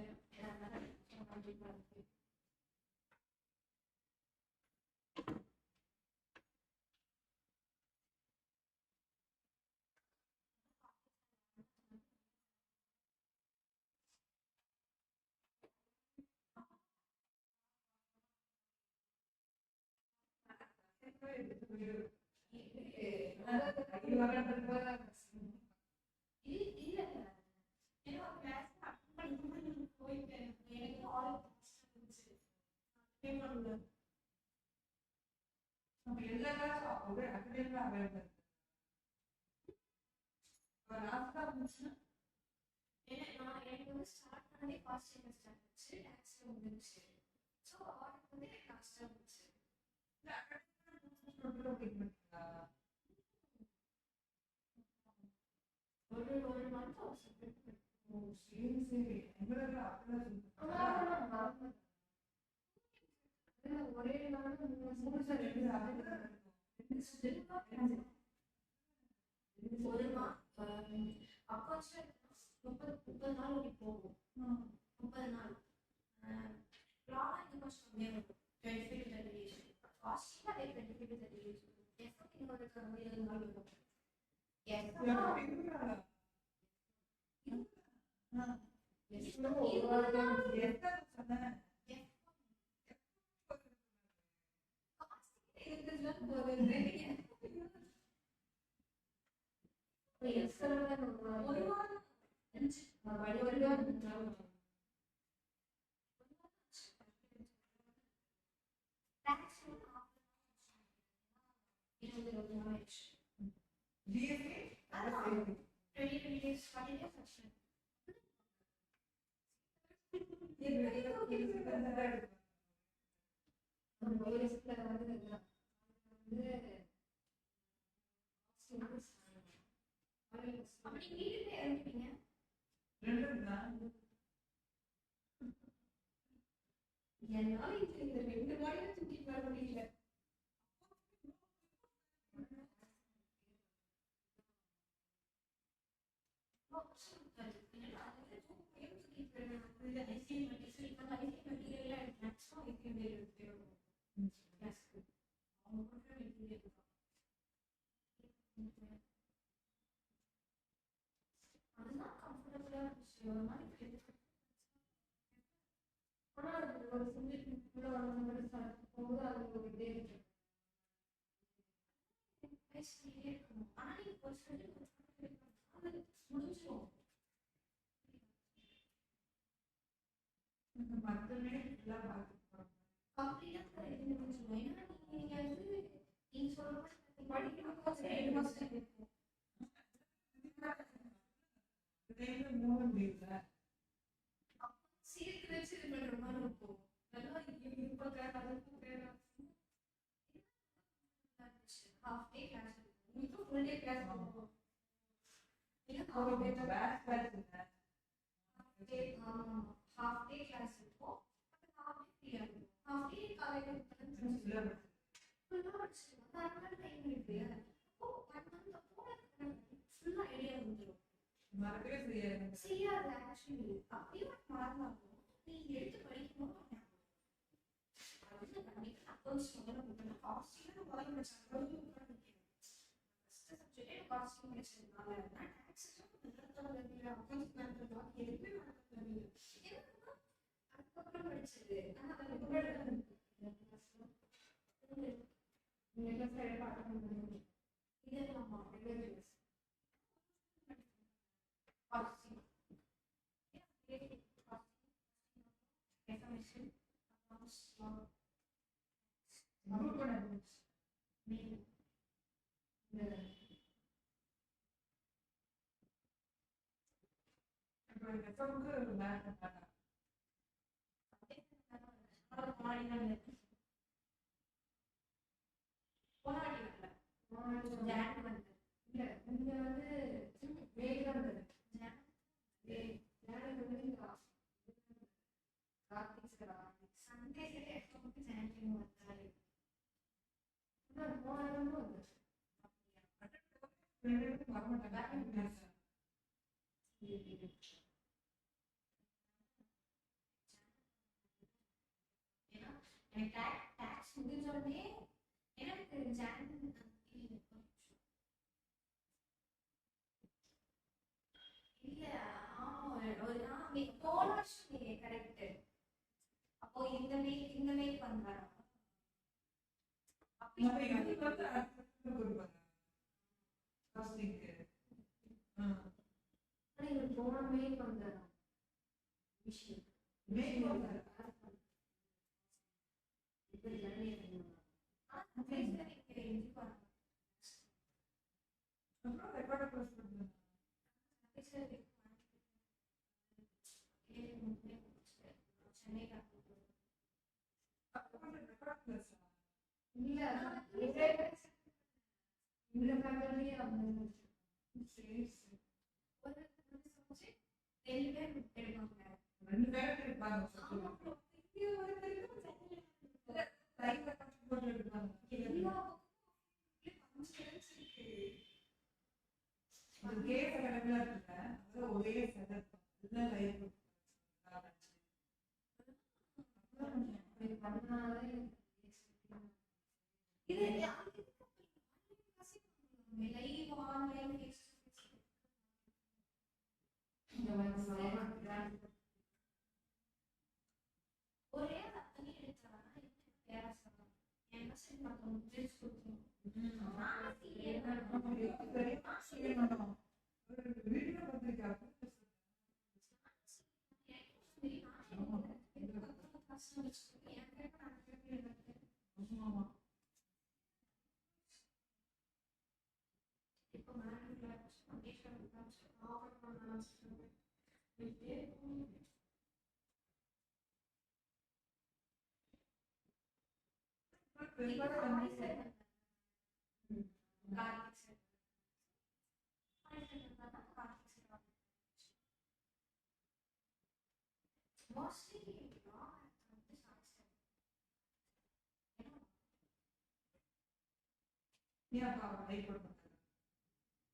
எனக்கு வந்து ஸ்டார்ட் பண்ணதே ஃபர்ஸ்ட் செமஸ்டர் இருந்துச்சு, லாஸ்ட்ல வந்துருச்சு. ஸோ அவருக்கு வந்து எனக்கு லாஸ்ட்டாக இருந்துச்சு. ஒரு மந்த் ஒரே நாள் 3 ஒரு அப்போ 30 நாள் வரைக்கும் போகும். 30 நாள் லாபம் இன்னும் கொஞ்சம் கம்மியாக இருக்கும். 25 to 30 days. காஸ்டிங் அதே 25 to 30 days. எஃபெக்ட் இன்னொரு 20 நாள் வரும். என்னால இந்த 2 வாயில தூக்கிட்டு வர முடியல. அதுதான் கம்ஃபர்டபுளா இருந்துச்சு. ஒரு மாதிரி ஒரு சிங்கிள் போகும்போது அது ஒரு இதே இருக்கு. ஆனா நீங்க ஒரு முடிஞ்சிடும். கம்ப்ளீட்டா இது முடிஞ்சிடும். ஏன்னா நீங்க வந்து நீங்க சொல்ற படிக்கணும் 2 மாசம் இருக்கும். சீக்கிரம் வச்சு இது பண்ற மாதிரி இருக்கும். நல்லா இப்ப half day class இப்போ full day class போகும். half day class இருக்கும். half day free ஆகும். half day காலையில ஃபுல்லா படிச்சிருக்கோம். அதனால டைம் இருக்கு. அப்போ 1 month போல ஃபுல்லா ஐடியா வந்துடும். செய்யாது ஆக்சுவலி அப்படியே மறந்தாலும் நீ எடுத்து படிக்கணும். அக்கௌண்ட்ஸ் முதல்ல போட்டேன். காஸ்டிங் முதல்ல படிச்சேன். சப்ஜெக்ட் காஸ்டிங் படிச்சதுனால டாக்ஸ் அக்கௌண்ட்ஸ் நடத்துறதுலாம் எதுவுமே நடத்துறது அதுக்கப்புறம் படிச்சது. ஆனால் இதெல்லாம் costing, definition, accounts, law, mean, எனக்கு tax முடிஞ்ச உடனே எனக்கு இல்ல ஆமா போன வருஷம் கரெக்ட். அப்போ இந்த மே பண்றாங்க. அப்படி இது வந்து அடுத்து கொடுப்பாங்க காஸ்டிங்க்கு. ஆனா இவர் போன மே பண்றாங்க விஷயம் மே பண்றாங்க. இப்ப ஜனவரி அப்புறம் ரெக்கார்ட் க்ளோஸ் பண்ணுங்க. சென்னை அப்புறம் ரெக்கார்ட் க்ளோஸ் இல்ல இந்த ஃபேமிலி அவங்க சரி சரி. ஒரு சப்ஜெக்ட் 2 பேர் எடுப்பாங்க. 2 பேர் இருப்பாங்க ஆமா சொல்லுங்க. இது ஒரு தெரியும் சென்னை லைவ் ரெக்கார்ட் போட்டு எடுப்பாங்க. எல்லா ஃபங்க்ஷன்ஸ் இருக்கு. அது கேஸ் கடவுளா இருக்குல்ல. அது ஒரே செட்டப் எல்லாம் லைவ் இது லைவ் ஆன்லைன் ஃபேஸ் இந்த மாதிரி ஒரே தண்ணி எடுத்தாங்கன்னா வேற சொல்லலாம். என் பசங்க பார்த்தோம் ட்ரெஸ் கொடுக்கணும். நான் சீரியல் வீடியோ பார்த்துருக்கா ஏன் லைவ் போட்டு அது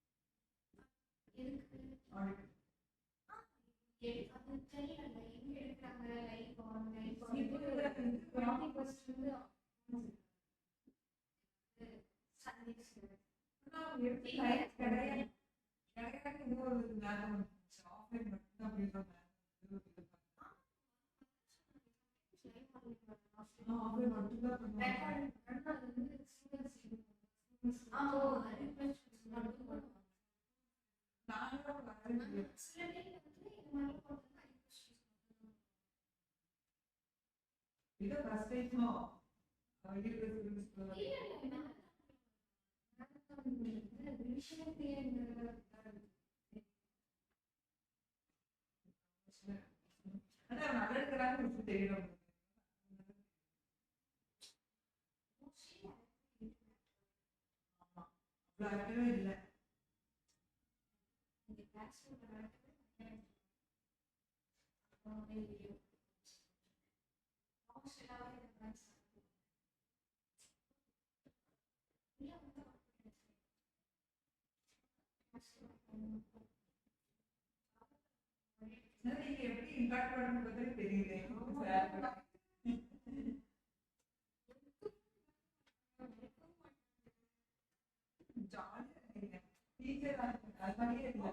தெரியல எங்க எடுக்கிறாங்க லைவ் ஆன்லைன் இது ஃபர்ஸ்ட் டைம் ஆனா நல்லதுக்கு தெரியும். ஆமா அவ்வளவு இல்லை. நீங்க எப்படி இம்பாக்ட் பண்ணுறது தெரியல. ஜாலியா டீச்சர் அது மாதிரியே இல்லை.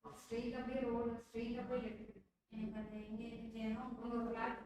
ஸ்ட்ரெயிட் அப்படியே ரோடு ஸ்ட்ரெயிட் அப்படியே எனக்கு அந்த எங்க இருந்துச்சேன்னா ஒரு ஃபிளாட்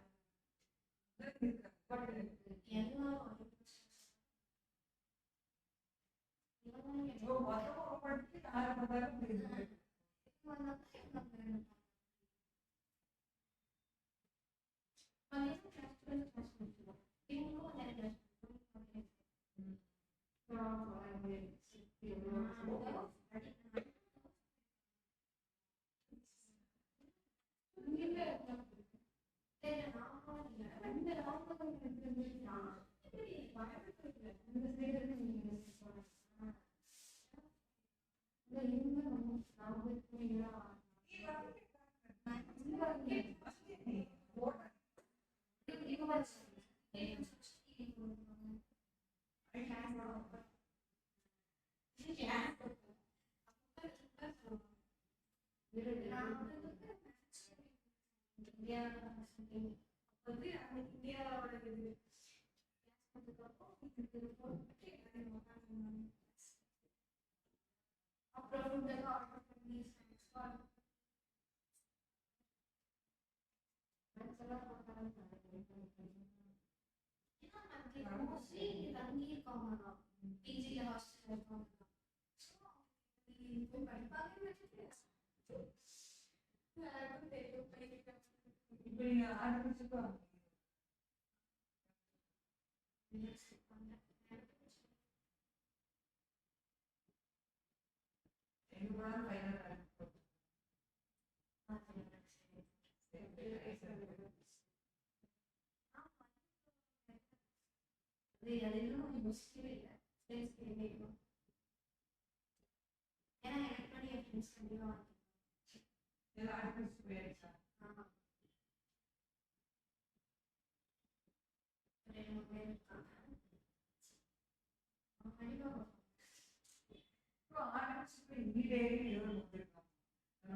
எல்லாம்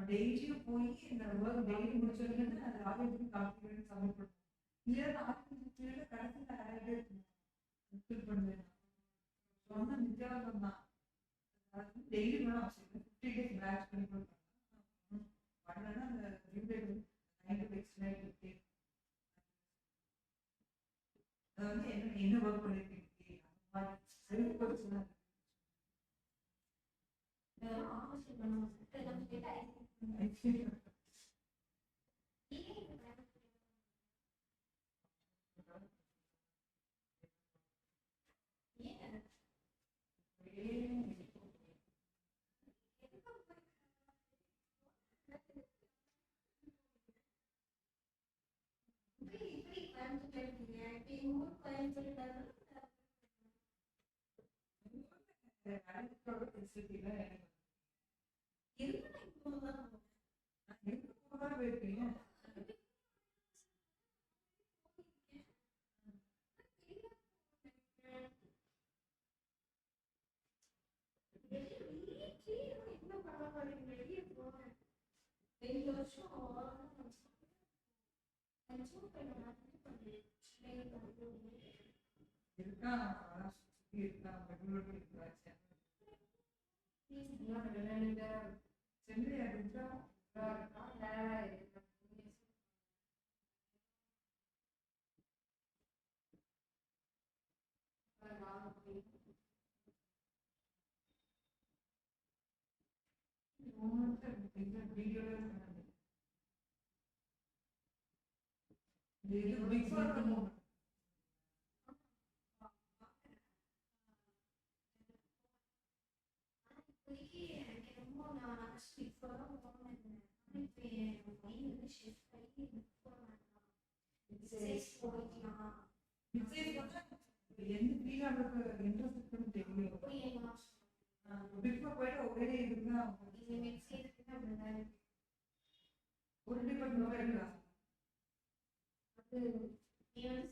டெய்லியும் போய் இந்த ஒர்க் டெய்லி முடிச்சதுன்னு அது ஆஃபீஸ்க்கு காப்பி சப்மிட் பண்ணுவோம். இல்ல ஆஃபீஸ் கடைசியில் ஃபில் பண்ணுவேன். சொன்ன வித்தியாசம் தான். அதாவது டெய்லி கூட அவசியம் 50 days பேட்ச் பண்ணி கொடுப்பாங்க. பண்ணனா அந்த ரிப்பேர் 9 to 50 அதாவது என்ன ஒர்க் பண்ணிருக்கீங்க அந்த மாதிரி செல்ஃப் பர்சனல்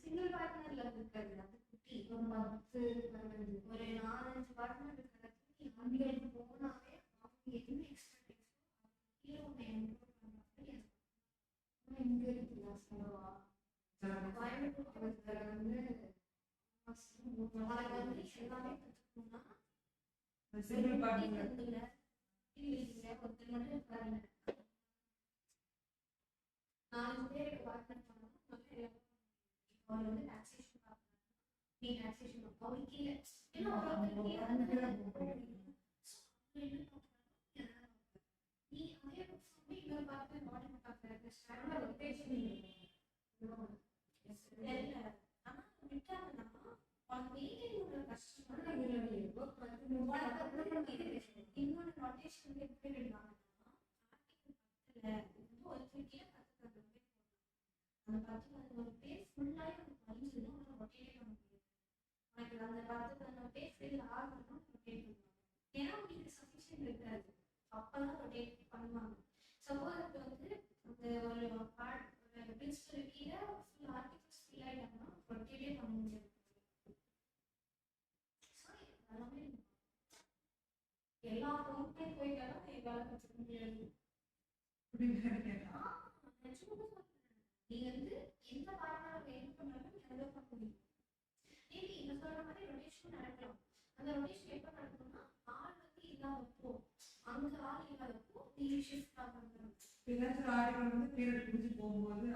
சிங்கிள் பார்ட்னர்ல இருக்காது அது குட்டி ஒரு 10 ஒரு 4-5 பார்ட்னர் இருக்கிறது போனாவே அவங்க என்ன எக்ஸ்பெக்டேஷன் உனக்கு வந்து எல்லாமே கற்றுக்கணும்னா சிங்கிள் பார்ட் ஒருத்தர் மட்டும் இருக்காங்க 4 பேர் பார்ட்னர் பண்ணணும் அவர் வந்து டாக்ஸேஷன் பார்க்கணும் நீ டாக்ஸேஷன் அவருக்கு இல்லை ஏன்னா நீ அதே இன்னொரு பார்ட்னர் மாடல் பார்க்குற ஸ்டாண்டர்ட் ரொட்டேஷன் ஆனா விட்டாங்கன்னா உனக்கு மீட்டிங்கோட கஷ்டமான இன்னொரு ரொட்டேஷன் எப்படி விடுவாங்கன்னா ஒரு கீழே 10-11 பேர் ஃபுல்லாக நமக்கு வலிஞ்சிடும் ஆனால் ரொட்டேட் பண்ண முடியாது உனக்கு அந்த 10-11 பேர் ஃபுல் ஆகணும் ரொட்டேட் பண்ணுவாங்க ஏன்னா உங்களுக்கு சஃபிஷியன்ட் இருக்காது அப்போதான் ரொட்டேட் பண்ணுவாங்க சப்போஸ் அது வந்து அந்த ஒரு பார்ட் ஒரு பிரின்சிபல் கீழே ஃபுல் ஆர்டிகல்ஸ் ஃபில் ஆகிட்டாங்கன்னா ரொட்டேட்டே பண்ண முடியாது எல்லாமே எல்லா ஃபோன்லேயும் போயிட்டாலும் எங்களால் கற்றுக்க முடியாது நீ வந்து எந்த பார்ட்னர் என்ன பண்ணாலும் டெவலப் பண்ண முடியும் மேபி இந்த சொல்ற மாதிரி ரொட்டேஷன் நடக்கலாம் அந்த ரொட்டேஷன் எப்போ நடக்கணும்னா ஆள் வந்து இல்லாதப்போ அந்த ஆள் இல்லாதப்போ நீ ஷிஃப்ட் ஆகணும் ஏதாச்சும் ஆர்டிகல் வந்து பீரியட் முடிஞ்சு போகும்போது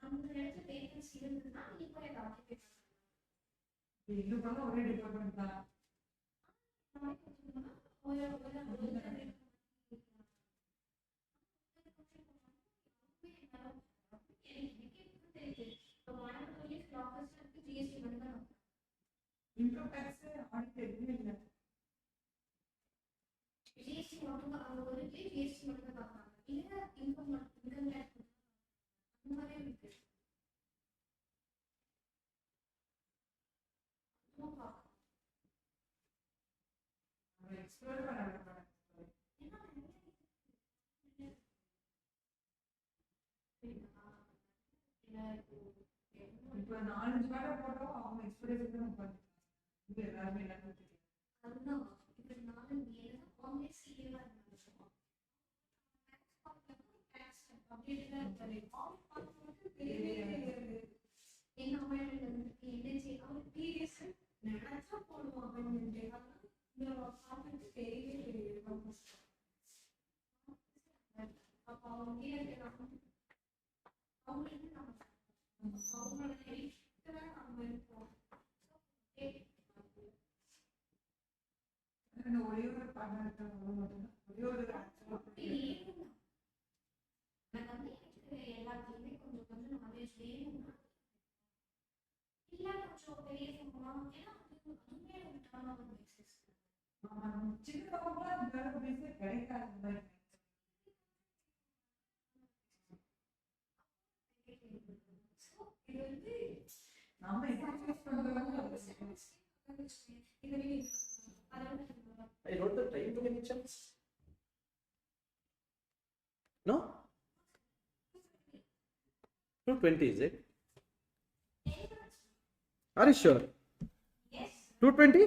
அந்த இடத்துல வேகன்சி இருந்ததுன்னா நீ போய் அதை ஆக்கிபை பண்ணலாம் எங்க போனா ஒரே டிபார்ட்மெண்ட் தான் இன்கம் டாக்ஸ் ஆடிட் எதுவுமே இல்லை ஜிஎஸ்டி மட்டும் அவங்க ஒரு ஜிஎஸ்டி மட்டும் தான் பார்ப்பாங்க இல்லை இன்கம் டேக்ஸ் அந்த மாதிரி இருக்கு எக்ஸ்ப்ளோர் பண்ண இப்போ 4-5 வேலை போட்டோம் அவங்க எக்ஸ்பீரியன்ஸ் தான் பார்த்துக்கலாம் இது எல்லாருமே எல்லாருக்கும் தெரியும் அதுதான் இப்போ நானும் ஏன்னா அவங்களே சீரியலாக இருந்தாலும் அப்படின்ட்டு இருப்பாரு எங்க அம்மா வந்துருக்கு என்னச்சு அவர் பீரியஸ் நினைச்சா போடுவோம் அப்படின்னு இந்த பார்த்துட்டு தெரியவே தெரியும் அப்போ அவங்க கீழே அவங்களுக்கு நம்ம அவங்களோட ஹெல்ப்க்கு தான் நம்ம இருப்போம் ஒரே ஒரு பாடம் இருக்கிறது மட்டும்தான் ஒரே ஒரு எல்லாத்துலயுமே கொஞ்சம் கொஞ்சம் நாலேஜ் வேணும்னா இல்ல கொஞ்சம் பெரிய ஏன்னா அதுவுமே ஒரு டர்ன் ஓவர் பேசிஸ் சின்னவங்களாம் வேலை பேச கிடைக்காது இது வந்து நம்ம எக்ஸ்பீரியன்ஸ் பண்றவங்க I wrote the time to any chance? No? 2:20 is it? Are you sure? yes 2:20?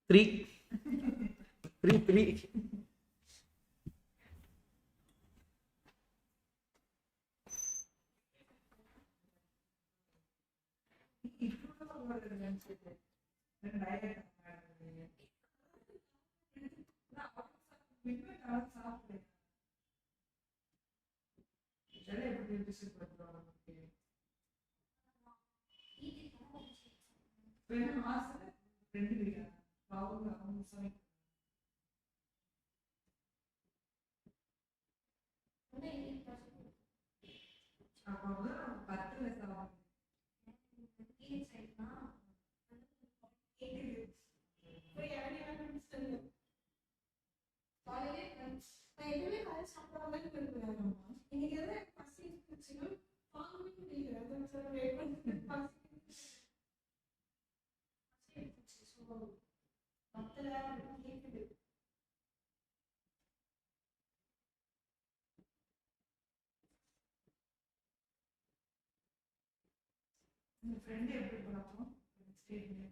Three. 3. friend எப்படி பண்ணோம் ஸ்டேட்ல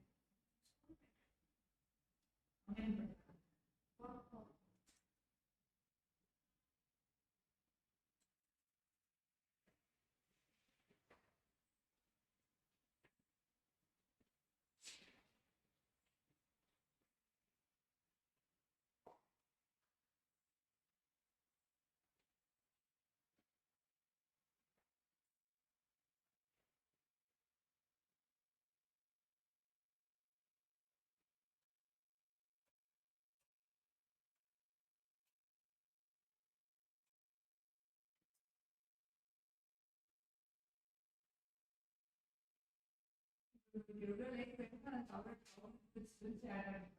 எவ்வளோ லைக் வேணுமோ நான் கவர் பிரிச்சு ஆட் ஆகிப்பேன்.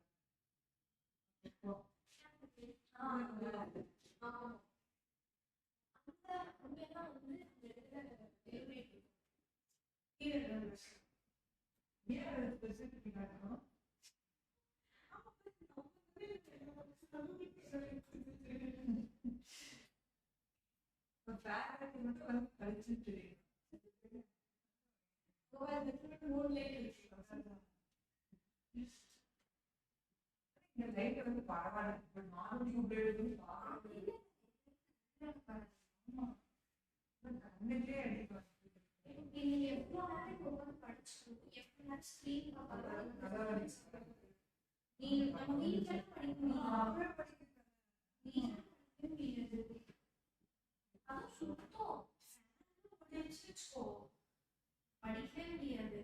படிக்கவே முடியாது.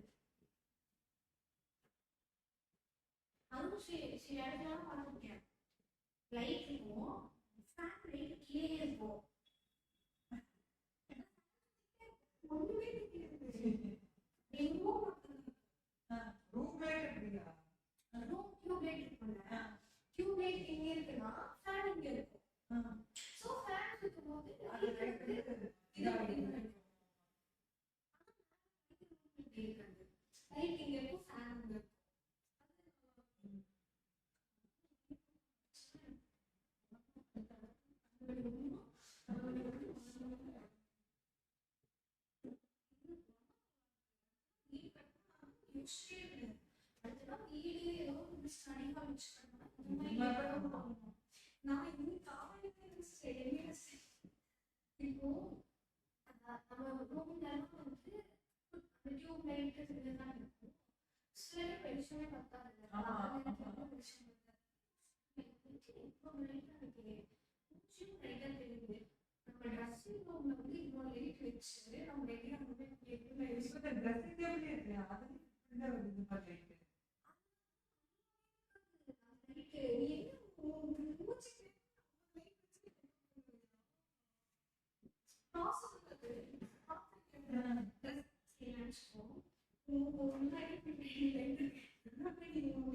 அதுவும் சில இடத்துல பார்த்துருக்கேன். லைட் இருக்கும், ஃபேன் லைட் கீழே இருக்கும். ஒண்ணுமே தெரியாது. எங்கோ ரூம் டியூப் லைட் இருக்குல்ல, டியூப் லைட் எங்க இருக்குன்னா ஃபேன் இங்க இருக்கும். ஸோ ஃபேன் இருக்கும்போது லைட் இங்க இருக்கும், ஃபேன் இங்க இருக்கும். இப்போ நம்ம ரூம்ல வந்து டியூப் லைட் இதெல்லாம் இருக்கும். சில வெளிச்சமே பத்தாது. தெரியுது நம்ம ட்ரெஸ்ஸிங் ரூம்ல வந்து இவ்வளோ லைட் வச்சு நம்ம ரெடியாக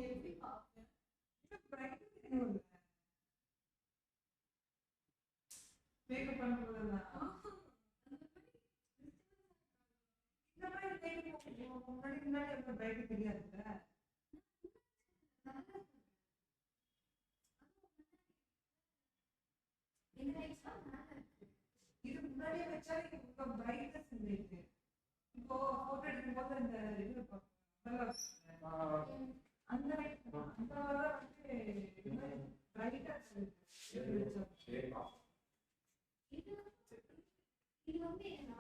எப்படி பார்ப்பேன். மேக்கப் பண்ணுறதுனா முன்னாடி எவ்வளோ பிரைட் தெரியாதுல்ல. இது முன்னாடியே வச்சா இப்போ பிரைட்னஸ் இருக்கு. இப்போ போட்டோ எடுக்கும்போது அந்த இது அந்த வந்து பிரைட்டா இது வந்து என்ன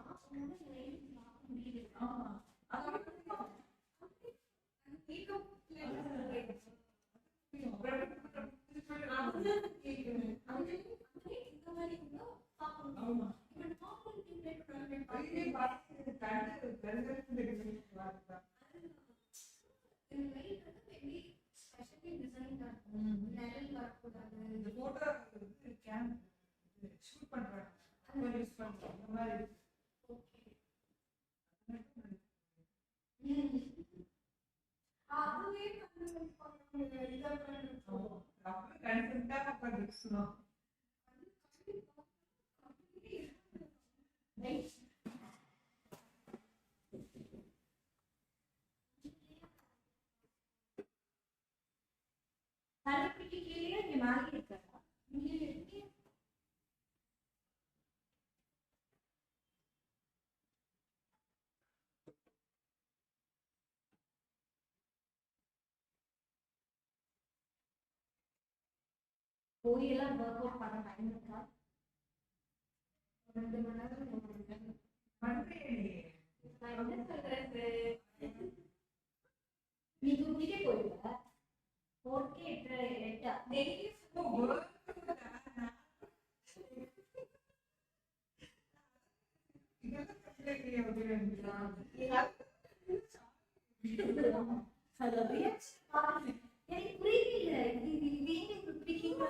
முடியுது. ஷூட் பண்றாங்க யூஸ் பண்றாங்க அந்த மாதிரி. அதுவே தலைப்பிட்டு கீழே இங்க மாறி இருக்கா போயெல்லாம் ஒர்க் அவுட் பண்ண டைம் இருக்கா? 2 மணி நேரம் நான் என்ன சொல்றது, நீ தூங்கிட்டே போயிடுவ. 4K 8 எனக்கு புரியல. இது பிடிக்கீங்க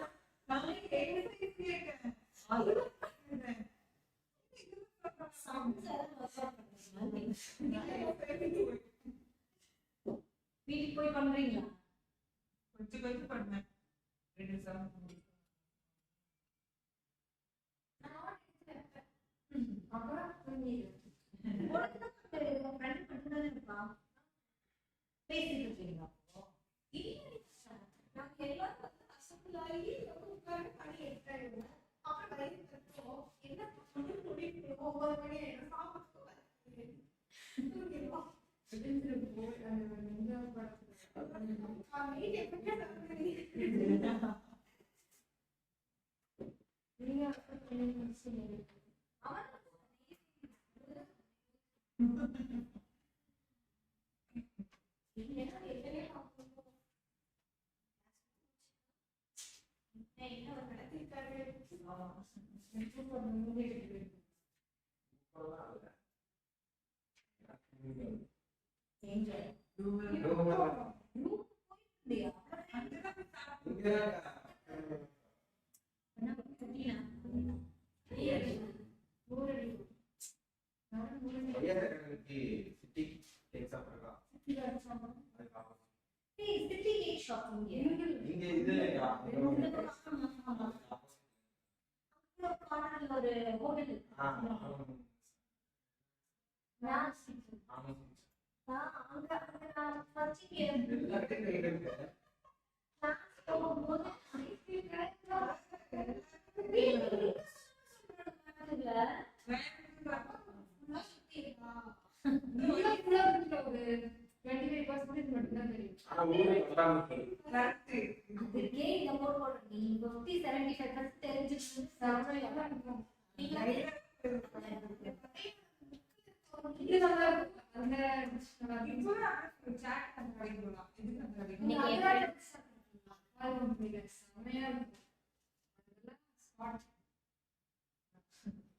போய் பண்றீங்களா? கொஞ்சம் கொஞ்சம் பண்ணேன். 2 exam அப்புறம் உனக்கு தான் உங்க friend மட்டும்தானே இருப்பான். பேசிட்டு இருக்கீங்களா அப்போ? நாங்க எல்லாரும் வந்து assemble ஆகி உட்கார்ந்து பண்ணி எடுத்தாங்க. அப்புறம் வயிறு கட்டுறோம். என்ன பண்ணணும் முடிவு 9 மணி ஆயிடும். சாப்பிட்டு தூங்கிடுவோம். ஒரு ஹோட்டல் போகும்போது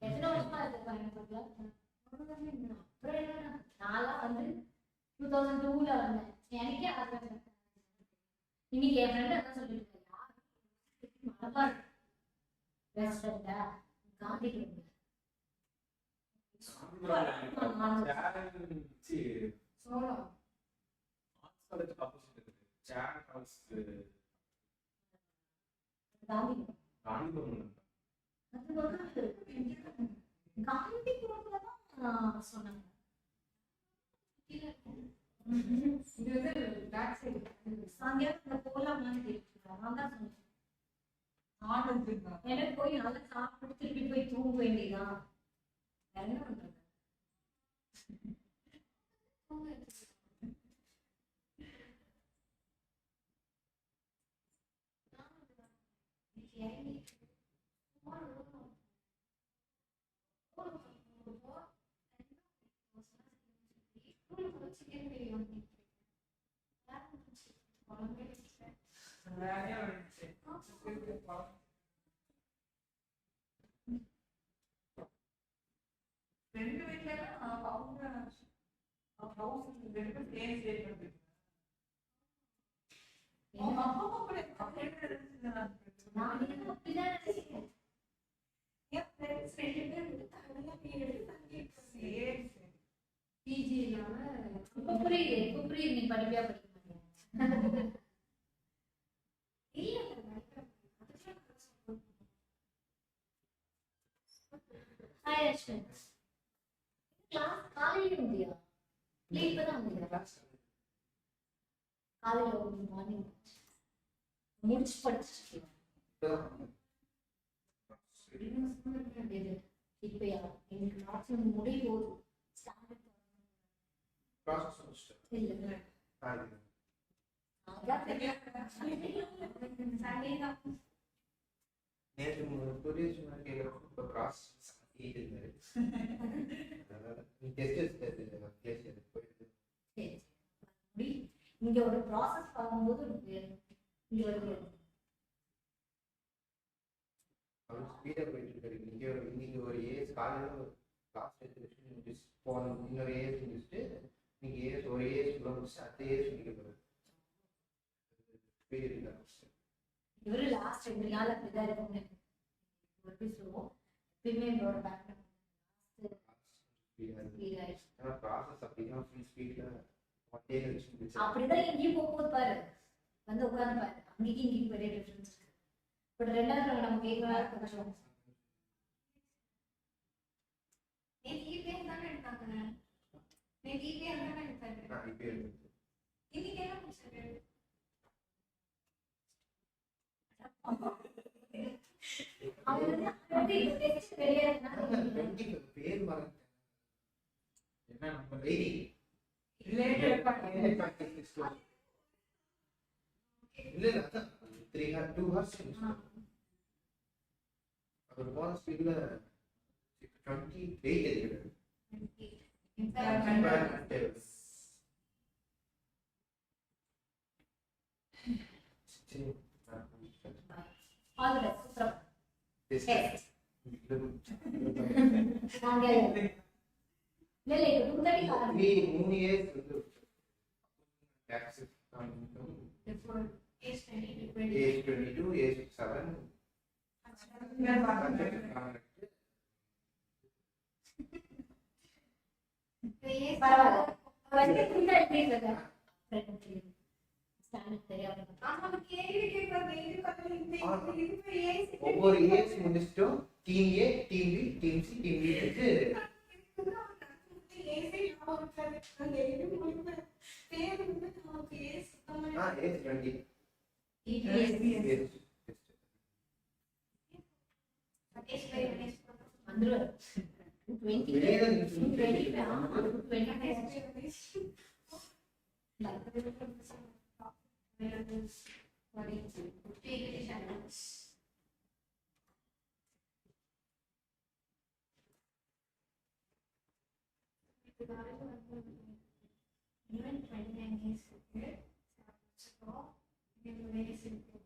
எத்தனை வருஷமா இருக்கு கோயம்புத்தூர்ல? நான்லாம் வந்து 2002ல வந்தேன். எனக்கே ஆசை. இன்னைக்கு என் ஃப்ரெண்ட் என்ன சொல்லிட்டு இருக்கா, மலபார் ரெஸ்டாரண்டா காந்தி காந்திபுரம்லதான் சொன்னாங்க. எனக்கு போய் நல்லா சாப்பிட்டு திருப்பி போய் தூங்க வேண்டியதான். என்ன பண்றது? ரெண்டு வீட்ல அவங்க ஹவுஸ் ரெண்டு சேம் ஸ்டேட் இருக்கு. அவங்க அப்பா கூட நான் அப்படிதான் நினைக்கிறேன். என் ஃப்ரெண்ட்ஸ் 2 பேர் வந்து தனியா வீடு எடுத்து தங்கிட்டு சேம் பிஜி இல்லாம இப்ப புரியுது நீ படிப்பியா படிக்க மாட்டேன். ஹாய் அஸ்வின், கிளாஸ் காலையில முடியா? இல்லை இப்பதான் முடியா? காலையில ஒரு மார்னிங் முடிச்சு படிச்சுட்டு இப்பயா எனக்கு மார்க்ஸ் முடிய போகுது. இல்ல இங்க ஒரு ப்ராசஸ் பண்ணும்போது இங்க வருது. இன்னைக்கு ஒரு ஏஎஸ் காலையில் லாஸ்ட் இன்னொரு ஏஎஸ் முடிச்சுட்டு நீங்க ஏஎஸ் ஒரு ஏஎஸ் முடிச்சு அடுத்த ஏஎஸ் முடிக்க இவரு லாஸ்ட் 2 நாள் அப்படிதான் இருக்கும்னு சொல்லுவோம். எப்பயுமே என்னோட பேக்ரவுண்ட் ப்ராசஸ் அப்படின்னா ஃபுல் ஸ்பீட்ல 1 day கழிச்சு அப்படிதான் எங்கேயும் போகும்போது பாரு வந்து உட்காந்து பாரு அங்கேயும் இங்கேயும் பெரிய டிஃபரன்ஸ் இருக்கு. பட் ரெண்டாவது நம்ம கேட்கலாம் கொஞ்சம் நேற்று ஈவினிங் தானே எடுத்தாங்க. நேற்று ஈவினிங் தானே எடுத்தாங்க. நான் இப்போ எடுத்தேன். இன்னைக்கு என்ன முடிச்சாரு? அவங்க வந்து டெக்ஸ்ட் வெளியே இருந்தாங்க. 20 பேர் மறந்துட்டேன். என்ன நம்பர் 80 ரிலேட்டட் இல்ல இல்ல அதான் 2 hours அவர் போன ஸ்பீட்ல 28 இருக்கு. All the best. Super. Yes. நாங்க இல்ல இல்ல 2:30 ஆரம்பிச்சோம். 3 years வந்து taxes Before age 22. age 22 age 7 பரவாயில்ல. வந்து 2:30 இல்ல. ஸ்டாண்டர்ட் தெரியாது. ஆமா கேள்வி கேட்கறது இது ஏஜ் ஒவ்வொரு ஏஜ் முடிச்சிட்டோம். Team A team B team C team D வந்து ஏஜ் 20 வந்துருவாரு. 20 Even 29 years இருக்கு. So, இது very simple.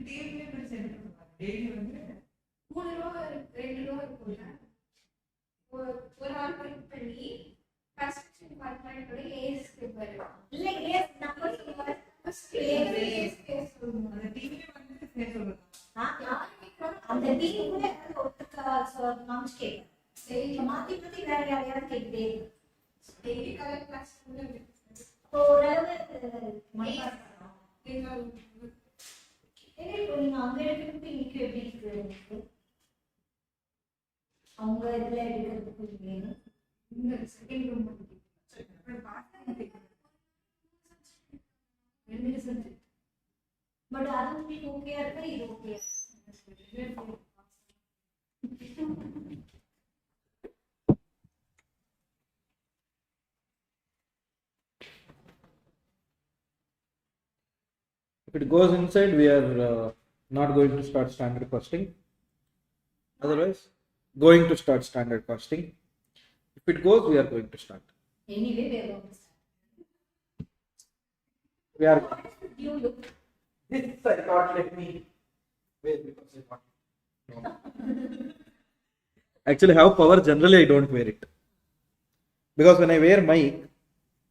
டீம்ல போய் சென்ட் பண்ணுவாங்க. டெய்லி வந்து 3 ரோ 2 ரோ இருக்கும்ல. ஒரு ஆள் பிரிண்ட் பண்ணி கன்ஸ்ட்ரக்ஷன் டிபார்ட்மெண்டோட ஏஸ் கேட்பாரு. இல்ல ஏஸ் நம்பர் சொல்லுவாரு. ஏஸ் சொல்லுங்க. அந்த டீம்ல வந்து பேர் சொல்லுவாங்க. அந்த டீமுக்குள்ள ஒருத்தர் நாம்ஸ் கேட்க மாத்தி மாத்தி வேற யாரையாவது கேட்டுட்டே இருக்கு. டெய்லி கலர் கிளாஸ் ஓரளவு மனப்பாடம் பண்ணணும். இப்போ நீங்க அங்க எடுக்கிறதுக்கு இன்னைக்கு எப்படி இருக்கு உங்களுக்கு? அவங்க இதுல எடுக்கிறதுக்கு இருக்கு இந்த செகண்ட் ரூம் அப்புறம் பார்த்தா பட் அது உங்களுக்கு ஓகேயா இருக்கா இது ஓகேயா? If it goes inside, we are not going to start standard costing. Otherwise, going to start standard costing. If it goes, we are going to start. Anyway, we are going to start. We are. What is the view look? This I thought let me wait because I thought. No. Actually, have power. Generally, I don't wear it because when I wear mic,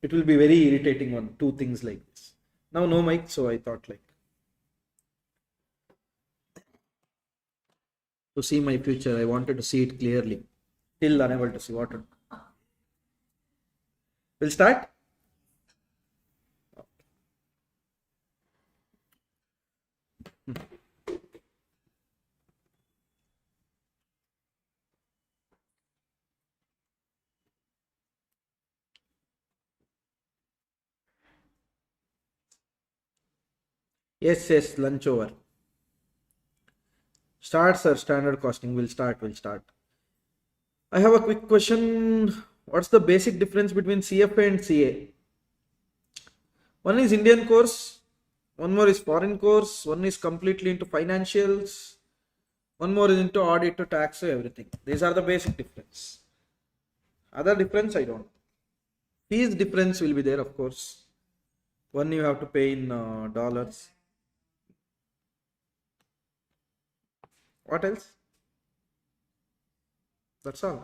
it will be very irritating on two things like this. Now no mic, so I thought like to see my future. I wanted to see it clearly. Still unable to see what. We'll start. Yes, lunch over. Start, sir. Standard costing. We'll start. I have a quick question. What's the basic difference between CFA and CA? One is Indian course, one more is foreign course, one is completely into financials, one more is into audit to tax, everything. These are the basic difference. Other difference I don't know. Fees difference will be there, of course. One you have to pay in dollars. What else? That's all.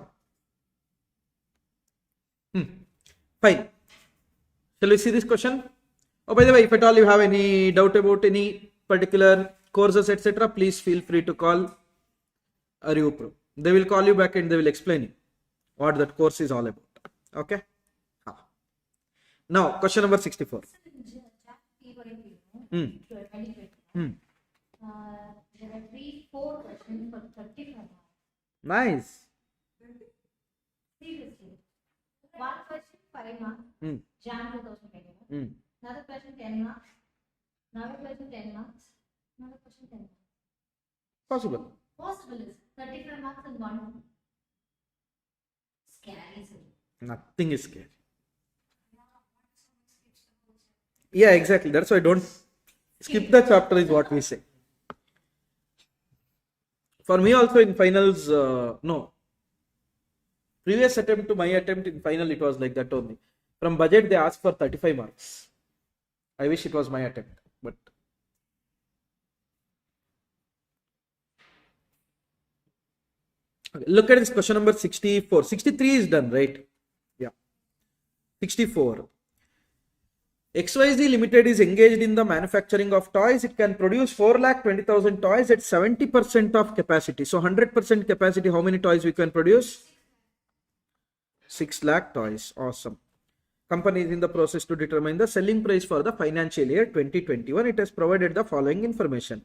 Fine. Shall we see this question? Oh, by the way, if at all you have any doubt about any particular courses, etc., please feel free to call ArivuPro. They will call you back and they will explain you what that course is all about. Okay? Now, question number 64. Hmm. Hmm. There are 4 questions for 35 marks. Nice. Seriously. One question 5 marks. Hmm. Jan 2021. Hmm. Another question 10 marks. Another question 10 marks. Another question 10 marks. Possible. Possible is 35 marks and 1. Scary, sir. Nothing is scary. Yeah, exactly. That's why don't skip the chapter is what we say. For me also in finals, no. Previous attempt to my attempt in final, it was like that only. From budget, they asked for 35 marks. I wish it was my attempt, but. Okay, look at this question number 64. 63 is done, right? Yeah. 64. XYZ Limited is engaged in the manufacturing of toys. It can produce 4,20,000 toys at 70% of capacity. So 100% capacity, how many toys we can produce? 6 lakh toys. Awesome. Company is in the process to determine the selling price for the financial year 2021. It has provided the following information.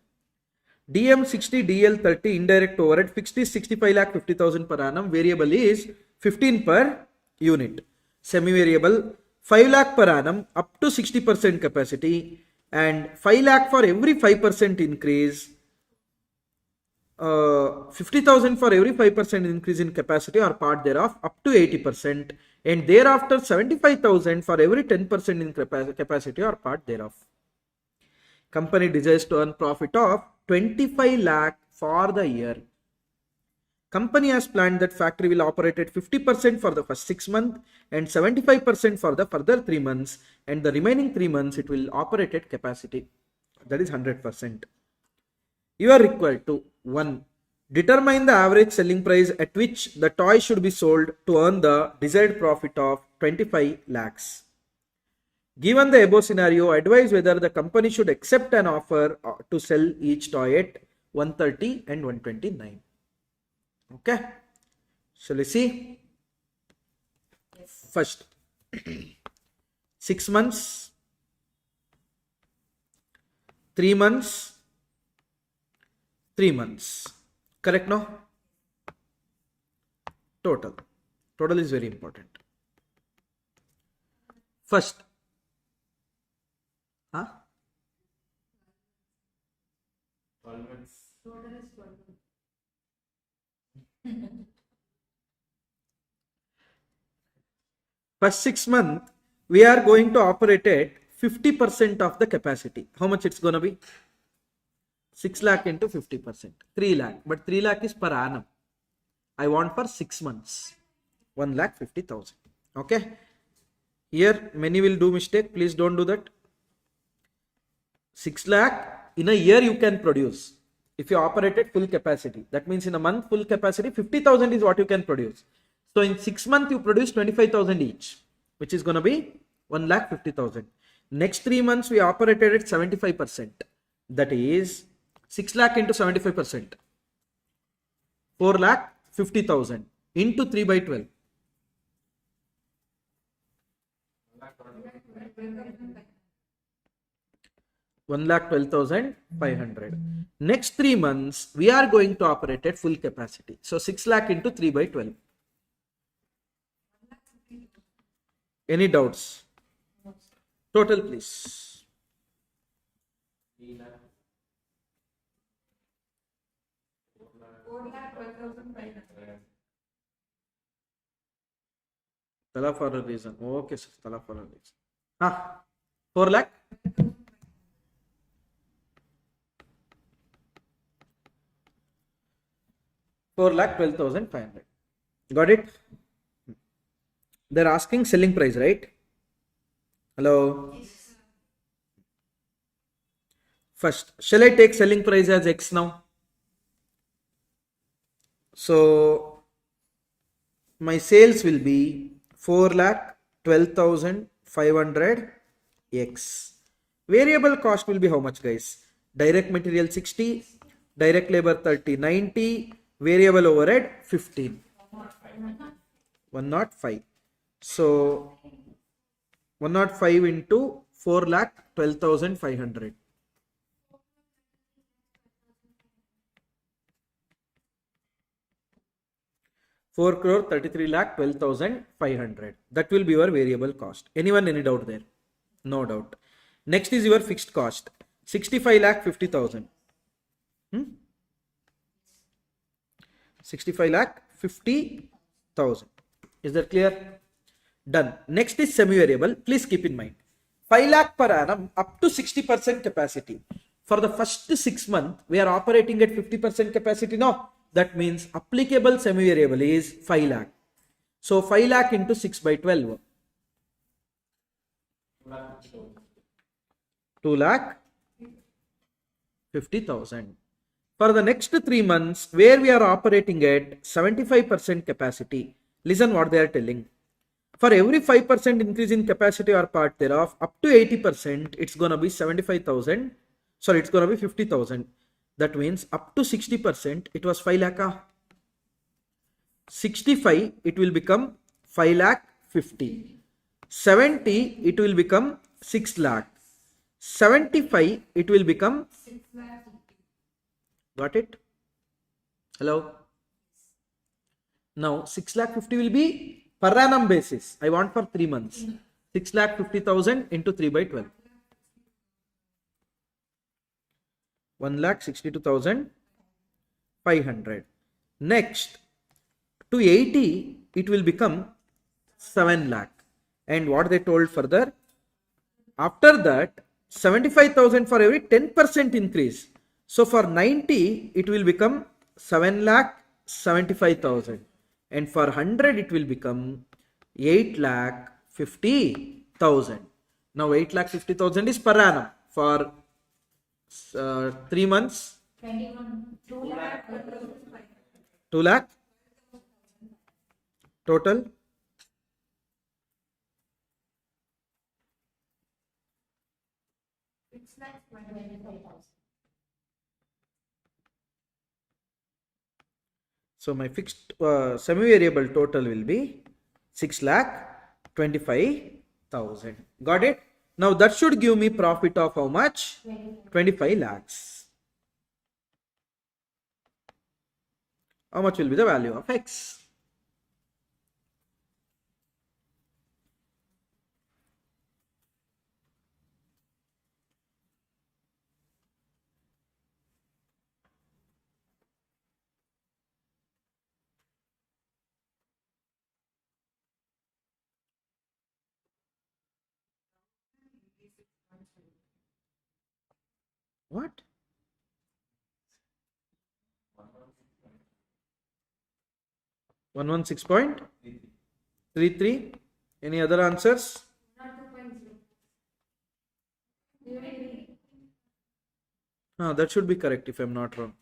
DM 60, DL 30, indirect overhead, fixed is 65 lakh 50,000 per annum. Variable is 15 per unit. Semi-variable 5 lakh per annum up to 60% capacity, and 5 lakh for every 5% increase, 50,000 for every 5% increase in capacity or part thereof up to 80%, and thereafter 75,000 for every 10% in capacity or part thereof. Company desires to earn profit of 25 lakh for the year. Company has planned that factory will operate at 50% for the first 6 months and 75% for the further 3 months, and the remaining 3 months it will operate at capacity. That is 100%. You are required to 1. Determine the average selling price at which the toy should be sold to earn the desired profit of 25 lakhs. Given the above scenario, advise whether the company should accept an offer to sell each toy at 130 and 129. Okay, shall we see? Yes. First, 6 months, 3 months, 3 months. Correct now? Total. Total is very important. First. Huh? 12 months. Total is 12. First 6 months, we are going to operate at 50% of the capacity. How much it's going to be? 6 lakh into 50%. 3 lakh. But 3 lakh is per annum. I want for 6 months. 1,50,000. Okay. Here, many will do mistake. Please don't do that. 6 lakh in a year you can produce. If you operate at full capacity, that means in a month full capacity 50,000 is what you can produce. So in 6 months you produce 25,000 each, which is going to be 1,50,000. Next 3 months we operated at 75%. That is 6 lakh into 75%. 4,50,000 into 3 by 12. 1,12,500. Next 3 months, we are going to operate at full capacity. So 6 lakh into 3 by 12. Any doubts? Total, please. 4,12,500. Tala for a reason. Okay, sir. Tala for a reason. 4 lakh. 4,12,500. Got it? They're asking selling price, right? Hello? Yes. First, shall I take selling price as X now? So, my sales will be 4,12,500 X. Variable cost will be how much, guys? Direct material 60, direct labor 30, 90, variable overhead 15. 105. So 105 into 4,12,500. 4,33,12,500. That will be your variable cost. Anyone, any doubt there? No doubt. Next is your fixed cost. 65,50,000. 65,50,000. Is that clear? Done. Next is semi-variable. Please keep in mind. 5 lakh per annum up to 60% capacity. For the first 6 months, we are operating at 50% capacity now. That means applicable semi-variable is 5 lakh. So 5 lakh into 6 by 12. 2,50,000. For the next 3 months, where we are operating at 75% capacity, listen what they are telling. For every 5% increase in capacity or part thereof, up to 80%, it's going to be 75,000. Sorry, it's going to be 50,000. That means up to 60%, it was 5 lakh. 65, it will become 5 lakh 50. 70, it will become 6 lakh. 75, it will become 6 lakh. Got it? Hello? Now 6 lakh 50 will be per annum basis. I want for 3 months. 6 lakh 50,000 into 3 by 12. 1,62,500. Next, to 80, it will become 7 lakh. And what they told further? After that, 75,000 for every 10% increase. So for 90, it will become 7 lakh 75,000. And for 100, it will become 8 lakh 50,000. Now 8 lakh 50,000 is per annum. For 3 months, 21. 2 lakh. 2 lakh total. It's like 25,000. So my fixed semi-variable total will be 6,25,000. Got it? Now that should give me profit of how much? 25 lakhs. How much will be the value of X? What? 116.33. Any other answers? Not 2.0. That should be correct if I'm not wrong.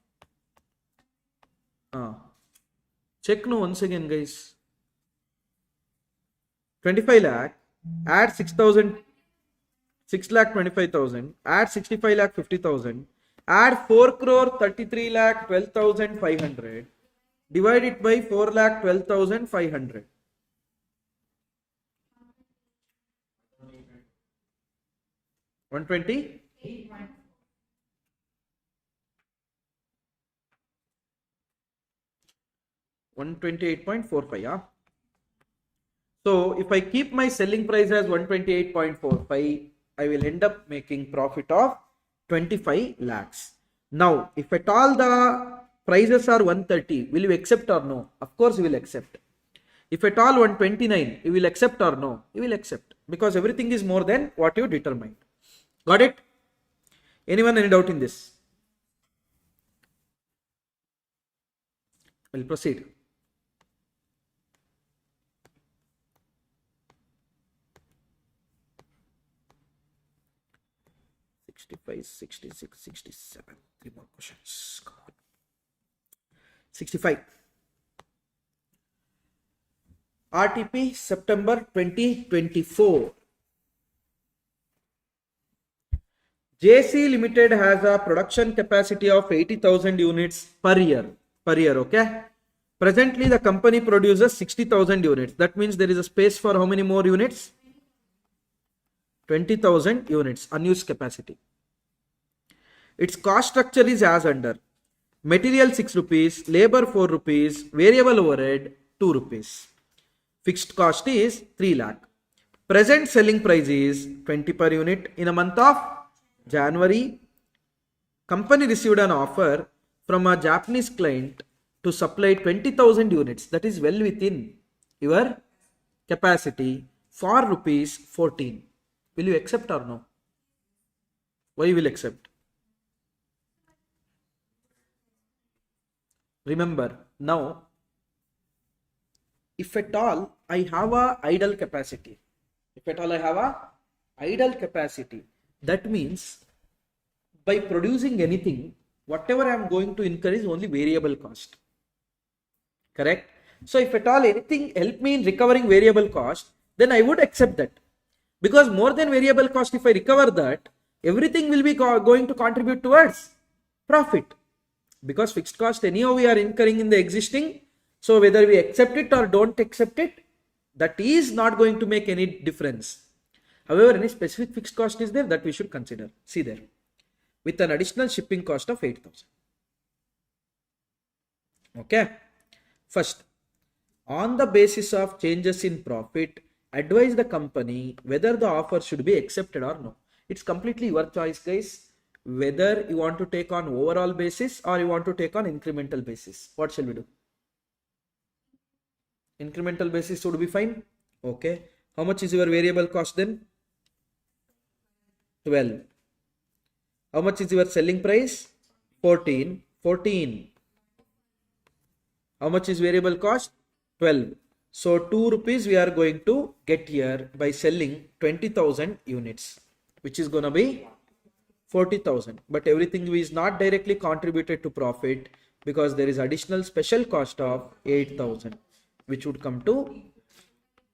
Check no once again, guys. 25 lakh, add 6,000, 6 lakh 25,000, add 65 lakh 50,000, add 4 crore 33 lakh 12,500, divide it by 4 lakh 12,500. 120? 128.45, yeah. So if I keep my selling price as 128.45, I will end up making profit of 25 lakhs. Now, if at all the prices are 130, will you accept or no? Of course you will accept. If at all 129, you will accept or no? You will accept, because everything is more than what you determined. Got it? Anyone, any doubt in this? We'll proceed. Sixty-five, 66, 67. 3 more questions. Come on. 65. RTP September 2024. JC Limited has a production capacity of 80,000 units per year. Okay? Presently, the company produces 60,000 units. That means there is a space for how many more units? 20,000 units unused capacity. Its cost structure is as under: material 6 rupees, labor 4 rupees, variable overhead 2 rupees. Fixed cost is 3 lakh. Present selling price is 20 per unit. In a month of January, company received an offer from a Japanese client to supply 20,000 units, that is well within your capacity, for rupees 14. Will you accept or no? Why you will accept? Remember, now if at all I have a idle capacity, that means by producing anything, whatever I am going to incur is only variable cost. Correct? So if at all anything help me in recovering variable cost, then I would accept that. Because more than variable cost, if I recover that, everything will be going to contribute towards profit. Because fixed cost anyhow we are incurring in the existing, so whether we accept it or don't accept it, that is not going to make any difference. However, any specific fixed cost is there that we should consider. See there, with an additional shipping cost of 8,000. Okay. First, on the basis of changes in profit, advise the company whether the offer should be accepted or no. It's completely your choice, guys, whether you want to take on overall basis or you want to take on incremental basis. What shall we do? Incremental basis would be fine. Okay. How much is your variable cost then? 12. How much is your selling price? 14. How much is variable cost? 12. So 2 rupees we are going to get here by selling 20,000 units, which is going to be 40,000. But everything is not directly contributed to profit because there is additional special cost of 8,000, which would come to,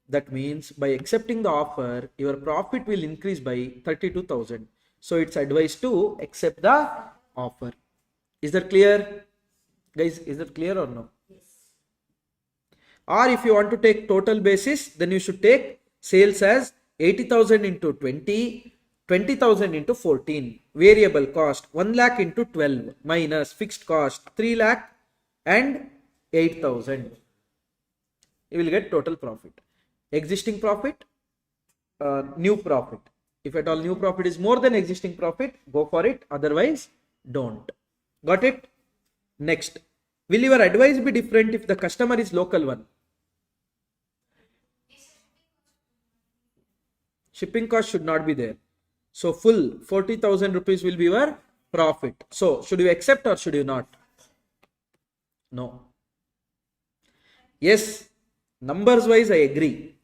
that means by accepting the offer, your profit will increase by 32,000. So it's advised to accept the offer. Is that clear? Guys, is that clear or no? Or if you want to take total basis, then you should take sales as 80,000 into 20, 20,000 into 14. Variable cost 1 lakh into 12 minus fixed cost 3 lakh and 8,000. You will get total profit. Existing profit, new profit. If at all new profit is more than existing profit, go for it. Otherwise, don't. Got it? Next, will your advice be different if the customer is local one? Shipping cost should not be there. So full 40,000 rupees will be your profit. So should you accept or should you not? No. Yes, numbers wise I agree.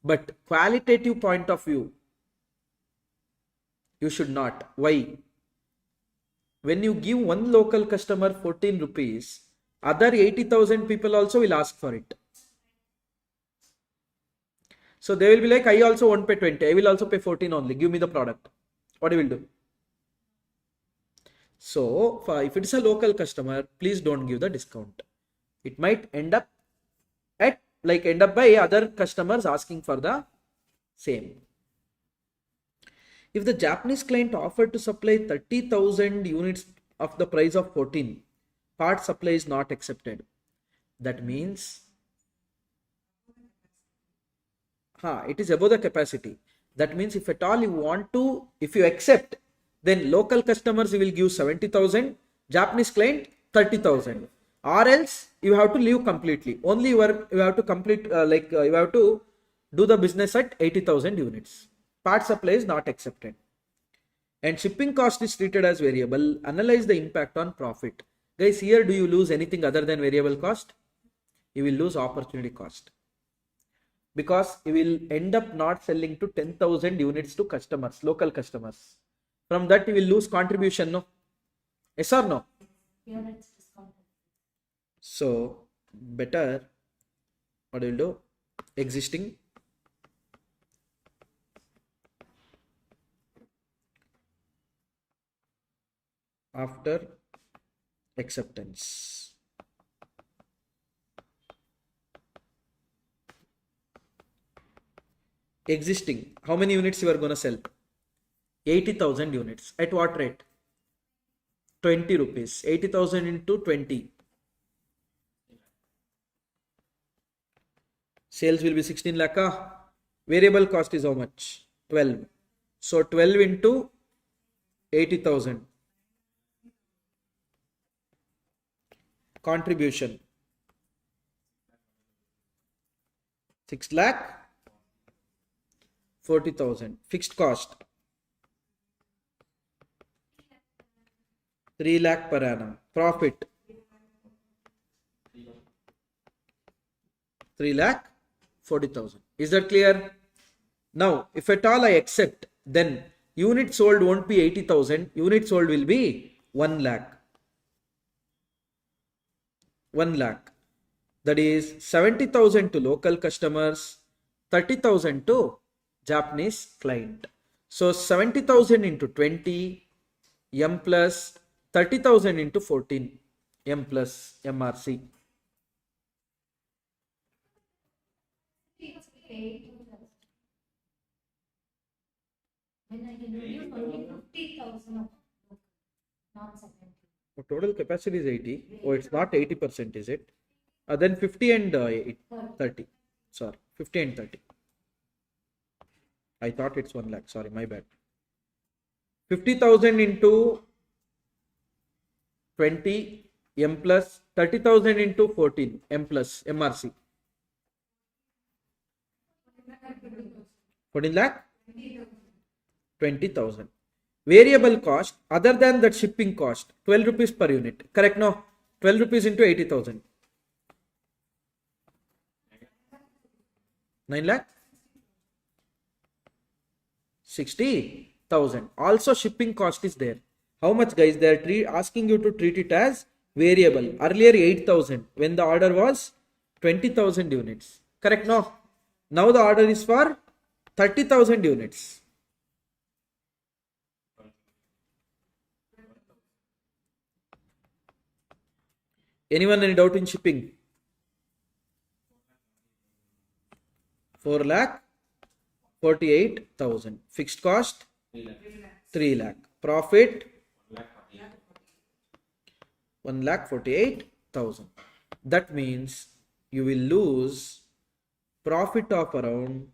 But qualitative point of view, you should not. Why? When you give one local customer 14 rupees, other 80,000 people also will ask for it. So they will be like, I also won't pay 20. I will also pay 14 only. Give me the product. What you will do? So if it is a local customer, please don't give the discount. It might end up by other customers asking for the same. If the Japanese client offered to supply 30,000 units of the price of 14, part supply is not accepted. That means it is above the capacity. That means if at all you want to, if you accept, then local customers you will give 70,000, Japanese client 30,000, or else you have to leave completely. Only you have to complete you have to do the business at 80,000 units. Part supply is not accepted. And shipping cost is treated as variable. Analyze the impact on profit. Guys, here do you lose anything other than variable cost? You will lose opportunity cost. Because you will end up not selling to 10,000 units to customers, local customers. From that you will lose contribution, no? Yes or no? So better, what you will do? Existing after acceptance. Existing, how many units you are going to sell? 80,000 units. At what rate? 20 rupees. 80,000 into 20. Sales will be 16 lakh. Variable cost is how much? 12. So 12 into 80,000. Contribution 6 lakh 40,000. Fixed cost 3 lakh per annum. Profit 3 lakh 40,000. Is that clear? Now, if at all I accept, then unit sold won't be 80,000. Unit sold will be 1 lakh. 1 lakh. That is 70,000 to local customers, 30,000 to Japanese client. So 70,000 into 20, M plus 30,000 into 14, M plus MRC. When I can reduce only 50,000 of not 70. Total capacity is 80. Oh, it's not 80%, is it? Then 50 and 30. Sorry, 50 and 30. I thought it's 1 lakh. Sorry, my bad. 50,000 into 20, M plus 30,000 into 14, M plus MRC. 14 lakh? 20,000. Variable cost other than that shipping cost 12 rupees per unit. Correct? No? 12 rupees into 80,000. 9 lakh? 60,000. Also shipping cost is there. How much, guys? They are asking you to treat it as variable. Earlier 8,000 when the order was 20,000 units. Correct? No? Now the order is for 30,000 units. Anyone any doubt in shipping? 4 lakh 48,000. Fixed cost 3 lakh. Profit 1 lakh 48,000. That means you will lose profit of around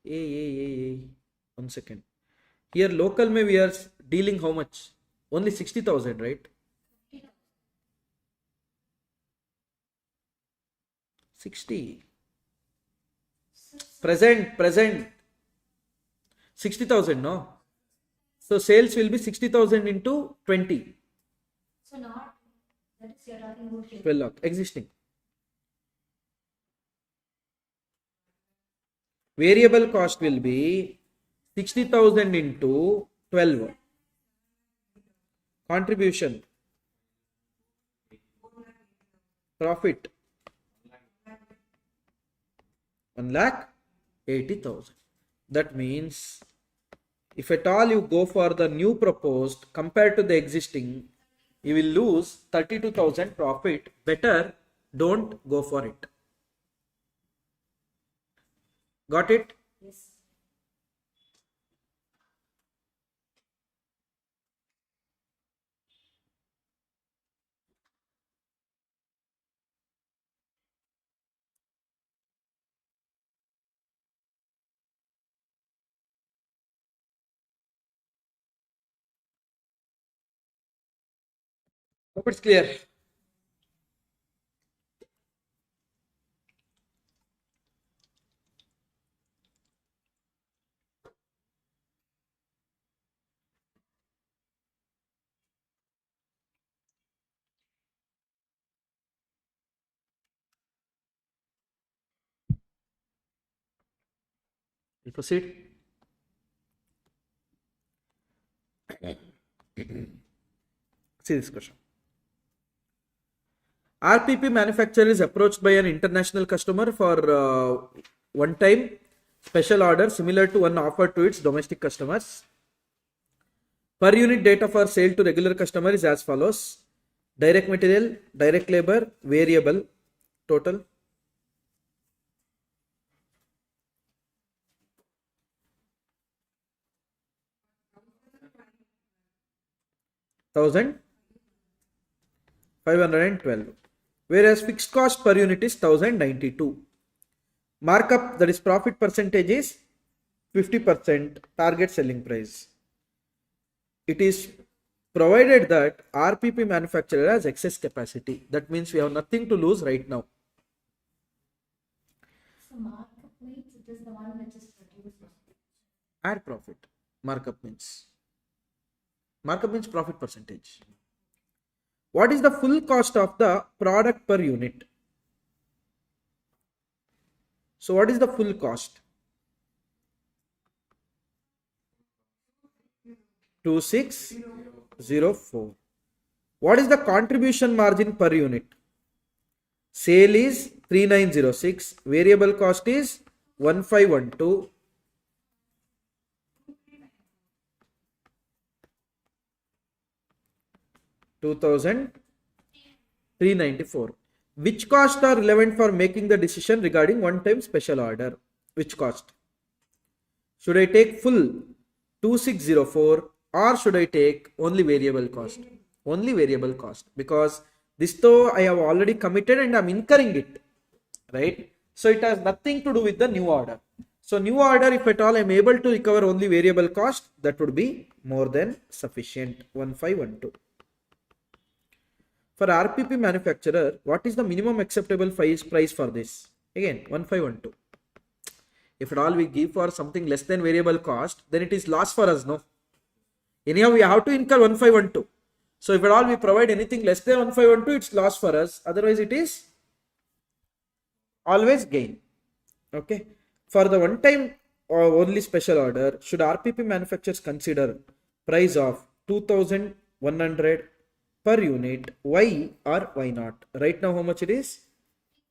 1 second. Here local may we are dealing how much? Only 60,000, right? 60. Present. 60,000, no? So sales will be 60,000 into 20. So not, that is you're talking about shipping. 12 lakh. Existing. Variable cost will be 60,000 into 12. Contribution. Profit 1 lakh 80,000. That means if at all you go for the new proposed compared to the existing, you will lose 32,000 profit. Better don't go for it. Got it? Yes. Hope it's clear. We proceed. See this question. RPP manufacturer is approached by an international customer for one-time special order similar to one offered to its domestic customers. Per unit data for sale to regular customer is as follows. Direct material, direct labor, variable, total. 1512, whereas fixed cost per unit is 1092. Markup, that is profit percentage, is 50% target selling price. It is provided that RPP manufacturer has excess capacity. That means we have nothing to lose right now. So markup means it is the one which is produced. Add profit. Markup means profit percentage. What is the full cost of the product per unit? So what is the full cost? 2604. What is the contribution margin per unit? Sale is 3906. Variable cost is 1512. 2394. Which costs are relevant for making the decision regarding one-time special order? Which cost? Should I take full 2604 or should I take only variable cost? Only variable cost, because this though I have already committed and I am incurring it, right? So it has nothing to do with the new order. So new order, if at all I am able to recover only variable cost, that would be more than sufficient. 1512. For RPP manufacturer, what is the minimum acceptable price for this? Again, 1512. If at all we give for something less than variable cost, then it is loss for us, no? Anyhow, we have to incur 1512. So if at all we provide anything less than 1512, it's loss for us. Otherwise, it is always gain. Okay. For the one time or only special order, should RPP manufacturers consider price of 2100 per unit? Why or why not? Right now, how much it is?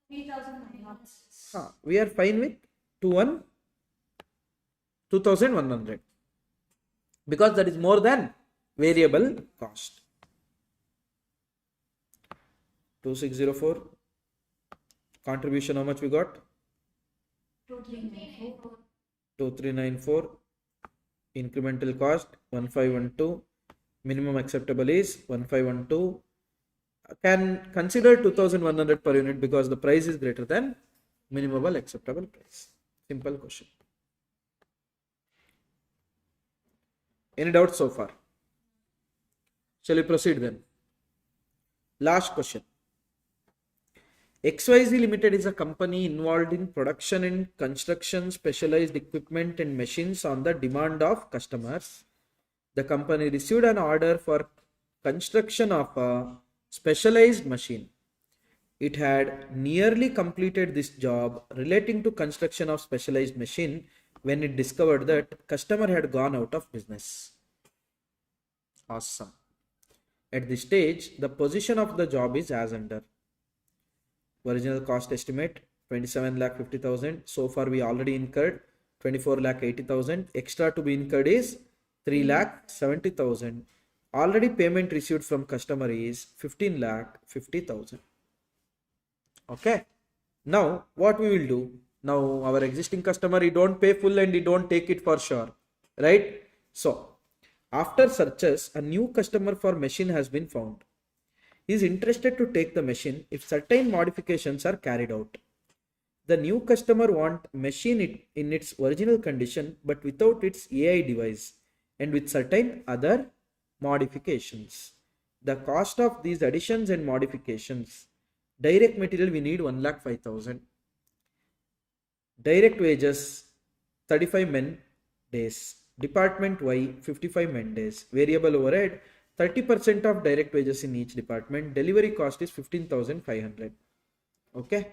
3,900. We are fine with 2100 because that is more than variable cost. 2604. Contribution, how much we got? 2394. Incremental cost 1512. Minimum acceptable is 1512. Can consider 2100 per unit because the price is greater than minimum acceptable price. Simple question. Any doubts so far? Shall we proceed then? Last question. XYZ Limited is a company involved in production and construction specialized equipment and machines on the demand of customers. The company received an order for construction of a specialized machine. It had nearly completed this job relating to construction of specialized machine when it discovered that customer had gone out of business. Awesome. At this stage, the position of the job is as under. Original cost estimate 27,50,000. So far we already incurred 24,80,000. Extra to be incurred is 3,70,000. Already payment received from customer is 15,50,000. Okay. Now what we will do? Now our existing customer, he don't pay full and he don't take it for sure, right? So after searches, a new customer for machine has been found. He is interested to take the machine if certain modifications are carried out. The new customer wants machine in its original condition but without its AI device and with certain other modifications. The cost of these additions and modifications. Direct material we need 1,05,000. Direct wages 35 men days. Department Y 55 men days. Variable overhead 30% of direct wages in each department. Delivery cost is 15,500. Okay.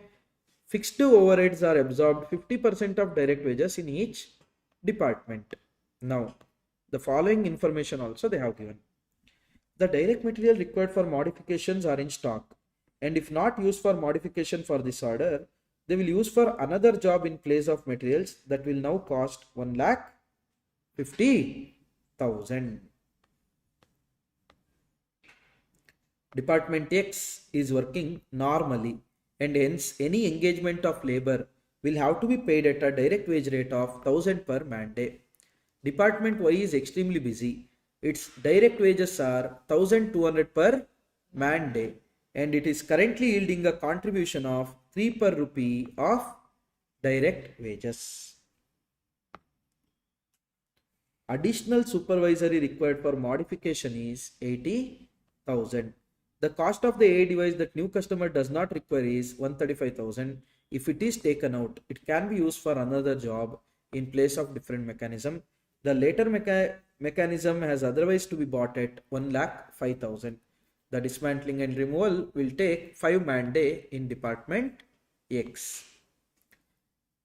Fixed overheads are absorbed 50% of direct wages in each department. Now, the following information also they have given. The direct material required for modifications are in stock, and if not used for modification for this order, they will use for another job in place of materials that will now cost 1,50,000. Department X is working normally and hence any engagement of labor will have to be paid at a direct wage rate of 1,000 per man day. Department Y is extremely busy. its direct wages are 1200 per man day, and it is currently yielding a contribution of 3 per rupee of direct wages. Additional supervisory required for modification is 80,000. The cost of the AI device that new customer does not require is 135,000. If it is taken out, it can be used for another job in place of different mechanism. The later mechanism has otherwise to be bought at 1,05,000. The dismantling and removal will take 5 man day in department X.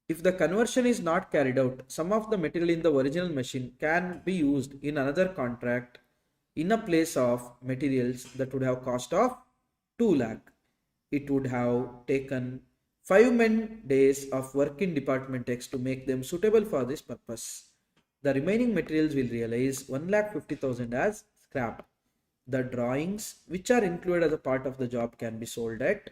If the conversion is not carried out, some of the material in the original machine can be used in another contract in a place of materials that would have cost of 2 lakh. It would have taken 5 man days of work in department X to make them suitable for this purpose. The remaining materials will realize 1,50,000 as scrap. The drawings which are included as a part of the job can be sold at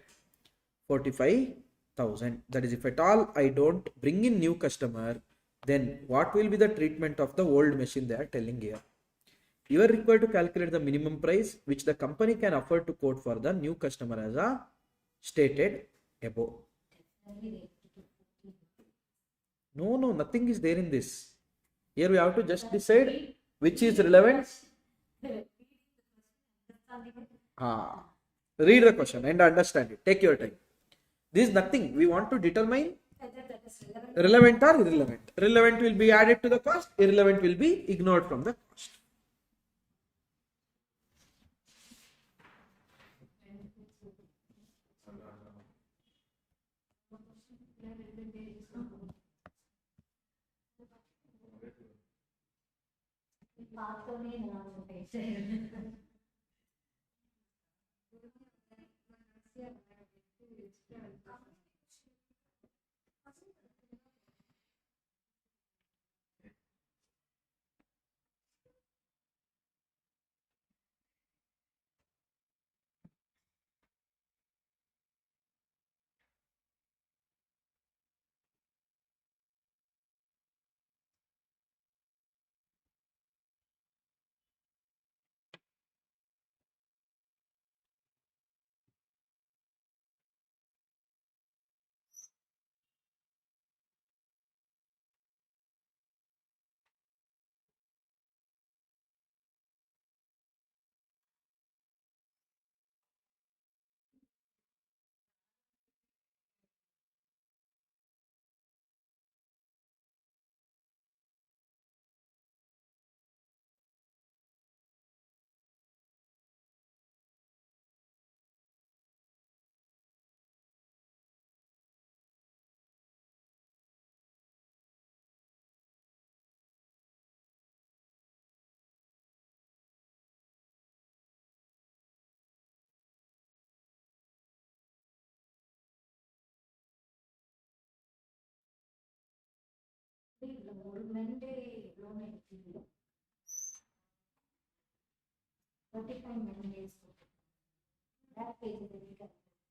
45,000. That is, if at all I don't bring in new customer, then what will be the treatment of the old machine they are telling here. You are required to calculate the minimum price which the company can afford to quote for the new customer as a stated above. No, nothing is there in this. Here we have to just decide which is relevant. Read the question and understand it. Take your time. This is nothing. We want to determine relevant or irrelevant. Relevant will be added to the cost. Irrelevant will be ignored from the cost.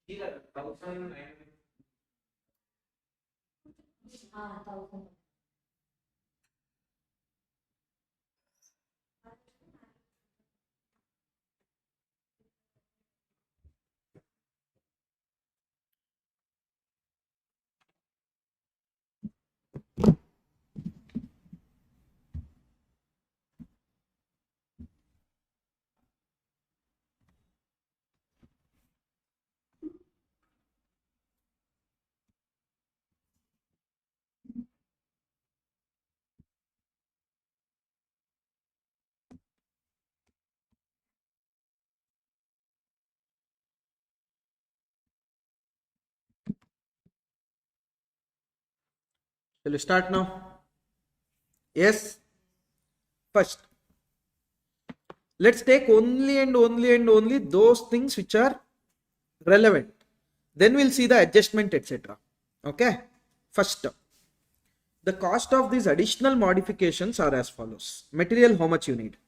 Here, 1,000 Shall we start now? Yes. First, let's take only and only those things which are relevant. Then we'll see the adjustment, etc. Okay. First, the cost of these additional modifications are as follows. Material, how much you need?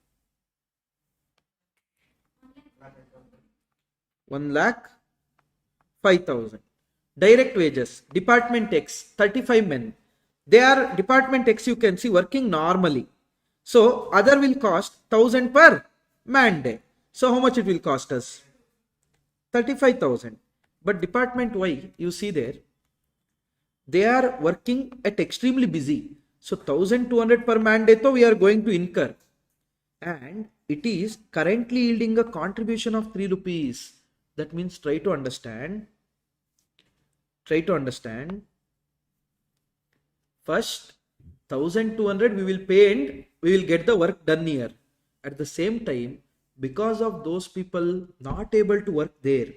1,05,000. Direct wages, department X, 35 men. They are department X, you can see, working normally. So other will cost 1000 per man day. So how much it will cost us? 35,000. But department Y, you see there, they are working at extremely busy. So 1200 per man day we are going to incur. And it is currently yielding a contribution of 3 rupees. That means try to understand. First 1200 we will pay and we will get the work done here. At the same time, because of those people not able to work there,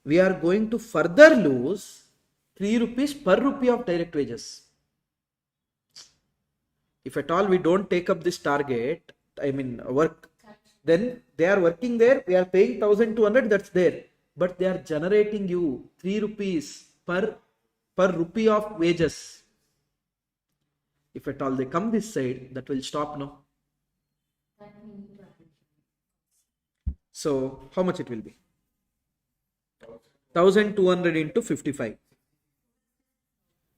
we are going to further lose 3 rupees per rupee of direct wages. If at all we don't take up this target, work, then they are working there, we are paying 1200, that's there. But they are generating you 3 rupees per rupee of wages. If at all they come this side, that will stop, no? So how much it will be? 1200 into 55.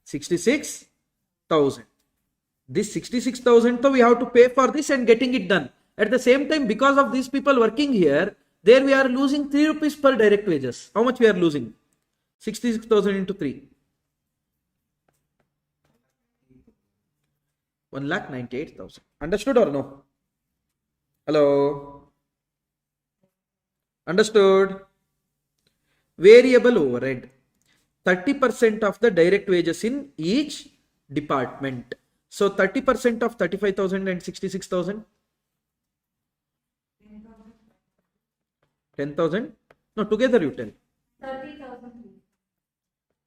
66,000. This 66,000 we have to pay for this and getting it done. At the same time, because of these people working here, there we are losing 3 rupees per direct wages. How much we are losing? 66,000 into 3. 1,98,000. Understood or no? Hello? Understood? Variable overhead. 30% of the direct wages in each department. So 30% of 35,000 and 66,000? 10,000? No, together you tell.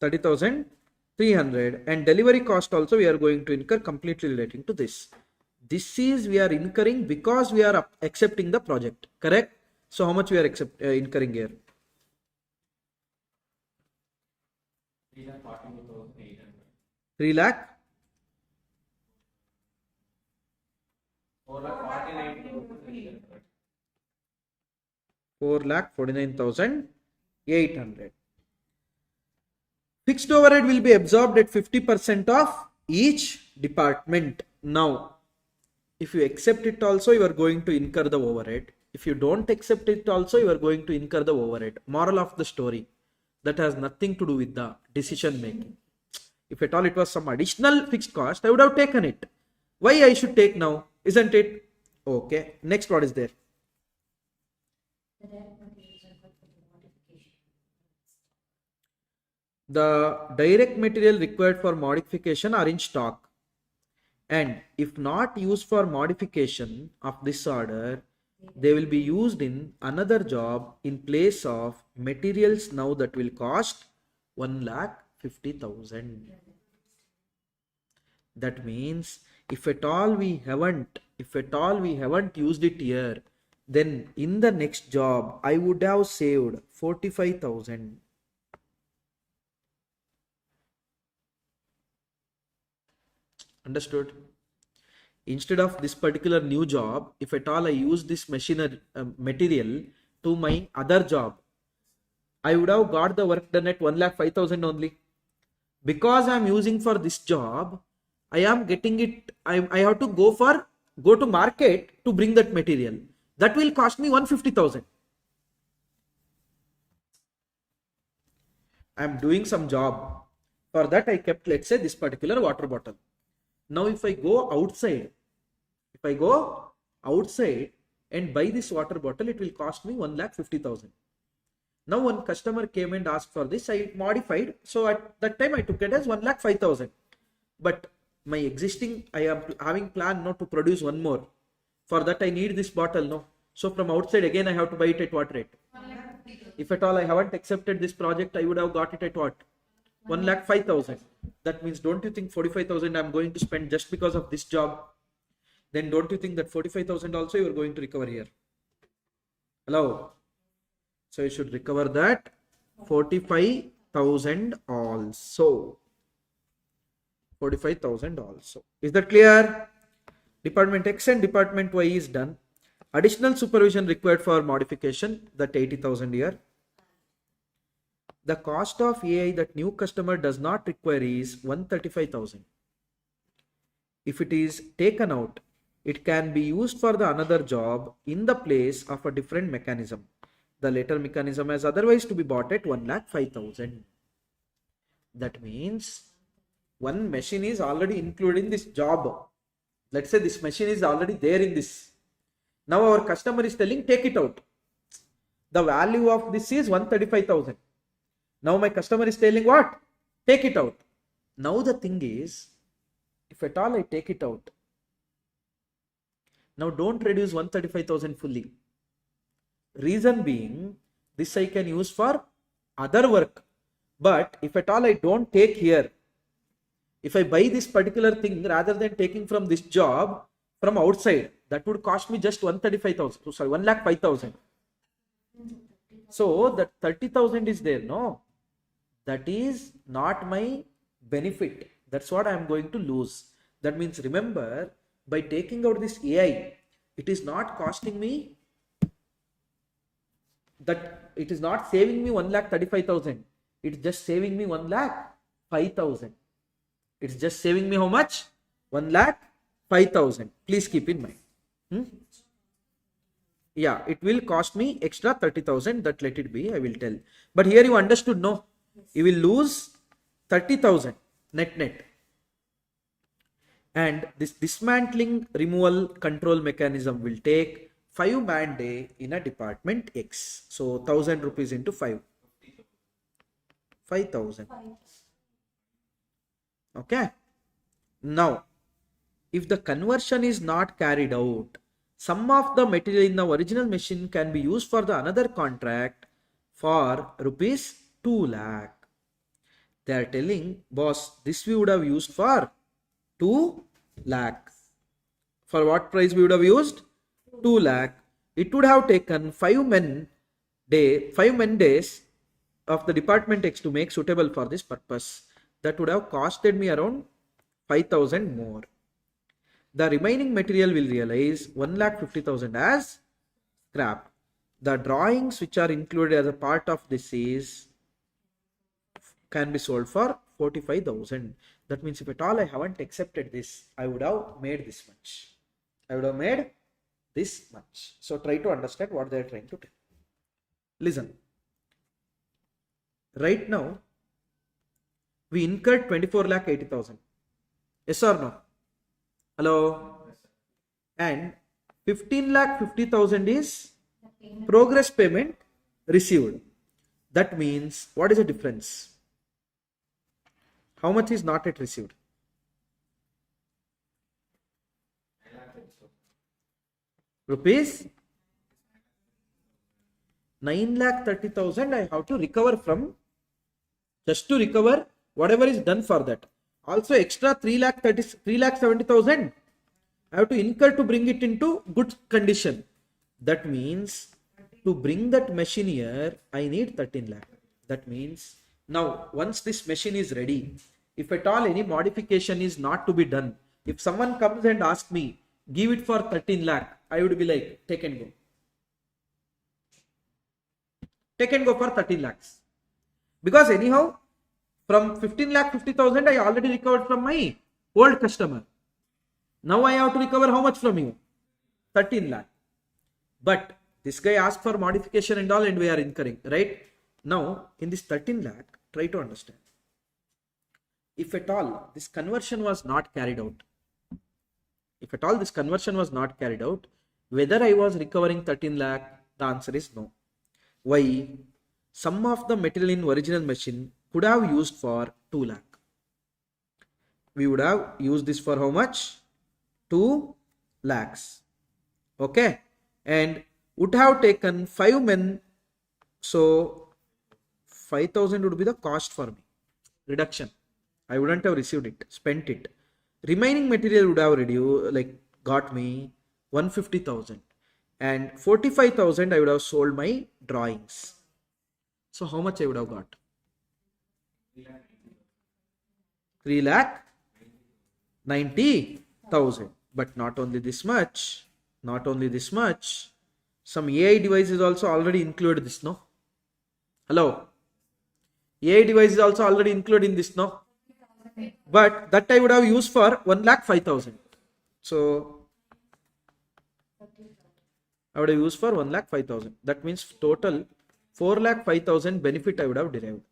30,300. And delivery cost also we are going to incur completely relating to this. This is we are incurring because we are accepting the project. Correct? So how much we are incurring here? 3 lakh? 4,49,800. Fixed overhead will be absorbed at 50% of each department. Now, if you accept it also, you are going to incur the overhead. If you don't accept it also, you are going to incur the overhead. Moral of the story, that has nothing to do with the decision making. If at all it was some additional fixed cost, I would have taken it. Why I should take now? Isn't it? Okay. Next, what is there? The direct material required for modification are in stock, and if not used for modification of this order, they will be used in another job in place of materials now that will cost 1,50,000. That means if at all we haven't used it here, then in the next job I would have saved 45,000. Understood? Instead of this particular new job, if at all I use this material to my other job, I would have got the work done at 1,05,000 only. Because I am using for this job, I am getting it, I have to go to market to bring that material. That will cost me 150,000. I am doing some job. For that I kept, let's say, this particular water bottle. Now if I go outside and buy this water bottle, it will cost me 1,50,000. Now one customer came and asked for this, I modified. So at that time I took it as 1,05,000. But my existing, I am having plan not to produce one more. For that I need this bottle, no. So from outside again I have to buy it at what rate? If at all I haven't accepted this project, I would have got it at what? 1,05,000. That means, don't you think 45,000 I'm going to spend just because of this job? Then don't you think that 45,000 also you are going to recover here? Hello? So you should recover that 45,000 also. 45,000 also. Is that clear? Department X and Department Y is done. Additional supervision required for modification, that 80,000 here. The cost of AI that new customer does not require is 135,000. If it is taken out, it can be used for the another job in the place of a different mechanism. The later mechanism has otherwise to be bought at 1,05,000. That means one machine is already included in this job. Let's say this machine is already there in this. Now our customer is telling take it out. The value of this is 135,000. Now my customer is telling what? Take it out. Now the thing is, if at all I take it out, now don't reduce 135,000 fully. Reason being, this I can use for other work. But if at all I don't take here, if I buy this particular thing rather than taking from this job from outside, that would cost me just 135,000. Sorry, 1,05,000. So that 30,000 is there, no? That is not my benefit. That's what I am going to lose. That means remember, by taking out this AI, it is not costing me, that it is not saving me 1,35,000. It's just saving me 1,05,000. It's just saving me how much? 1,05,000. Please keep in mind. Yeah, it will cost me extra 30,000. That let it be, I will tell. But here you understood, no? You will lose 30,000 net. And this dismantling removal control mechanism will take 5 man day in a department X. So 1,000 rupees into 5. 5,000. Okay. Now, if the conversion is not carried out, some of the material in the original machine can be used for the another contract for rupees 2 lakh. They are telling, boss, this we would have used for 2 lakh. For what price we would have used? 2 lakh. It would have taken 5 men days of the department X to make suitable for this purpose. That would have costed me around 5,000 more. The remaining material will realize 1,50,000 as scrap. The drawings which are included as a part of this can be sold for 45,000. That means if at all I haven't accepted this, I would have made this much. So try to understand what they are trying to tell. Listen. Right now, we incurred 24,80,000. Yes or no? Hello? And 15,50,000 is progress payment received. That means, what is the difference? How much is not yet received? Rupees 9,30,000 I have to recover from, just to recover whatever is done for that. Also extra 3,70,000 I have to incur to bring it into good condition. That means to bring that machine here, I need 13 lakh. That means now once this machine is ready, if at all any modification is not to be done, if someone comes and asks me, give it for 13 lakh, I would be like, take and go. Take and go for 13 lakhs. Because anyhow, from 15,50,000 I already recovered from my old customer. Now I have to recover how much from you? 13 lakh. But this guy asked for modification and all, and we are incurring, right? Now, in this 13 lakh, try to understand. If at all this conversion was not carried out, whether I was recovering 13 lakh, the answer is no. Why? Some of the material in original machine could have used for 2 lakh. We would have used this for how much? 2 lakhs. Okay. And would have taken 5 men. So 5,000 would be the cost for me. Reduction. I wouldn't have received it, spent it. Remaining material would have reduced, got me 150,000. And 45,000 I would have sold my drawings. So how much I would have got? 3,90,000. But not only this much. Some AI devices also already include this, no? Hello? AI device is also already included in this, no? But that I would have used for 1,05,000. So I would have used for 1,05,000. That means total 4,05,000 benefit I would have derived.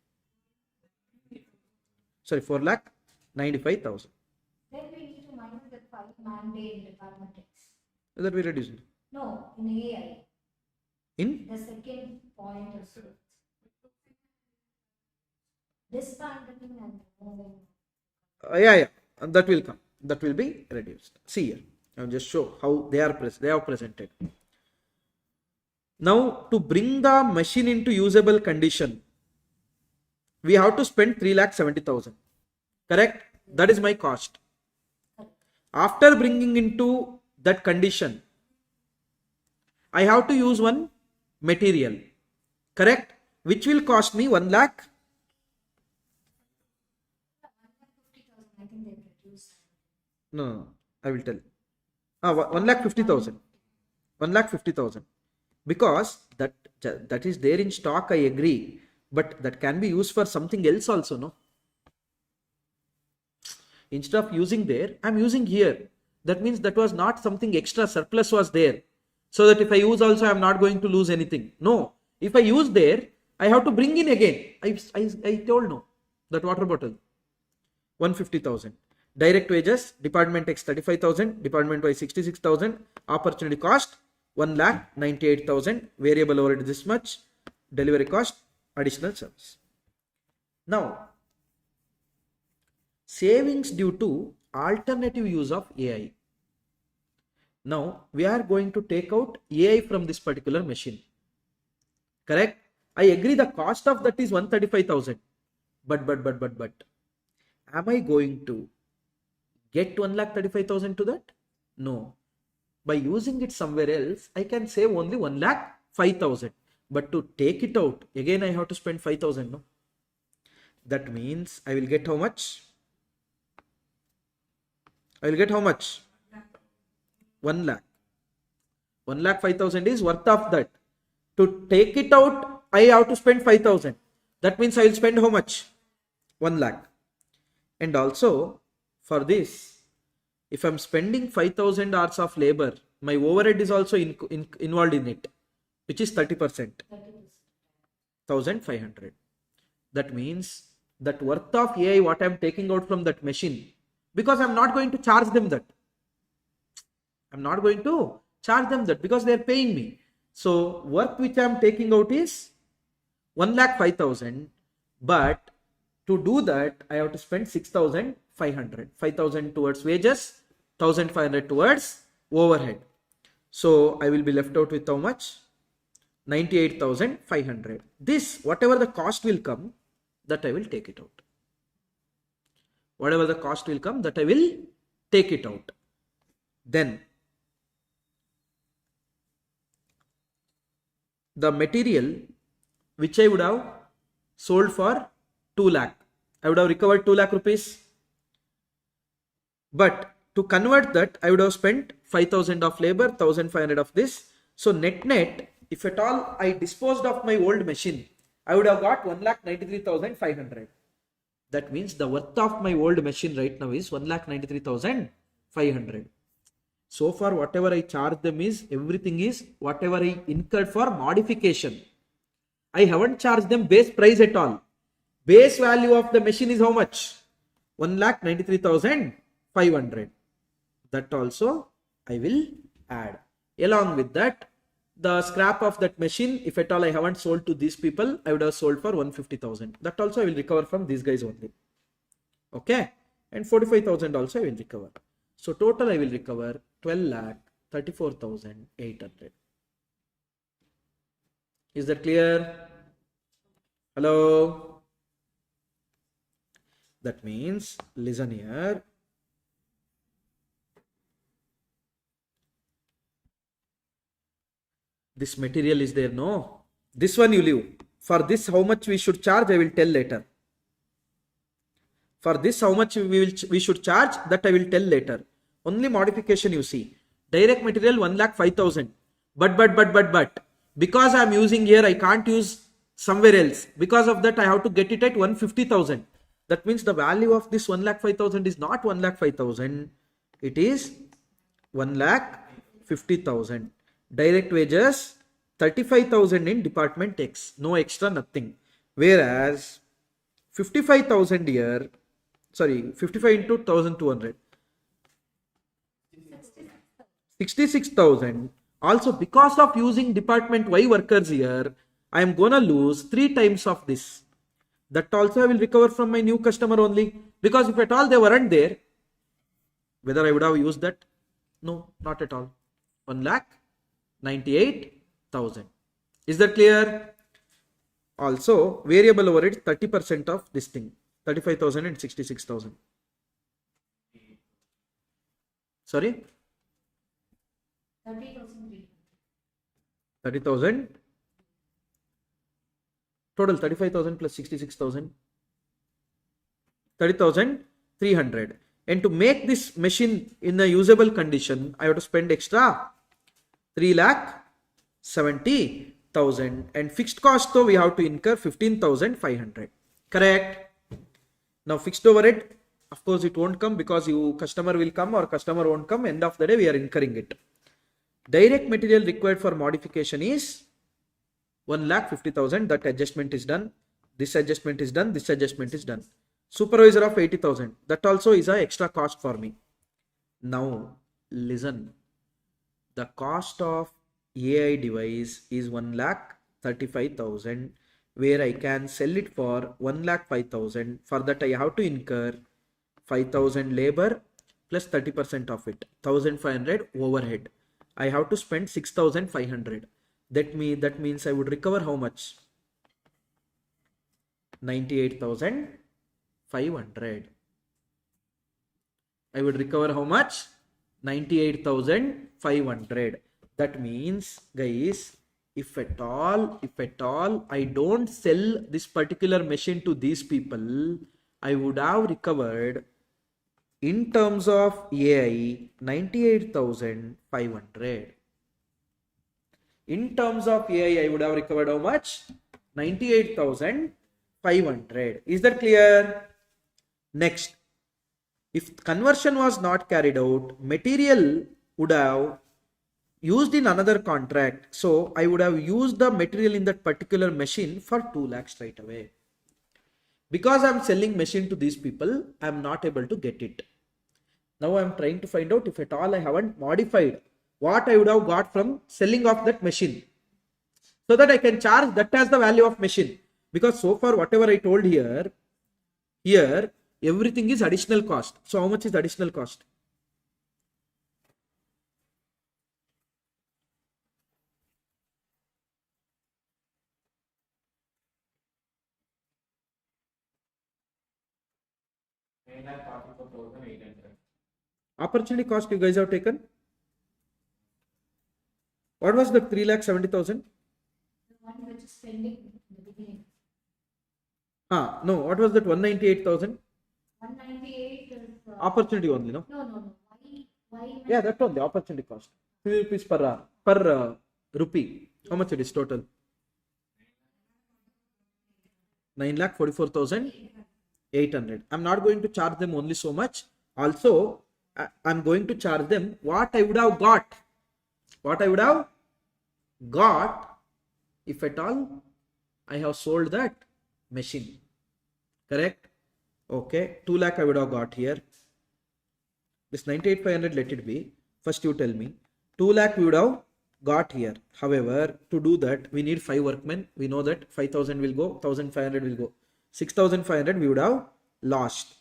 Sorry, 4,95,000. Then we need to minus the 5 man-day in department X. That we reduce it. No, in AI. In? The second point is this pandering and moving. Yeah, and that will come. That will be reduced. See here. I'll just show how they are they have presented. Now, to bring the machine into usable condition, we have to spend 3,70,000. Correct? That is my cost. After bringing into that condition, I have to use one material. Correct? Which will cost me 1 lakh. I think they reduce. No, I will tell. 1,50,000. 1,50,000. Because that is there in stock, I agree. But that can be used for something else also, no? Instead of using there, I am using here. That means that was not something extra, surplus was there. So that if I use also, I am not going to lose anything. No. If I use there, I have to bring in again. I told no. That water bottle. 150,000. Direct wages, department X 35,000, department Y 66,000, opportunity cost 1,98,000, variable overhead this much, delivery cost, additional service. Now, savings due to alternative use of AI. Now, we are going to take out AI from this particular machine. Correct? I agree the cost of that is 135,000. But, am I going to get 1,35,000 to that? No. By using it somewhere else, I can save only 1,05,000. But to take it out, again I have to spend 5,000. No? That means I will get how much? I will get how much? 1 lakh. 1,05,000 is worth of that. To take it out, I have to spend 5,000. That means I will spend how much? 1 lakh. And also, for this, if I am spending 5,000 hours of labor, my overhead is also involved in it, which is 30%. 1,500. That means that worth of AI what I am taking out from that machine, because I am not going to charge them that. I am not going to charge them that because they are paying me. So worth which I am taking out is 1,05,000, but to do that I have to spend 6,500. 5,000 towards wages, 1,500 towards overhead. So I will be left out with how much? 98,500. This, whatever the cost will come, that I will take it out. Whatever the cost will come, that I will take it out. Then the material which I would have sold for 2 lakh, I would have recovered 2 lakh rupees. But to convert that, I would have spent 5,000 of labor, 1,500 of this. So net, if at all I disposed of my old machine, I would have got 1,93,500. That means the worth of my old machine right now is 1,93,500. So far, whatever I charge them is, everything is whatever I incurred for modification. I haven't charged them base price at all. Base value of the machine is how much? 1,93,500. That also I will add. Along with that, the scrap of that machine, if at all I haven't sold to these people, I would have sold for 150,000. That also I will recover from these guys only. Okay. And 45,000 also I will recover. So total I will recover 12,34,800. Is that clear? Hello? That means, listen here. This material is there, no? This one you leave. For this, how much we should charge, I will tell later. For this, how much we should charge, that I will tell later. Only modification you see. Direct material 1,05,000. But because I am using here, I can't use somewhere else. Because of that, I have to get it at 150,000. That means the value of this 1,05,000 is not 1,05,000. It is 1,50,000. Direct wages 35,000 in department X. No extra, nothing. Whereas 55,000 here, sorry, 55 into 1,200. 66,000. Also, because of using department Y workers here, I am gonna lose 3 times of this. That also I will recover from my new customer only. Because if at all they weren't there, whether I would have used that? No, not at all. 1,98,000. Is that clear? Also, variable overhead 30% of this thing. 35,000 and 66,000. Sorry? 30,000. 30,000. Total 35,000 plus 66,000. 30,300. And to make this machine in a usable condition, I have to spend extra 3,70,000. And fixed cost though we have to incur 15,500. Correct? Now fixed overhead, of course it won't come because you customer will come or customer won't come. End of the day we are incurring it. Direct material required for modification is 1,50,000. That adjustment is done. This adjustment is done. This adjustment is done. Supervisor of 80,000. That also is a extra cost for me. Now listen. The cost of AI device is 1,35,000, where I can sell it for 1,05,000. For that I have to incur 5,000 labor plus 30% of it, 1,500 overhead. I have to spend 6,500. That means I would recover how much? 98,500. I would recover how much? 98,500. That means, guys, if at all I don't sell this particular machine to these people, I would have recovered in terms of AI 98,500. In terms of AI, I would have recovered how much? 98,500. Is that clear? Next, if conversion was not carried out, material would have used in another contract. So I would have used the material in that particular machine for 2 lakhs straight away. Because I am selling machine to these people, I am not able to get it. Now I am trying to find out if at all I haven't modified what I would have got from selling of that machine, so that I can charge that as the value of machine. Because so far whatever I told here everything is additional cost. So how much is additional cost? Opportunity cost you guys have taken? What was the 3,70,000? The one which is pending in the beginning. No, what was that 198,000? 198 is Opportunity only, no? no. Why? Yeah, that one, the opportunity cost. 3 rupees per rupee. How much it is total? 9,44,800. I'm not going to charge them only so much. Also, I'm going to charge them what I would have got. What I would have got if at all I have sold that machine. Correct? Okay. 2 lakh I would have got here. This 98,500 let it be. First you tell me. 2 lakh we would have got here. However, to do that we need 5 workmen. We know that 5,000 will go, 1,500 will go. 6,500 we would have lost.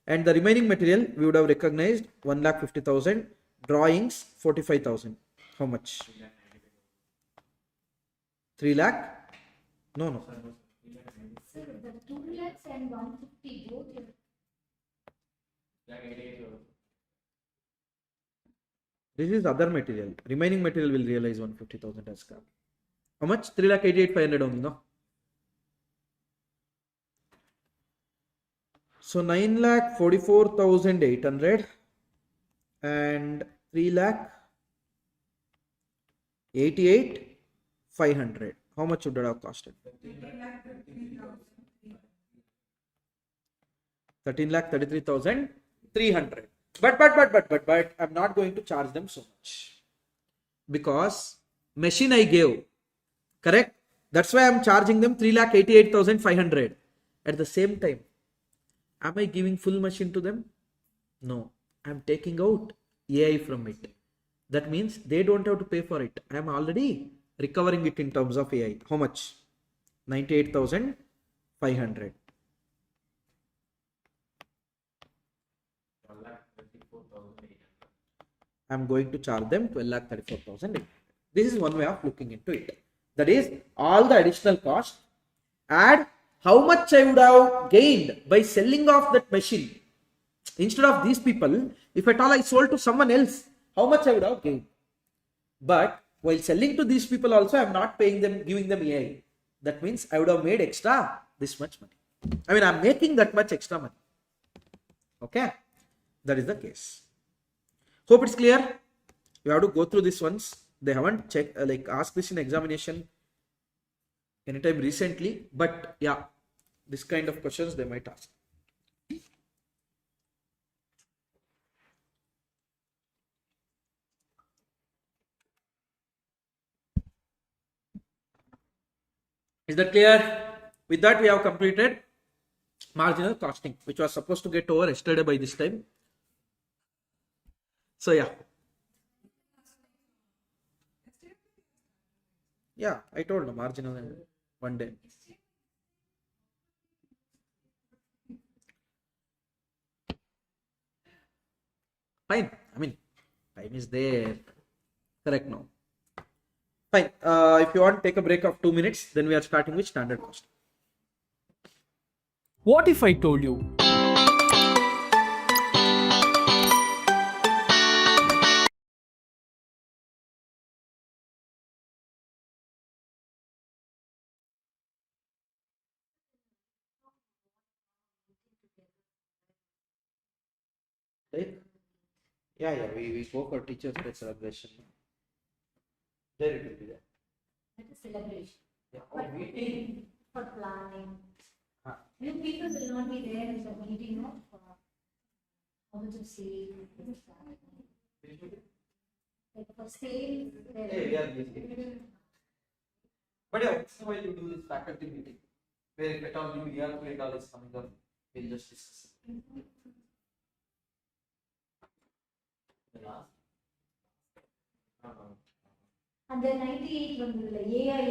And the remaining material we would have recognized 1,50,000. Drawings 45,000. How much? 3 lakh? No. Sir, the 2 lakhs and 150 both here. This is other material. Remaining material will realize 150,000 as scrap. How much? 3,88,500 only, no? So 9,44,800 and 3,88,500. how much would it have costed? 13,33,300. But I'm not going to charge them so much because machine I gave, correct? That's why I'm charging them 3,88,500. At the same time, am I giving full machine to them? No, I'm taking out AI from it. That means they don't have to pay for it. I'm already recovering it in terms of AI. How much? 98,500. I'm going to charge them 12,34,000. This is one way of looking into it. That is all the additional cost. Add how much I would have gained by selling off that machine. Instead of these people, if at all I sold to someone else, how much I would have gained. But while selling to these people also, I'm not paying them, giving them AI. That means I would have made extra this much money. I mean, I'm making that much extra money. Okay, that is the case. Hope it's clear. You have to go through this once. They haven't checked, asked this in examination anytime recently, but yeah, this kind of questions they might ask. Is that clear? With that, we have completed marginal costing, which was supposed to get over yesterday by this time. So yeah. Yeah, I told them marginal one day. Fine. I mean, time is there. Correct now. Fine. If you want, take a break of 2 minutes. Then we are starting with standard cost. What if I told you Right? Yeah. We go for Teachers' Day celebration. There it will be there. That is celebration. Yeah. But Meeting. for planning. Ah. You people will not be there in the meeting of how much of sale. Like for sale, Hey, we are busy. But yeah, once in a while you do this faculty meeting where if at all new ERP and all is coming up, we'll just discuss it. The last. and then 98 ಬಂದಿಲ್ಲ AI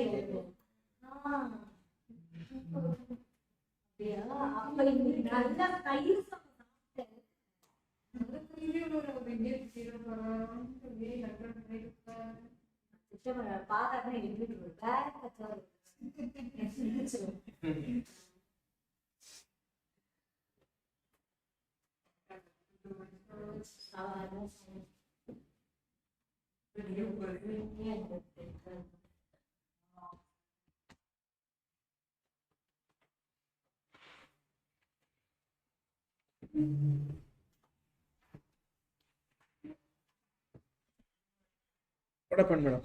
ಅಪ್ಪ ಇದೆಲ್ಲ ಕೈಯಲ್ಲಿ பார்த்தாருன்னா எழுதிட்டு back கச்சாரு What happened, madam?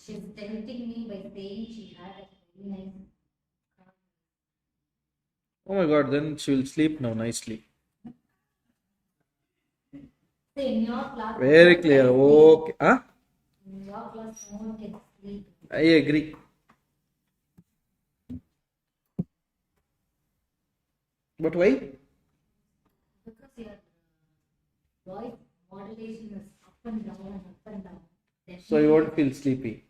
She's tempting me by saying she had a very nice car. Oh my god, then she will sleep now nicely. So in your class, Very clear. Okay. Huh? in your class, no one can sleep. I agree. But why? Because your voice modulation is up and down and up and down. So you won't feel sleepy.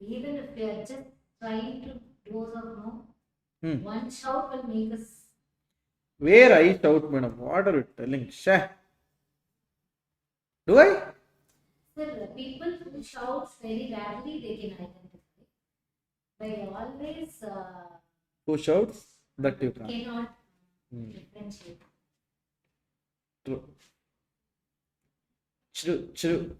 Even if we are just trying to doze off now, Hmm. one shout will make us. Where I shout, madam? What are you telling? Shah. Do I? Sir, people who shout very rarely they can identify. But always Who shouts? That you can't. cannot Hmm. differentiate. True. True.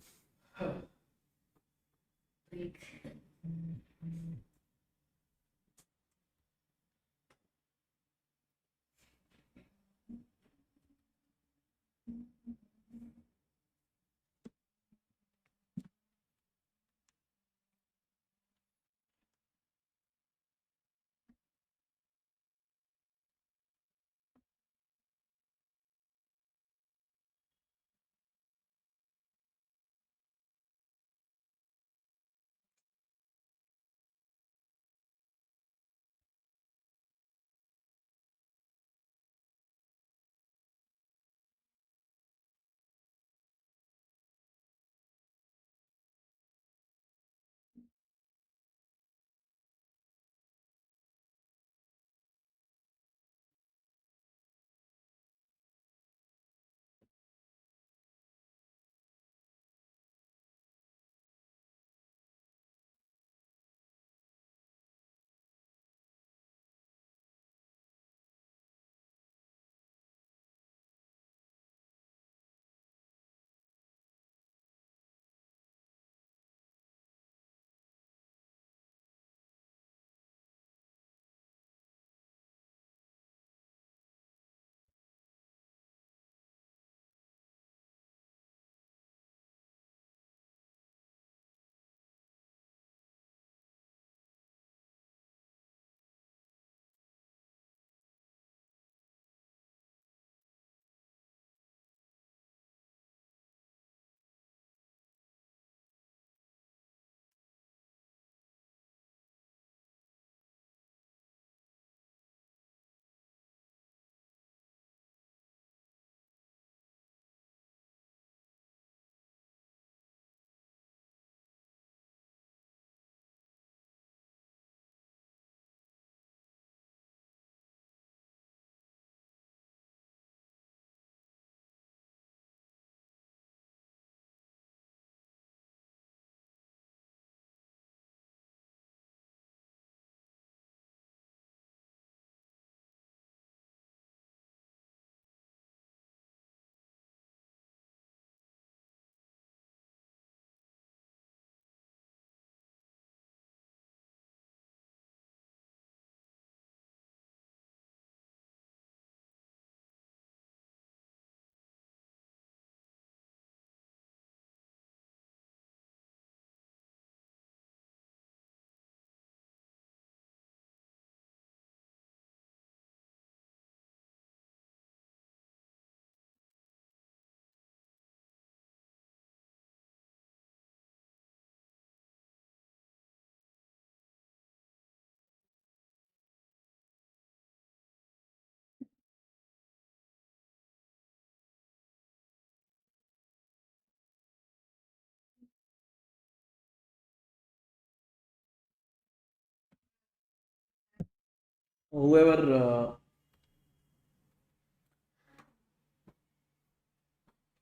Whoever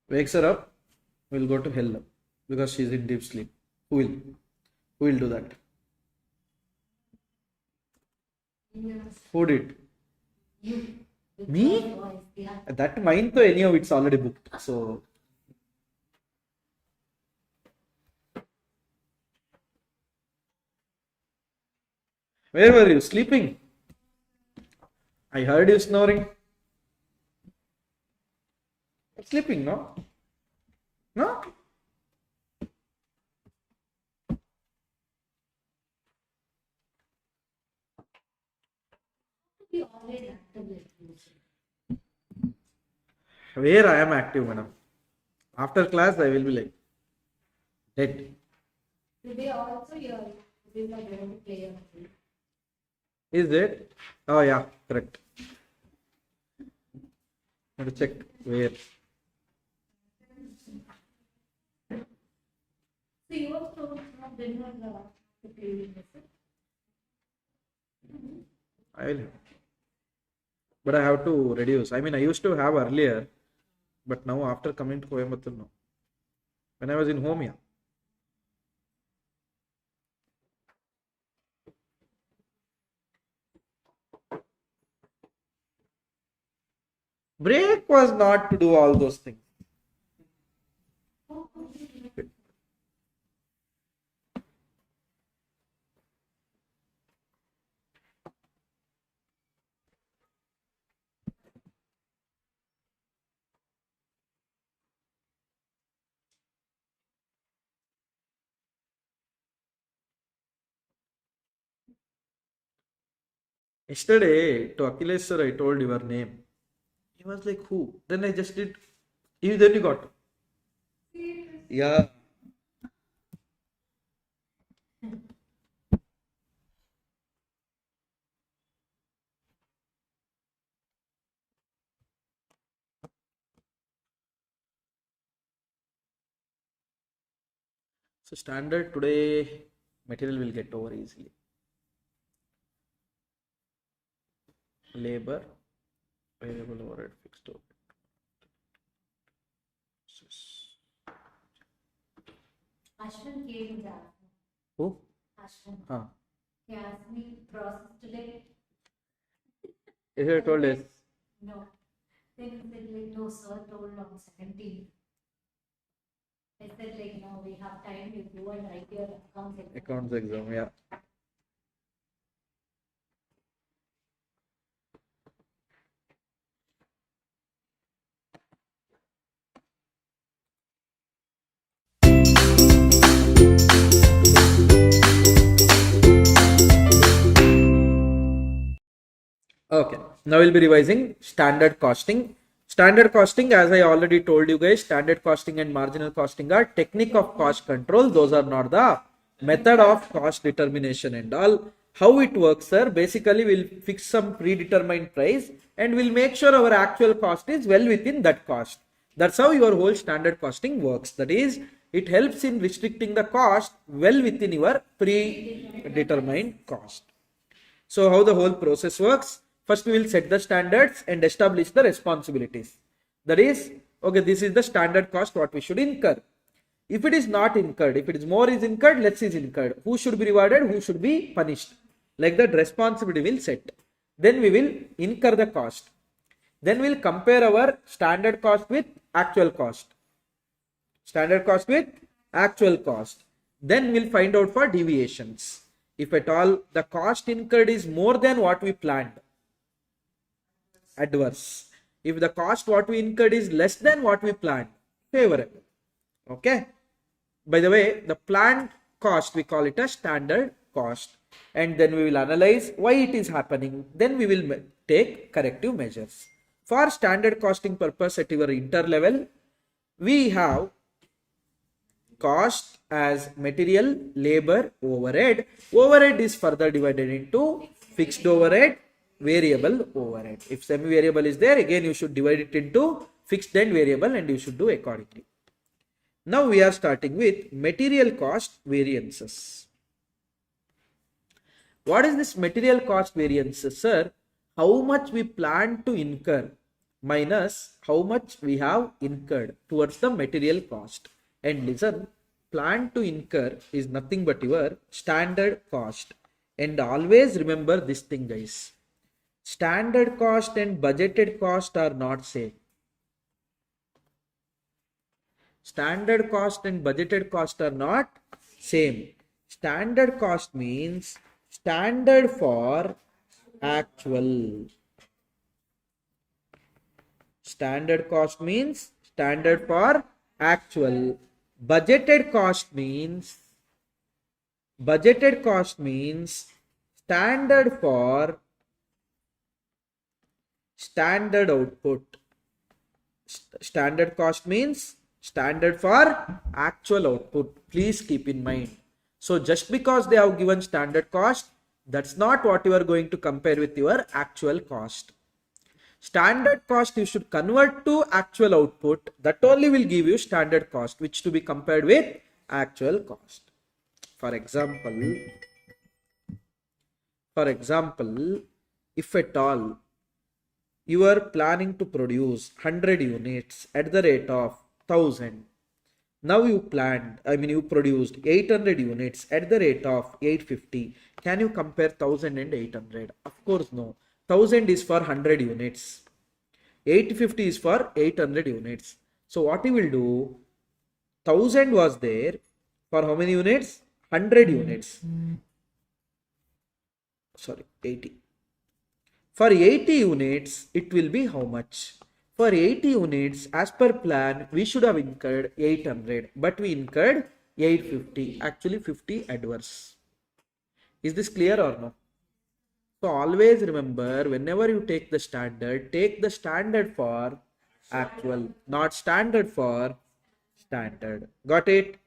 wakes her up will go to hell because she's in deep sleep. Who will? Who will do that? Who did? Me? That mine to anyhow it's already booked. So where were you? Sleeping? I heard you snoring. Sleeping, no? No? Be always active. Where I am active, madam. After class, I will be like dead. Today also we are going to play a game. Is it? Oh yeah, correct. I have to check where. So you also have dinner to play with us. I will have. But I have to reduce. I mean, I used to have earlier, but now after coming to Coimbatore, no. When I was in home, yeah. Break was not to do all those things. Yesterday to Akhilesh sir, I told your name. He was like, who? Then I just did. Then you got. Yeah. So standard today material will get over easily. Labor, variable overhead, fixed overhead. Ashwin came that. Who? Ashwin. Ah. He asked me process today. If you told us. No. Then he said like, no sir told on 17th. I said like, no, we have time with you and write your accounts exam. Accounts exam, yeah. Okay, now we'll be revising standard costing. Standard costing, as I already told you guys, standard costing and marginal costing are technique of cost control. Those are not the method of cost determination and all. How it works, sir? Basically, we'll fix some predetermined price and we'll make sure our actual cost is well within that cost. That's how your whole standard costing works. That is, it helps in restricting the cost well within your predetermined cost. So how the whole process works? First we will set the standards and establish the responsibilities. That is, okay, this is the standard cost what we should incur. If it is not incurred, if it is more is incurred, less is incurred. Who should be rewarded? Who should be punished? Like that responsibility will set. Then we will incur the cost. Then we'll compare our standard cost with actual cost. Standard cost with actual cost. Then we'll find out for deviations. If at all the cost incurred is more than what we planned, adverse. If the cost what we incurred is less than what we planned, favorable. Okay. By the way, the planned cost we call it a standard cost, and then we will analyze why it is happening. Then we will take corrective measures. For standard costing purpose at your inter level, we have cost as material, labor, overhead. Overhead is further divided into fixed overhead, variable overhead. If semi-variable is there, again you should divide it into fixed and variable and you should do accordingly. Now we are starting with material cost variances. What is this material cost variances, sir? How much we plan to incur minus how much we have incurred towards the material cost. And listen, plan to incur is nothing but your standard cost. And always remember this thing, guys. Standard cost and budgeted cost are not same. Standard cost and budgeted cost are not same. Standard cost means standard for actual. Standard cost means standard for actual. Budgeted cost means standard for standard output. Standard cost means standard for actual output. Please keep in mind. So just because they have given standard cost, that's not what you are going to compare with your actual cost. Standard cost you should convert to actual output. That only will give you standard cost, which to be compared with actual cost. For example, if at all you are planning to produce 100 units at the rate of 1000. Now you produced 800 units at the rate of 850. Can you compare 1000 and 800? Of course no. 1000 is for 100 units. 850 is for 800 units. So what you will do, 1000 was there for how many units? 100 units. Sorry, 80. For 80 units, it will be how much? For 80 units, as per plan, we should have incurred 800, but we incurred 850. Actually, 50 adverse. Is this clear or no? So always remember, whenever you take the standard for actual, not standard for standard. Got it?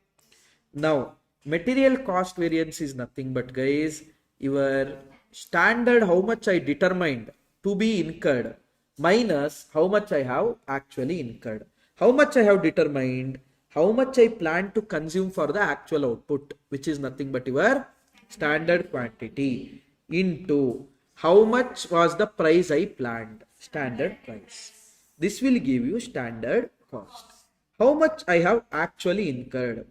Now, material cost variance is nothing but, guys, your standard how much I determined to be incurred minus how much I have actually incurred. How much I have determined, how much I plan to consume for the actual output, which is nothing but your standard quantity, into how much was the price I planned, standard price. This will give you standard cost. How much I have actually incurred,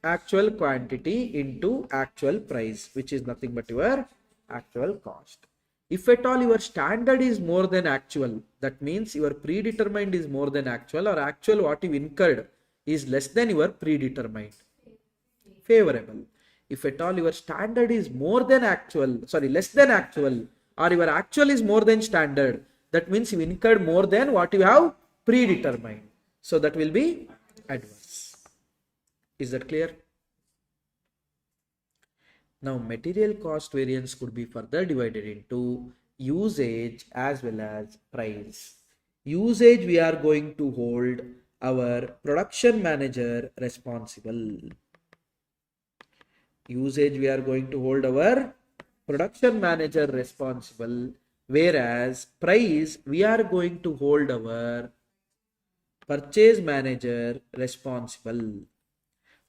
actual quantity into actual price, which is nothing but your actual cost. If at all your standard is more than actual, that means your predetermined is more than actual, or actual what you incurred is less than your predetermined, favorable. If at all your standard is more than actual, less than actual, or your actual is more than standard, that means you incurred more than what you have predetermined. So that will be adverse. Is that clear? Now, material cost variance could be further divided into usage as well as price. Usage, we are going to hold our production manager responsible. Usage, we are going to hold our production manager responsible, whereas price, we are going to hold our purchase manager responsible.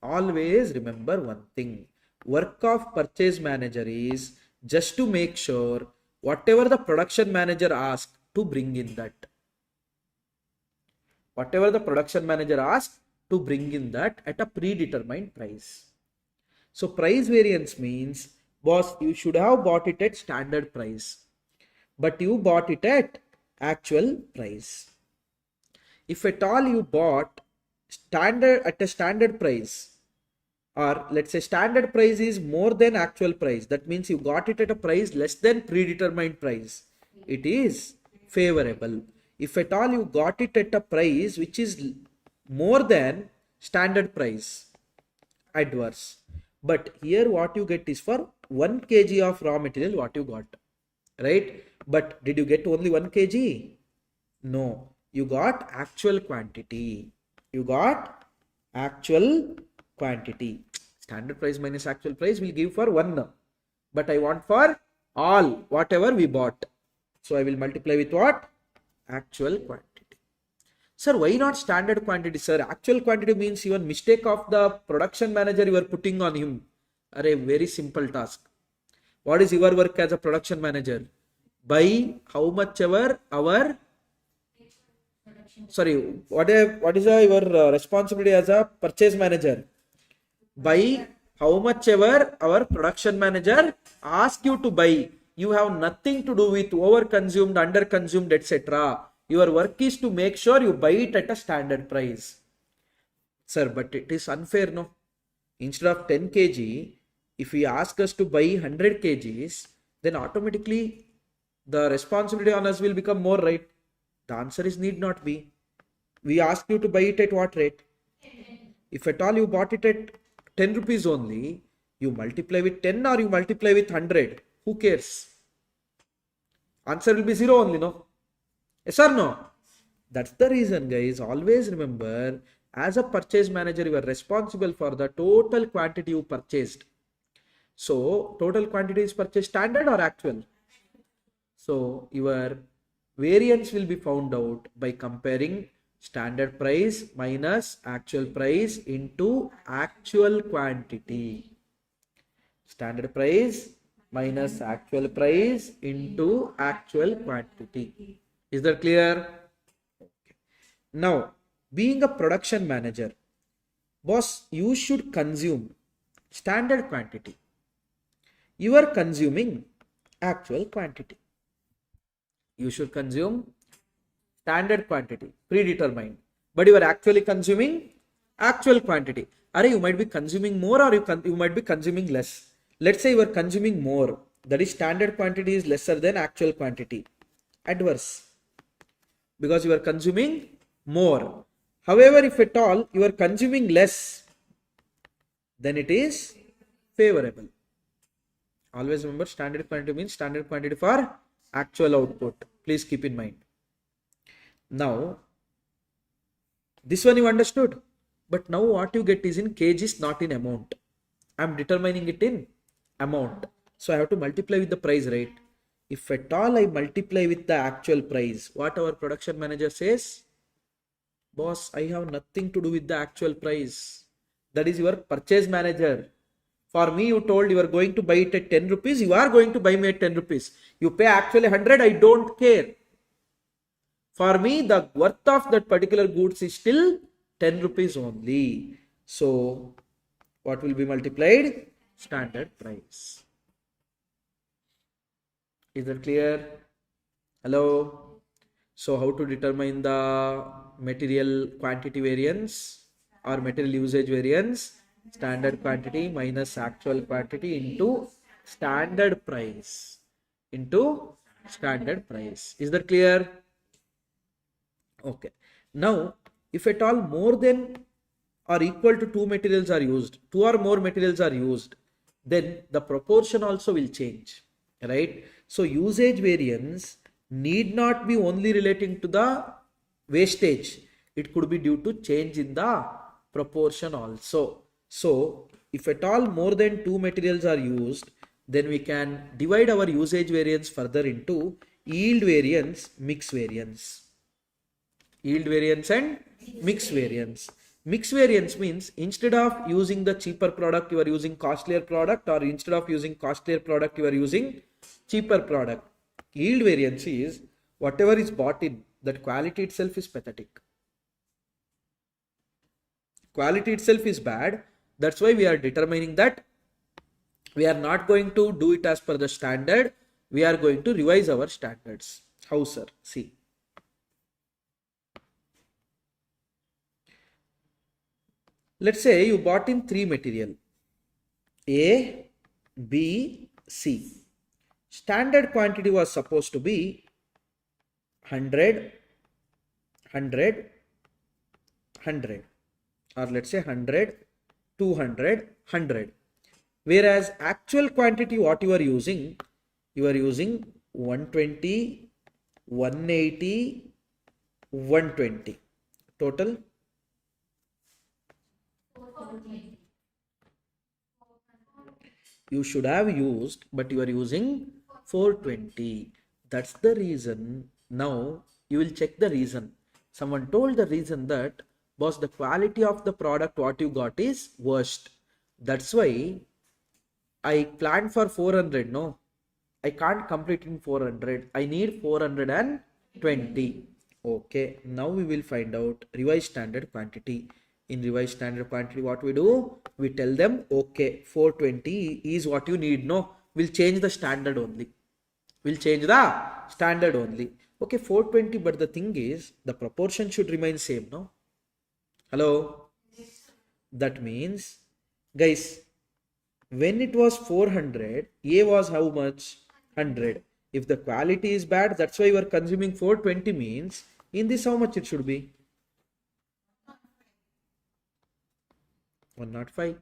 Always remember one thing, work of purchase manager is just to make sure whatever the production manager asks to bring in that. Whatever the production manager asks to bring in that at a predetermined price. So price variance means, boss, you should have bought it at standard price, but you bought it at actual price. If at all you bought standard at a standard price, or let's say standard price is more than actual price, that means you got it at a price less than predetermined price, it is favorable. If at all you got it at a price which is more than standard price, adverse. But here what you get is for 1 kg of raw material what you got, right? But did you get only 1 kg? No, you got actual quantity. You got actual quantity. Standard price minus actual price will give for 1, but I want for all whatever we bought. So I will multiply with what? Actual quantity. Sir, why not standard quantity, sir? Actual quantity means even mistake of the production manager you are putting on him. A very simple task. What is your work as a production manager? Buy how much ever our what is your responsibility as a purchase manager? Buy how much ever our production manager ask you to buy. You have nothing to do with over consumed, under consumed, etc. Your work is to make sure you buy it at a standard price. Sir, but it is unfair, no? Instead of 10 kg, if we ask us to buy 100 kgs, then automatically the responsibility on us will become more, right? The answer is need not be. We ask you to buy it at what rate? If at all you bought it at 10 rupees only, you multiply with 10 or you multiply with 100. Who cares? Answer will be 0 only, no? Yes or no? That's the reason, guys. Always remember, as a purchase manager, you are responsible for the total quantity you purchased. So, total quantity is purchased standard or actual? So, your variance will be found out by comparing standard price minus actual price into actual quantity. Standard price minus actual price into actual quantity. Is that clear? Okay. Now, being a production manager, boss, you should consume standard quantity. You are consuming actual quantity. You should consume standard quantity, predetermined, but you are actually consuming actual quantity. Or you might be consuming more, or you might be consuming less. Let's say you are consuming more, that is standard quantity is lesser than actual quantity. Adverse, because you are consuming more. However, if at all you are consuming less, then it is favorable. Always remember, standard quantity means standard quantity for actual output. Please keep in mind. Now, this one you understood. But now what you get is in kgs, not in amount. I am determining it in amount. So I have to multiply with the price, right? If at all I multiply with the actual price, what our production manager says? Boss, I have nothing to do with the actual price. That is your purchase manager. For me, you told you are going to buy it at 10 rupees. You are going to buy me at 10 rupees. You pay actually 100. I don't care. For me, the worth of that particular goods is still 10 rupees only. So, what will be multiplied? Standard price. Is that clear? Hello? So, how to determine the material quantity variance or material usage variance? Standard quantity minus actual quantity into standard price. Into standard price. Is that clear? Okay. Now, if at all more than or equal to two materials are used, two or more materials are used, then the proportion also will change, right? So, usage variance need not be only relating to the wastage. It could be due to change in the proportion also. So, if at all more than two materials are used, then we can divide our usage variance further into yield variance, mix variance. Yield variance and mix variance. Mix variance means instead of using the cheaper product, you are using costlier product, or instead of using costlier product, you are using cheaper product. Yield variance is whatever is bought in, that quality itself is pathetic. Quality itself is bad. That's why we are determining that we are not going to do it as per the standard. We are going to revise our standards. How, sir? See. Let's say you bought in three material, A, B, C. Standard quantity was supposed to be 100, 100, 100, or let's say 100, 200, 100. Whereas actual quantity what you are using 120, 180, 120. Total you should have used, but you are using 420. That's the reason. Now you will check the reason. Someone told the reason that, boss, the quality of the product what you got is worst. That's why I planned for 400. No, I can't complete in 400. I need 420. Okay, now we will find out revised standard quantity. In revised standard quantity, what we do? We tell them, okay, 420 is what you need. No, we'll change the standard only. We'll change the standard only. Okay, 420, but the thing is, the proportion should remain same, no? Hello? That means, guys, when it was 400, A was how much? 100. If the quality is bad, that's why you are consuming 420 means, in this how much it should be? 105.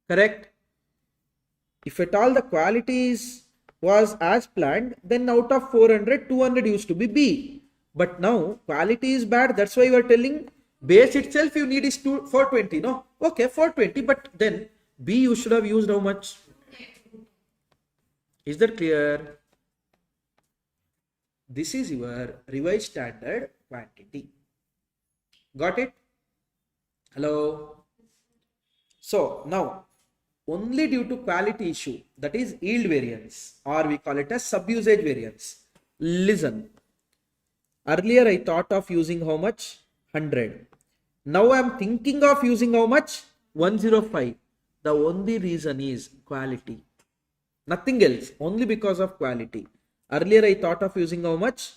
Correct? If at all the quality was as planned, then out of 400, 200 used to be B. But now quality is bad. That's why you are telling base itself you need is 420. No? Okay, 420. But then B you should have used how much? Is that clear? This is your revised standard quantity. Got it? Hello? So now, only due to quality issue, that is yield variance, or we call it as sub-usage variance. Listen, earlier I thought of using how much? 100. Now I am thinking of using how much? 105. The only reason is quality. Nothing else, only because of quality. Earlier I thought of using how much?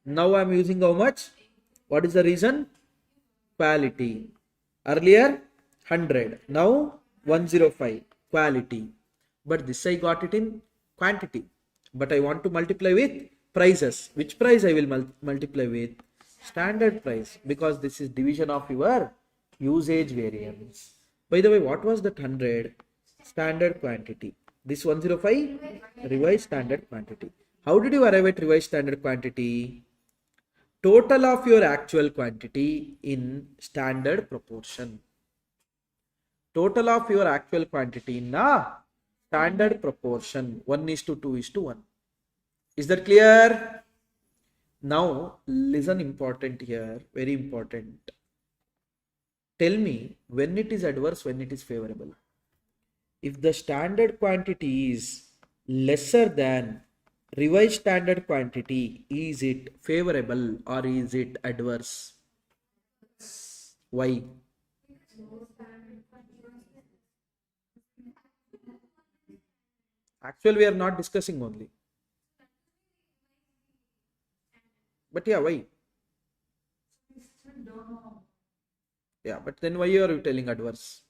Now I am using how much? What is the reason? Quality. Earlier 100, now 105, quality. But this I got it in quantity. But I want to multiply with prices. Which price I will multiply with? Standard price, because this is division of your usage variance. By the way, what was that 100? Standard quantity. This 105 revised standard quantity. How did you arrive at revised standard quantity? Total of your actual quantity in standard proportion. Total of your actual quantity in a standard proportion. 1:2:1. Is that clear? Now listen, important here, very important. Tell me when it is adverse, when it is favorable. If the standard quantity is lesser than revised standard quantity, is it favorable or is it adverse? Why? Actually, we are not discussing only. But yeah, why? Yeah, but then why are you telling adverse?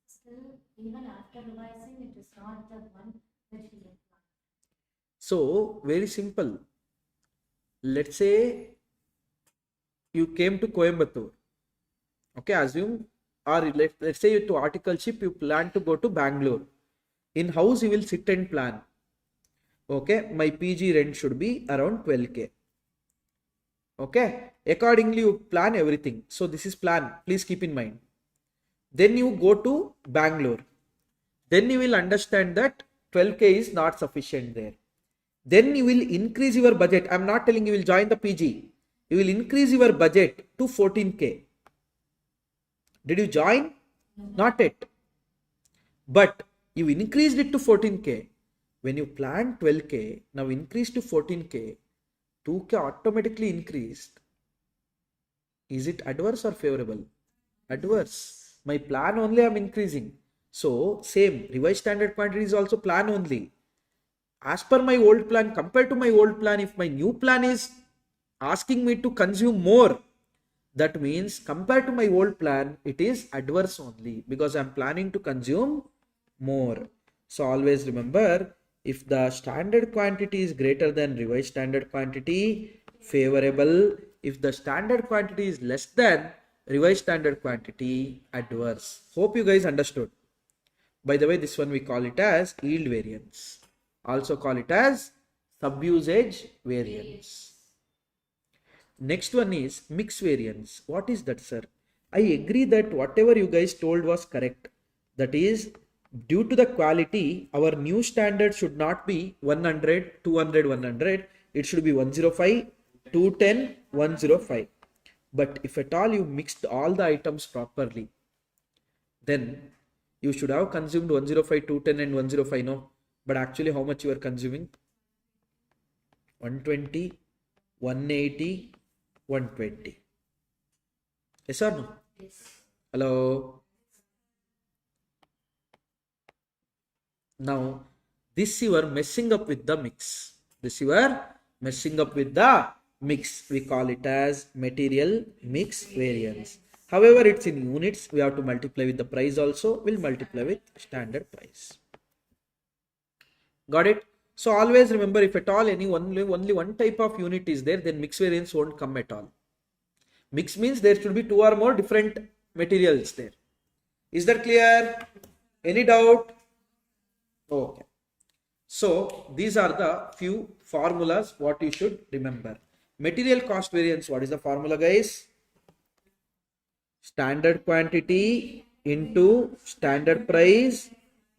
Still, even after revising, it is not the one which we apply. So, very simple. Let's say you came to Coimbatore. Okay, assume, or let's say to articleship, you plan to go to Bangalore. In house, you will sit and plan. Okay, my PG rent should be around 12K. Okay, accordingly, you plan everything. So, this is plan. Please keep in mind. Then you go to Bangalore. Then you will understand that 12K is not sufficient there. Then you will increase your budget. I'm not telling you will join the PG. You will increase your budget to 14K. Did you join? Not yet. But you increased it to 14K. When you planned 12K, now increased to 14K, 2K automatically increased. Is it adverse or favorable? Adverse. My plan only I'm increasing. So same, revised standard quantity is also plan only. As per my old plan, compared to my old plan, if my new plan is asking me to consume more, that means compared to my old plan, it is adverse only because I'm planning to consume more. So always remember, if the standard quantity is greater than revised standard quantity, favorable. If the standard quantity is less than revised standard quantity, adverse. Hope you guys understood. By the way, this one we call it as yield variance. Also call it as sub-usage variance. Next one is mix variance. What is that, sir? I agree that whatever you guys told was correct. That is, due to the quality, our new standard should not be 100, 200, 100. It should be 105, 210, 105. But if at all you mixed all the items properly, then you should have consumed 105, 210 and 105, no? But actually how much you are consuming? 120, 180, 120. Yes or no? Yes. Hello? Now, this you are messing up with the mix. This you are messing up with the mix. We call it as material mix variance. However, it's in units. We have to multiply with the price also. We'll multiply with standard price. Got it? So always remember, if at all only one type of unit is there, then mix variance won't come at all. Mix means there should be two or more different materials there. Is that clear? Any doubt? Okay. So these are the few formulas what you should remember. Material cost variance, what is the formula, guys? Standard quantity into standard price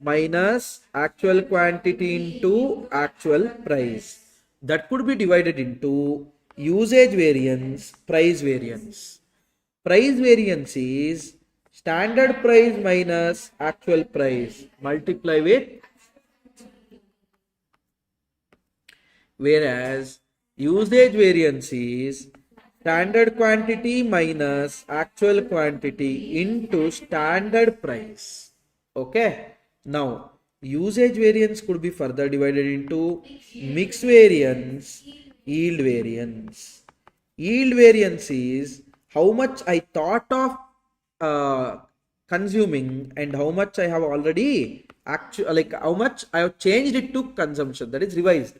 minus actual quantity into actual price. That could be divided into usage variance, price variance. Price variance is standard price minus actual price multiply with, whereas usage variance is standard quantity minus actual quantity into standard price. Okay. Now, usage variance could be further divided into mix variance, yield variance. Yield variance is how much I thought of consuming and how much I have already how much I have changed it to consumption, that is revised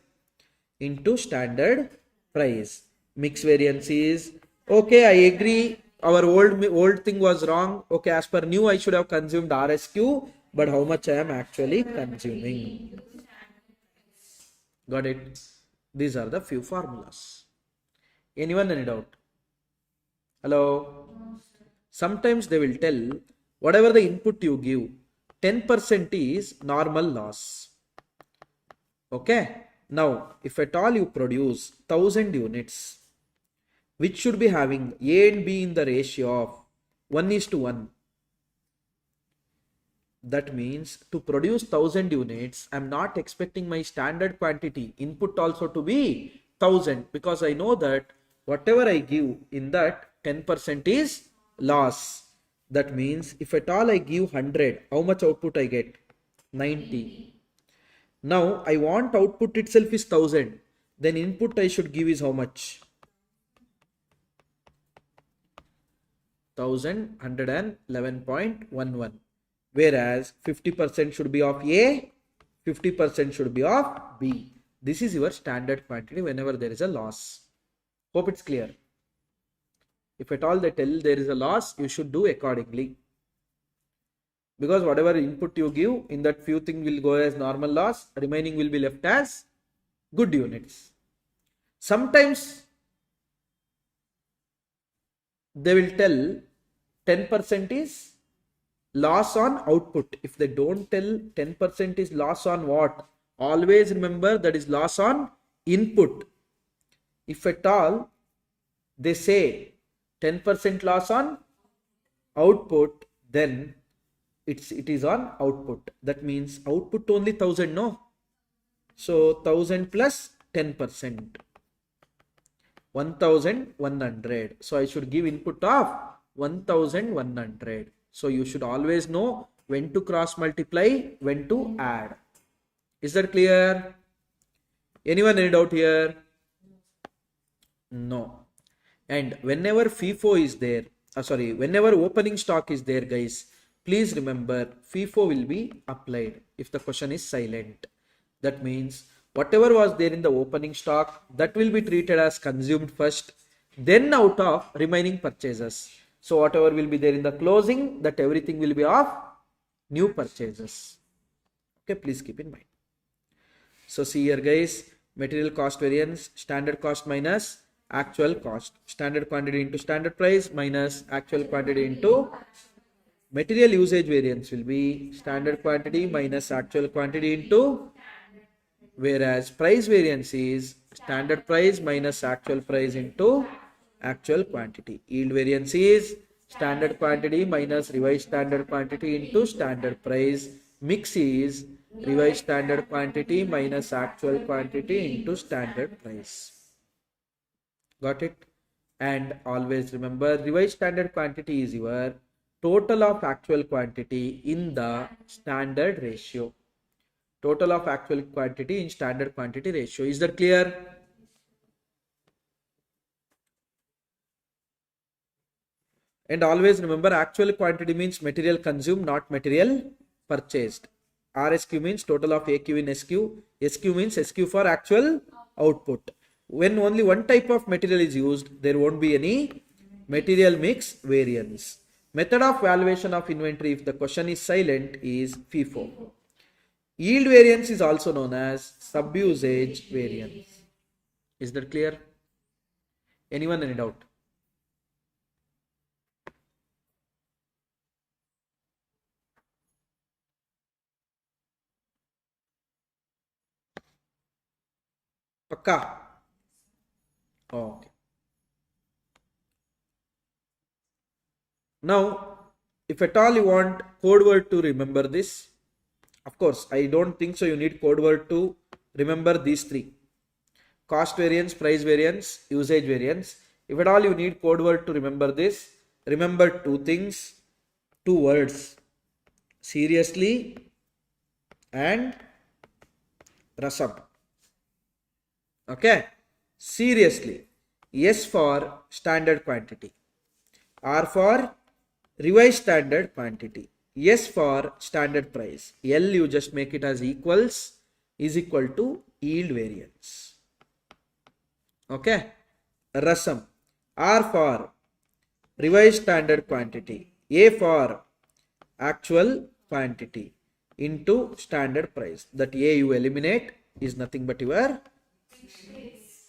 into standard price. Mix variance is, okay, I agree, our old thing was wrong. Okay, as per new I should have consumed RSQ. but how much I am actually consuming. Got it? These are the few formulas. Anyone any doubt? Hello? Sometimes they will tell whatever the input you give, 10% is normal loss. Okay? Now, if at all you produce 1000 units, which should be having A and B in the ratio of 1:1. That means to produce 1000 units, I am not expecting my standard quantity input also to be 1000, because I know that whatever I give in that 10% is loss. That means if at all I give 100, how much output I get? 90. Now I want output itself is 1000. Then input I should give is how much? 1111.11. Whereas 50% should be of A, 50% should be of B. This is your standard quantity whenever there is a loss. Hope it's clear. If at all they tell there is a loss, you should do accordingly. Because whatever input you give, in that few thing will go as normal loss, remaining will be left as good units. Sometimes they will tell 10% is loss on output. If they don't tell 10% is loss on what, always remember that is loss on input. If at all they say 10% loss on output, then it is on output. That means output only 1000, no? So 1000 plus 10%, 1100. So I should give input of 1100. So you should always know when to cross multiply, when to add. Is that clear? Anyone any doubt here? No. And whenever FIFO is there, whenever opening stock is there, guys, please remember FIFO will be applied if the question is silent. That means whatever was there in the opening stock, that will be treated as consumed first, then out of remaining purchases. So whatever will be there in the closing, that everything will be of new purchases. Okay, please keep in mind. So see here, guys, material cost variance, standard cost minus actual cost, standard quantity into standard price minus actual quantity into material usage variance will be standard quantity minus actual quantity into, whereas price variance is standard price minus actual price into actual quantity. Yield variance is standard quantity minus revised standard quantity into standard price. Mix is revised standard quantity minus actual quantity into standard price. Got it? And always remember, revised standard quantity is your total of actual quantity in the standard ratio. Total of actual quantity in standard quantity ratio. Is that clear? And always remember, actual quantity means material consumed, not material purchased. RSQ means total of AQ in SQ. SQ means SQ for actual output. When only one type of material is used, there won't be any material mix variance. Method of valuation of inventory, if the question is silent, is FIFO. Yield variance is also known as sub-usage variance. Is that clear? Anyone any doubt? Pakka? Okay. Now, if at all you want code word to remember this, of course, I don't think so you need code word to remember these three: cost variance, price variance, usage variance. If at all you need code word to remember this, remember two things, two words: seriously and rasam. Okay? Seriously. S for standard quantity. R for revised standard quantity. S for standard price. L you just make it as equals, is equal to yield variance. Okay? Rasam. R for revised standard quantity. A for actual quantity. into standard price. That A you eliminate is nothing but your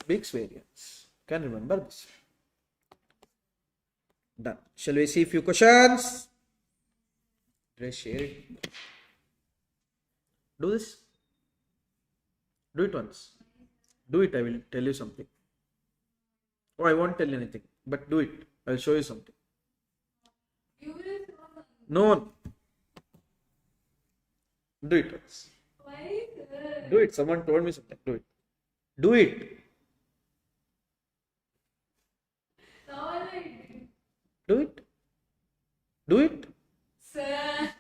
mix variance. Can remember this. Done. Shall we see a few questions? Did I share it? Do this. Do it once. Do it. I will tell you something. Oh, I won't tell you anything. But do it. I will show you something. You will No. Do it once. why? Do it. Someone told me something. Do it. Do it. Now I like, Do it. Do it. sir.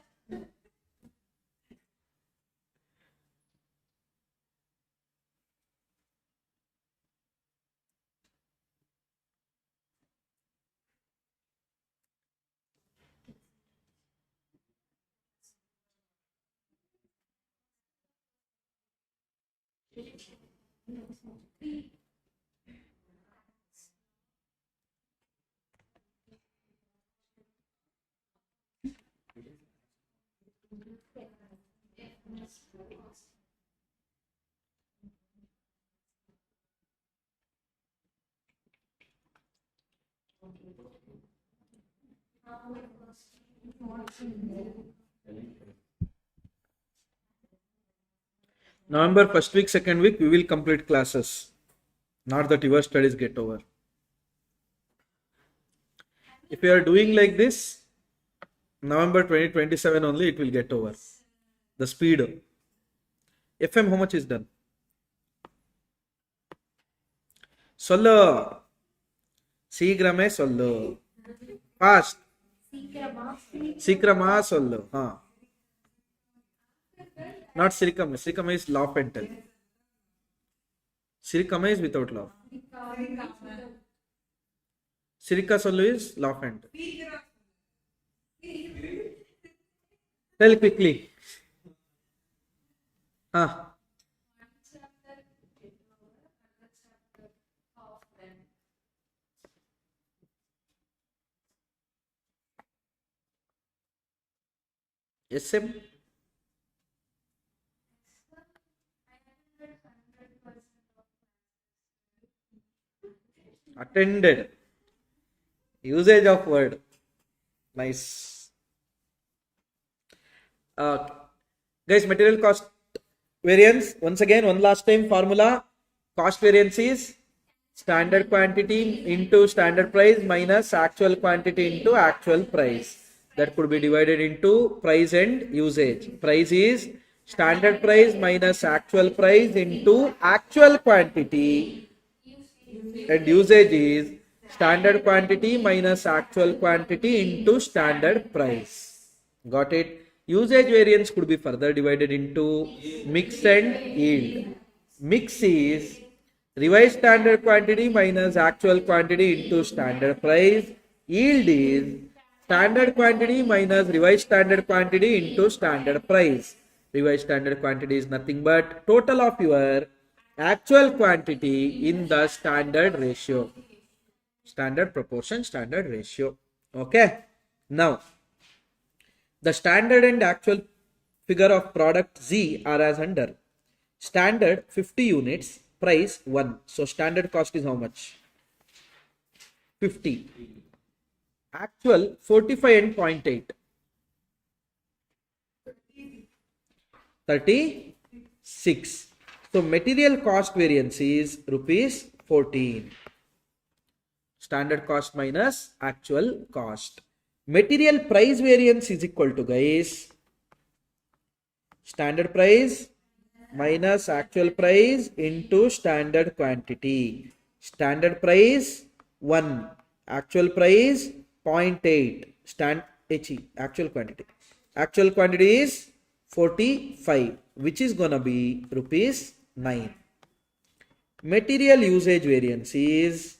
November first week, second week, we will complete classes. Not that your studies get over. If you are doing like this, November 2027 only it will get over. The speed. FM, how much is done? Sollu. சீக்கிரமே சொல்லு. Fast. சீக்கிரமா சொல்லு. Not Sirikama. Sirikama is laugh and tell. Sirikama is without laugh. Sirika Sollu is laugh and tell. Tell quickly. SM. Attended. Usage of word. Nice. Guys, material cost variance. Once again, one last time formula. Cost variance is standard quantity into standard price minus actual quantity into actual price. That could be divided into price and usage. Price is standard price minus actual price into actual quantity. And usage is standard quantity minus actual quantity into standard price. Got it? Usage variance could be further divided into mix and yield. Mix is revised standard quantity minus actual quantity into standard price. Yield is standard quantity minus revised standard quantity into standard price. Revised standard quantity is nothing but total of your actual quantity in the standard ratio. Standard proportion, standard ratio. Okay. Now, the standard and actual figure of product Z are as under. Standard 50 units, price 1. So, standard cost is how much? 50. Actual 45 and 0.8. 36. So material cost variance is rupees 14. Standard cost minus actual cost. Material price variance is equal to, guys, standard price minus actual price into standard quantity. Standard price 1, actual price 0.8, actual quantity. Actual quantity is 45, which is gonna be rupees 9. Material usage variance is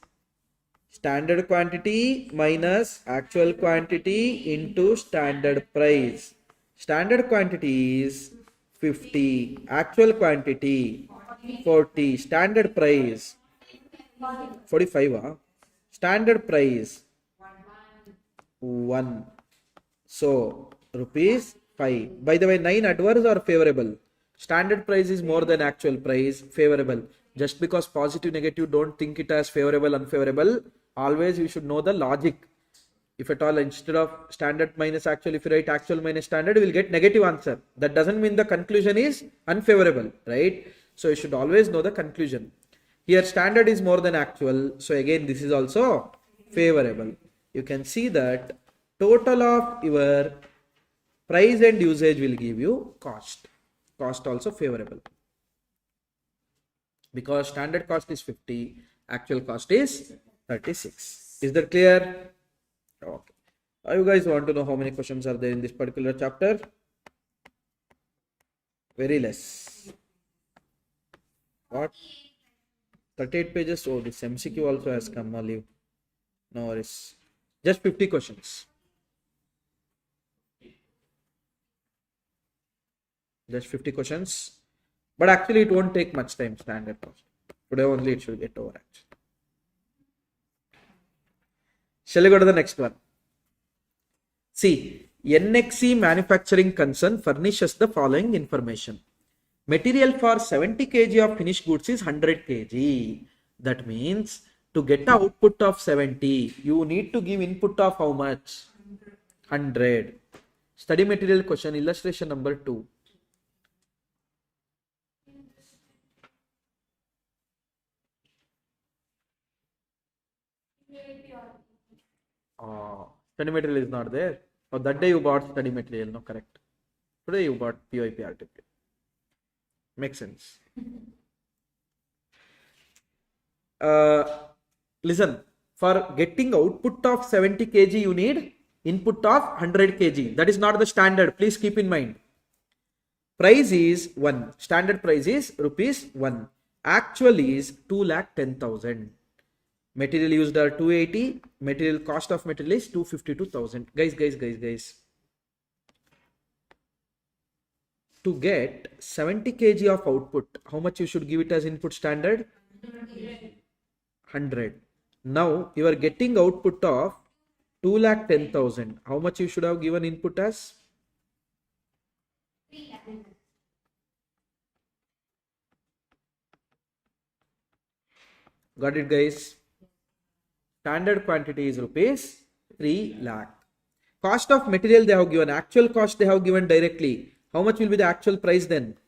standard quantity minus actual quantity into standard price. Standard quantity is 50, actual quantity 40, standard price 45. Standard price 1. So rupees 5. By the way, 9 adverse or favorable? Standard price is more than actual price, favorable. Just because positive, negative, don't think it as favorable, unfavorable. Always you should know the logic. If at all, instead of standard minus actual, if you write actual minus standard, you will get negative answer. That doesn't mean the conclusion is unfavorable, right? So you should always know the conclusion. Here standard is more than actual. So again, this is also favorable. You can see that total of your price and usage will give you cost. Cost also favorable. Because standard cost is 50, actual cost is 36. Is that clear? Okay. You guys want to know how many questions are there in this particular chapter? Very less. What? 38 pages. Oh, this MCQ also has come, Olive. No worries. Just 50 questions. Just 50 questions. But actually, it won't take much time, standard cost. Today only it should get over actually. Shall we go to the next one? See, NXC manufacturing concern furnishes the following information. Material for 70 kg of finished goods is 100 kg. That means to get the output of 70, you need to give input of how much? 100. Study material question, illustration number 2. Study material is not there. Oh, that day you bought study material, no, correct. Today you bought PYP RTP. Makes sense. Listen, for getting output of 70 kg, you need input of 100 kg. That is not the standard. Please keep in mind. Price is 1. Standard price is rupees 1. Actual is 2,10,000. Material used are 280. Material cost of material is 252,000. Guys. To get 70 kg of output, how much you should give it as input standard? 100. Now you are getting output of 2,10,000. How much you should have given input as? 3 lakhs. Got it, guys? Standard quantity is rupees 3 lakh. Cost of material they have given. Actual cost they have given directly. How much will be the actual price then?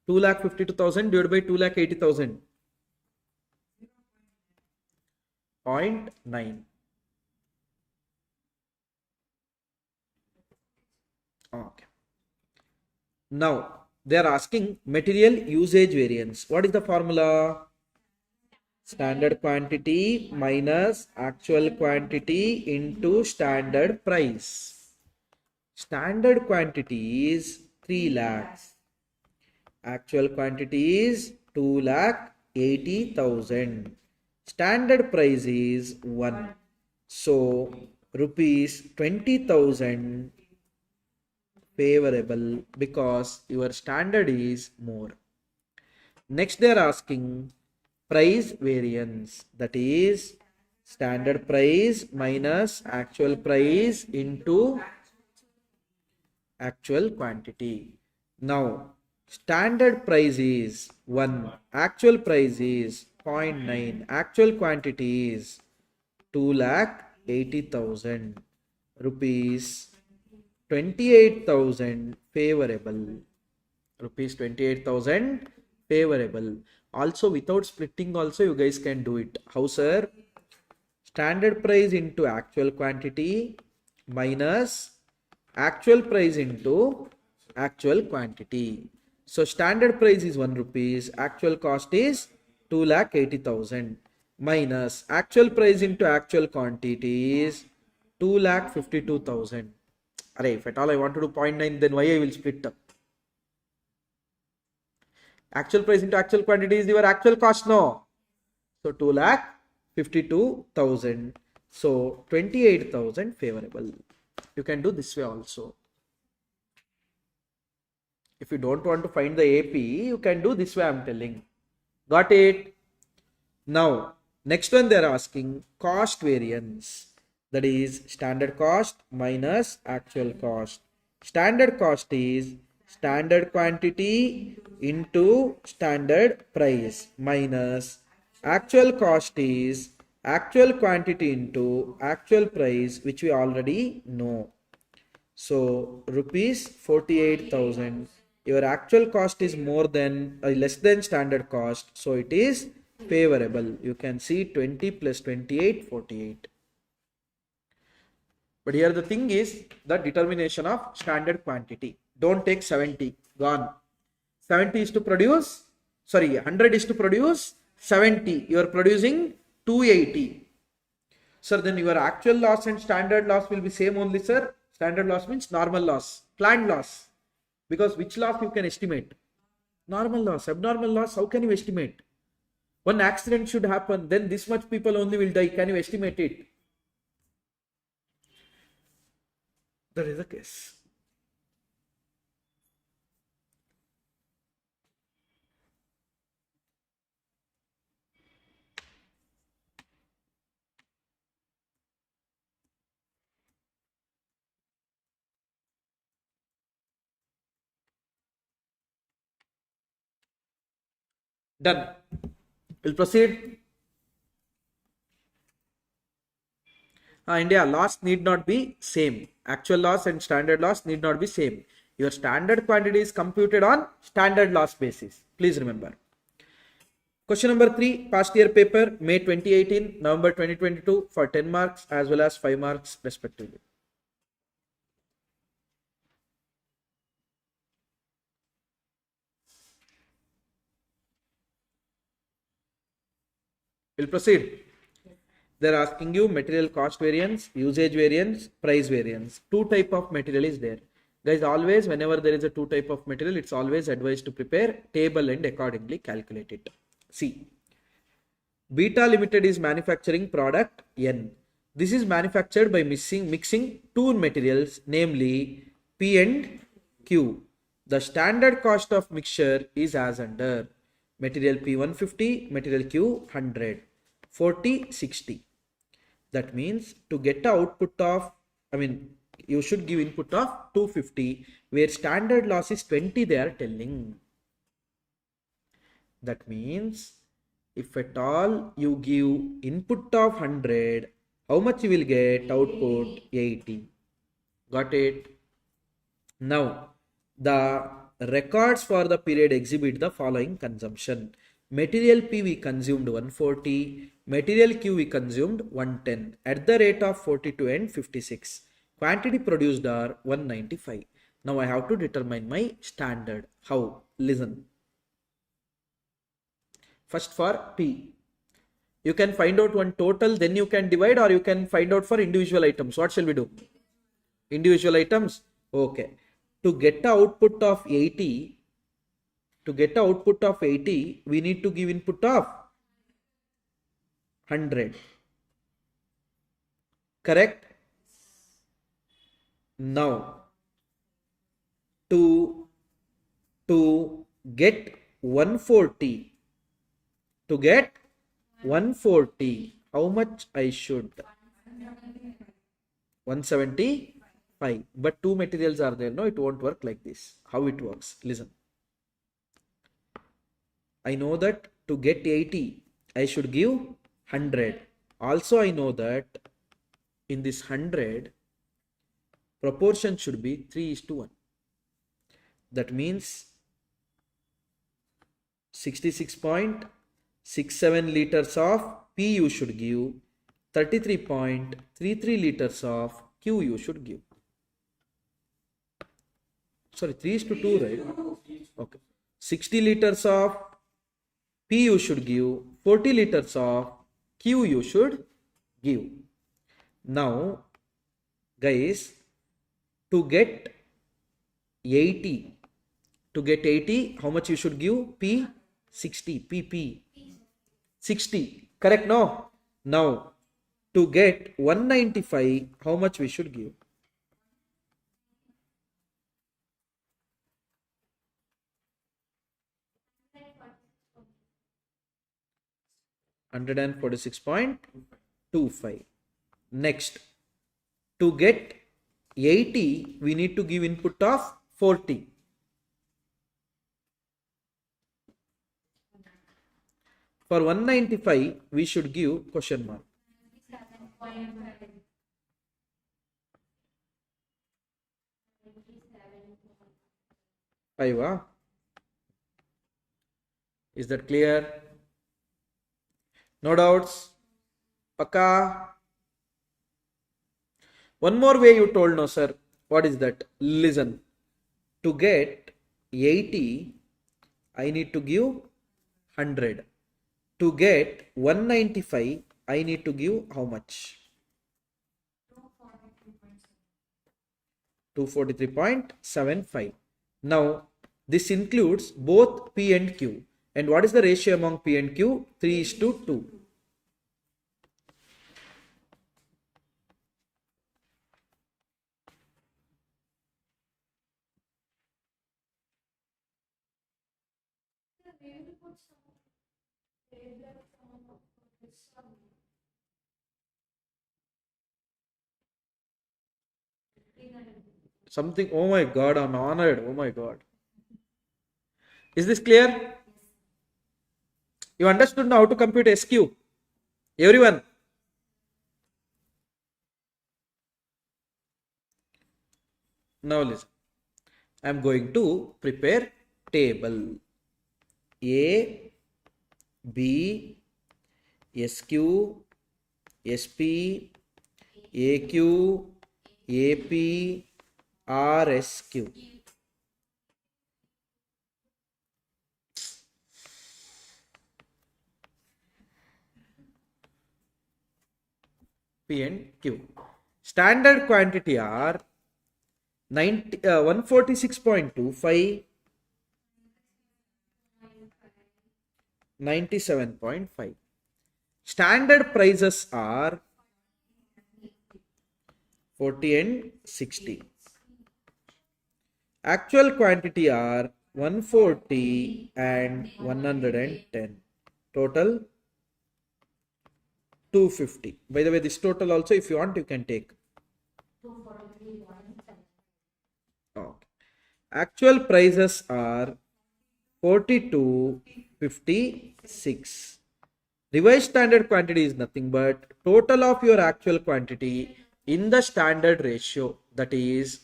2,52,000 divided by 2,80,000. 0.9. Okay. Now they are asking material usage variance. What is the formula? Standard quantity minus actual quantity into standard price. Standard quantity is 3 lakhs. Actual quantity is 2,80,000. Standard price is 1. So rupees 20,000 favorable because your standard is more. Next they are asking price variance, that is standard price minus actual price into actual quantity. Now standard price is 1, actual price is 0.9, actual quantity is 2,80,000, rupees 28,000 favorable. Rupees 28,000 favorable. Also without splitting also you guys can do it. How, sir? Standard price into actual quantity minus actual price into actual quantity. So standard price is 1 rupees, actual cost is 2,80,000 minus actual price into actual quantity is 2,52,000. Array, if at all I want to do 0.9, then why I will split up? Actual price into actual quantity is your actual cost, no? So 2,52,000. So 28,000 favorable. You can do this way also. If you don't want to find the AP, you can do this way, I'm telling. Got it? Now, next one they are asking cost variance. That is standard cost minus actual cost. Standard cost is standard quantity into standard price minus actual cost is actual quantity into actual price, which we already know. So rupees 48,000. Your actual cost is more than less than standard cost. So it is favorable. You can see 20 plus 28, 48. But here the thing is the determination of standard quantity. Don't take 70. Gone. 70 is to produce. Sorry, 100 is to produce 70. You are producing 280. Sir, then your actual loss and standard loss will be same only, sir. Standard loss means normal loss, planned loss. Because which loss you can estimate? Normal loss, abnormal loss, how can you estimate? One accident should happen, then this much people only will die. Can you estimate it? That is the case. Done. We'll proceed. India, loss need not be same. Actual loss and standard loss need not be same. Your standard quantity is computed on standard loss basis. Please remember. Question number 3, past year paper, May 2018, November 2022 for 10 marks as well as 5 marks respectively. We'll proceed. They're asking you material cost variance, usage variance, price variance. Two type of material is there. Guys, always whenever there is a two type of material, it's always advised to prepare table and accordingly calculate it. See, Beta Limited is manufacturing product N. This is manufactured by mixing two materials, namely P and Q. The standard cost of mixture is as under: material P 150, material Q 100, 40, 60. That means to get the output of, you should give input of 250, where standard loss is 20, they are telling. That means if at all you give input of 100, how much you will get? Output 80. Got it? Now, the records for the period exhibit the following consumption. Material P we consumed 140, material Q we consumed 110 at the rate of 42 and 56. Quantity produced are 195. Now I have to determine my standard. How? Listen. First for P, you can find out one total, then you can divide, or you can find out for individual items. What shall we do? Individual items. Okay. To get the output of 80, we need to give input of 100. Correct? Now, to get 140, how much I should? 175. But two materials are there. No, it won't work like this. How it works? Listen. I know that to get 80, I should give 100. Also, I know that in this 100, proportion should be 3:1. That means 66.67 liters of P you should give, 33.33 liters of Q you should give. Sorry, 3:2, right? Okay. 60 liters of P you should give, 40 liters of Q you should give. Now, guys, to get 80, how much you should give? P 60, PP 60. Correct? No? Now, to get 195, how much we should give? 146.25. Next, to get 80, we need to give input of 40. For 195, we should give question mark. 5, huh? Is that clear? No doubts? Pakka? One more way you told, no sir. What is that? Listen. To get 80, I need to give 100. To get 195, I need to give how much? 243.75. Now, this includes both P and Q. And what is the ratio among P and Q? 3:2. Something, oh my God, I'm honored. Oh my God. Is this clear? You understood now how to compute SQ? Everyone? Now listen. I'm going to prepare table. A, B, SQ, SP, AQ, AP, RSQ. P and Q. Standard quantity are 146.25, 97.5. Standard prices are 40 and 60. Actual quantity are 140 and 110. Total 250. By the way, this total also, if you want, you can take. Okay. Actual prices are 42.56. Revised standard quantity is nothing but total of your actual quantity in the standard ratio, that is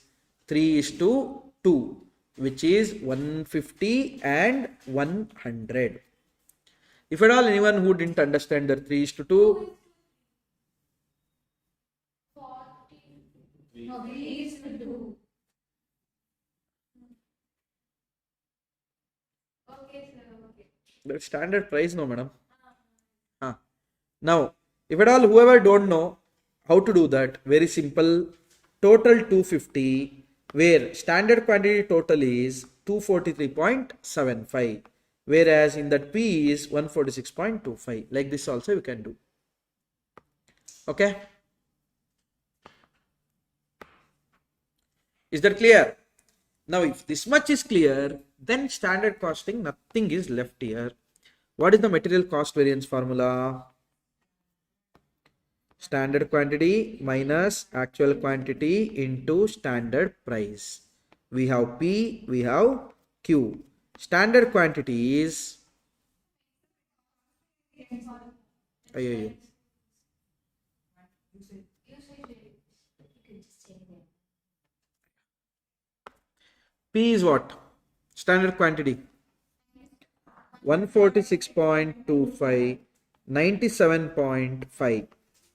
3:2, which is 150 and 100. If at all anyone who didn't understand the 3:2, No, please do. Okay, sir. Okay. the standard price, no madam. Now, if at all whoever don't know how to do that, very simple. Total 250, where standard quantity total is 243.75, whereas in that P is 146.25. Like this also you can do. Okay. Is that clear? Now, if this much is clear, then standard costing, nothing is left here. What is the material cost variance formula? Standard quantity minus actual quantity into standard price. We have P, we have Q. Standard quantity is P is what? Standard quantity 146.25, 97.5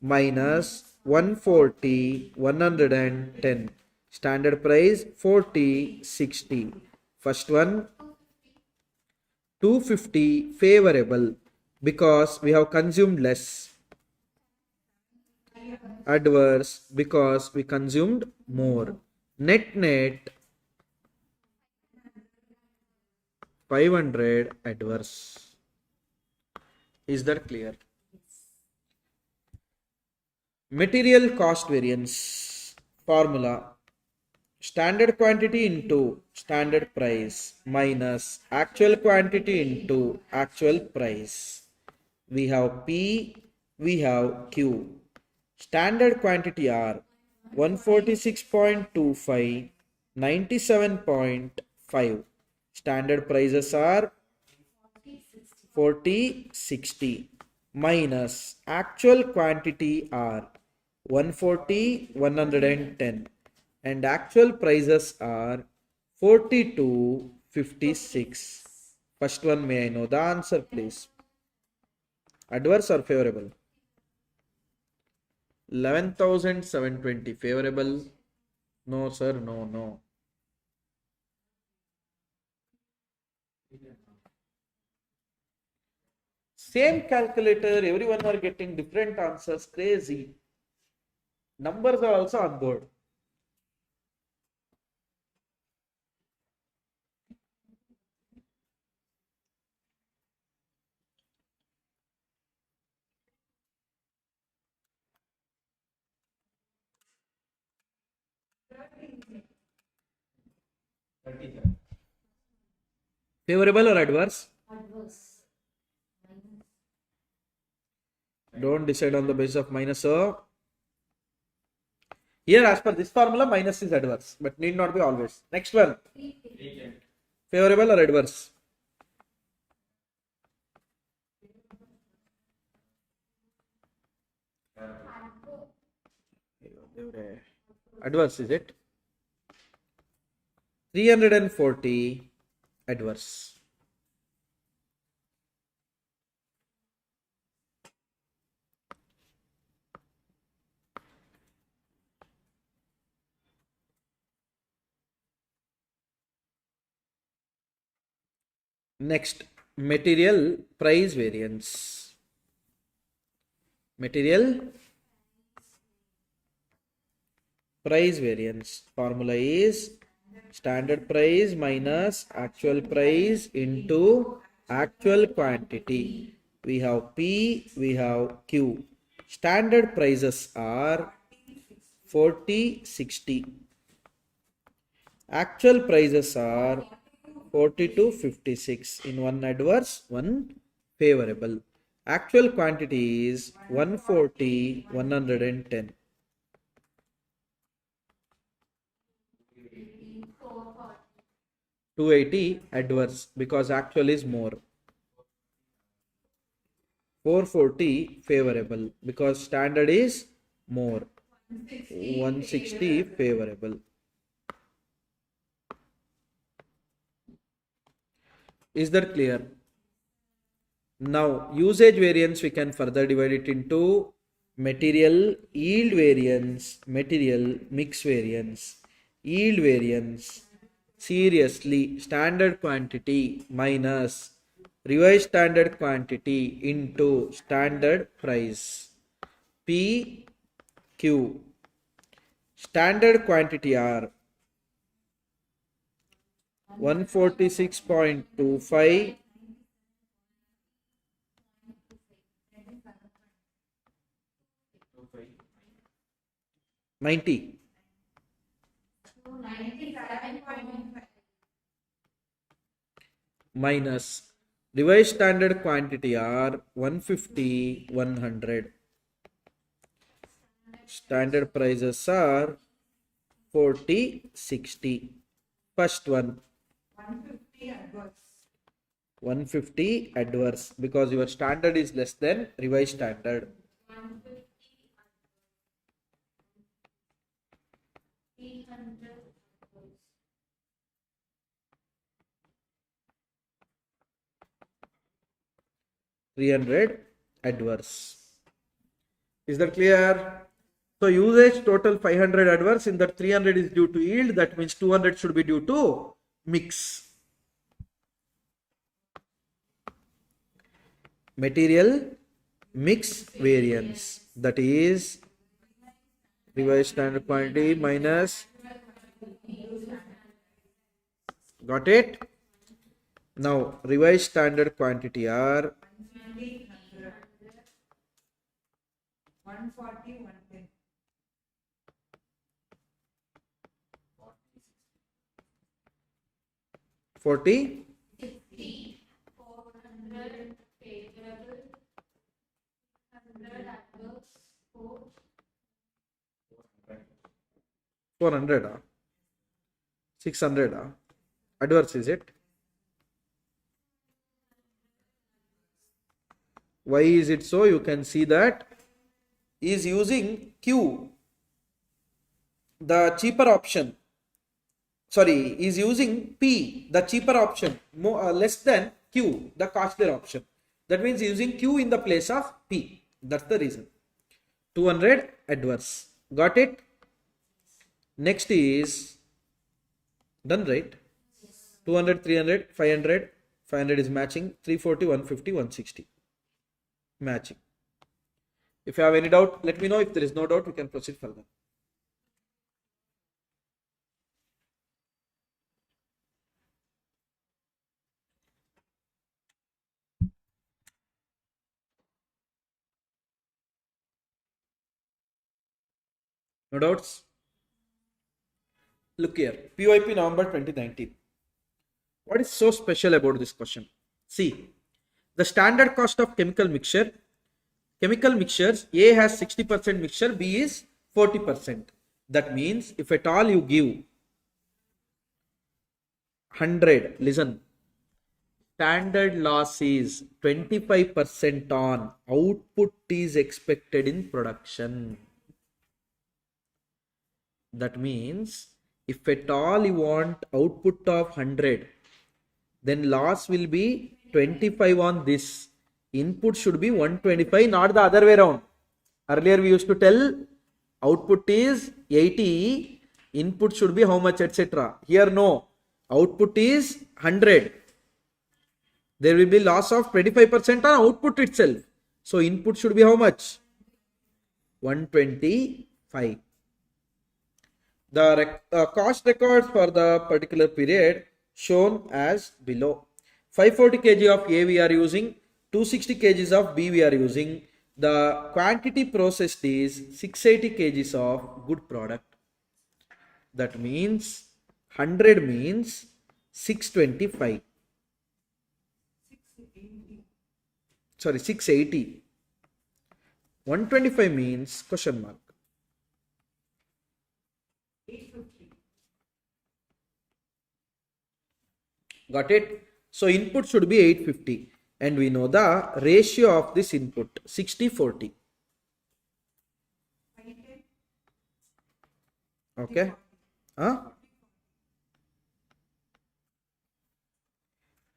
minus 140, 110. Standard price 40, 60. First one 250 favorable because we have consumed less. Adverse because we consumed more. Net 500 adverse. Is that clear? Material cost variance formula: standard quantity into standard price minus actual quantity into actual price. We have P, we have Q. Standard quantity are 146.25, 97.5. Standard prices are 40, 60 minus actual quantity are 140, 110 and actual prices are 42, 56. First one, may I know the answer, please? Adverse or favorable? 11,720 favorable. No, sir, no. Same calculator, everyone are getting different answers. Crazy. Numbers are also on board. Favorable or adverse? Adverse. Don't decide on the basis of minus. So here, as per this formula, minus is adverse, but need not be always. Next one. Favorable or adverse? Adverse, is it? 340 adverse. Next, material price variance. Material price variance formula is standard price minus actual price into actual quantity. We have P, we have Q. Standard prices are 40, 60. Actual prices are 40 to 56. In one adverse, one favorable. Actual quantity is 140, 110. 280 adverse because actual is more. 440 favorable because standard is more. 160 favorable. Is that clear? Now, usage variance, we can further divide it into material yield variance, material mix variance, yield variance. Seriously, standard quantity minus revised standard quantity into standard price. P, Q. Standard quantity are 146.25, 90 minus revised standard quantity are 150, 100. Standard prices are 40, 60. First one, 150 adverse. 150 adverse because your standard is less than revised standard. 300 adverse. Is that clear? So usage total 500 adverse, in that 300 is due to yield, that means 200 should be due to mix. Material mix variance, that is revised standard quantity minus, got it? Now revised standard quantity are 140, 110. 40, 400 favorable, 100 adverse, 4. 400 600 adverse is it? Why is it so? You can see that he is using Q, the cheaper option. Sorry, is using P, the cheaper option, less than Q, the costlier option. That means using Q in the place of P. That's the reason. 200 adverse. Got it? Next is done, right? 200, 300, 500. 500 is matching. 340, 150, 160. Matching. If you have any doubt, let me know. If there is no doubt, we can proceed further. No doubts? Look here, PYP November 2019. What is so special about this question? See, the standard cost of chemical mixtures, A has 60% mixture, B is 40%. That means if at all you give 100, listen, standard loss is 25% on output is expected in production. That means if at all you want output of 100, then loss will be 25 on this. Input should be 125, not the other way around. Earlier we used to tell output is 80, input should be how much, etc. Here no, output is 100. There will be loss of 25% on output itself. So input should be how much? 125. The cost records for the particular period shown as below. 540 kg of A we are using, 260 kg of B we are using. The quantity processed is 680 kg of good product. That means 100 means 625. Sorry, 680. 125 means question mark. 850. Got it? So input should be 850. And we know the ratio of this input 60-40. Okay? Huh?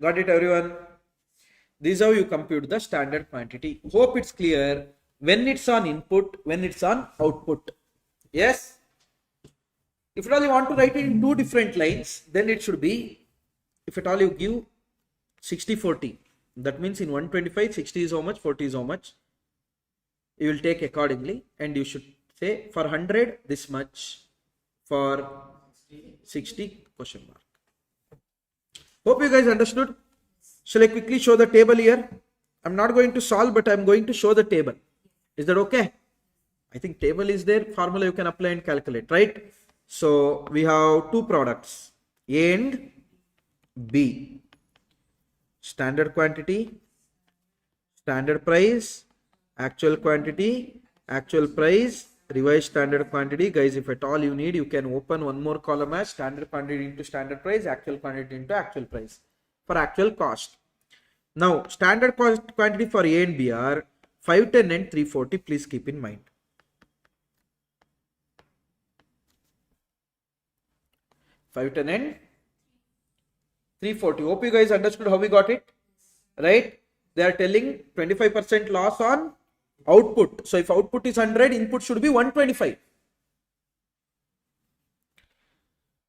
Got it, everyone? This is how you compute the standard quantity. Hope it's clear when it's on input, when it's on output. Yes? If at all you want to write it in two different lines, then it should be, if at all you give 60-40, that means in 125, 60 is how much, 40 is how much. You will take accordingly and you should say for 100 this much, for 60 question mark. Hope you guys understood. Shall I quickly show the table here? I'm not going to solve, but I'm going to show the table. Is that okay? I think table is there, formula you can apply and calculate, right? So we have two products, A and B. Standard quantity, standard price, actual quantity, actual price, revised standard quantity. Guys, if at all you need, you can open one more column as standard quantity into standard price, actual quantity into actual price for actual cost. Now, standard cost quantity for A and B are 510 and 340. Please keep in mind. $510 and 340. Hope you guys understood how we got it, right? They are telling 25% loss on output. So if output is 100, input should be 125.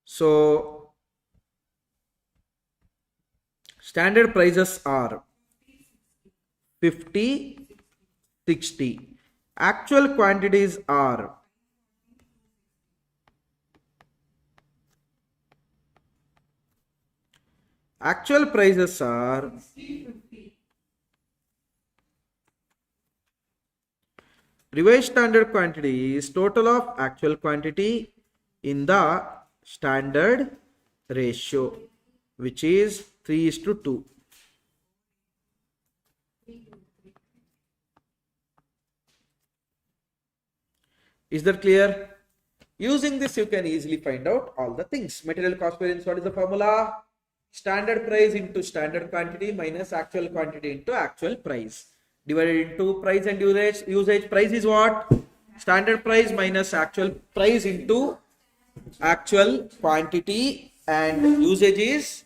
So standard prices are 50, 60. Actual quantities are actual prices are 350. revised standard quantity is total of actual quantity in the standard ratio, which is 3:2. Is that clear? Using this, you can easily find out all the things. Material cost variance, what is the formula? Standard price into standard quantity minus actual quantity into actual price. Divided into price and usage. Usage price is what? Standard price minus actual price into actual quantity, and usage is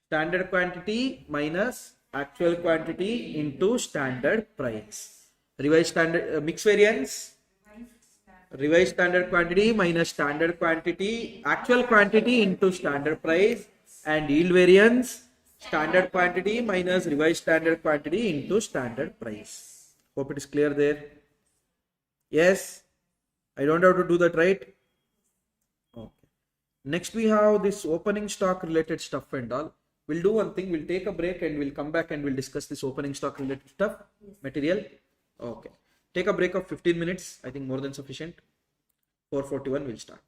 standard quantity minus actual quantity into standard price. Revised standard mix variance, revised standard quantity minus standard quantity, actual quantity into standard price, and yield variance, standard quantity minus revised standard quantity into standard price. Hope it is clear there. Yes, I don't have to do that, right? Okay. Next we have this opening stock related stuff and all. We'll do one thing, we'll take a break and we'll come back and we'll discuss this opening stock related stuff, material. Okay. Take a break of 15 minutes, I think more than sufficient. 4:41 we'll start.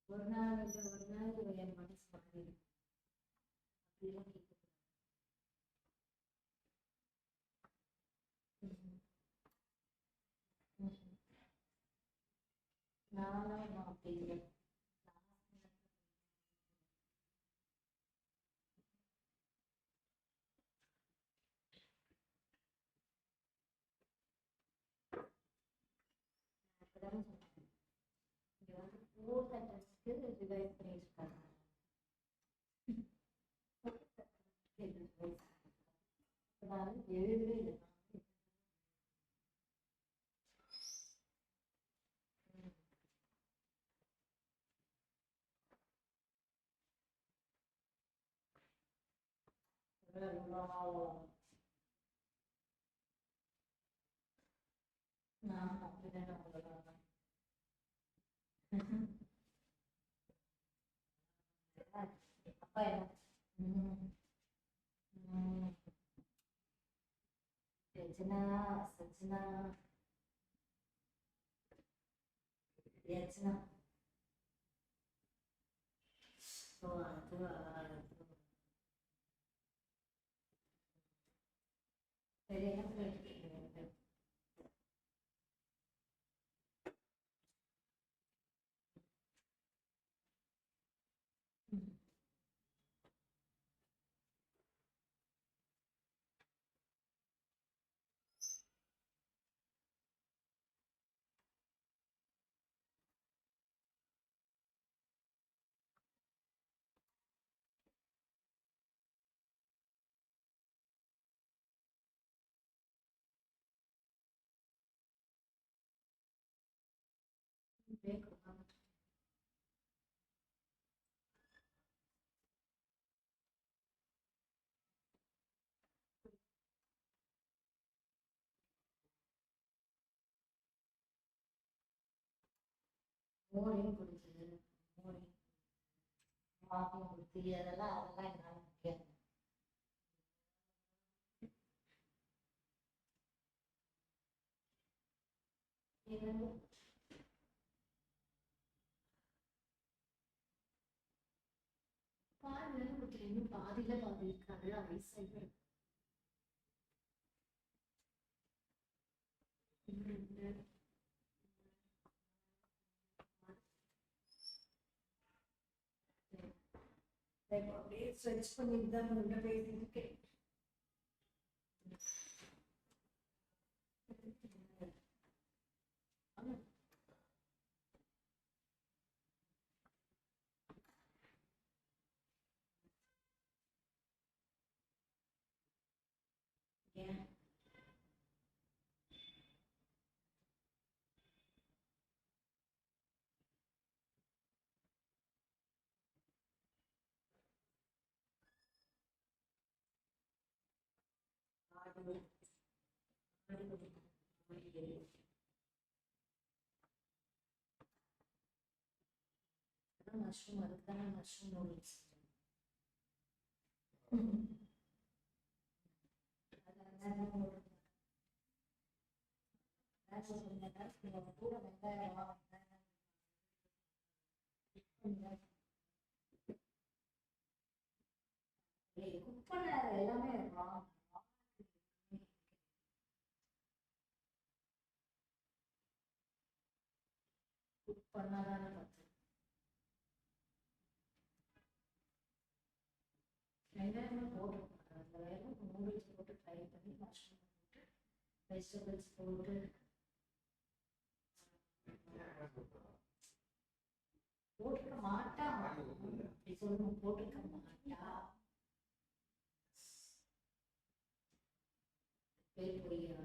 ஒரு நாள் என் மனசு மாறிடும். நானும் அப்படிங்கிறேன். அப்பதான் சொன்னேன், இங்க வந்து board அட்ரஸ்க்கு ரிவைஸ் பண்ணியிருக்காங்க. நான் எழுதவே இல்லை. நான் அப்படிதான் அவ்வளோதான். அப்பா என்ன ரச்சனா சச்சனா ரச்சனா சரி என்ன பண்ணிட்டு மோரையும் குடிச்சது, மோரையும் மாவையும் குடிச்சு அதெல்லாம் என்னால் முடியாது. பாருங்க ஒருத்தர் இன்னும் பாதியில பாதி இருக்காரு, வயசாக அப்படியே ஸ்ட்ரெச் பண்ணிட்டு தான் உங்கள்கிட்ட பேசிட்டு இருக்கேன். ஏன் மஷ்ரூம் அதுக்குதானே மஷ்ரூம் நூடுல்ஸ். கூட வெங்காயம் குக் பண்ண எல்லாமே இருக்கும். குக் பண்ணாதானே பார்த்தேன். வெங்காயம் போட்டு நூடுல்ஸ் போட்டு ஃப்ரை பண்ணி மஷ்ரூம் போட்டு வெஜிடபிள்ஸ் போட்டு போட்டுக்க மாட்டா. அப்படி சொல்லணும், போட்டுக்க மாட்டா. பேர் பொய்யா?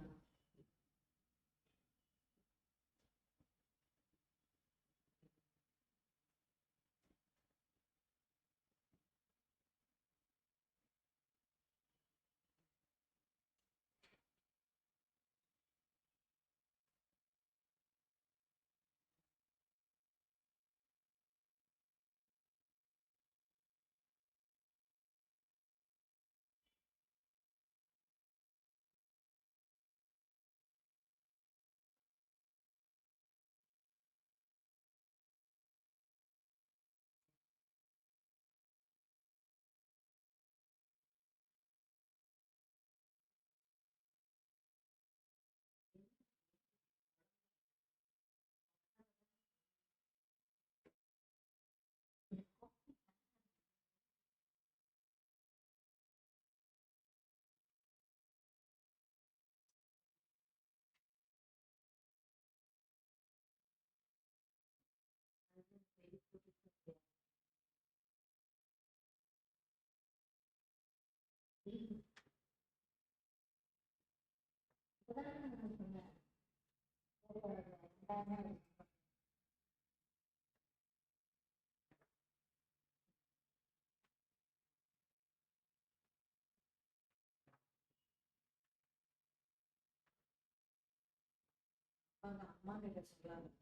அம்மா கிட்ட சொல்லலாம்.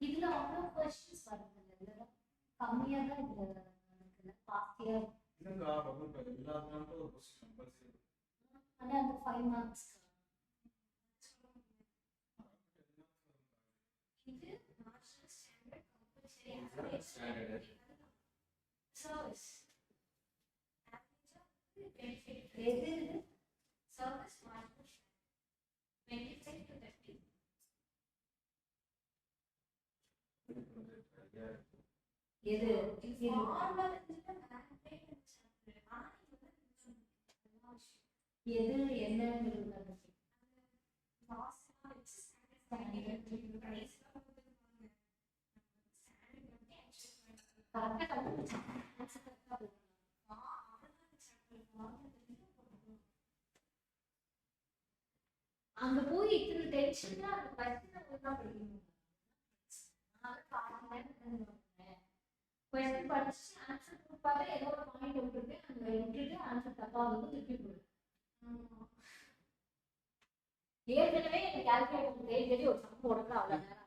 இதுல அவ்வளவு questions வருது இல்ல? கம்மியா தான் இதுல பாஸ்டியா இல்லைங்களா எல்லாத்துக்கும் ஒரு கொஸ்டின் கம்பல்சரி. ஆனா அந்த 5 மார்க்ஸ் இது master standard compulsory average service average benefit எது சர்வீஸ் மாஸ்டர் 25 to 30. எது நார்மல் இதுல மேக்னெட் சாப்டர் ஆனா இது எது என்னங்கிறது லாஸ்ட்ல வெச்சு ஸ்டாண்டர்ட் பிரைஸ்ல கொடுத்துருவாங்க. ஸ்டாண்டர்ட் வந்து கரெக்டா கண்டுபிடிச்சா அங்க போய் இத்தனை டென்ஷன் அந்த கொஸ்டின் ஒழுங்கா படிக்கணும். கொஸ்டின் படிச்சு ஆன்சர் கொடுப்பாரு, ஏதோ ஒரு பாயிண்ட் விட்டுட்டு அங்க விட்டுட்டு ஆன்சர் தப்பா வந்து திருப்பி போடு. ஏற்கனவே எனக்கு கால்குலேட்டர் தேடி ஒரு சம் போடுறது அவ்வளவு நேரம்.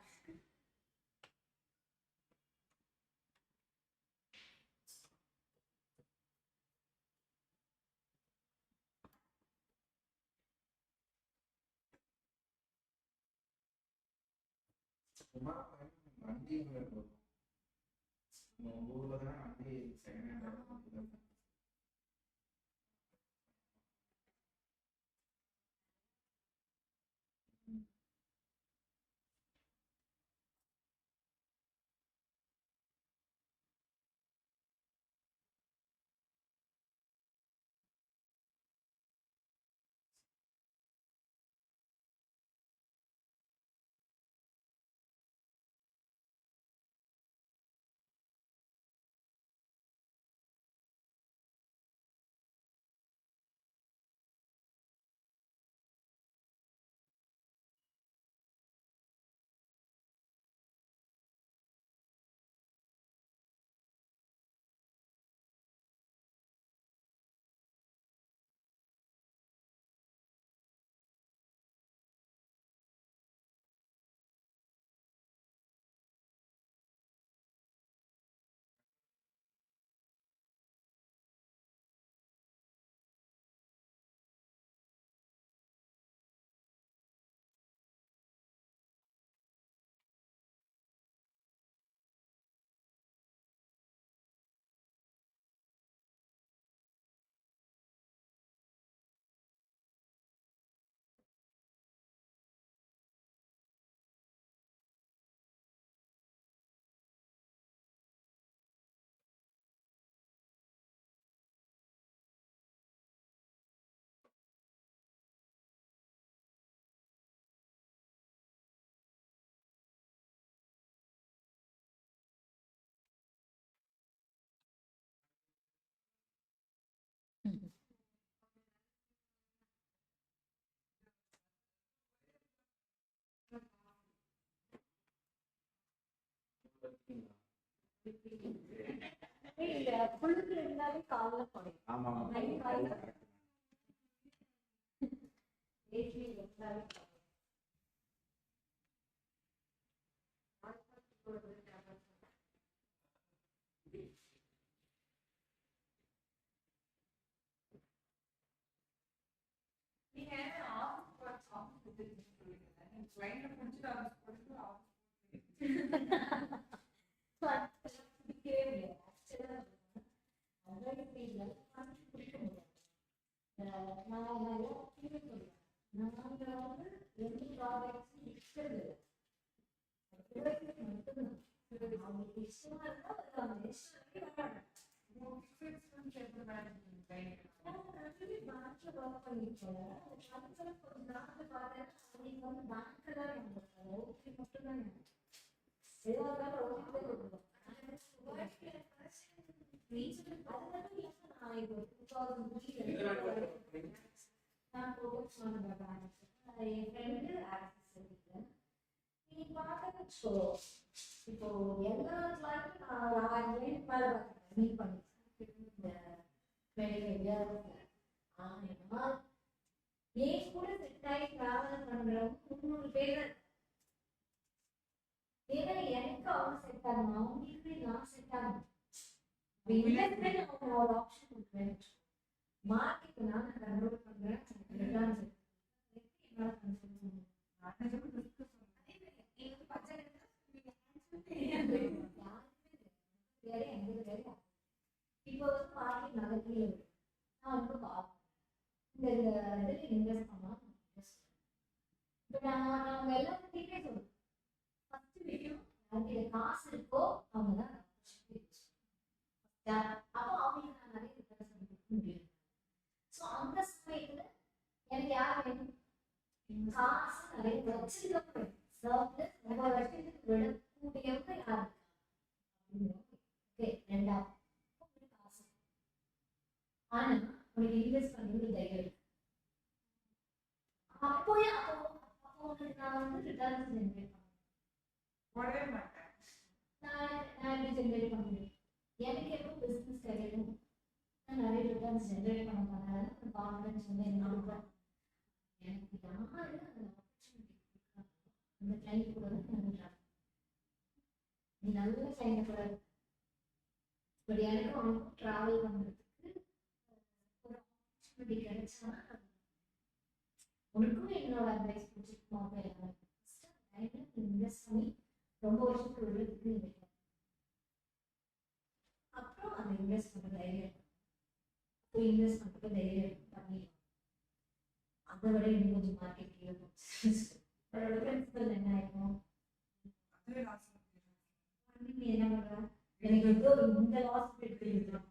வண்டி ஊர்ல தான் வண்டி செகண்ட் ஹேண்ட். இல்ல புழுக்கு இருந்தாலே காலில் குறையும். ஆமா ஆமா ஏசி இருந்தாலே குறையும். நீங்க ஆஃபீஸ் சொல்லிருக்கீங்க, நீங்க கிளைண்ட புடிச்சிட்டு ஆஃபீஸ் போட்டு இப்போ எல்லா கிளைண்ட்டும் நான் மீட் பண்ணிருக்கேன். ஆனா ஏன் கூட செட் ஆகி டிராவல் பண்றவங்க 300 பேர். ஏன்னா எனக்கு அவங்க செட் ஆகணும், அவங்களுக்கு நான் செட் ஆகணும். இன்வெஸ்ட்மெண்ட் அவங்க ஒரு ஆப்ஷன் கொடுக்குறேன். மார்க்கெட் நான் கண்ட்ரோல் பண்றேன், ரிட்டர்ன்ஸ் என்னால கன்சல்ட் பண்ணுவேன். இப்போ வந்து மார்க்கெட் நகர்த்தியே இருக்கு. நான் வந்து பார்ப்பேன் இந்த இதில் இன்வெஸ்ட் பண்ணலாம். இப்போ நாங்கள் எல்லாத்துக்கிட்டே சொல்லுவோம், ஃபர்ஸ்ட் விஷயம் யாருக்கு காசு இருக்கோ அவங்க தான் அப்போ அவங்களுக்கு நான் நிறைய ரிட்டர்ன்ஸ் கொடுக்க முடியும். ஸோ அந்த சமயத்தில் எனக்கு யார் வேணும்? காசு நிறைய வச்சிருக்க சர்ப்ளஸ் ரொம்ப வருஷத்துக்கு விடக்கூடியவங்க யார் இருக்கா? ஓகே, ரெண்டாவது காசு. ஆனா உனக்கு இன்வெஸ்ட் பண்ணுறது தைரியம் இருக்கு. அப்போ உங்களுக்கு நான் வந்து ரிட்டர்ன்ஸ் ஜென்ரேட் பண்ணுவேன். நான் எப்படி ஜென்ரேட் பண்ணுவேன்? எனக்கு எப்போ பிஸ்னஸ் கிடைக்கும், நான் நிறைய ரிட்டர்ன்ஸ் ஜென்ரேட் பண்ண பண்ணாலும் அந்த கான்ஃபிடன்ஸ் வந்து என்னோட எனக்கு யாரு அந்த ஆப்பர்ச்சுனிட்டி கொடுக்குறாங்க அந்த கிளைண்ட் கூட தான் நினைக்கிறாங்க. நீ நல்ல கிளைண்ட் கூட பட் எனக்கு அவனுக்கும் ட்ராவல் பண்ணுறதுக்கு ஒரு ஆப்பர்ச்சுனிட்டி கிடைச்சா உனக்கும் என்னோட அட்வைஸ் பிடிச்சிருக்குமா? எல்லாமே இன்வெஸ்ட் பண்ணி ரொம்ப வருஷத்துக்கு உள்ளதுக்கு நினைக்கிறேன். அப்புறம் அந்த இன்வெஸ்ட் பண்ண தைரியம் இன்வெஸ்ட் பண்ணுறது தைரியம் பண்ணிடலாம். அதை விட இன்னும் கொஞ்சம் மார்க்கெட் கீழே போச்சு. பிரின்சிபல் என்ன ஆயிருக்கும்? நீ என்ன பண்ற? எனக்கு ஏதோ இந்த லாஸ் எடுத்துக்கலாம்.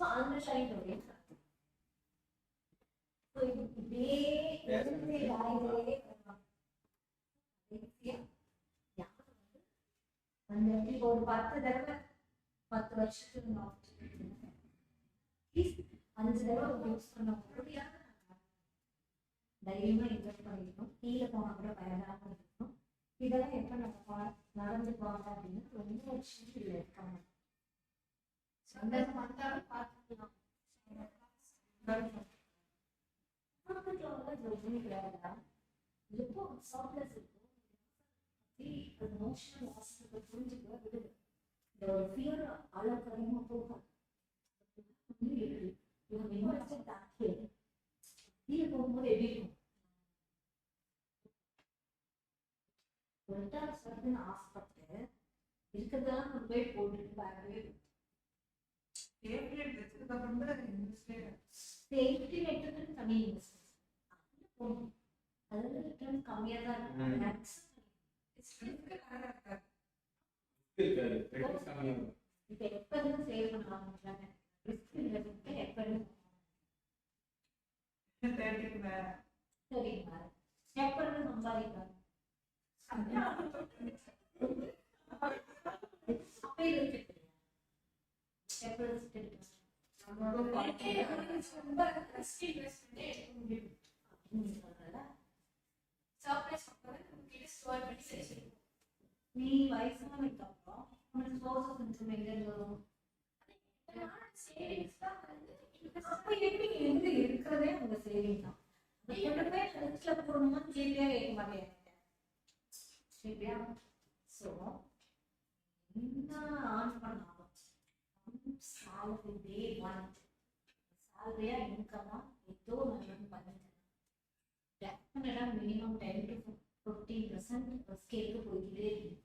ஸோ அந்த டைம் இப்படியே அந்த இப்போ ஒரு 10 தடவை 10 வருஷத்துக்கு 5 தடவை யூஸ் பண்ண முடியாது. தைரியமா இன்வெஸ்ட் பண்ணிக்கணும். கீழே போனா கூட பயனாக இருக்கணும். இதெல்லாம் எப்ப நம்ம நடந்துக்குவாங்க அப்படின்னா ரொம்ப வருஷம் இல்லை இருக்காங்க. சந்தோஷம் வந்தாலும் பார்த்துக்கலாம். இப்போ சாஃப்ட்வேர் இருக்கும் emotional loss புரிஞ்சுக்க விடுது. இந்த ஒரு ஃபியர் அளவுக்கு அதிகமாக போகும். கீழே போகும்போது எப்படி இருக்கும்? ஒரு ரிட்டர்ன்ஸ் வருதுன்னு ஆசைப்பட்டு இருக்கிறதெல்லாம் நம்ம போய் போட்டுட்டு பாக்கவே சேஃப்டி நெட்டுக்கு தனி இன்வெஸ்ட்மெண்ட் அதில் போகணும். அதில் ரிட்டர்ன் கம்மியாக தான் இருக்கும். இப்ப எப்ப சேவ் பண்ணலாம்? எப்ப சரிங்க எப்ப சம்பாதிக்கலாம்? நீ வயசானதுக்கு அப்புறம் உனக்கு சோர்ஸ் இன்கம் எங்க வரும்? அப்ப எப்படி எங்க இருக்கிறதே உங்க சேவிங் தான். கொண்டு போய் லிஸ்ட்ல போடணுமா கேள்வியா கேட்க மாட்டேன். சரியா? ஸோ என்ன ஆன் பண்ணாலும் salary day one salary income ஏதோ நான் பண்ணிட்டேன். டெஃபினட்டா மினிமம் 10 to 15% ஸ்கேலுக்கு போய்கிட்டே இருக்கு.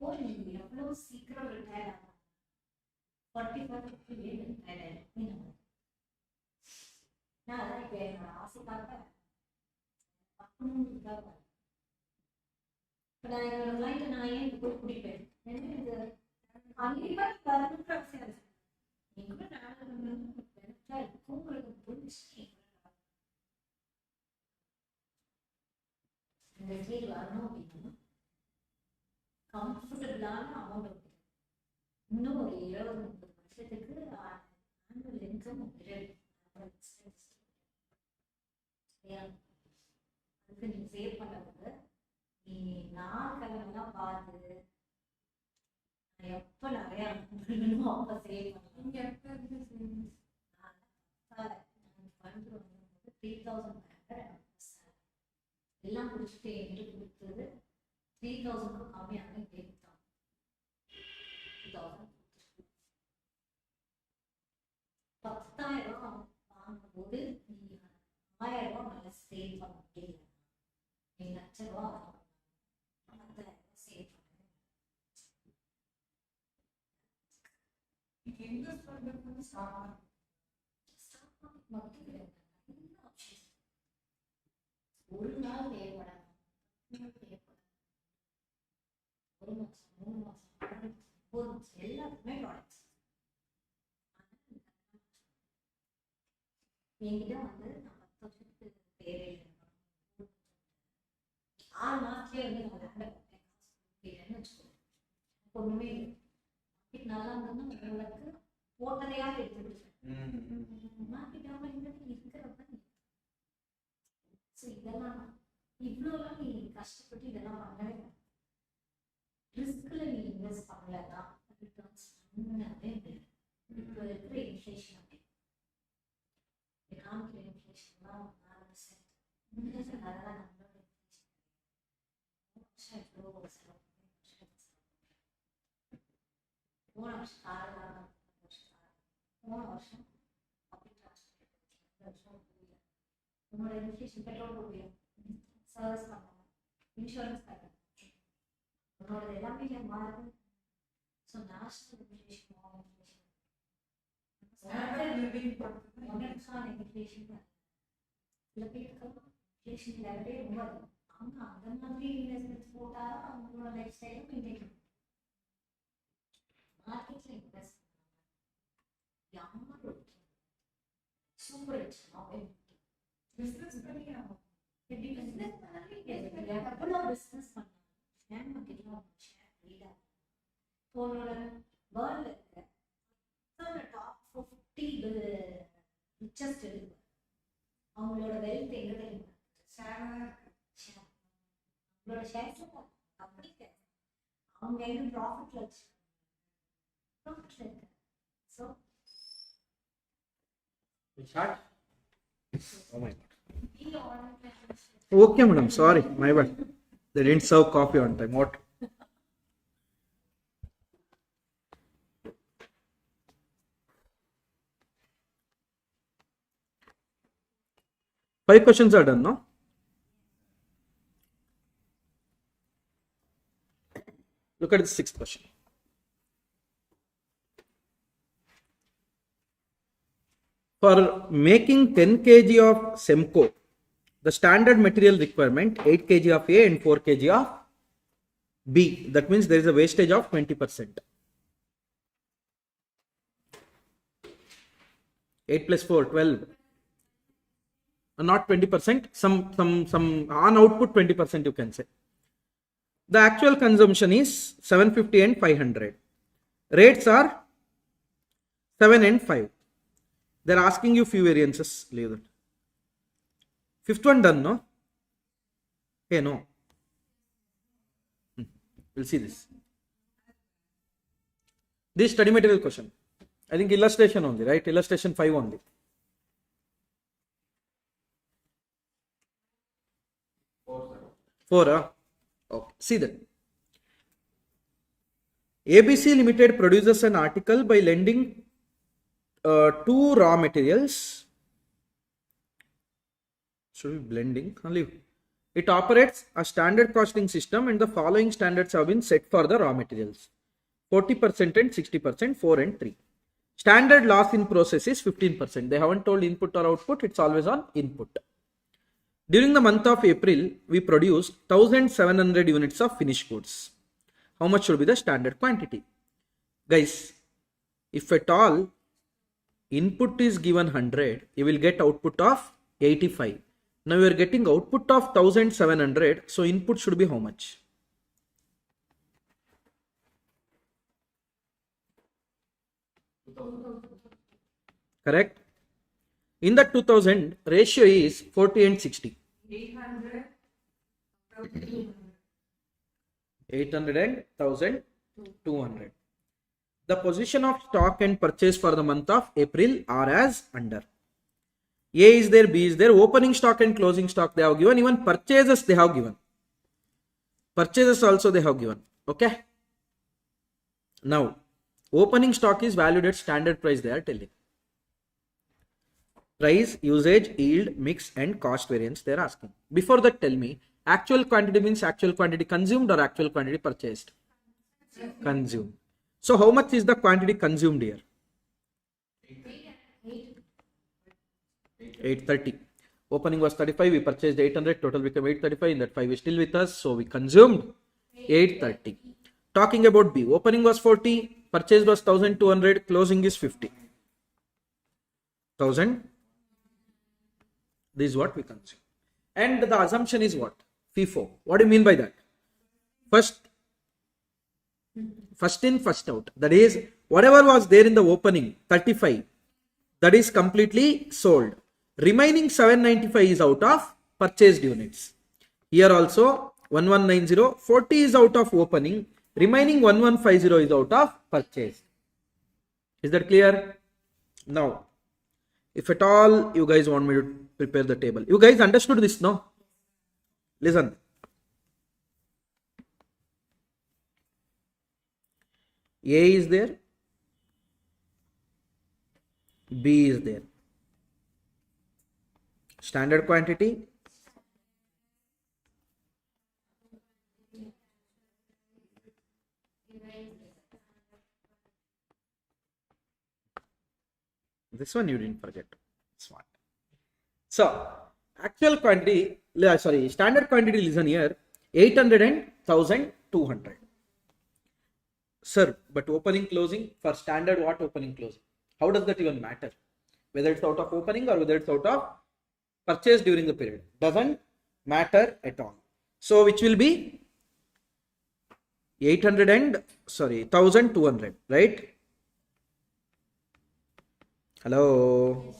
அப்போ நீங்க எவ்வளவு சீக்கிரம் ரிட்டையர் ஆகலாம்? 45-50 ரிட்டையர் ஆயிடும். நான் அதான் இப்போ என்னோட ஆசைக்காக இப்போ நான் என்னோட கிளைண்ட்டை நான் ஏன் இப்போ போய் குடிப்பேன்? இது கண்டிப்பா வரணுன்ற அவசியம் இல்லை. நீங்க கூட நான் பெருசா இருக்கும் உங்களுக்கு புரிஞ்சு இந்த ஸ்டேஜ் வரணும் அப்படின்னா கம்ஃபர்டபுளான அமௌண்ட் இன்னும் ஒரு 20-30 வருஷத்துக்கு ஆனுவல் இன்கம் அதுக்கு நீ சேவ் பண்ணுறது நீ நாள் கிழமெல்லாம் பார்த்து எப்போ நிறையா பண்ணணுமோ அப்போ சேவ் பண்ணணும். 3000 1000 ரூபாய் நல்லா சேவ் பண்ண முடியல, நீ 1,00,000 ரூபாய் ஆகும், 10,000 ரூபாய் சேவ் பண்ண இன்வெஸ்ட் பண்றது வந்து ஸ்டார்ட் ஸ்டாக் மார்க்கெட் மட்டும் கிடையாது, நிறைய ஆப்ஷன்ஸ். ஒரு நாள் தேவைப்படாது, ஒரு மாசம், 3 மாசம், 4 மாசம் எல்லாத்துக்குமே ப்ராடக்ட்ஸ். என்கிட்ட வந்து நான் 10 வருஷத்துக்கு தேவை 6 மாசத்துலயே வந்து நான் லேண்டை பார்த்தேன் வச்சுக்கோங்க, ஒண்ணுமே இல்லை. மார்க்கெட் நல்லா இருந்ததுன்னா உங்களுக்கு போட்டதையாவது எடுத்து கொடுப்பேன். மார்க்கெட் எவ்வளோ இருக்கிறப்ப ஸோ இதெல்லாம் இவ்வளோலாம் நீ கஷ்டப்பட்டு இதெல்லாம் பண்ணவே ரிஸ்கில் நீ இன்வெஸ்ட் பண்ணலன்னா ரிட்டர்ன்ஸ் பண்ணவே முடியாது. இப்போ இருக்கிற இன்ஃப்ளேஷன் அப்படி எக்கானமிக் இன்ஃப்ளேஷன்லாம் 4%. அதெல்லாம் நம்மளோட இன்ஃப்ளேஷன் எவ்வளோ செலவு போன வருஷம் 3 வருஷம் பப்ளிக் டிரான்ஸ்போர்ட், இந்த வருஷம் போயில உன்னோட இன்ஃப்ளேஷன் பெட்ரோல் போயிடும், சர்வீஸ் பண்ணணும், இன்சூரன்ஸ் கட்டணும், உன்னோட எல்லாமே மாறுது. ஸோ நேஷனல் இன்ஃப்ளேஷன் இன்ஃப்ளேஷன் சில பேருக்கு இன்ஃப்ளேஷன் லெவலே ரொம்ப அதிகம். அவங்க அந்த மாதிரி இன்வெஸ்ட்மெண்ட்ஸ் போட்டால் அவங்களோட லைஃப் ஸ்டைலும் மெயின்டைன் மார்க்கெட்ல இன்வெஸ்ட் யாரும் சூப்பர் ரிச் பிசினஸ் பண்ணி ஆகும். எப்படி பிசினஸ் பண்ணாலும் எவ்வளோ பிசினஸ் பண்ணலாம், ஷேர் மார்க்கெட்ல ஷேர் லீடர் உன்னோட வேர்ல்ட்ல இருக்க டாப் 50 ரிச்சஸ்ட் இருக்கு, அவங்களோட வெல்த் எங்க தெரியுமா? ஷேர். அவங்களோட ஷேர்ஸ் அப்படி அவங்க எங்க ப்ராஃபிட்ல வச்சு so We start? Oh my god. be on Okay, madam. Sorry, my bad. They didn't serve coffee on time. What? Five questions are done, no? Look at the 6th question. For making 10 kg of Semco, the standard material requirement 8 kg of A and 4 kg of B. That means there is a wastage of 20%. 8 plus 4, 12. Not 20%, some on output 20% you can say. The actual consumption is 750 and 500. Rates are 7 and 5. They're asking you few variances. Leave that. 5th one done, no? Hey, no. We'll see this. This study material question. I think illustration only, right? Illustration 5 only. Four, okay. See that. ABC Limited produces an article by lending 2 raw materials. Should be blending. Leave. It operates a standard costing system and the following standards have been set for the raw materials. 40% and 60%, 4 and 3. Standard loss in process is 15%. They haven't told input or output. It's always on input. During the month of April, we produced 1700 units of finished goods. How much should be the standard quantity? Guys, if at all input is given 100, you will get output of 85. Now you are getting output of 1700, so input should be how much? Correct? In that 2000, ratio is 40 and 60. 800, 800 and 1200. The position of stock and purchase for the month of April are as under. A is there, B is there, opening stock and closing stock they have given, even purchases they have given. Purchases also they have given. Okay. Now, opening stock is valued at standard price they are telling. Price, usage, yield, mix, and cost variance they are asking. Before that, tell me, actual quantity means actual quantity consumed or actual quantity purchased? Consumed. So how much is the quantity consumed here? 830. Opening was 35, we purchased 800, total became 835, in that 5 is still with us, so we consumed 830. Talking about B, opening was 40, purchase was 1200, closing is 50. 1000. This is what we consume. And the assumption is what? FIFO. What do you mean by that? First in, first out. That is, whatever was there in the opening, 35, that is completely sold. Remaining 795 is out of purchased units. Here also 1190, 40 is out of opening. Remaining 1150 is out of purchase. Is that clear? Now, if at all you guys want me to prepare the table. You guys understood this, no? Listen. A is there. B is there. Standard quantity. This one you didn't forget. Smart. So, actual quantity, standard quantity, listen here, 800 and 1200. Sir, but opening closing, for standard what opening closing? How does that even matter? Whether it's out of opening or whether it's out of purchase during the period. Doesn't matter at all. So, which will be 1200, right? Hello.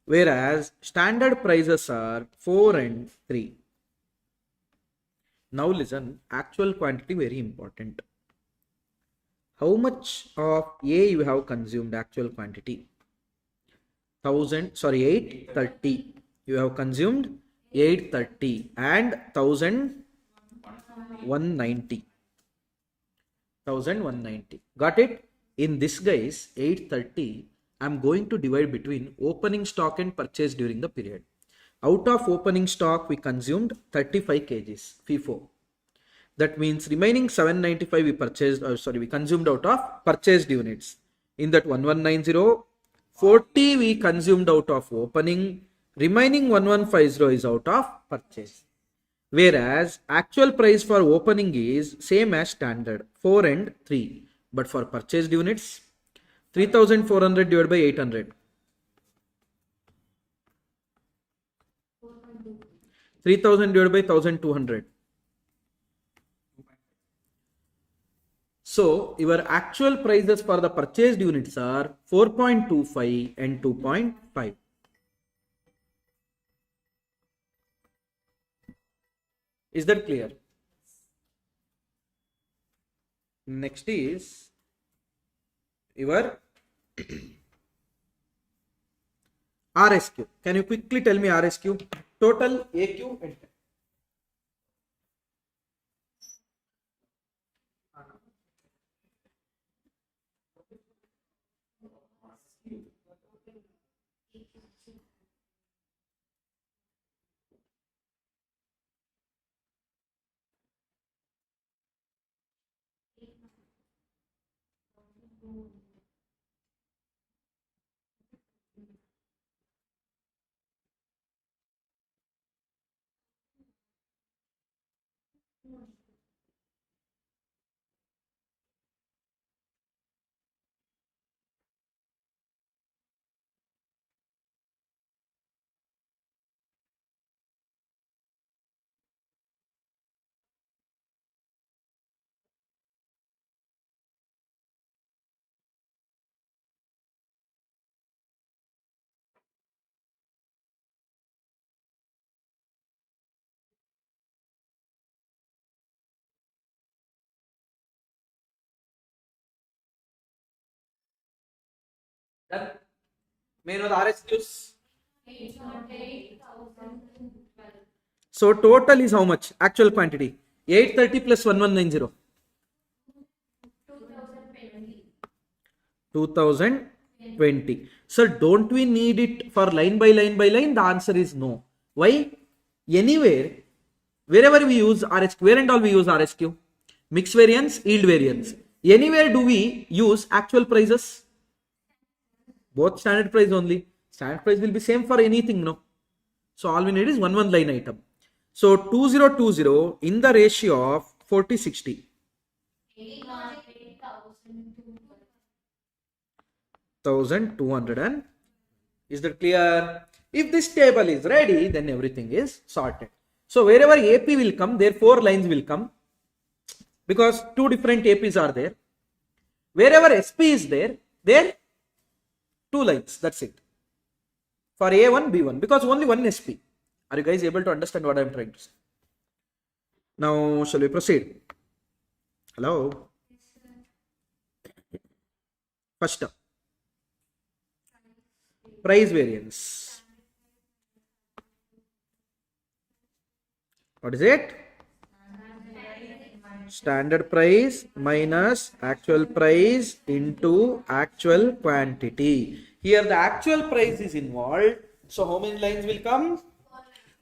Whereas standard prices are 4 and 3. Now listen, actual quantity very important. How much of A you have consumed actual quantity? 830. You have consumed 830 and 1190. 1190. Got it? In this guys, 830, I am going to divide between opening stock and purchase during the period. Out of opening stock, we consumed 35 kgs, FIFO. That means remaining 795 we consumed out of purchased units. In that 1190, 40 we consumed out of opening, remaining 1150 is out of purchase. Whereas actual price for opening is same as standard, 4 and 3. But for purchased units, 3400 divided by 800. 3000 divided by 1200. So, your actual prices for the purchased units are 4.25 and 2.5. Is that clear? Next is your RSQ. Can you quickly tell me RSQ? Total AQ and done. May I know the RSQs? 808,012. So total is how much? Actual quantity. 830 plus 1190. 2020. 2020. So don't we need it for line by line by line? The answer is no. Why? Anywhere, wherever we use RHQ, where and all we use RHQ? Mix variance, yield variance. Anywhere do we use actual prices? Both standard price only. Standard price will be same for anything, no? So all we need is one line item. So 2020 in the ratio of 40-60. 1,200 and is that clear? If this table is ready, then everything is sorted. So wherever AP will come, there 4 lines will come because 2 different APs are there. Wherever SP is there 2 lines. That's it. For A1, B1 because only one SP. Are you guys able to understand what I am trying to say? Now shall we proceed? Hello. First up. Price variance. What is it? Standard price minus actual price into actual quantity. Here the actual price is involved. So how many lines will come?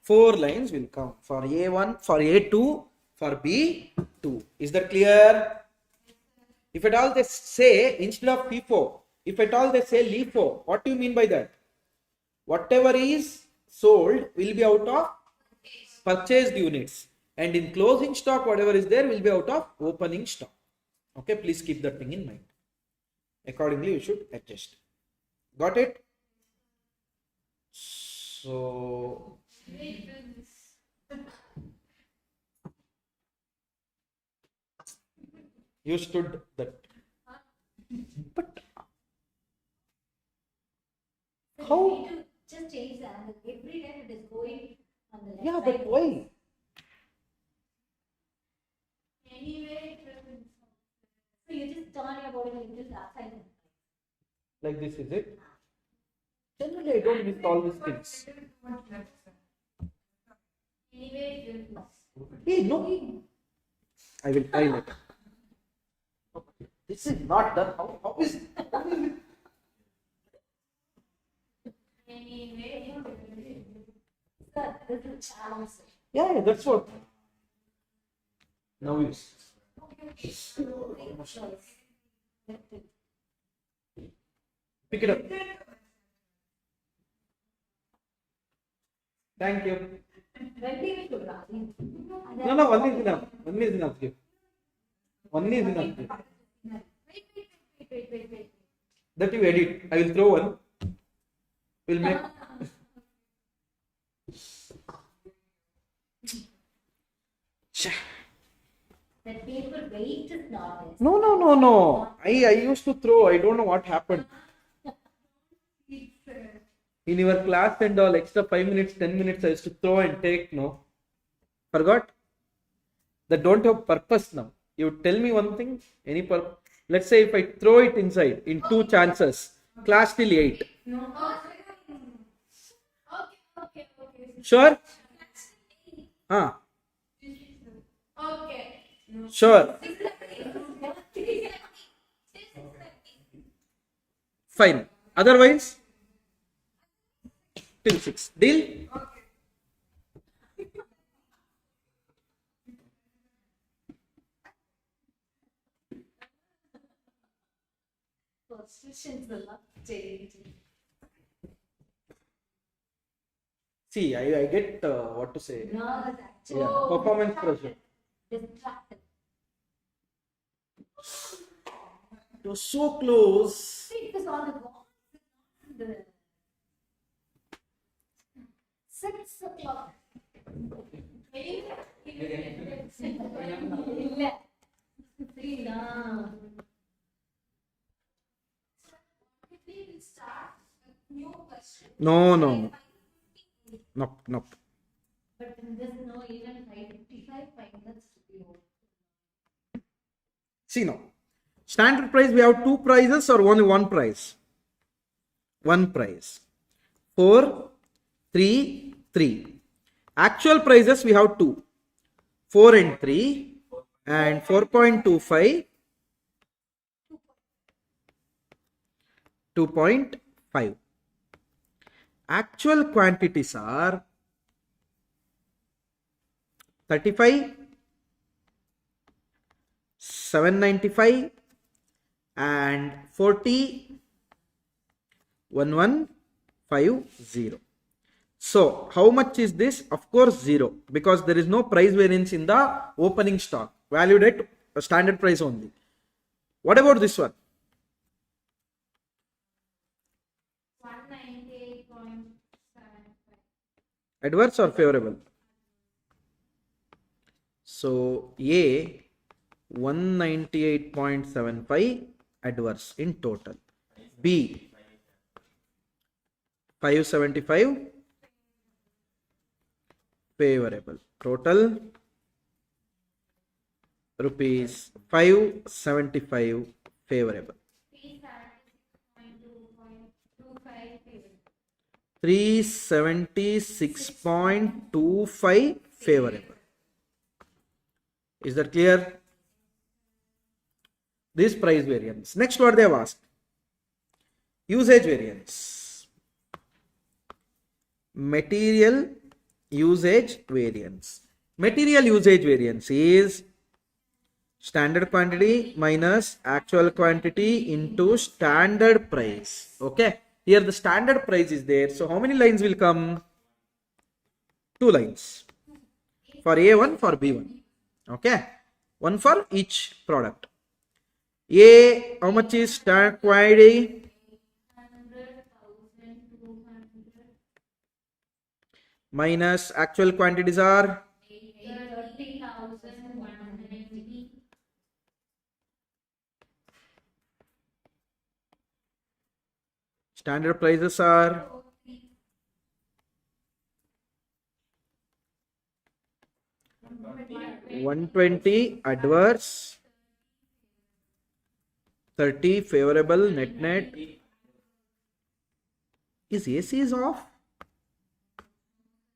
4 lines will come for A1, for A2, for B2. Is that clear? If at all they say instead of FIFO, if at all they say LIFO, what do you mean by that? Whatever is sold will be out of purchased units, and in closing stock whatever is there will be out of opening stock. Okay, please keep that thing in mind. Accordingly, you should adjust. Got it? So you stood that. But how? Just change the angle. Every time it is going on the left Yeah, side. but why? Anyway, So you just turn your body a little outside. Like this, is it? Generally, I don't miss all these things. anyway, Hey, no. I will try later. This is not done. How is it? anyway, Sir, this is challenge. Yeah, that's what. Now you. Pick it up. Thank you. No, one is enough. One is enough. Give. One is enough. Give. wait. That you edit. I will throw one. We'll make. That paper weight is not this. No. I used to throw. I don't know what happened. In your class and all, extra 5 minutes, 10 minutes, I used to throw and take. No. Forgot? That don't have purpose now. You tell me one thing. Any purpose? Let's say if I throw it inside in 2 chances, class till 8. Okay. Sure? Okay. Sure. Fine. Otherwise, till 6. Deal? Positions will not change. See, I get what to say. No, that's actually Yeah, performance pressure. distracted. It was so close. See, it was on the wall. The 6 o'clock. இல்ல. 3 தான். We will start a new question. No. Nope. But in this, no, even 555 that's low. See now. Standard price, we have 2 prices or only 1 price? 1 price. 4, 3, 3. Actual prices we have 2. 4 and 3 and 4.25 2.5. Actual quantities are 35, 795 and 40, 1150. So how much is this? Of course 0, because there is no price variance in the opening stock, valued at a standard price only. What about this one? 198.75. Adverse or favorable? So A 198.75 adverse in total. B 575 favorable. Total rupees 575 favorable. 376.25 favorable. Is that clear? This price variance. Next, what they have asked? Usage variance. Material usage variance. Material usage variance is standard quantity minus actual quantity into standard price. Okay. Here the standard price is there. So how many lines will come? 2 lines. For A1, for B1. Okay. One for each product. A, how much is standard quantity? 100,200. Minus actual quantities are 30,190. standard prices are 120 adverse, 30 favorable, net. Is AC is off?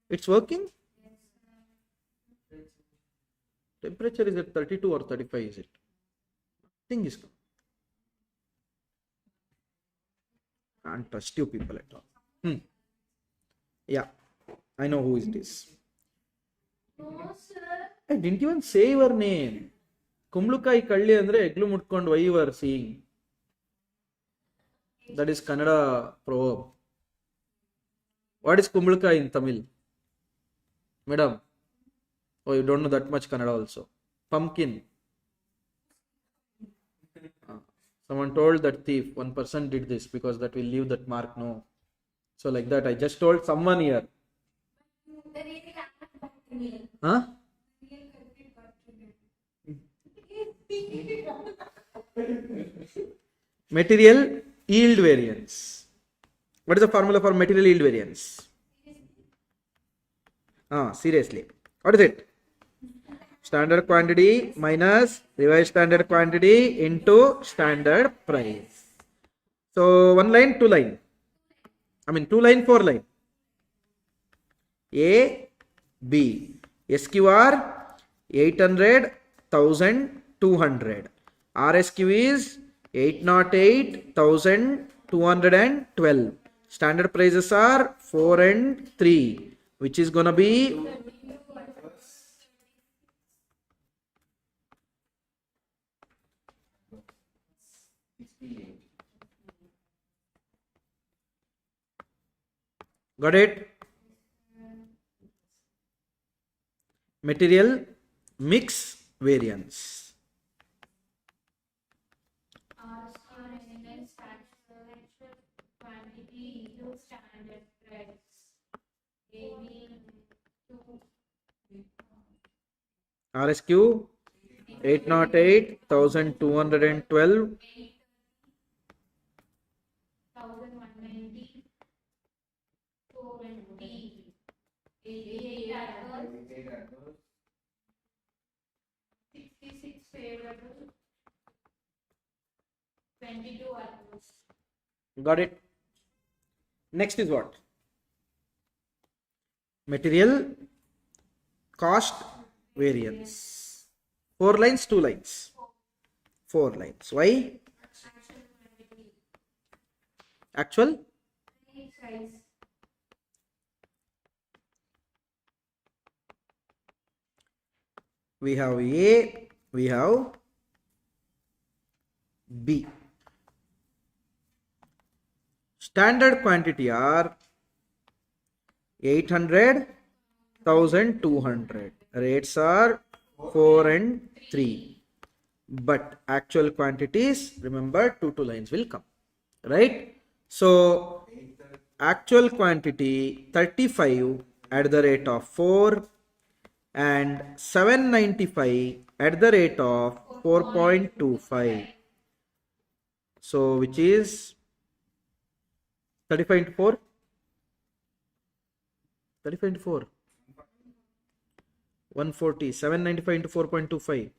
It's working? Temperature is at 32 or 35, is it? Thing is, can't trust you people at all. Yeah, I know who is this. No, sir. I didn't even say your name. Kumlukai Kalli andre eglu mutkond why you are seeing. That is Kannada proverb. What is Kumlukai in Tamil? Madam. Oh, you don't know that much Kannada also. Pumpkin. Someone told that thief, one person did this because that will leave that mark. No. So like that, I just told someone here. The real cannot back to me. Huh? Real culprit got to me. Material yield variance. What is the formula for material yield variance? Seriously. What is it? Standard quantity minus revised standard quantity into standard price. So 1 line, 2 line. 2 line, 4 line. A, B. SQR 800, 1200. RSQ is 808, 1212. Standard prices are 4 and 3, which is gonna be got it? Material mix variance. Quantity into standard price. RSQ 808, 1212. 1,190. 420. 88 adverse. 66 favorable. 22 adverse. Got it? Next is what? Material cost variance. 4 lines, 2 lines. 4 lines. Why? Actual? Rice. We have A, we have B. Standard quantity are 800, 1200. Rates are 4 and 3. But actual quantities, remember, 2 lines will come. Right? So, actual quantity 35 at the rate of 4 and 795 at the rate of 4.25. So, which is 35 into 4? 35 into 4. 140. 795 into 4.25.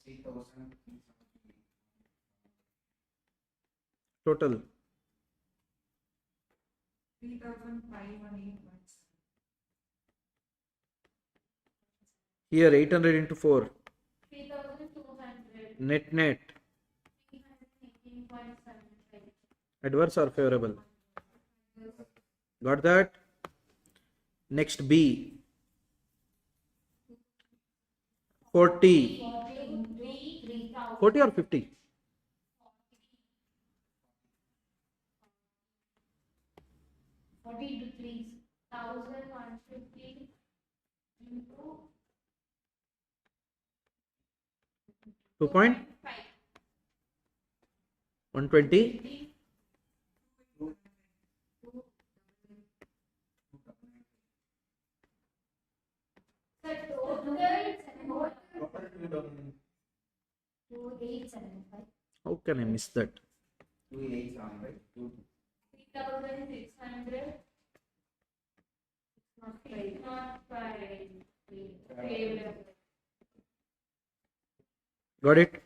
3,000. Total. 3,518. Here 800 into 4. 3,200. Net. 318.75. Adverse or favorable? Got that? Next B. 40. 40 or 50? 40 to 3. 1,150 into 2.120. 2875. How can I miss that? 2 8 on right? 3,600. Not favorable. Got it?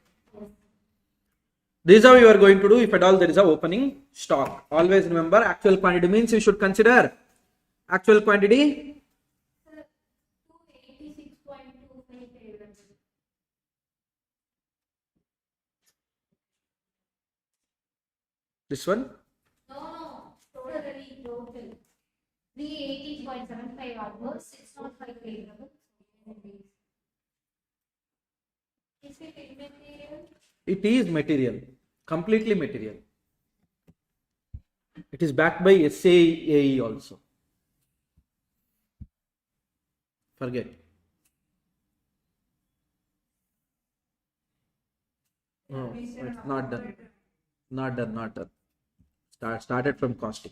This is how you are going to do if at all there is a opening stock. Always remember, actual quantity means you should consider actual quantity 286.25 favorable. this one. No, totally total. 380.75 adverse, 605 favorable. Is it immaterial? It is material, completely material. It is backed by SAE also. Forget. No, it's not done. Not done. Started from costing.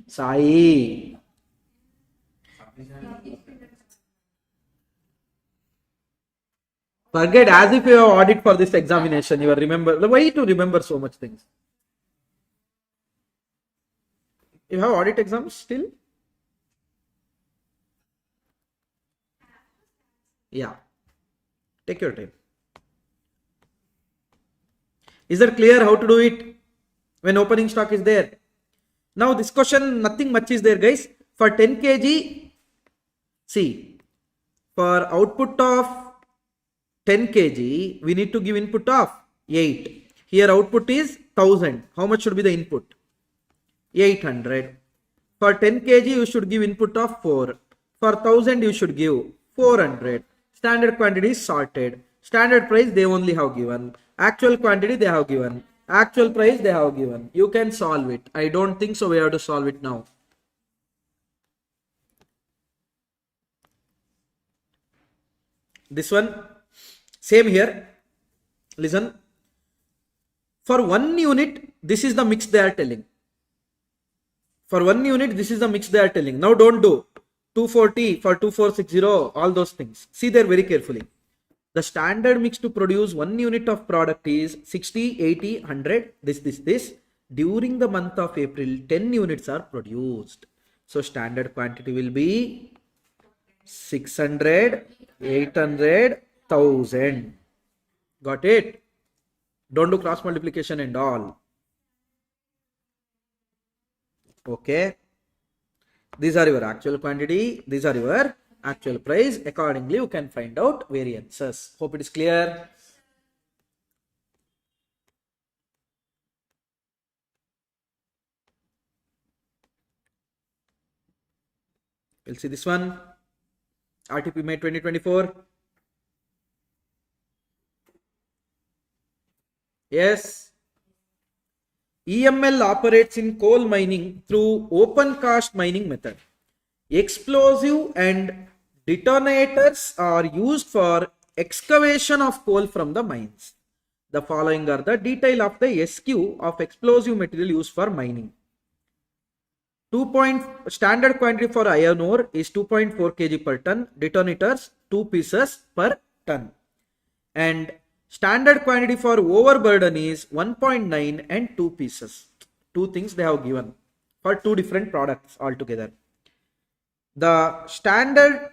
Sai. Forget, as if you have audit for this examination. You are remember. Why to remember so much things? You have audit exams still? Yeah. Take your time. Is that clear how to do it when opening stock is there? Now this question, nothing much is there, guys. For 10 kg, see, for output of 10 kg, we need to give input of 8. Here output is 1000. How much should be the input? 800. For 10 kg, you should give input of 4. For 1000, you should give 400. Standard quantity is sorted. Standard price, they only have given. Actual quantity, they have given. Actual price, they have given. You can solve it. I don't think so. We have to solve it now. This one, same here. Listen. For 1 unit, this is the mix they are telling. For 1 unit, this is the mix they are telling. Now don't do 240 for 2460, all those things. See there very carefully. The standard mix to produce 1 unit of product is 60, 80, 100, this. During the month of April, 10 units are produced. So standard quantity will be 600, 800, 1000. Got it? Don't do cross multiplication and all. Okay. These are your actual quantity. These are your actual price. Accordingly, you can find out variances. Hope it is clear. We'll see this one. RTP May 2024. Yes. EML operates in coal mining through open cast mining method. Explosive and detonators are used for excavation of coal from the mines. The following are the detail of the SQ of explosive material used for mining. Standard quantity for iron ore is 2.4 kg per ton. Detonators 2 pieces per ton. And standard quantity for overburden is 1.9 and 2 pieces. Two things they have given for two different products altogether. The standard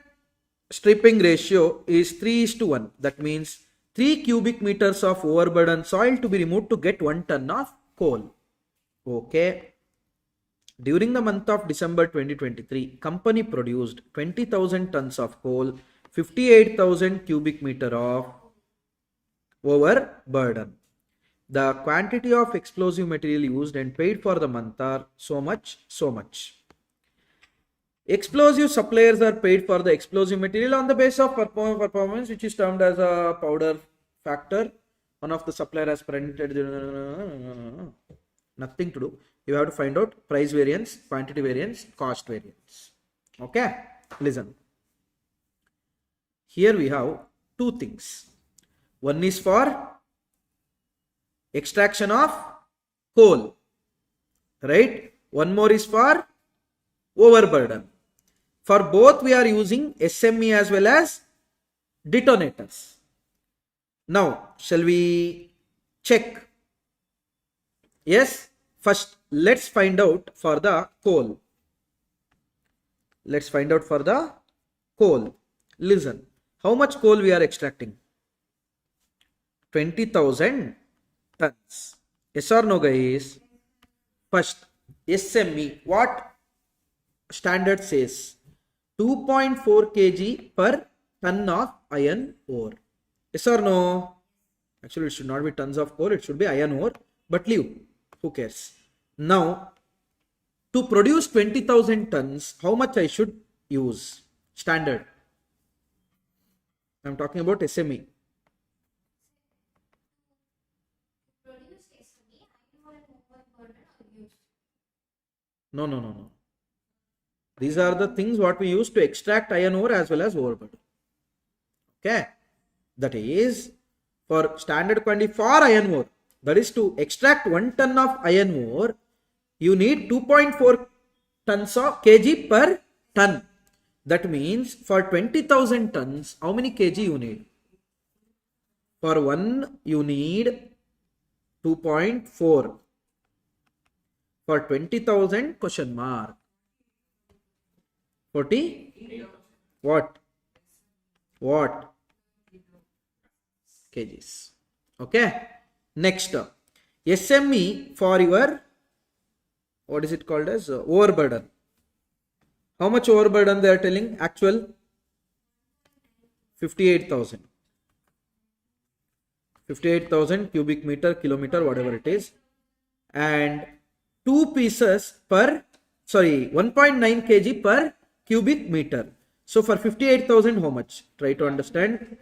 stripping ratio is 3:1. That means 3 cubic meters of overburden soil to be removed to get 1 ton of coal. Okay. During the month of December 2023, company produced 20,000 tons of coal, 58,000 cubic meter of overburden. The quantity of explosive material used and paid for the month are so much, so much. Explosive suppliers are paid for the explosive material on the basis of performance, which is termed as a powder factor. One of the supplier has printed nothing to do. You have to find out price variance, quantity variance, cost variance. Okay, listen. Here we have two things. One is for extraction of coal, right? One more is for overburden. For both we are using SME as well as detonators. Now, shall we check? Yes. First, let's find out for the coal. Let's find out for the coal. Listen, how much coal we are extracting? 20,000 tons. Yes or no, guys? First, SME, what standard says? 2.4 kg per ton of iron ore. Yes or no? Actually, it should not be tons of coal, it should be iron ore, but leave. Who cares? Now, to produce 20,000 tons, how much I should use? Standard. I am talking about SME. Produce SME, iron and overburden are used. No. These are the things what we use to extract iron ore as well as overburden. Okay. That is for standard quantity for iron ore. That is to extract 1 ton of iron ore, you need 2.4 tons of kg per ton. That means for 20,000 tons, how many kg you need? For 1, you need 2.4. For 20,000, question mark. 40? What? Kgs. Okay. Next, SME for your, what is it called as overburden. How much overburden they are telling? Actual 58,000. 58,000 cubic meter, kilometer, whatever it is. And 2 pieces per, 1.9 kg per cubic meter. So for 58,000, how much? Try to understand.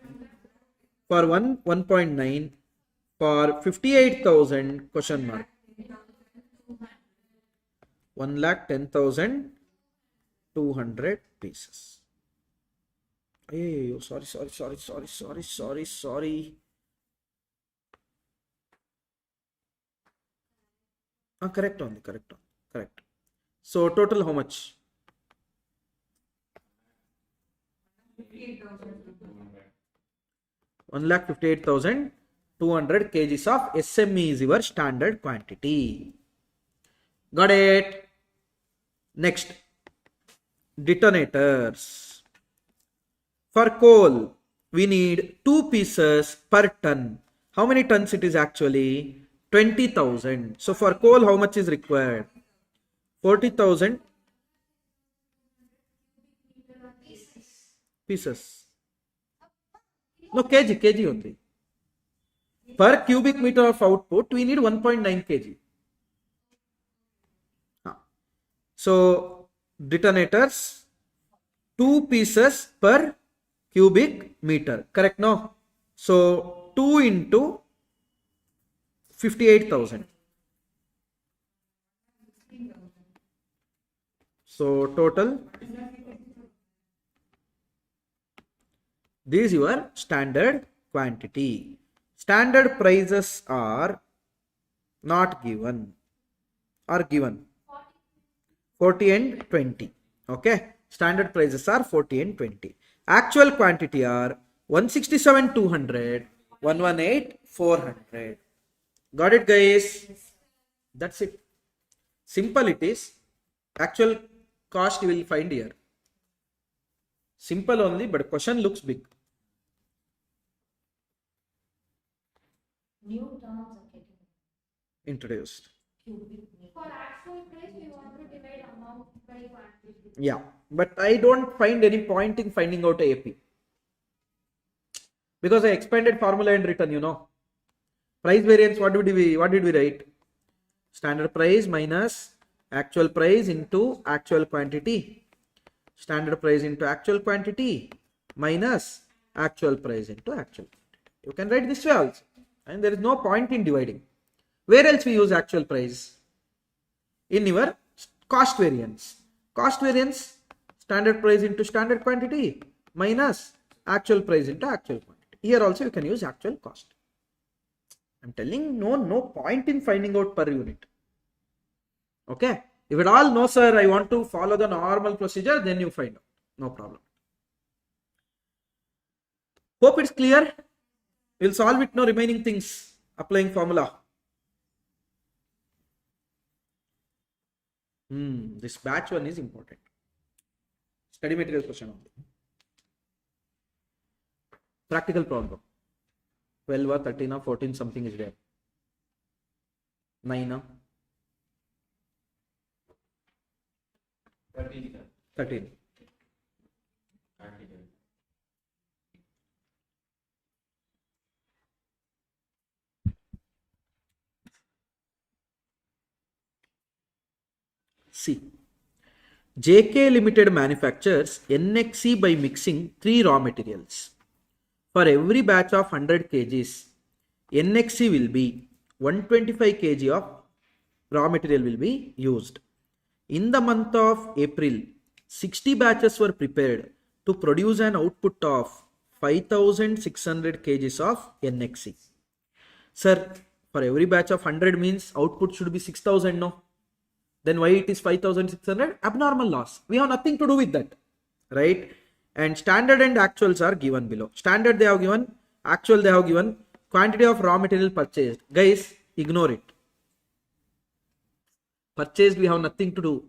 For 1.9. For 58,000, question mark. 1,10,200 pieces. Hey, sorry. Correct. So total how much? 1,58,200 kgs of SME is your standard quantity. Got it? Next, detonators. For coal, we need 2 pieces per ton. How many tons it is actually? 20,000. So for coal, how much is required? 40,000 pieces. No, kg only. Per cubic meter of output, we need 1.9 kg. So, detonators 2 pieces per cubic meter. Correct, no? So 2 into 58,000. So total, this is your standard quantity. Standard prices are not given or given 40 and 20. Okay, standard prices are 40 and 20. Actual quantity are 167 200, 118 400. Got it, guys? That's it. Simple it is. Actual cost you will find here. Simple only, but question looks big. New terms are getting Introduced. cubic meter. For actual price, we want to divide amount by quantity. Yeah, but I don't find any point in finding out AP because I expanded formula and written, you know. Price variance, what did we write? Standard price minus actual price into actual quantity. Standard price into actual quantity minus actual price into actual quantity. You can write this way also, and there is no point in dividing. Where else we use actual price? In your cost variance. Cost variance, standard price into standard quantity minus actual price into actual quantity. Here also you can use actual cost. I'm telling no point in finding out per unit. Okay. If at all, no sir, I want to follow the normal procedure, then you find out. No problem. Hope it's clear. We'll solve it now, remaining things. Applying formula. This batch one is important. Study material question only. Practical problem. 12 or 13 or 14 something is there. 9 or 13. C. JK Limited manufactures NXC by mixing 3 raw materials. For every batch of 100 kgs, NXC will be 125 kg of raw material will be used. In the month of April, 60 batches were prepared to produce an output of 5,600 kgs of NXC. Sir, for every batch of 100 means output should be 6,000, no? Then why it is 5,600? Abnormal loss. We have nothing to do with that, right? And standard and actuals are given below. Standard they have given, actual they have given, quantity of raw material purchased. Guys, ignore it. Purchased we have nothing to do,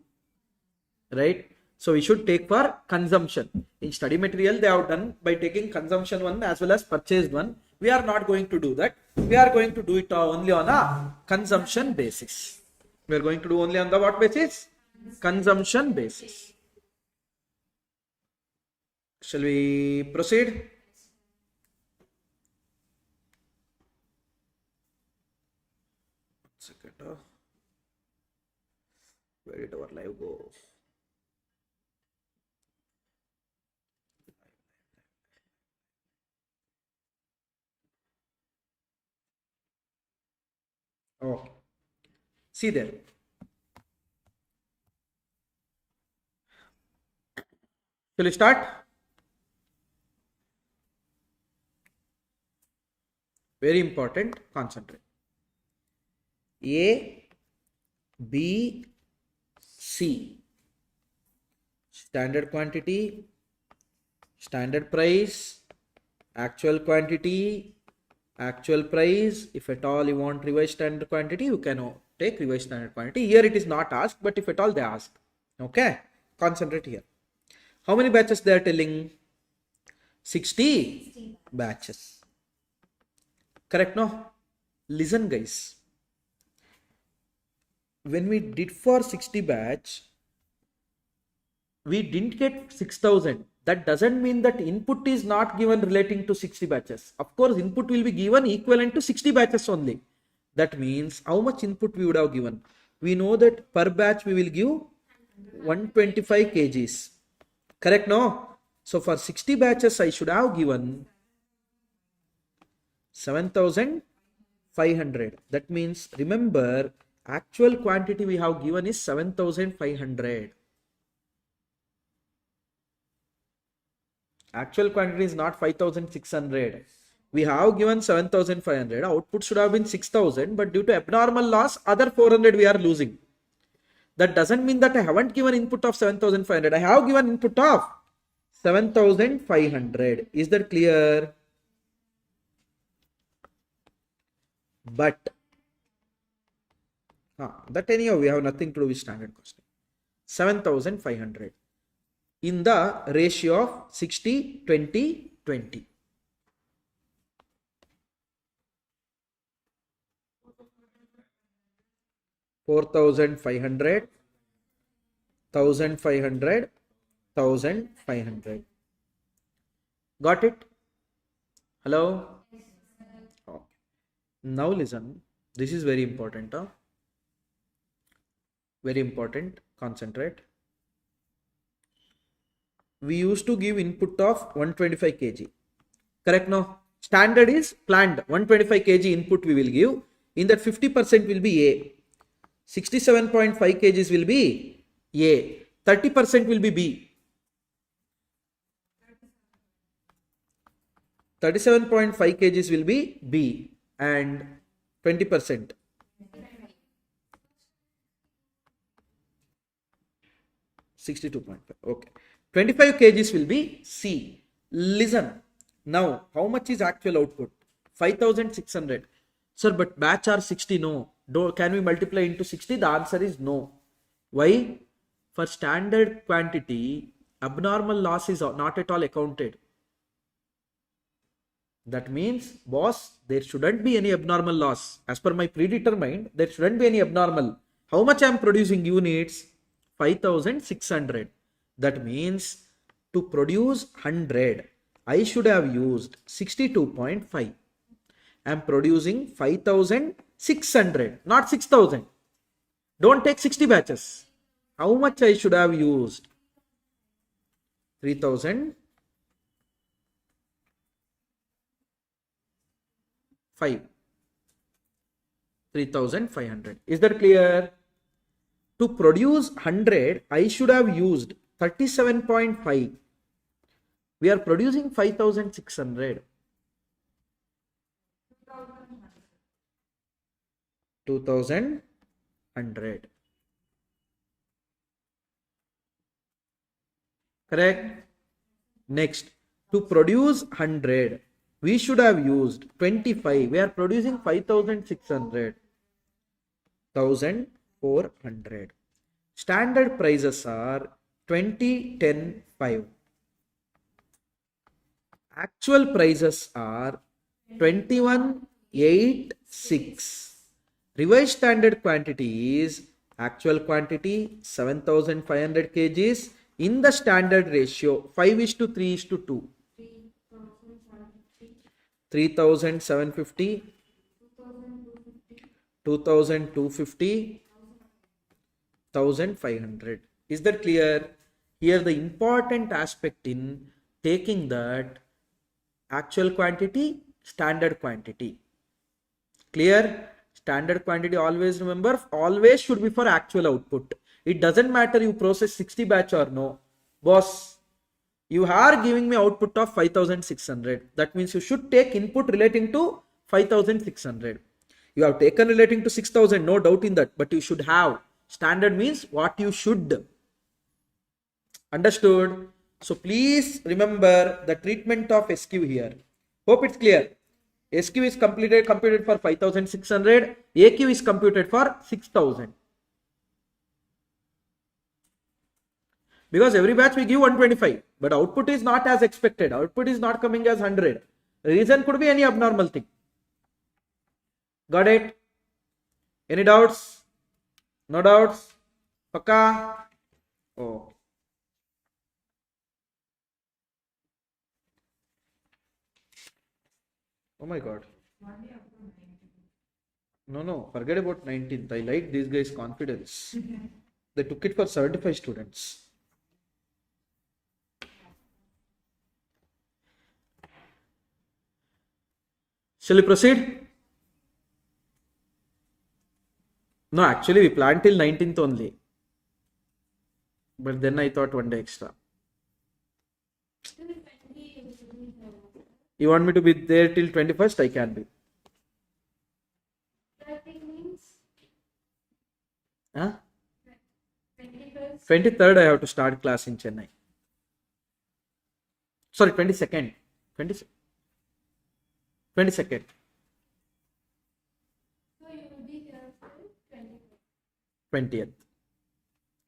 right? So we should take for consumption. In study material they have done by taking consumption one as well as purchased one. We are not going to do that. We are going to do it only on a consumption basis. We are going to do only on the what basis? Consumption basis. Shall we proceed? Second. Where did our live go? Okay. See there. Shall we start? Very important, concentrate. A, B, C. Standard quantity, standard price, actual quantity, actual price. If at all you want revised standard quantity, you can take revised standard quantity. Here it is not asked, but if at all they ask. Okay, concentrate here. How many batches they are telling? 60 batches. Correct, no? Listen guys. When we did for 60 batch, we didn't get 6,000. That doesn't mean that input is not given relating to 60 batches. Of course, input will be given equivalent to 60 batches only. That means how much input we would have given. We know that per batch we will give 125 kgs. Correct, no? So for 60 batches, I should have given 7,500. That means, remember, actual quantity we have given is 7,500. Actual quantity is not 5,600. We have given 7,500. Output should have been 6,000, but due to abnormal loss, other 400 we are losing. That doesn't mean that I haven't given input of 7,500. I have given input of 7,500. Is that clear? But that anyhow we have nothing to do with standard costing. 7,500 in the ratio of 60, 20, 20. $4,500, 1,500, 1,500. Got it? Hello? Okay. Now listen. This is very important. Very important. Concentrate. We used to give input of 125 kg. Correct now? Standard is planned 125 kg input we will give. In that 50% will be A. 67.5 kgs will be A. 30% will be B. 37.5 kgs will be B. And 20%. $62.5. Okay. 25 kgs will be C. Listen. Now, how much is actual output? 5,600. Sir, but batch are 60. No. Can we multiply into 60? The answer is no. Why? For standard quantity, abnormal loss is not at all accounted. That means, boss, there shouldn't be any abnormal loss. As per my predetermined, there shouldn't be any abnormal. How much I am producing units? 5,600. That means, to produce 100, I should have used 62.5. I am producing 5,600, not 6,000. Don't take 60 batches. How much I should have used? 3,500. Is that clear? To produce 100, I should have used 37.5. We are producing 5,600. 2,100. Correct? Next, to produce 100, we should have used 25. We are producing 5,600. 1,400. Standard prices are 20, 10, 5. Actual prices are 21, 8, 6. Revised standard quantity is actual quantity 7,500 kgs in the standard ratio 5:3:2. 3,750, 2,250, 1,500. Is that clear? Here the important aspect in taking that actual quantity, standard quantity. Clear? Standard quantity, always remember, always should be for actual output. It doesn't matter you process 60 batch or no. Boss, you are giving me output of 5,600. That means you should take input relating to 5,600. You have taken relating to 6,000, no doubt in that, but you should have. Standard means what you should. Understood? So please remember the treatment of SQ here. Hope it's clear. SQ is computed for 5,600. AQ is computed for 6,000. Because every batch we give 125, but output is not as expected. Output is not coming as 100. The reason could be any abnormal thing. Got it? Any doubts? No doubts? Pakka? Oh. Oh my God. No, forget about 19th. I like these guys' confidence. They took it for 75 students. Shall we proceed? No, actually we planned till 19th only. But then I thought one day extra. You want me to be there till 21st? I can be. 30 means Huh? 21st. 23rd I have to start class in Chennai. Sorry, 22nd. 22nd. So you will be here till 21st. 20th.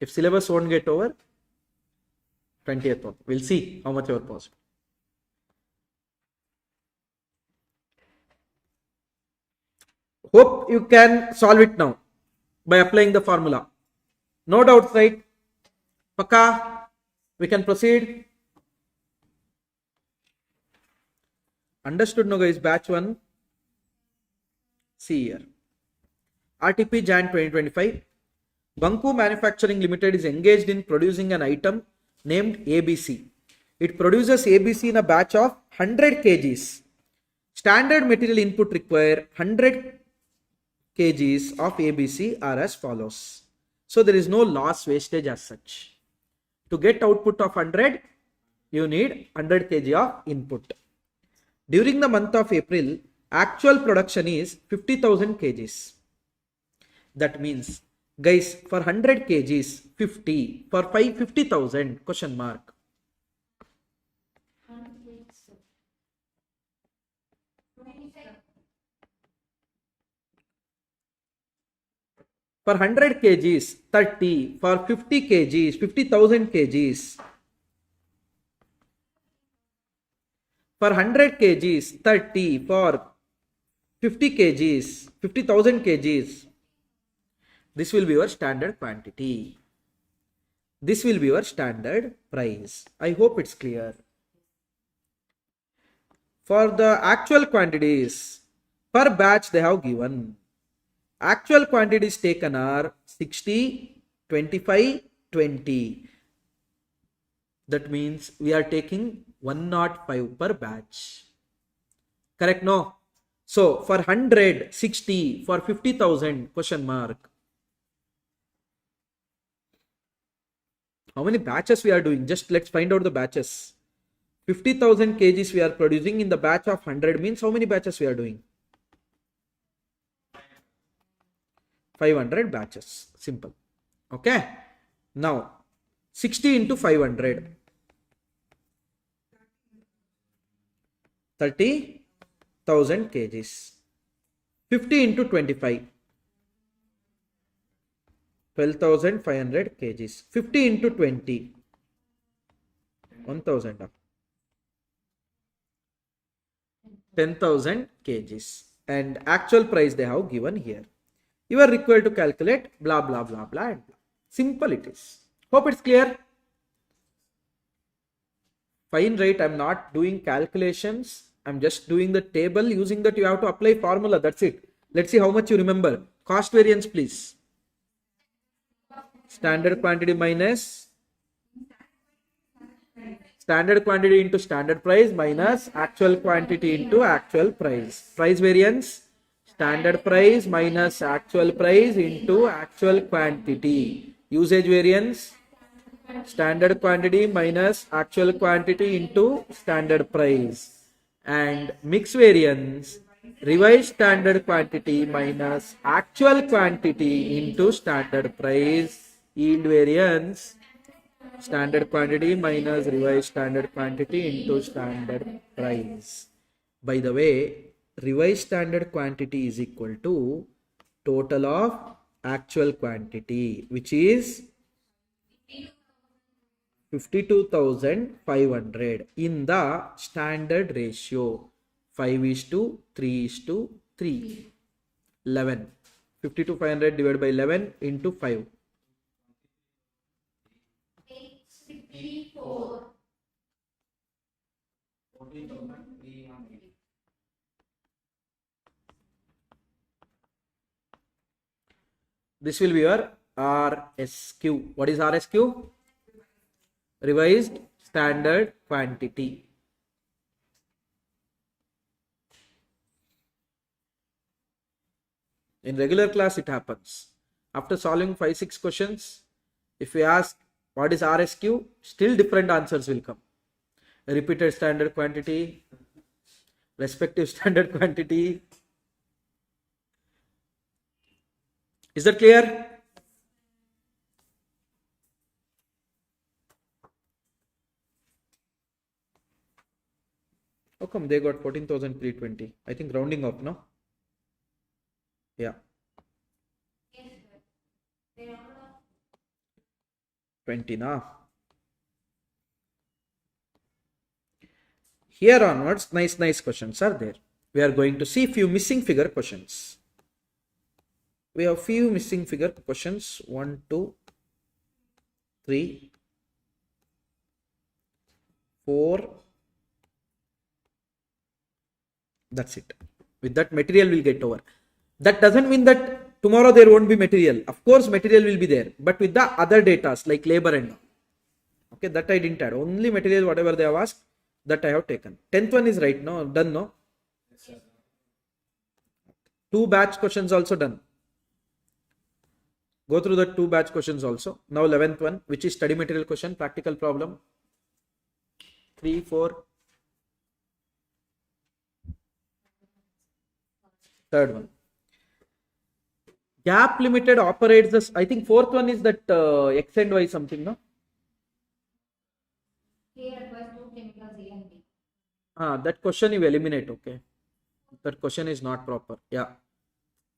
If syllabus won't get over, 20th one. We'll see how much ever possible. Hope you can solve it now by applying the formula. No doubts, right? Paka, we can proceed. Understood no guys, batch 1. See here. RTP Jan 2025. Banku Manufacturing Limited is engaged in producing an item named ABC. It produces ABC in a batch of 100 kgs. Standard material input require 100 kgs of ABC are as follows. So there is no loss wastage as such. To get output of 100, you need 100 kg of input. During the month of April, actual production is 50,000 kgs. That means, guys, for 100 kgs, 50, for 50,000, question mark. 26. For 100 kgs, 30, for 50 kgs, 50,000 kgs. For 100 kgs, 30, for 50 kgs, 50,000 kgs. This will be your standard quantity. This will be your standard price. I hope it's clear. For the actual quantities, per batch they have given. Actual quantities taken are 60, 25, 20. That means we are taking 105 per batch. Correct? No? So for 100, 60, for 50,000, question mark. How many batches we are doing? Just let's find out the batches. 50,000 kgs we are producing in the batch of 100 means how many batches we are doing? 500 batches. Simple. Okay. Now 60 into 500. 30,000 kgs. 50 into 25. 12,500 kgs. 50 into 20. 1,000. 10,000 kgs. And actual price they have given here. You are required to calculate blah blah blah blah and blah. Simple it is. Hope it's clear. Fine, right? I'm not doing calculations. I'm just doing the table. Using that you have to apply formula. That's it. Let's see how much you remember. Cost variance, please. Standard quantity minus standard quantity into standard price minus actual quantity into actual price. Price variance. Standard price minus actual price into actual quantity. Usage variance. Standard quantity minus actual quantity into standard price. And mix variance. Revised standard quantity minus actual quantity into standard price. Yield variance. Standard quantity minus revised standard quantity into standard price. By the way, revised standard quantity is equal to total of actual quantity, which is 52,500 in the standard ratio 5:3:3. 11. 52,500 divided by 11 into 5. 864. 14,300. This will be your RSQ. What is RSQ? Revised standard quantity. In regular class, it happens. After solving 5-6 questions, if we ask what is RSQ, still different answers will come. Repeated standard quantity, respective standard quantity. Is that clear? How come they got 14,320? I think rounding up, no? Yeah. Yes, sir. They are all 20 na. Here onwards, nice questions are there. We are going to see few missing figure questions. We have few missing figure questions. 1, 2, 3, 4. That's it. With that, material will get over. That doesn't mean that tomorrow there won't be material. Of course, material will be there, but with the other datas like labor and all. Okay, that I didn't add. Only material, whatever they have asked, that I have taken. 10th one is right, no? Done, no? 2 batch questions also done. Go through the 2 batch questions also. Now 11th one, which is study material question, practical problem. 3, 4. Third one. Gap limited operates this. I think 4th one is that X and Y something, no? Here requires 2 chemicals A and B. That question you eliminate, okay? That question is not proper. Yeah.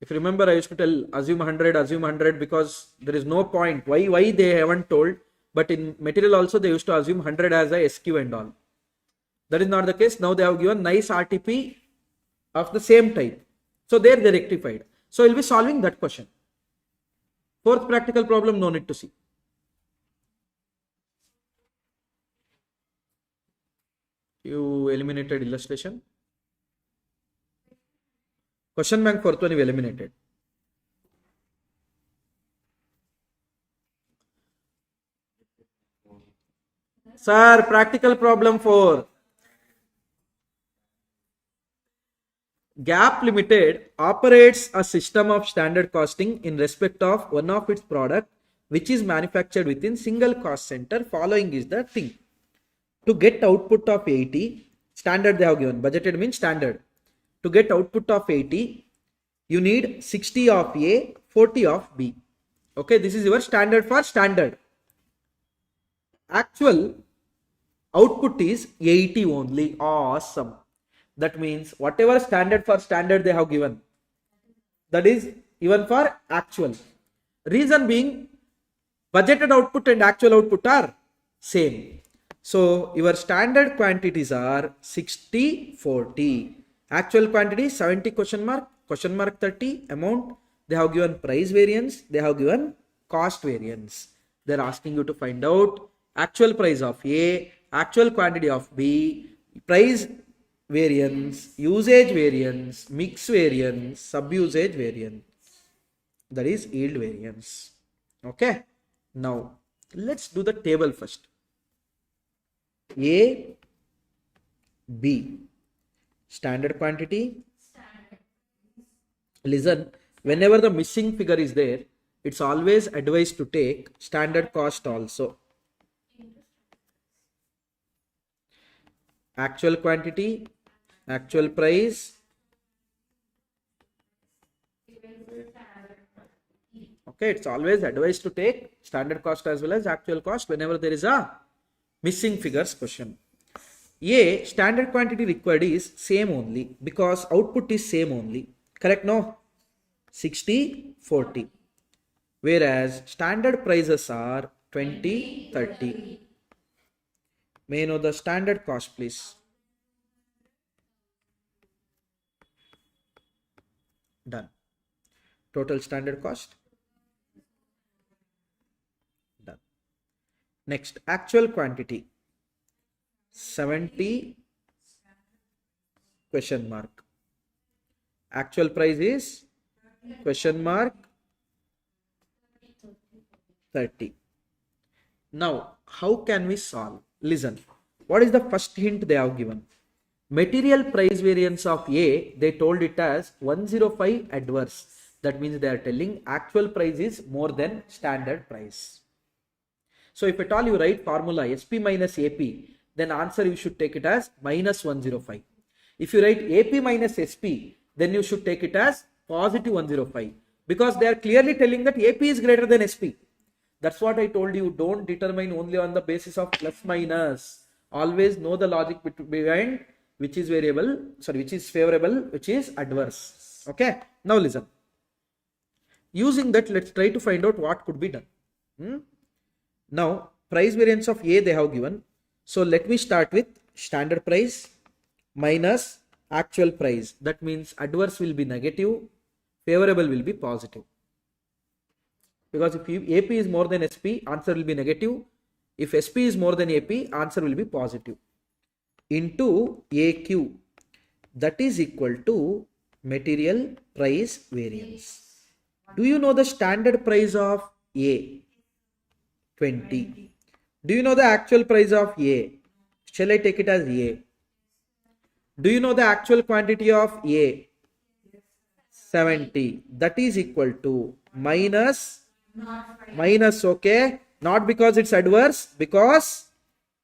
If you remember, I used to tell assume 100 because there is no point. Why they haven't told. But in material also they used to assume 100 as a SQ and all. That is not the case. Now they have given nice RTP of the same type. So there they rectified. So we'll be solving that question. 4th practical problem, no need to see. You eliminated illustration. Question bank 4th one you eliminated. Sir, practical problem 4. Gap Limited operates a system of standard costing in respect of one of its product which is manufactured within single cost center. Following is the thing. To get output of 80, standard they have given. Budgeted means standard. To get output of 80, you need 60 of A, 40 of B. Okay, this is your standard for standard. Actual output is 80 only. Awesome. That means whatever standard for standard they have given, that is even for actual. Reason being, budgeted output and actual output are same. So your standard quantities are 60, 40. Actual quantity 70 question mark 30 amount. They have given price variance, they have given cost variance. They are asking you to find out actual price of A, actual quantity of B, price variance, usage variance, mix variance, sub-usage variance. That is yield variance. Okay. Now, let's do the table first. A, B. Standard quantity. Listen, whenever the missing figure is there, it's always advised to take standard cost also. Actual quantity, actual price. Okay, it's always advised to take standard cost as well as actual cost whenever there is a missing figures question. A, standard quantity required is same only because output is same only. Correct? No? 60, 40. Whereas standard prices are 20, 30. May I know the standard cost, please? Done. Total standard cost? Done. Next, actual quantity. 70 question mark. Actual price is question mark 30. Now, how can we solve? Listen, what is the first hint they have given? Material price variance of A, they told it as 105 adverse. That means they are telling actual price is more than standard price. So if at all you write formula SP minus AP, then answer you should take it as minus 105. If you write AP minus SP, then you should take it as positive 105, because they are clearly telling that AP is greater than SP. That's what I told you. Don't determine only on the basis of plus minus. Always know the logic behind which is variable, sorry, which is favorable, which is adverse. Okay. Now listen. Using that, let's try to find out what could be done. Now, price variance of A they have given. So let me start with standard price minus actual price. That means adverse will be negative, favorable will be positive. Because if AP is more than SP, answer will be negative. If SP is more than AP, answer will be positive. Into AQ, that is equal to material price variance. Do you know the standard price of A? 20. Do you know the actual price of A? Shall I take it as A? Do you know the actual quantity of A? 70. That is equal to minus, okay? Not because it's adverse, because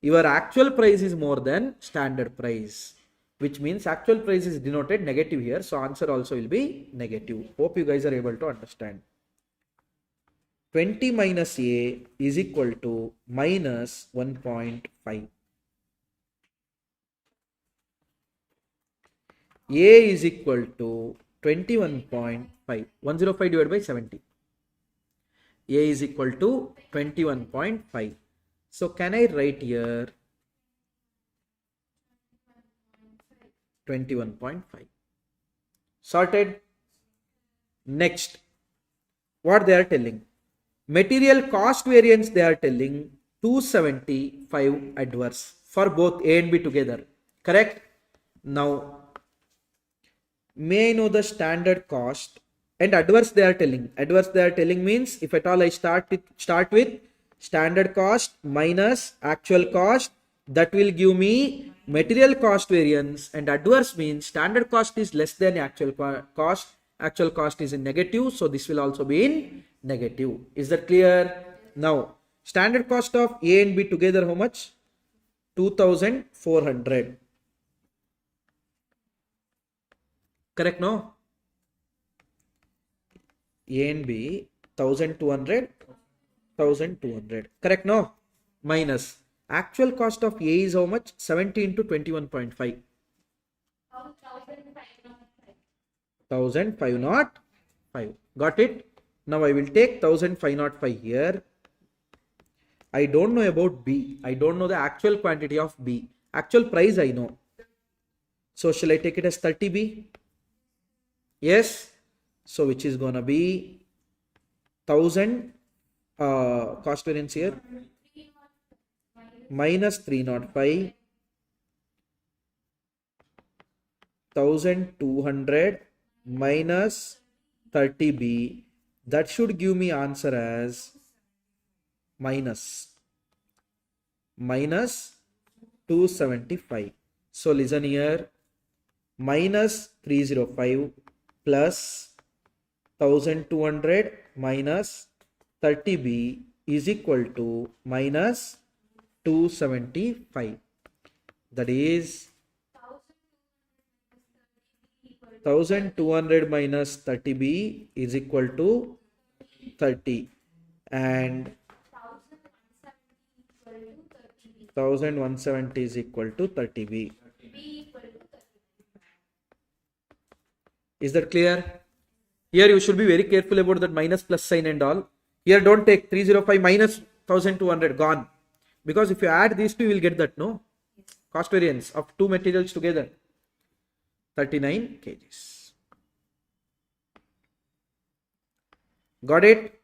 your actual price is more than standard price, which means actual price is denoted negative here. So answer also will be negative. Hope you guys are able to understand. 20 minus A is equal to minus 1.5. A is equal to 21.5. 105 divided by 70. A is equal to 21.5. So can I write here 21.5? Sorted. Next, what they are telling? Material cost variance they are telling 275 adverse for both A and B together. Correct? Now, may I know the standard cost and adverse they are telling? Adverse they are telling means if at all I start with standard cost minus actual cost, that will give me material cost variance, and adverse means standard cost is less than actual cost. Actual cost is in negative, so this will also be in negative. Is that clear? Now, standard cost of A and B together how much? 2400. Correct, no? A and B 1200, 1200. Correct, no? Minus actual cost of A is how much? 70 into 21.5. 1505. Got it? Now I will take 1505 here. I don't know about B. I don't know the actual quantity of B. Actual price I know. So shall I take it as 30B? Yes. So which is gonna be 1000 cost variance here minus 305, 1200 minus 30B. That should give me answer as minus 275. So listen here, minus 305 plus 1200 minus 30B is equal to minus 275. That is 1200 minus 30B is equal to 30, and 1170 is equal to 30B. Is that clear? Here you should be very careful about that minus plus sign and all. Here don't take 305 minus 1200, gone. Because if you add these two, you will get that, no? Cost variance of two materials together. 39 kgs. Got it?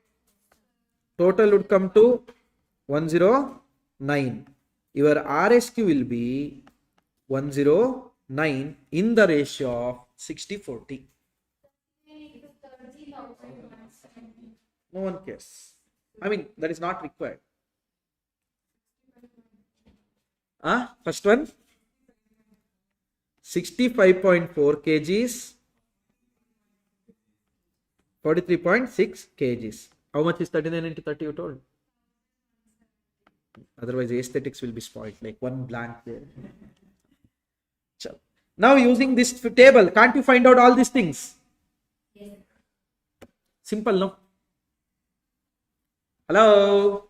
Total would come to 109. Your RSQ will be 109 in the ratio of 60-40. No one cares. I mean, that is not required. First one, 65.4 kgs 43.6 kgs. How much is 39 into 30 you told? Otherwise aesthetics will be spoiled, like one blank there. Now using this table, can't you find out all these things? Yes. Simple, no? Hello?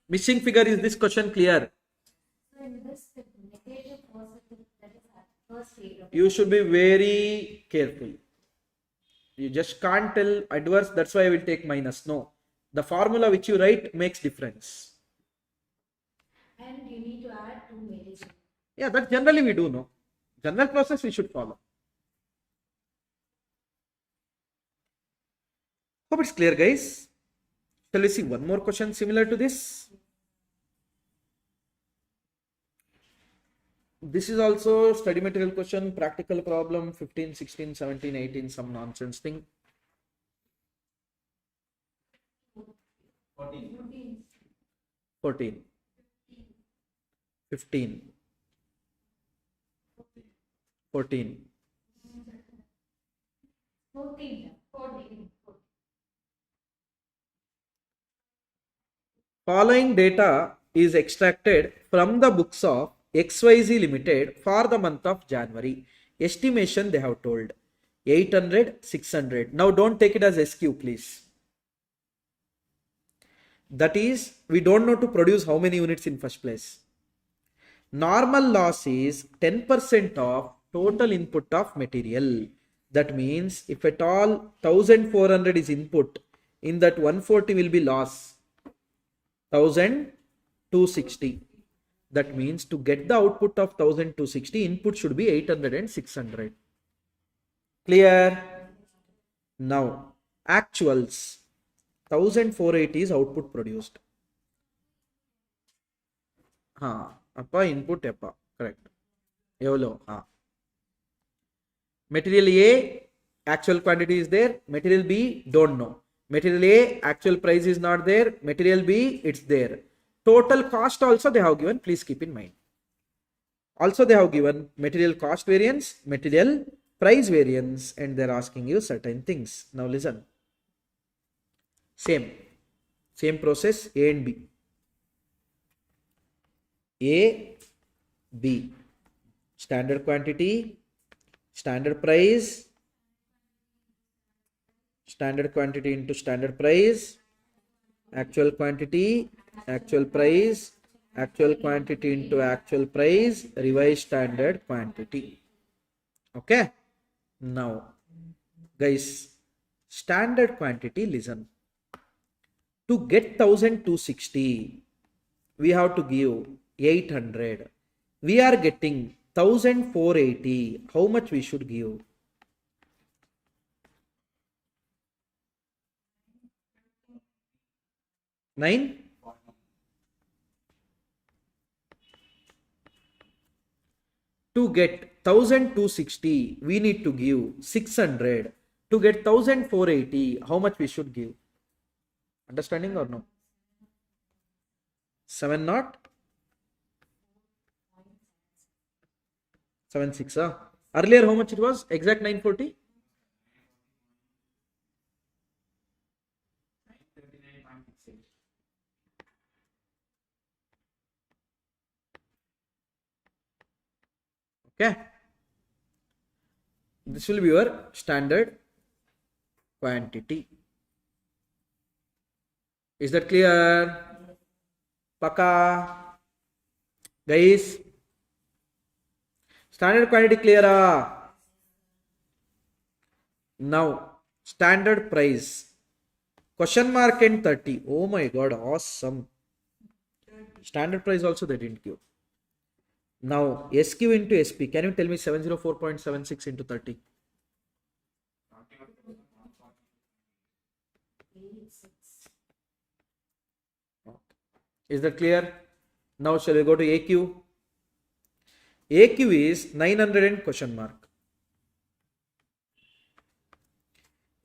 Missing figure, is this question clear? So in this negative positive, that is at first rate. You should be very careful. You just can't tell adverse, that's why I will take minus. No. The formula which you write makes difference. And you need to add 2 variables. Yeah, that generally we do, no? General process we should follow. Hope it's clear, guys. Shall we see one more question similar to this? This is also study material question, practical problem, 15, 16, 17, 18, some nonsense thing. 14. 14. 15. 14. 14. Following data is extracted from the books of XYZ Limited for the month of January. Estimation they have told 800, 600. Now don't take it as SQ, please. That is, we don't know to produce how many units in first place. Normal loss is 10% of total input of material. That means if at all 1400 is input, in that 140 will be loss. 1260. That means to get the output of 1260, input should be 800 and 600. Clear? Now, actuals. 1480 is output produced. Appa input appa. Correct. Evlo. Material A, actual quantity is there. Material B, don't know. Material A, actual price is not there. Material B, it's there. Total cost also they have given. Please keep in mind. Also they have given material cost variance, material price variance, and they're asking you certain things. Now listen. Same process, A and B. A, B. Standard quantity, standard price, standard quantity into standard price, actual quantity, actual price, actual quantity into actual price, revised standard quantity. Okay. Now, guys, standard quantity, listen. To get 1260, we have to give 800. We are getting 1480. How much we should give? Nine? To get 1260, we need to give 600. To get 1480, how much we should give? Understanding or no? 7 not? 76. Earlier how much it was? Exact 940? 939.68. Okay. This will be your standard quantity. Is that clear? Paka? Guys? Standard quantity clear? Now, standard price. Question mark and 30. Oh my god, awesome. Standard price also they didn't give. Now, SQ into SP. Can you tell me 704.76 into 30? Is that clear? Now, shall we go to AQ? AQ is 900 and question mark.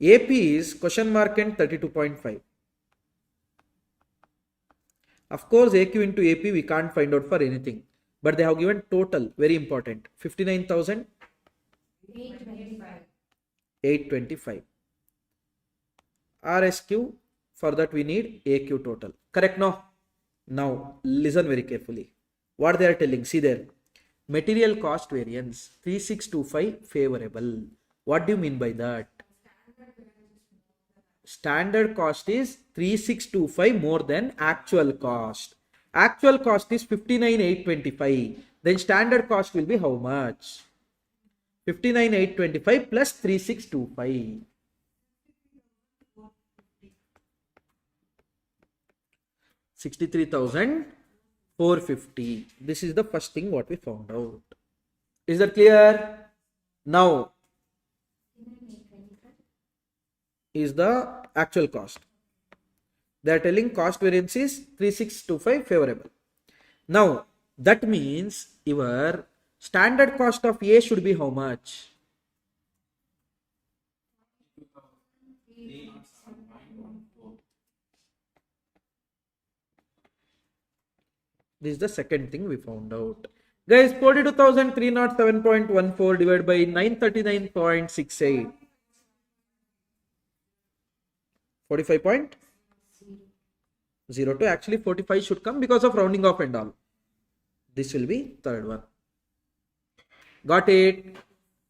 AP is question mark and 32.5. Of course, AQ into AP we can't find out for anything. But they have given total, very important, 59,825. RSQ, for that we need AQ total. Correct now? Now listen very carefully. What they are telling, see there. Material cost variance 3625 favorable. What do you mean by that? Standard cost is 3625 more than actual cost. Actual cost is 59,825. Then standard cost will be how much? 59,825 plus 3625. 63,450. This is the first thing what we found out. Is that clear? Now is the actual cost. They are telling cost variance is 3625 favorable. Now that means your standard cost of A should be how much? This is the second thing we found out. Guys, 42,307.14 divided by 939.68. 45.02. Actually 45 should come because of rounding off and all. This will be third one. Got it?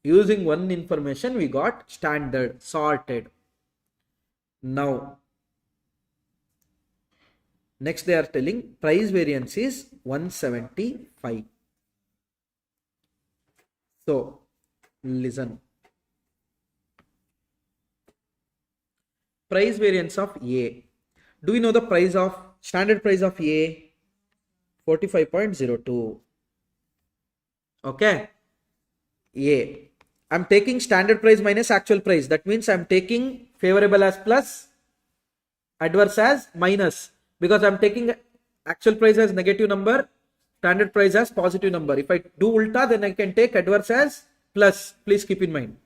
Using one information we got standard, sorted. Now next they are telling price variance is 175. So listen. Price variance of A. Do we know the price of standard price of A? 45.02. Okay. A. I'm taking standard price minus actual price. That means I'm taking favorable as plus, adverse as minus. Because I'm taking actual price as negative number, standard price as positive number. If I do ulta, then I can take adverse as plus. Please keep in mind.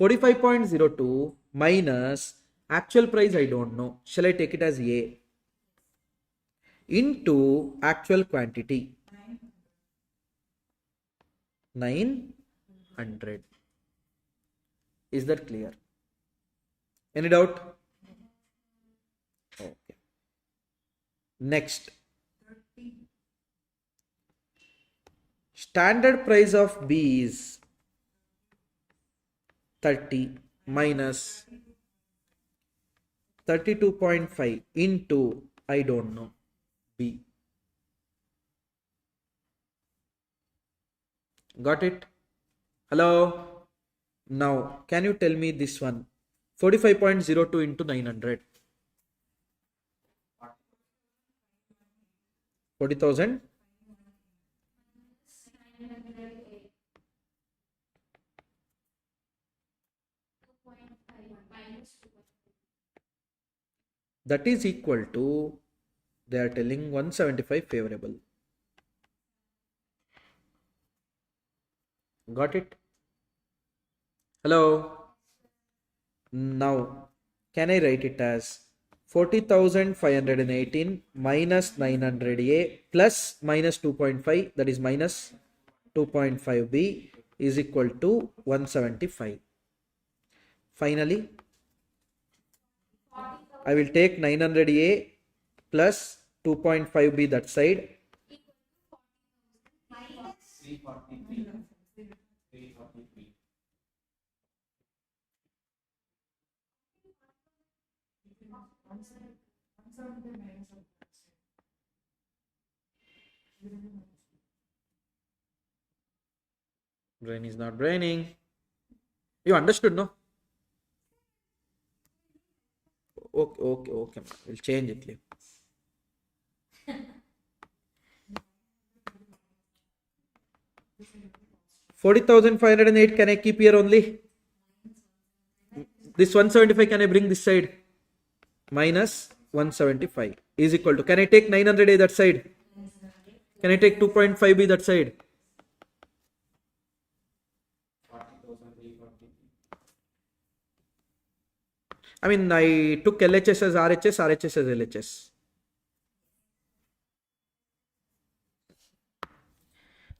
45.02 minus actual price I don't know. Shall I take it as A? Into actual quantity. 900. Is that clear? Any doubt? Okay. Next. Standard price of B is 30 minus 32.5 into I don't know B. Got it? Hello? Now can you tell me this one? 45.02 into 900. 40,000. That is equal to, they are telling 175 favorable. Got it? Hello? Now, can I write it as 40,518 minus 900A plus minus 2.5, that is minus 2.5B is equal to 175. Finally, I will take 900A plus 2.5B that side. 343. Brain is not braining. You understood, no? Okay. We'll change it. 40,508 can I keep here only? This 175 can I bring this side? Minus 175 is equal to, can I take 900A that side? Can I take 2.5B that side? I mean, I took LHS as RHS, RHS as LHS.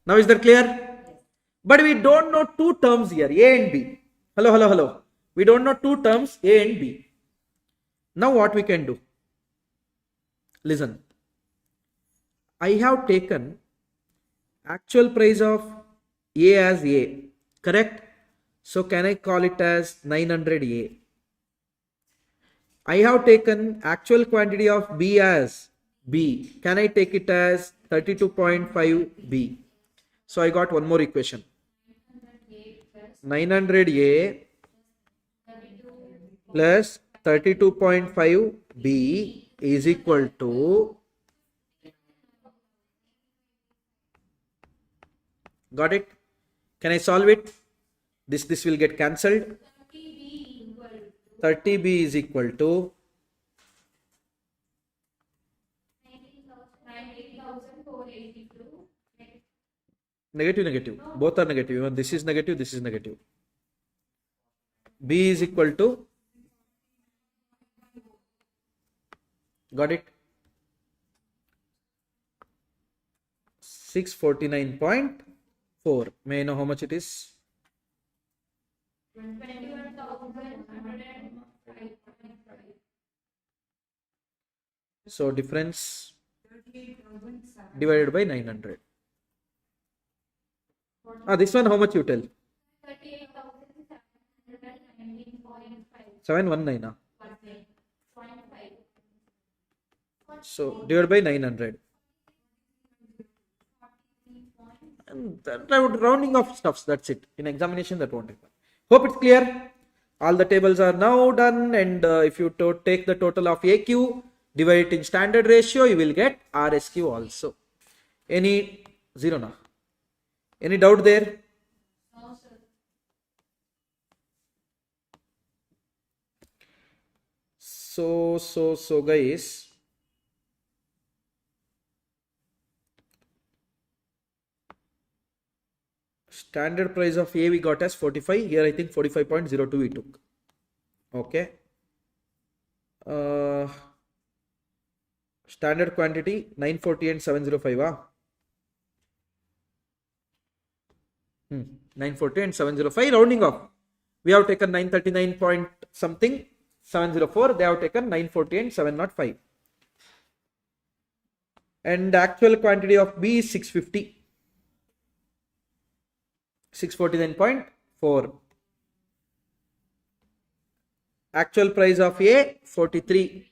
Now is that clear? But we don't know two terms here, A and B. Hello. We don't know two terms, A and B. Now what we can do? Listen. I have taken actual price of A as A, correct? So can I call it as 900A? I have taken actual quantity of B as B. Can I take it as 32.5B? So I got one more equation. 900A plus 32.5B is equal to, got it? Can I solve it? This will get cancelled. 30B is equal to 19,482. negative. Both are negative. Even this is negative, this is negative. B is equal to, got it? 649.4. May I know how much it is? 21,105. So difference 38,700. divided by 900. This one how much you tell? 38,719.5. 719. So divided by 900. And that rounding of stuffs, that's it. In examination that won't happen. Hope it's clear. All the tables are now done, and if you take the total of AQ, divide it in standard ratio, you will get RSQ also. Any zero now? Any doubt there? No, sir. So guys, standard price of A we got as 45. Here I think 45.02 we took. Okay. Standard quantity 940 and 705. 940 and 705 rounding off. We have taken 939 point something 704. They have taken 940 and 705. And the actual quantity of B is 650. 649.4. Actual price of A 43.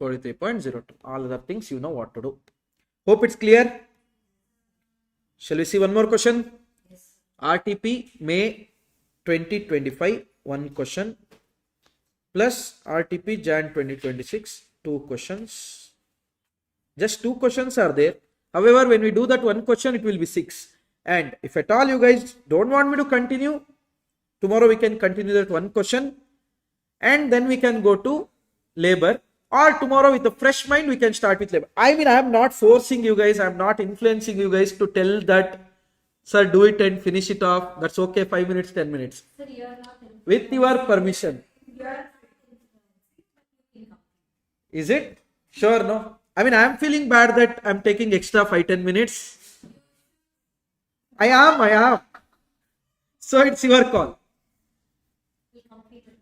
43.02. All other things you know what to do. Hope it's clear. Shall we see one more question? Yes. RTP May 2025, one question, plus RTP Jan 2026, two questions. Just two questions are there. However, when we do that one question, it will be 6. And if at all you guys don't want me to continue, tomorrow we can continue that one question, and then we can go to labor, or tomorrow with a fresh mind we can start with labor. I mean, I am not forcing you guys, I am not influencing you guys to tell that, sir, do it and finish it off. That's okay, 5 minutes, 10 minutes. Sir, you are not in. With your permission. Is it? Sure, no? I mean, I am feeling bad that I am taking extra 5-10 minutes. I am. So it's your call.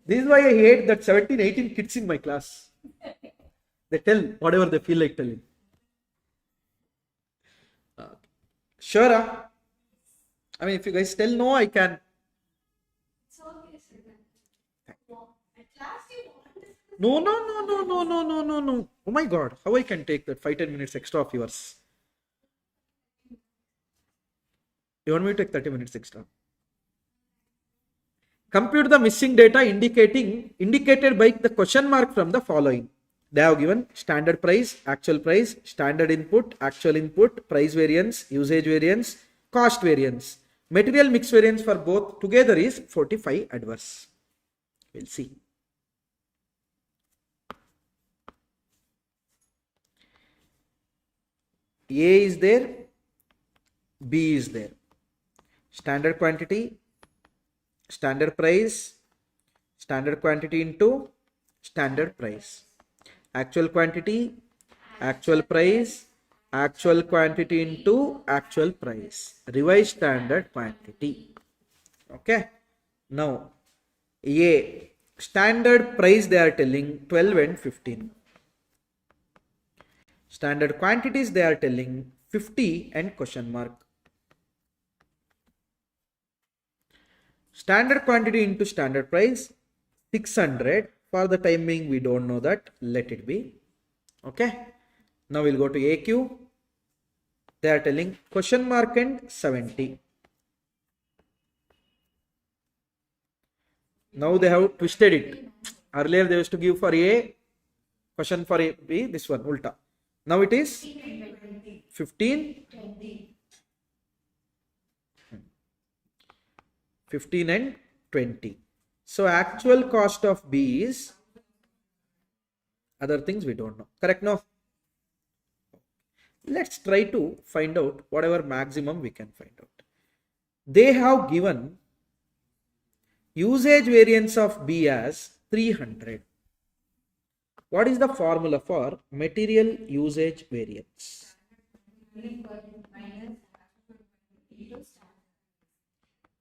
This is why I hate that 17-18 kids in my class. They tell whatever they feel like telling. Sure. I mean, if you guys tell no, I can. It's okay, sir. At last you want this. No. Oh my God. How I can take that 5-10 minutes extra of yours? You want me to take 30 minutes extra? Compute the missing data indicated by the question mark from the following. They have given standard price, standard input, actual input, price variance, usage variance, cost variance. Material mix variance for both together is 45 adverse. We'll see. A is there, B is there. Standard quantity, standard price, standard quantity into standard price. Actual quantity, actual price, actual quantity into actual price. Revised standard quantity. Okay. Now, A Standard price they are telling 12 and 15. Standard quantities they are telling 50 and question mark. Standard quantity into standard price 600. For the time being we don't know that, let it be. Okay. Now we'll go to AQ. They are telling question mark and 70. Now they have twisted it. Earlier they used to give for A, question for A, B, this one, ulta. Now it is 15, 15 and 20. So actual cost of B is, other things we don't know. Correct now? Let's try to find out whatever maximum we can find out. They have given usage variance of B as 300. What is the formula for material usage variance?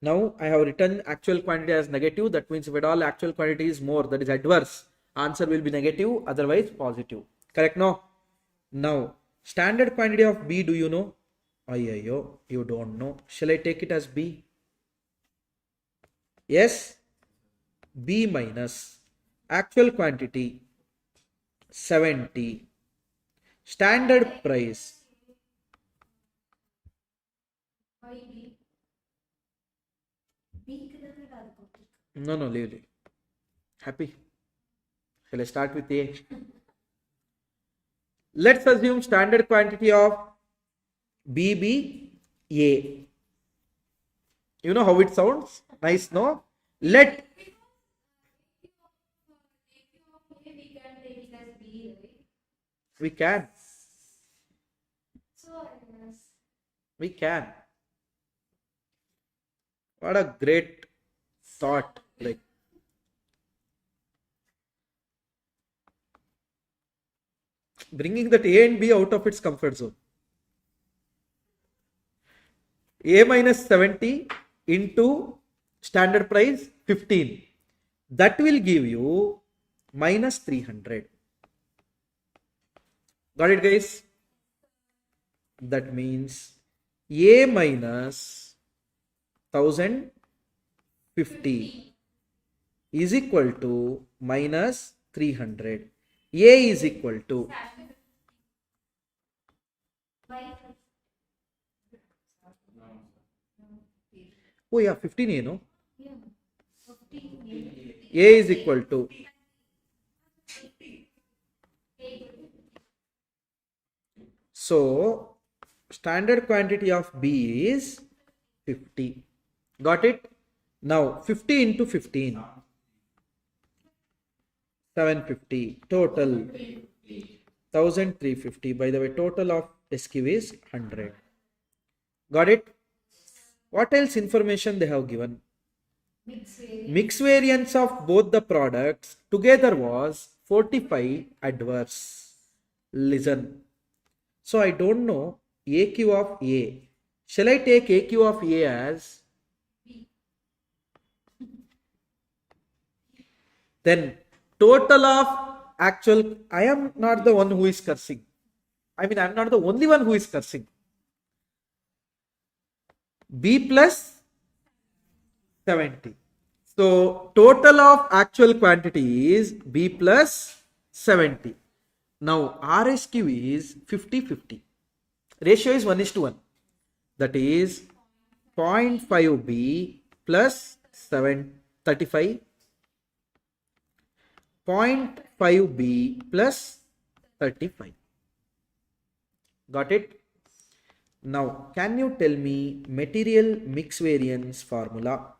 Now I have written actual quantity as negative. That means if at all actual quantity is more, that is adverse, answer will be negative, otherwise positive. Correct now? Now standard quantity of B, do you know? Ayyo, you don't know. Shall I take it as B? Yes. B minus actual quantity 70, standard price. No, leave. Happy? Shall I start with A? Let's assume standard quantity of B be A. You know how it sounds? Nice, no? Let we can. We can. What a great thought. Like, bringing that A and B out of its comfort zone. A minus 70 into standard price 15. That will give you minus 300. Got it, guys? That means A minus 1050 is equal to minus 300. A is equal to oh yeah, 15 A, no? A is equal to so standard quantity of B is 50. Got it? Now 50 into 15, 750, total 1350. By the way, total of SQ is 100. Got it? What else information they have given? Mix variance of both the products together was 45 adverse. Listen. So I don't know AQ of A. Shall I take AQ of A as? Then total of actual, I am not the one who is cursing. I mean, I am not the only one who is cursing. B plus 70. So total of actual quantity is B plus 70. Now RSQ is 50-50. Ratio is 1:1. That is 0.5 B plus 35. 0.5 B plus 35. Got it? Now, can you tell me material mix variance formula?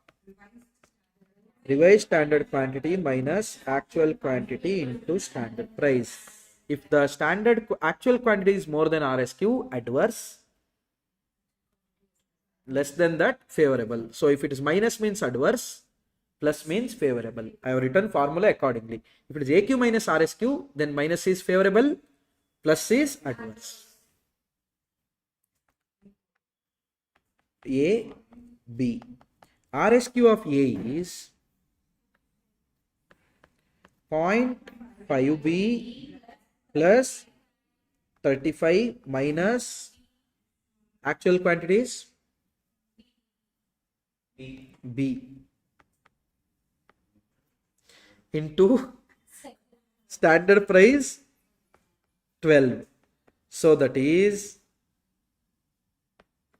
Revised standard quantity minus actual quantity into standard price. If the standard actual quantity is more than RSQ, adverse. Less than that, favorable. So if it is minus means adverse, plus means favorable. I have written formula accordingly. If it is AQ minus RSQ, then minus is favorable, plus is adverse. A, B. RSQ of A is 0.5b plus 35 minus actual quantities B into standard price 12. So that is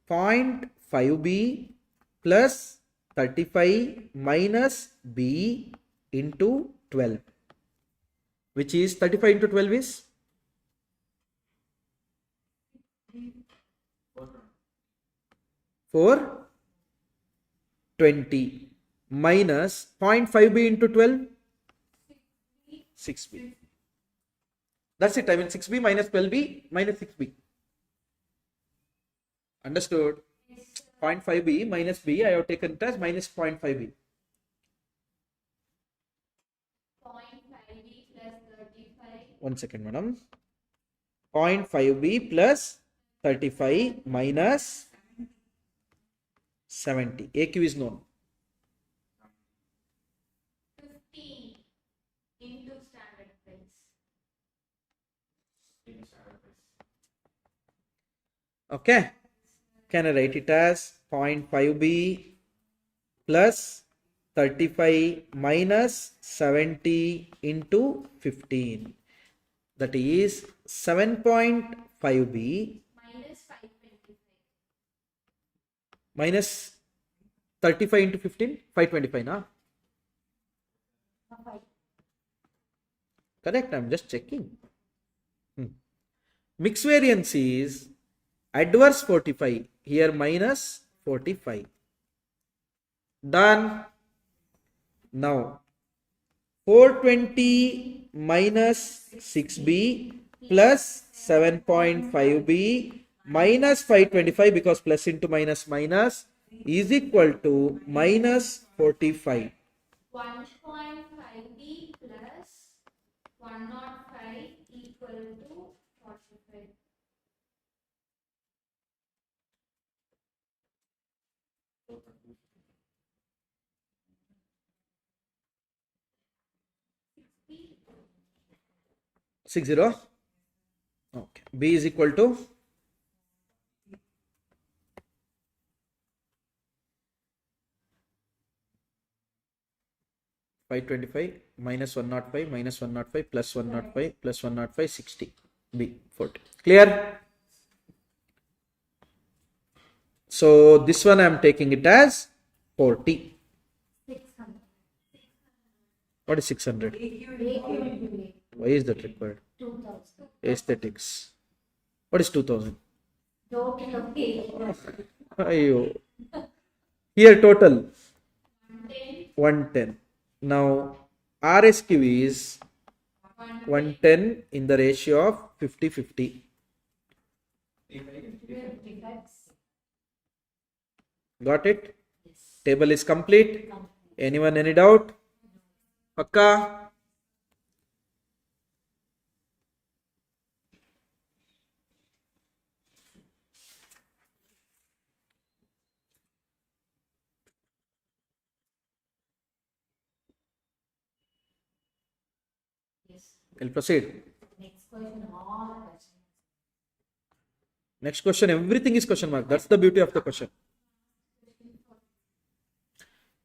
0.5b plus 35 minus B into 12, which is 35 into 12 is 420 minus 0.5b into 12 6b. That's it. I mean 6b minus 12b minus 6b. Understood? 0.5b minus b, I have taken it as minus 0.5b. 0.5b plus 35. 1 second, madam. 0.5b plus 35 minus 70. AQ is known. 15 into standard price. Okay. Can I write it as 0.5b plus 35 minus 70 into 15? That is 7.5b Minus 525. minus 35 into 15, 525 na? Correct, I'm just checking. Mix variance is adverse 45, here minus 45. Done. Now 420 minus 6b plus 7.5b minus 525, because plus into minus minus, is equal to minus 45. 1.5b plus 105 equal to 45. Six zero. Okay. B is equal to 525 minus 105 minus 105 plus 105 plus 105 60. B 40. Clear? So this one I am taking it as 40. 600. What is 600? Why is that required? 2000. Aesthetics. What is 2000? Total. Ayyo. Here total 110. 110. Now RSQ is 110 in the ratio of 50-50. Got it? Table is complete. Anyone any doubt? Pakka? Yes. We'll proceed. Next question, all questions. Next question, everything is question mark. That's the beauty of the question.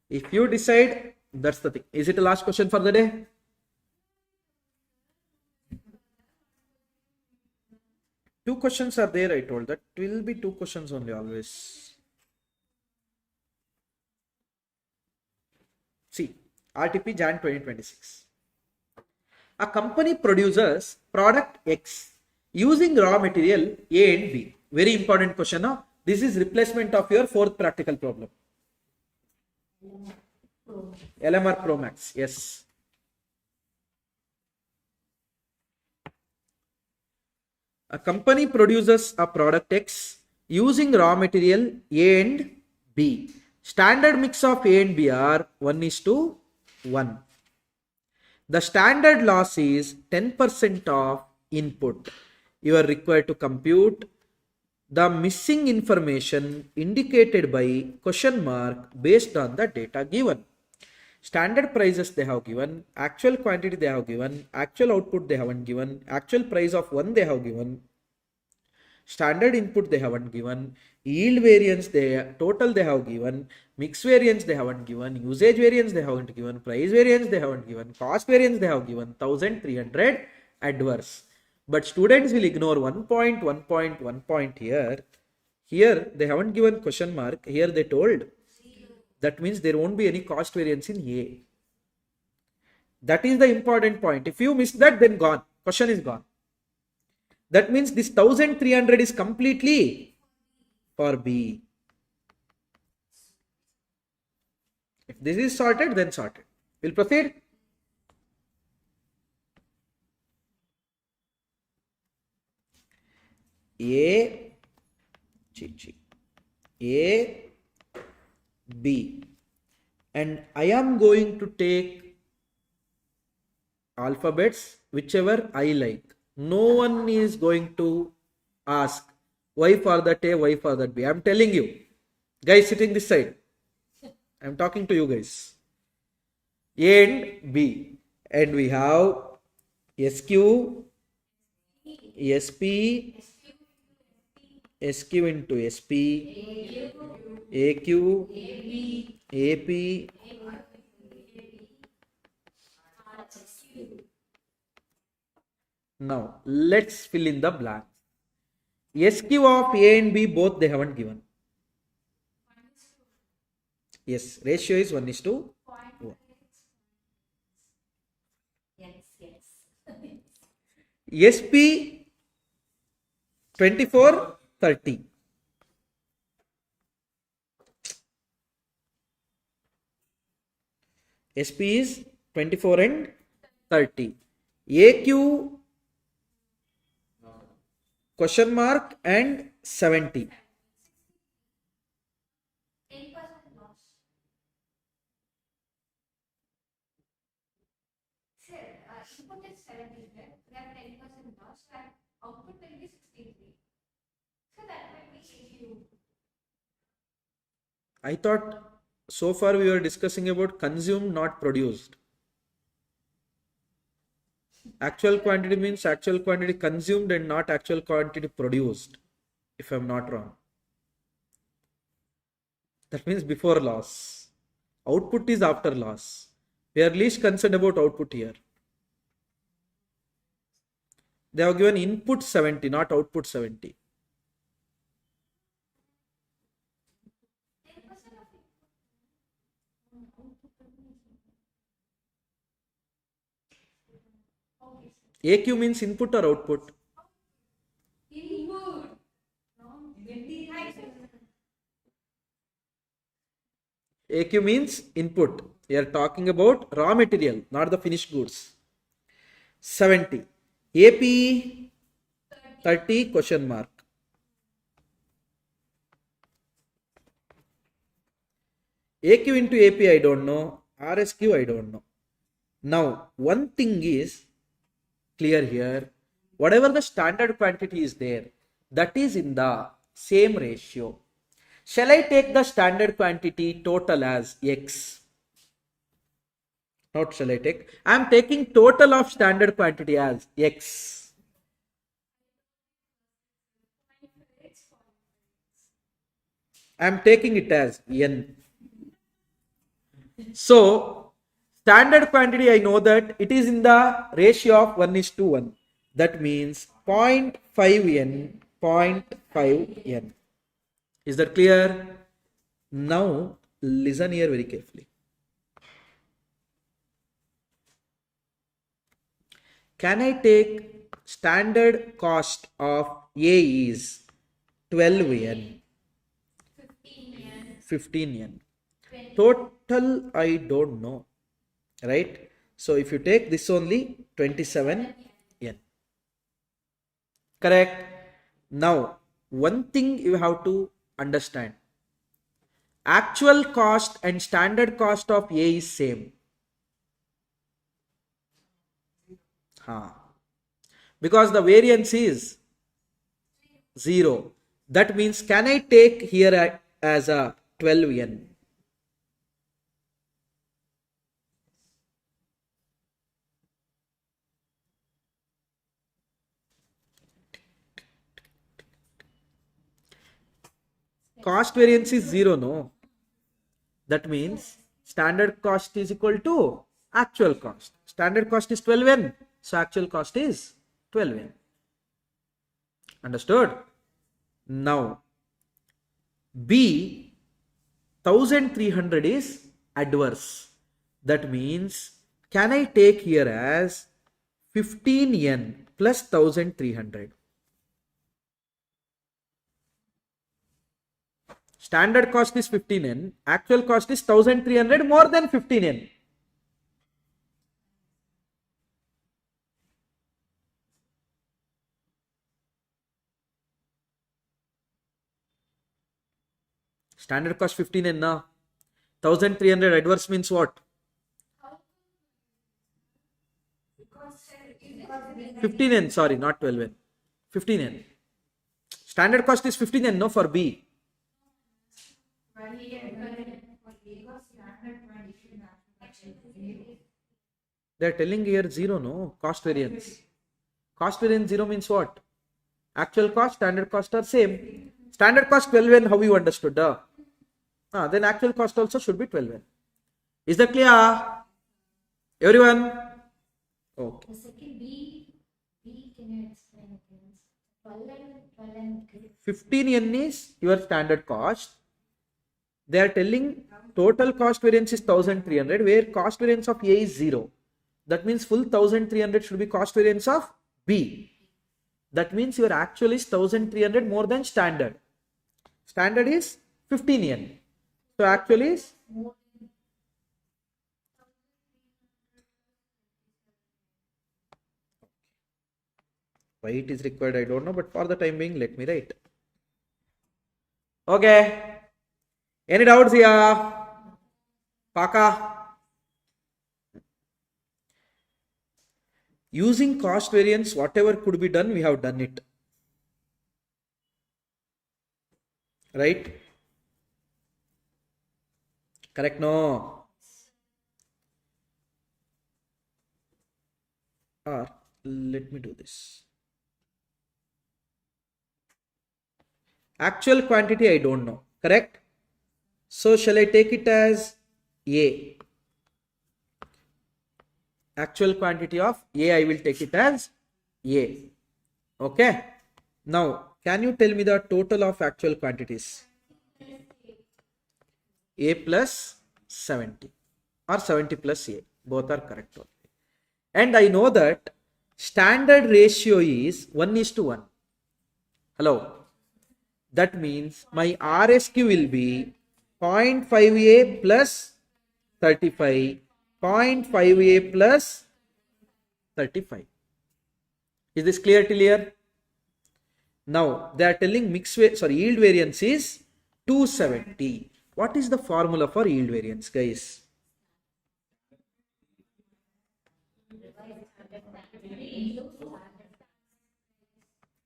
If you decide, that's the thing. Is it the last question for the day? Two questions are there, I told. That will be two questions only always. See, RTP Jan 2026. A company produces product X using raw material A and B. Very important question. No? This is replacement of your fourth practical problem. LMR Pro Max. Yes. A company produces a product X using raw material A and B. Standard mix of A and B are 1:1. The standard loss is 10% of input. You are required to compute the missing information indicated by question mark based on the data given. Standard prices they have given, actual quantity they have given, actual output they haven't given, actual price of one they have given, standard input they haven't given, yield variance total they have given, mix variance they haven't given, usage variance they haven't given, price variance they haven't given, cost variance they have given, 1300 adverse. But students will ignore 1 point here. Here they haven't given question mark, here they told. That means there won't be any cost variance in A. That is the important point. If you miss that, then gone. Question is gone. That means this 1300 is completely for B. If this is sorted, then sorted. We'll proceed. A, B, and I am going to take alphabets whichever I like. No one is going to ask why for that A, why for that B. I am telling you, guys sitting this side, I am talking to you guys. A and B, and we have SQ, SP, SQ into SP, AQ, AP, now let's fill in the blanks. SQ of A and B both they haven't given. Yes, ratio is 1:1. SP 24:30. SP is 24 and 30. AQ question mark and 70. 10% loss. Sir, input is 70, right? We have 10% loss, and output will be 63. So that might be AQ. I thought so far we were discussing about consumed, not produced. Actual quantity means actual quantity consumed and not actual quantity produced, if I'm not wrong. That means before loss. Output is after loss. We are least concerned about output here. They have given input 70, not output 70. 10% of AQ means input or output? input. AQ means input. We are talking about raw material, not the finished goods. 70. AP 30 question mark. AQ into AP I don't know. RSQ I don't know. Now one thing is clear here. Whatever the standard quantity is there, that is in the same ratio. Shall I take the standard quantity total as X? Not shall I take. I am taking total of standard quantity as X. I am taking it as N. So, standard quantity I know that it is in the ratio of 1:1. That means 0.5 N, 0.5 N. Is that clear? Now, listen here very carefully. Can I take standard cost of A is 12 N, 15 N. Total I don't know, right? So if you take this only 27 N. Correct? Now, one thing you have to understand. Actual cost and standard cost of A is same. Because the variance is 0. That means can I take here as a 12 N? cost variance is 0, no? That means standard cost is equal to actual cost. Standard cost is 12n, so actual cost is 12n. Understood? Now, B 1300 is adverse. That means, can I take here as 15n plus 1300? Standard cost is 15n, actual cost is 1300 more than 15n. Standard cost 15n now. 1300 adverse means what? 15n, sorry, not 12n. 15n. Standard cost is 15n, no, for B. They are telling here 0, no, cost variance. Cost variance 0 means what? Actual cost, standard cost are same. Standard cost 12n, how you understood? Then actual cost also should be 12n. Is that clear? Everyone? Okay. The second B, can you explain again? 12 and 15n is your standard cost. They are telling total cost variance is 1300, where cost variance of A is 0. That means full 1300 should be cost variance of B. That means your actual is 1300 more than standard. Standard is 15n. So actual is why it is required, I don't know, but for the time being, let me write. Okay. Any doubts here? Paka? Using cost variance, whatever could be done, we have done it. Right? Correct? No? Or let me do this. Actual quantity I don't know. Correct? So shall I take it as A? Actual quantity of A, I will take it as A. Okay. Now, can you tell me the total of actual quantities? A plus 70 or 70 plus A. Both are correct. And I know that standard ratio is 1:1. Hello. That means my RSQ will be 0.5A plus 35, 0.5A plus 35. Is this clear till here? Now they are telling yield variance is 270. What is the formula for yield variance, guys?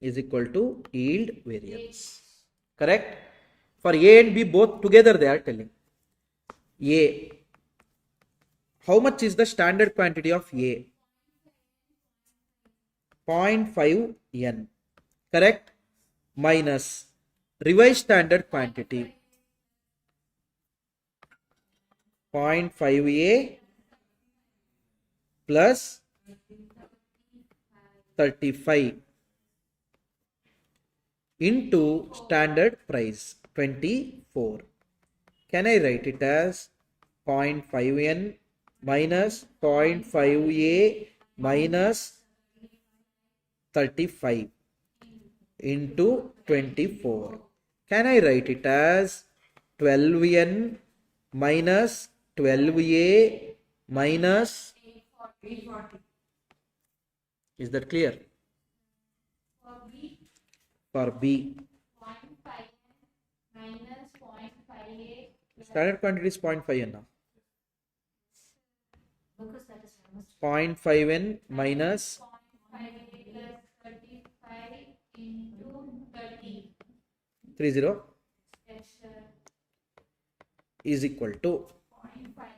Is equal to yield variance. Correct? For A and B both together they are telling. A. How much is the standard quantity of A? 0.5 N. Correct? Minus revised standard quantity 0.5 A plus 35 into standard price 24. Can I write it as 0.5 N minus 0.5 A minus 35 into 24? Can I write it as 12N minus 12A minus 840. Is that clear? For B. 0.5 minus 0.58. Standard quantity is 0.5 N now. Because that is almost 0.5 N minus 0.58 plus 35 into 30. 30 Yes, sir. is equal to 0.5.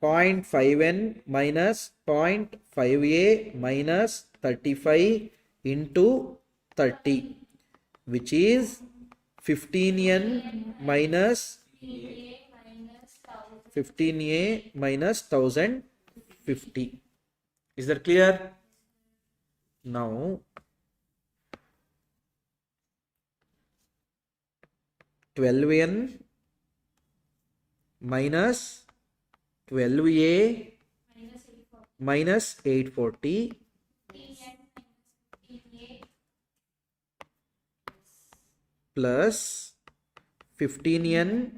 0.5 N minus 0.5 A minus 35 into 30, which is 15n minus A minus 1000. 15a minus 1050. Is that clear? Now 12n minus 12a minus 840 plus 15n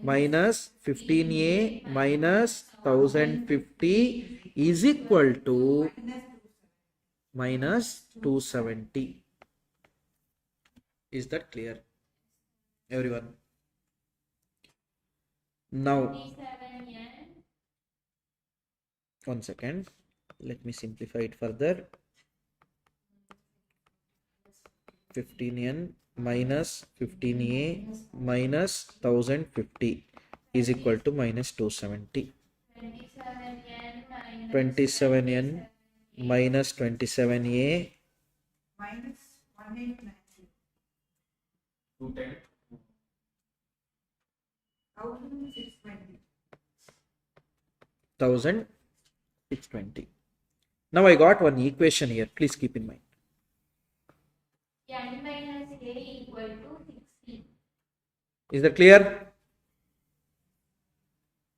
minus 15a minus 1050 is equal to minus 270. Is that clear, everyone? Now, 37n. one second, let me simplify it further. 15n minus 15a minus 1050 is equal to minus 270. 27n minus 27a minus 1890. 210. 1620. 1620. Now I got one equation here. Please keep in mind. N minus A equal to 60. Is that clear?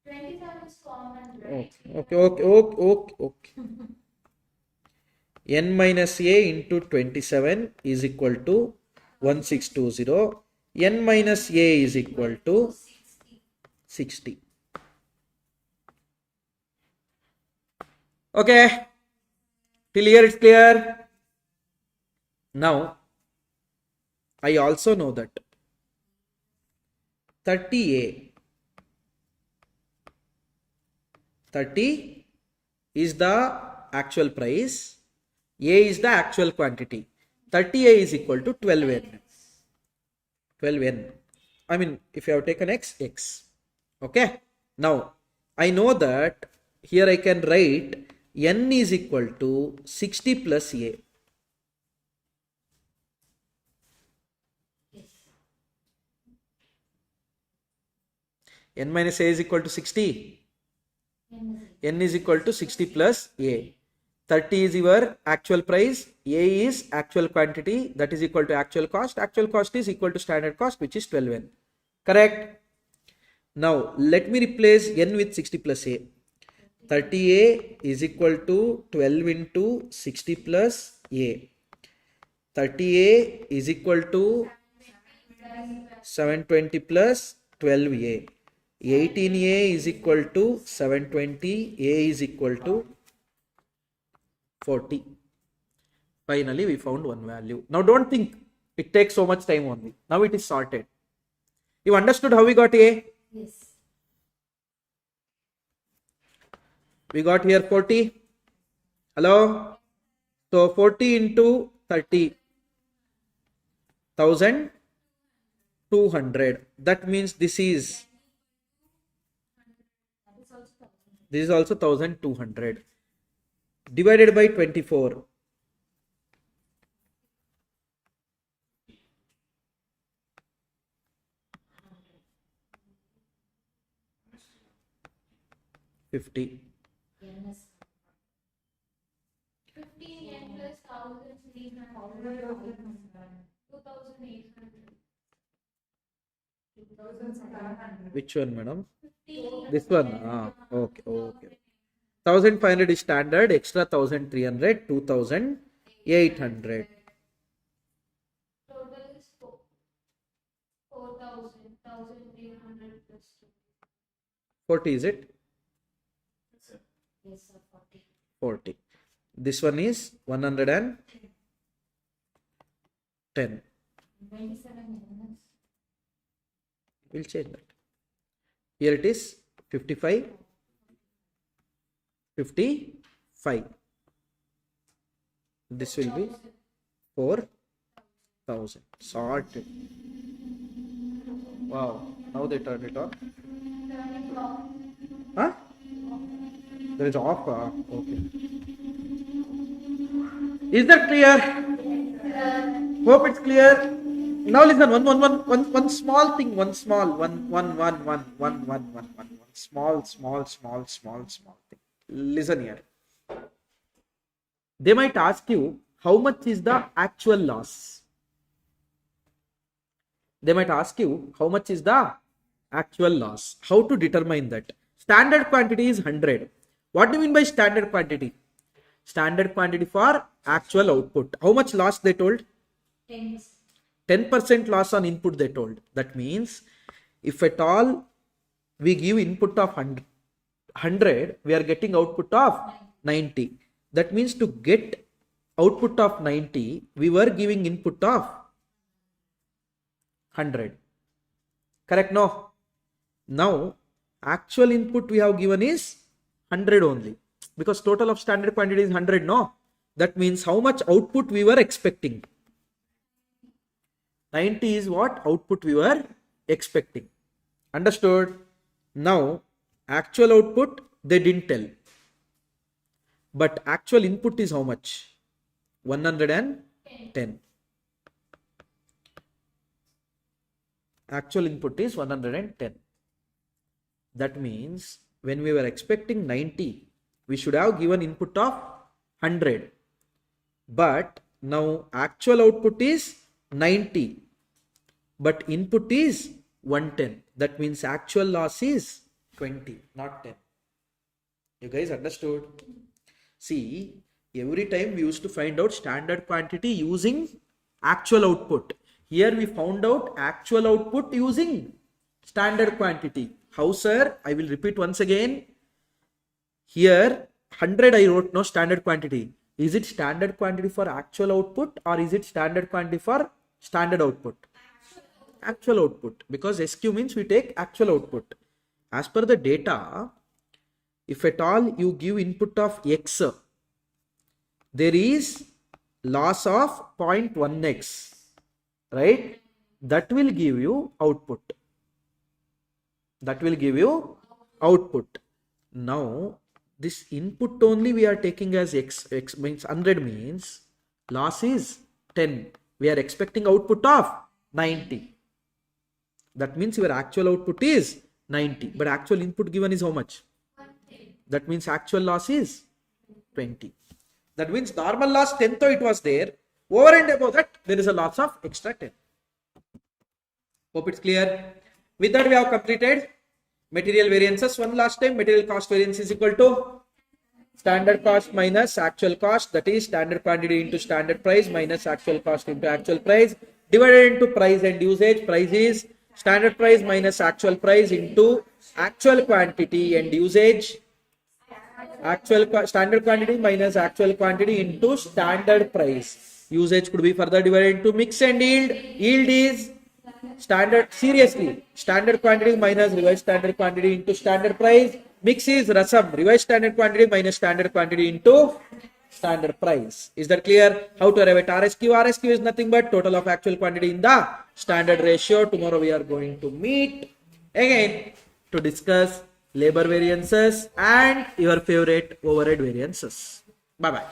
27 is common, right? Okay. N minus A into 27 is equal to 1620. N minus A is equal to 60. Okay. Till here it's clear. Now, I also know that 30 is the actual price, A is the actual quantity. 30A is equal to 12N. 12N. I mean, if you have taken X. Okay. Now, I know that here I can write N is equal to 60 plus A. N minus A is equal to 60. N is equal to 60 plus A. 30 is your actual price. A is actual quantity. That is equal to actual cost. Actual cost is equal to standard cost, which is 12N. Correct? Now, let me replace N with 60 plus A. 30A is equal to 12 into 60 plus A. 30A is equal to 720 plus 12A. 18A is equal to 720. A is equal to 40. Finally, we found one value. Now, don't think it takes so much time only. Now it is sorted. You understood how we got A? Yes. We got here 40. Hello? So 40 into 30. 1200. That means this is also 1200. Divided by 24. $50. 15n plus 1300. 2800. Which one, madam? 15. This one. Okay. 1500 is standard. Extra 1300. 2800. Total is 4,000. 1,300 plus 40 is it? Yes, sir. 40. 40. This one is 110. 27 minutes. We'll change that. Here it is 55. 55. This will be 4,000. Sorted. Wow. Now they turned it on. Huh? There is off. Okay. Is that clear? Hope it's clear. Now listen, one small thing, small thing. Listen here. They might ask you, how much is the actual loss? They might ask you, how much is the actual loss? How to determine that? Standard quantity is 100. What do you mean by standard quantity? Standard quantity for actual output. How much loss they told? 10% loss on input they told. That means if at all we give input of 100, we are getting output of 90. That means to get output of 90, we were giving input of 100. Correct? No? Now, actual input we have given is 100 only. Because total of standard quantity is 100, no? That means how much output we were expecting. 90 is what output we were expecting. Understood? Now, actual output they didn't tell. But actual input is how much? 110. Actual input is 110. That means when we were expecting 90, we should have given input of 100. But now actual output is 90. But input is 110. That means actual loss is 20, not 10. You guys understood? See, every time we used to find out standard quantity using actual output. Here we found out actual output using standard quantity. How, sir? I will repeat once again. Here 100 I wrote no standard quantity. Is it standard quantity for actual output or is it standard quantity for standard output? Actual output, because SQ means we take actual output. As per the data, if at all you give input of X, there is loss of 0.1x, right? That will give you output. That will give you output. Now, this input only we are taking as X. X means 100 means loss is 10. We are expecting output of 90. That means your actual output is 90. But actual input given is how much? That means actual loss is 20. That means normal loss 10 though it was there. Over and above that, there is a loss of extra 10. Hope it's clear. With that, we have completed material variances. One last time, material cost variance is equal to standard cost minus actual cost. That is standard quantity into standard price minus actual cost into actual price. Divided into price and usage. Price is standard price minus actual price into actual quantity and usage. Standard quantity minus actual quantity into standard price. Usage could be further divided into mix and yield. Yield is standard quantity minus revised standard quantity into standard price. Mix is rasam, revised standard quantity minus standard quantity into standard price. Is that clear? How to arrive at RSQ? RSQ is nothing but total of actual quantity in the standard ratio. Tomorrow we are going to meet again to discuss labor variances and your favorite overhead variances. Bye bye.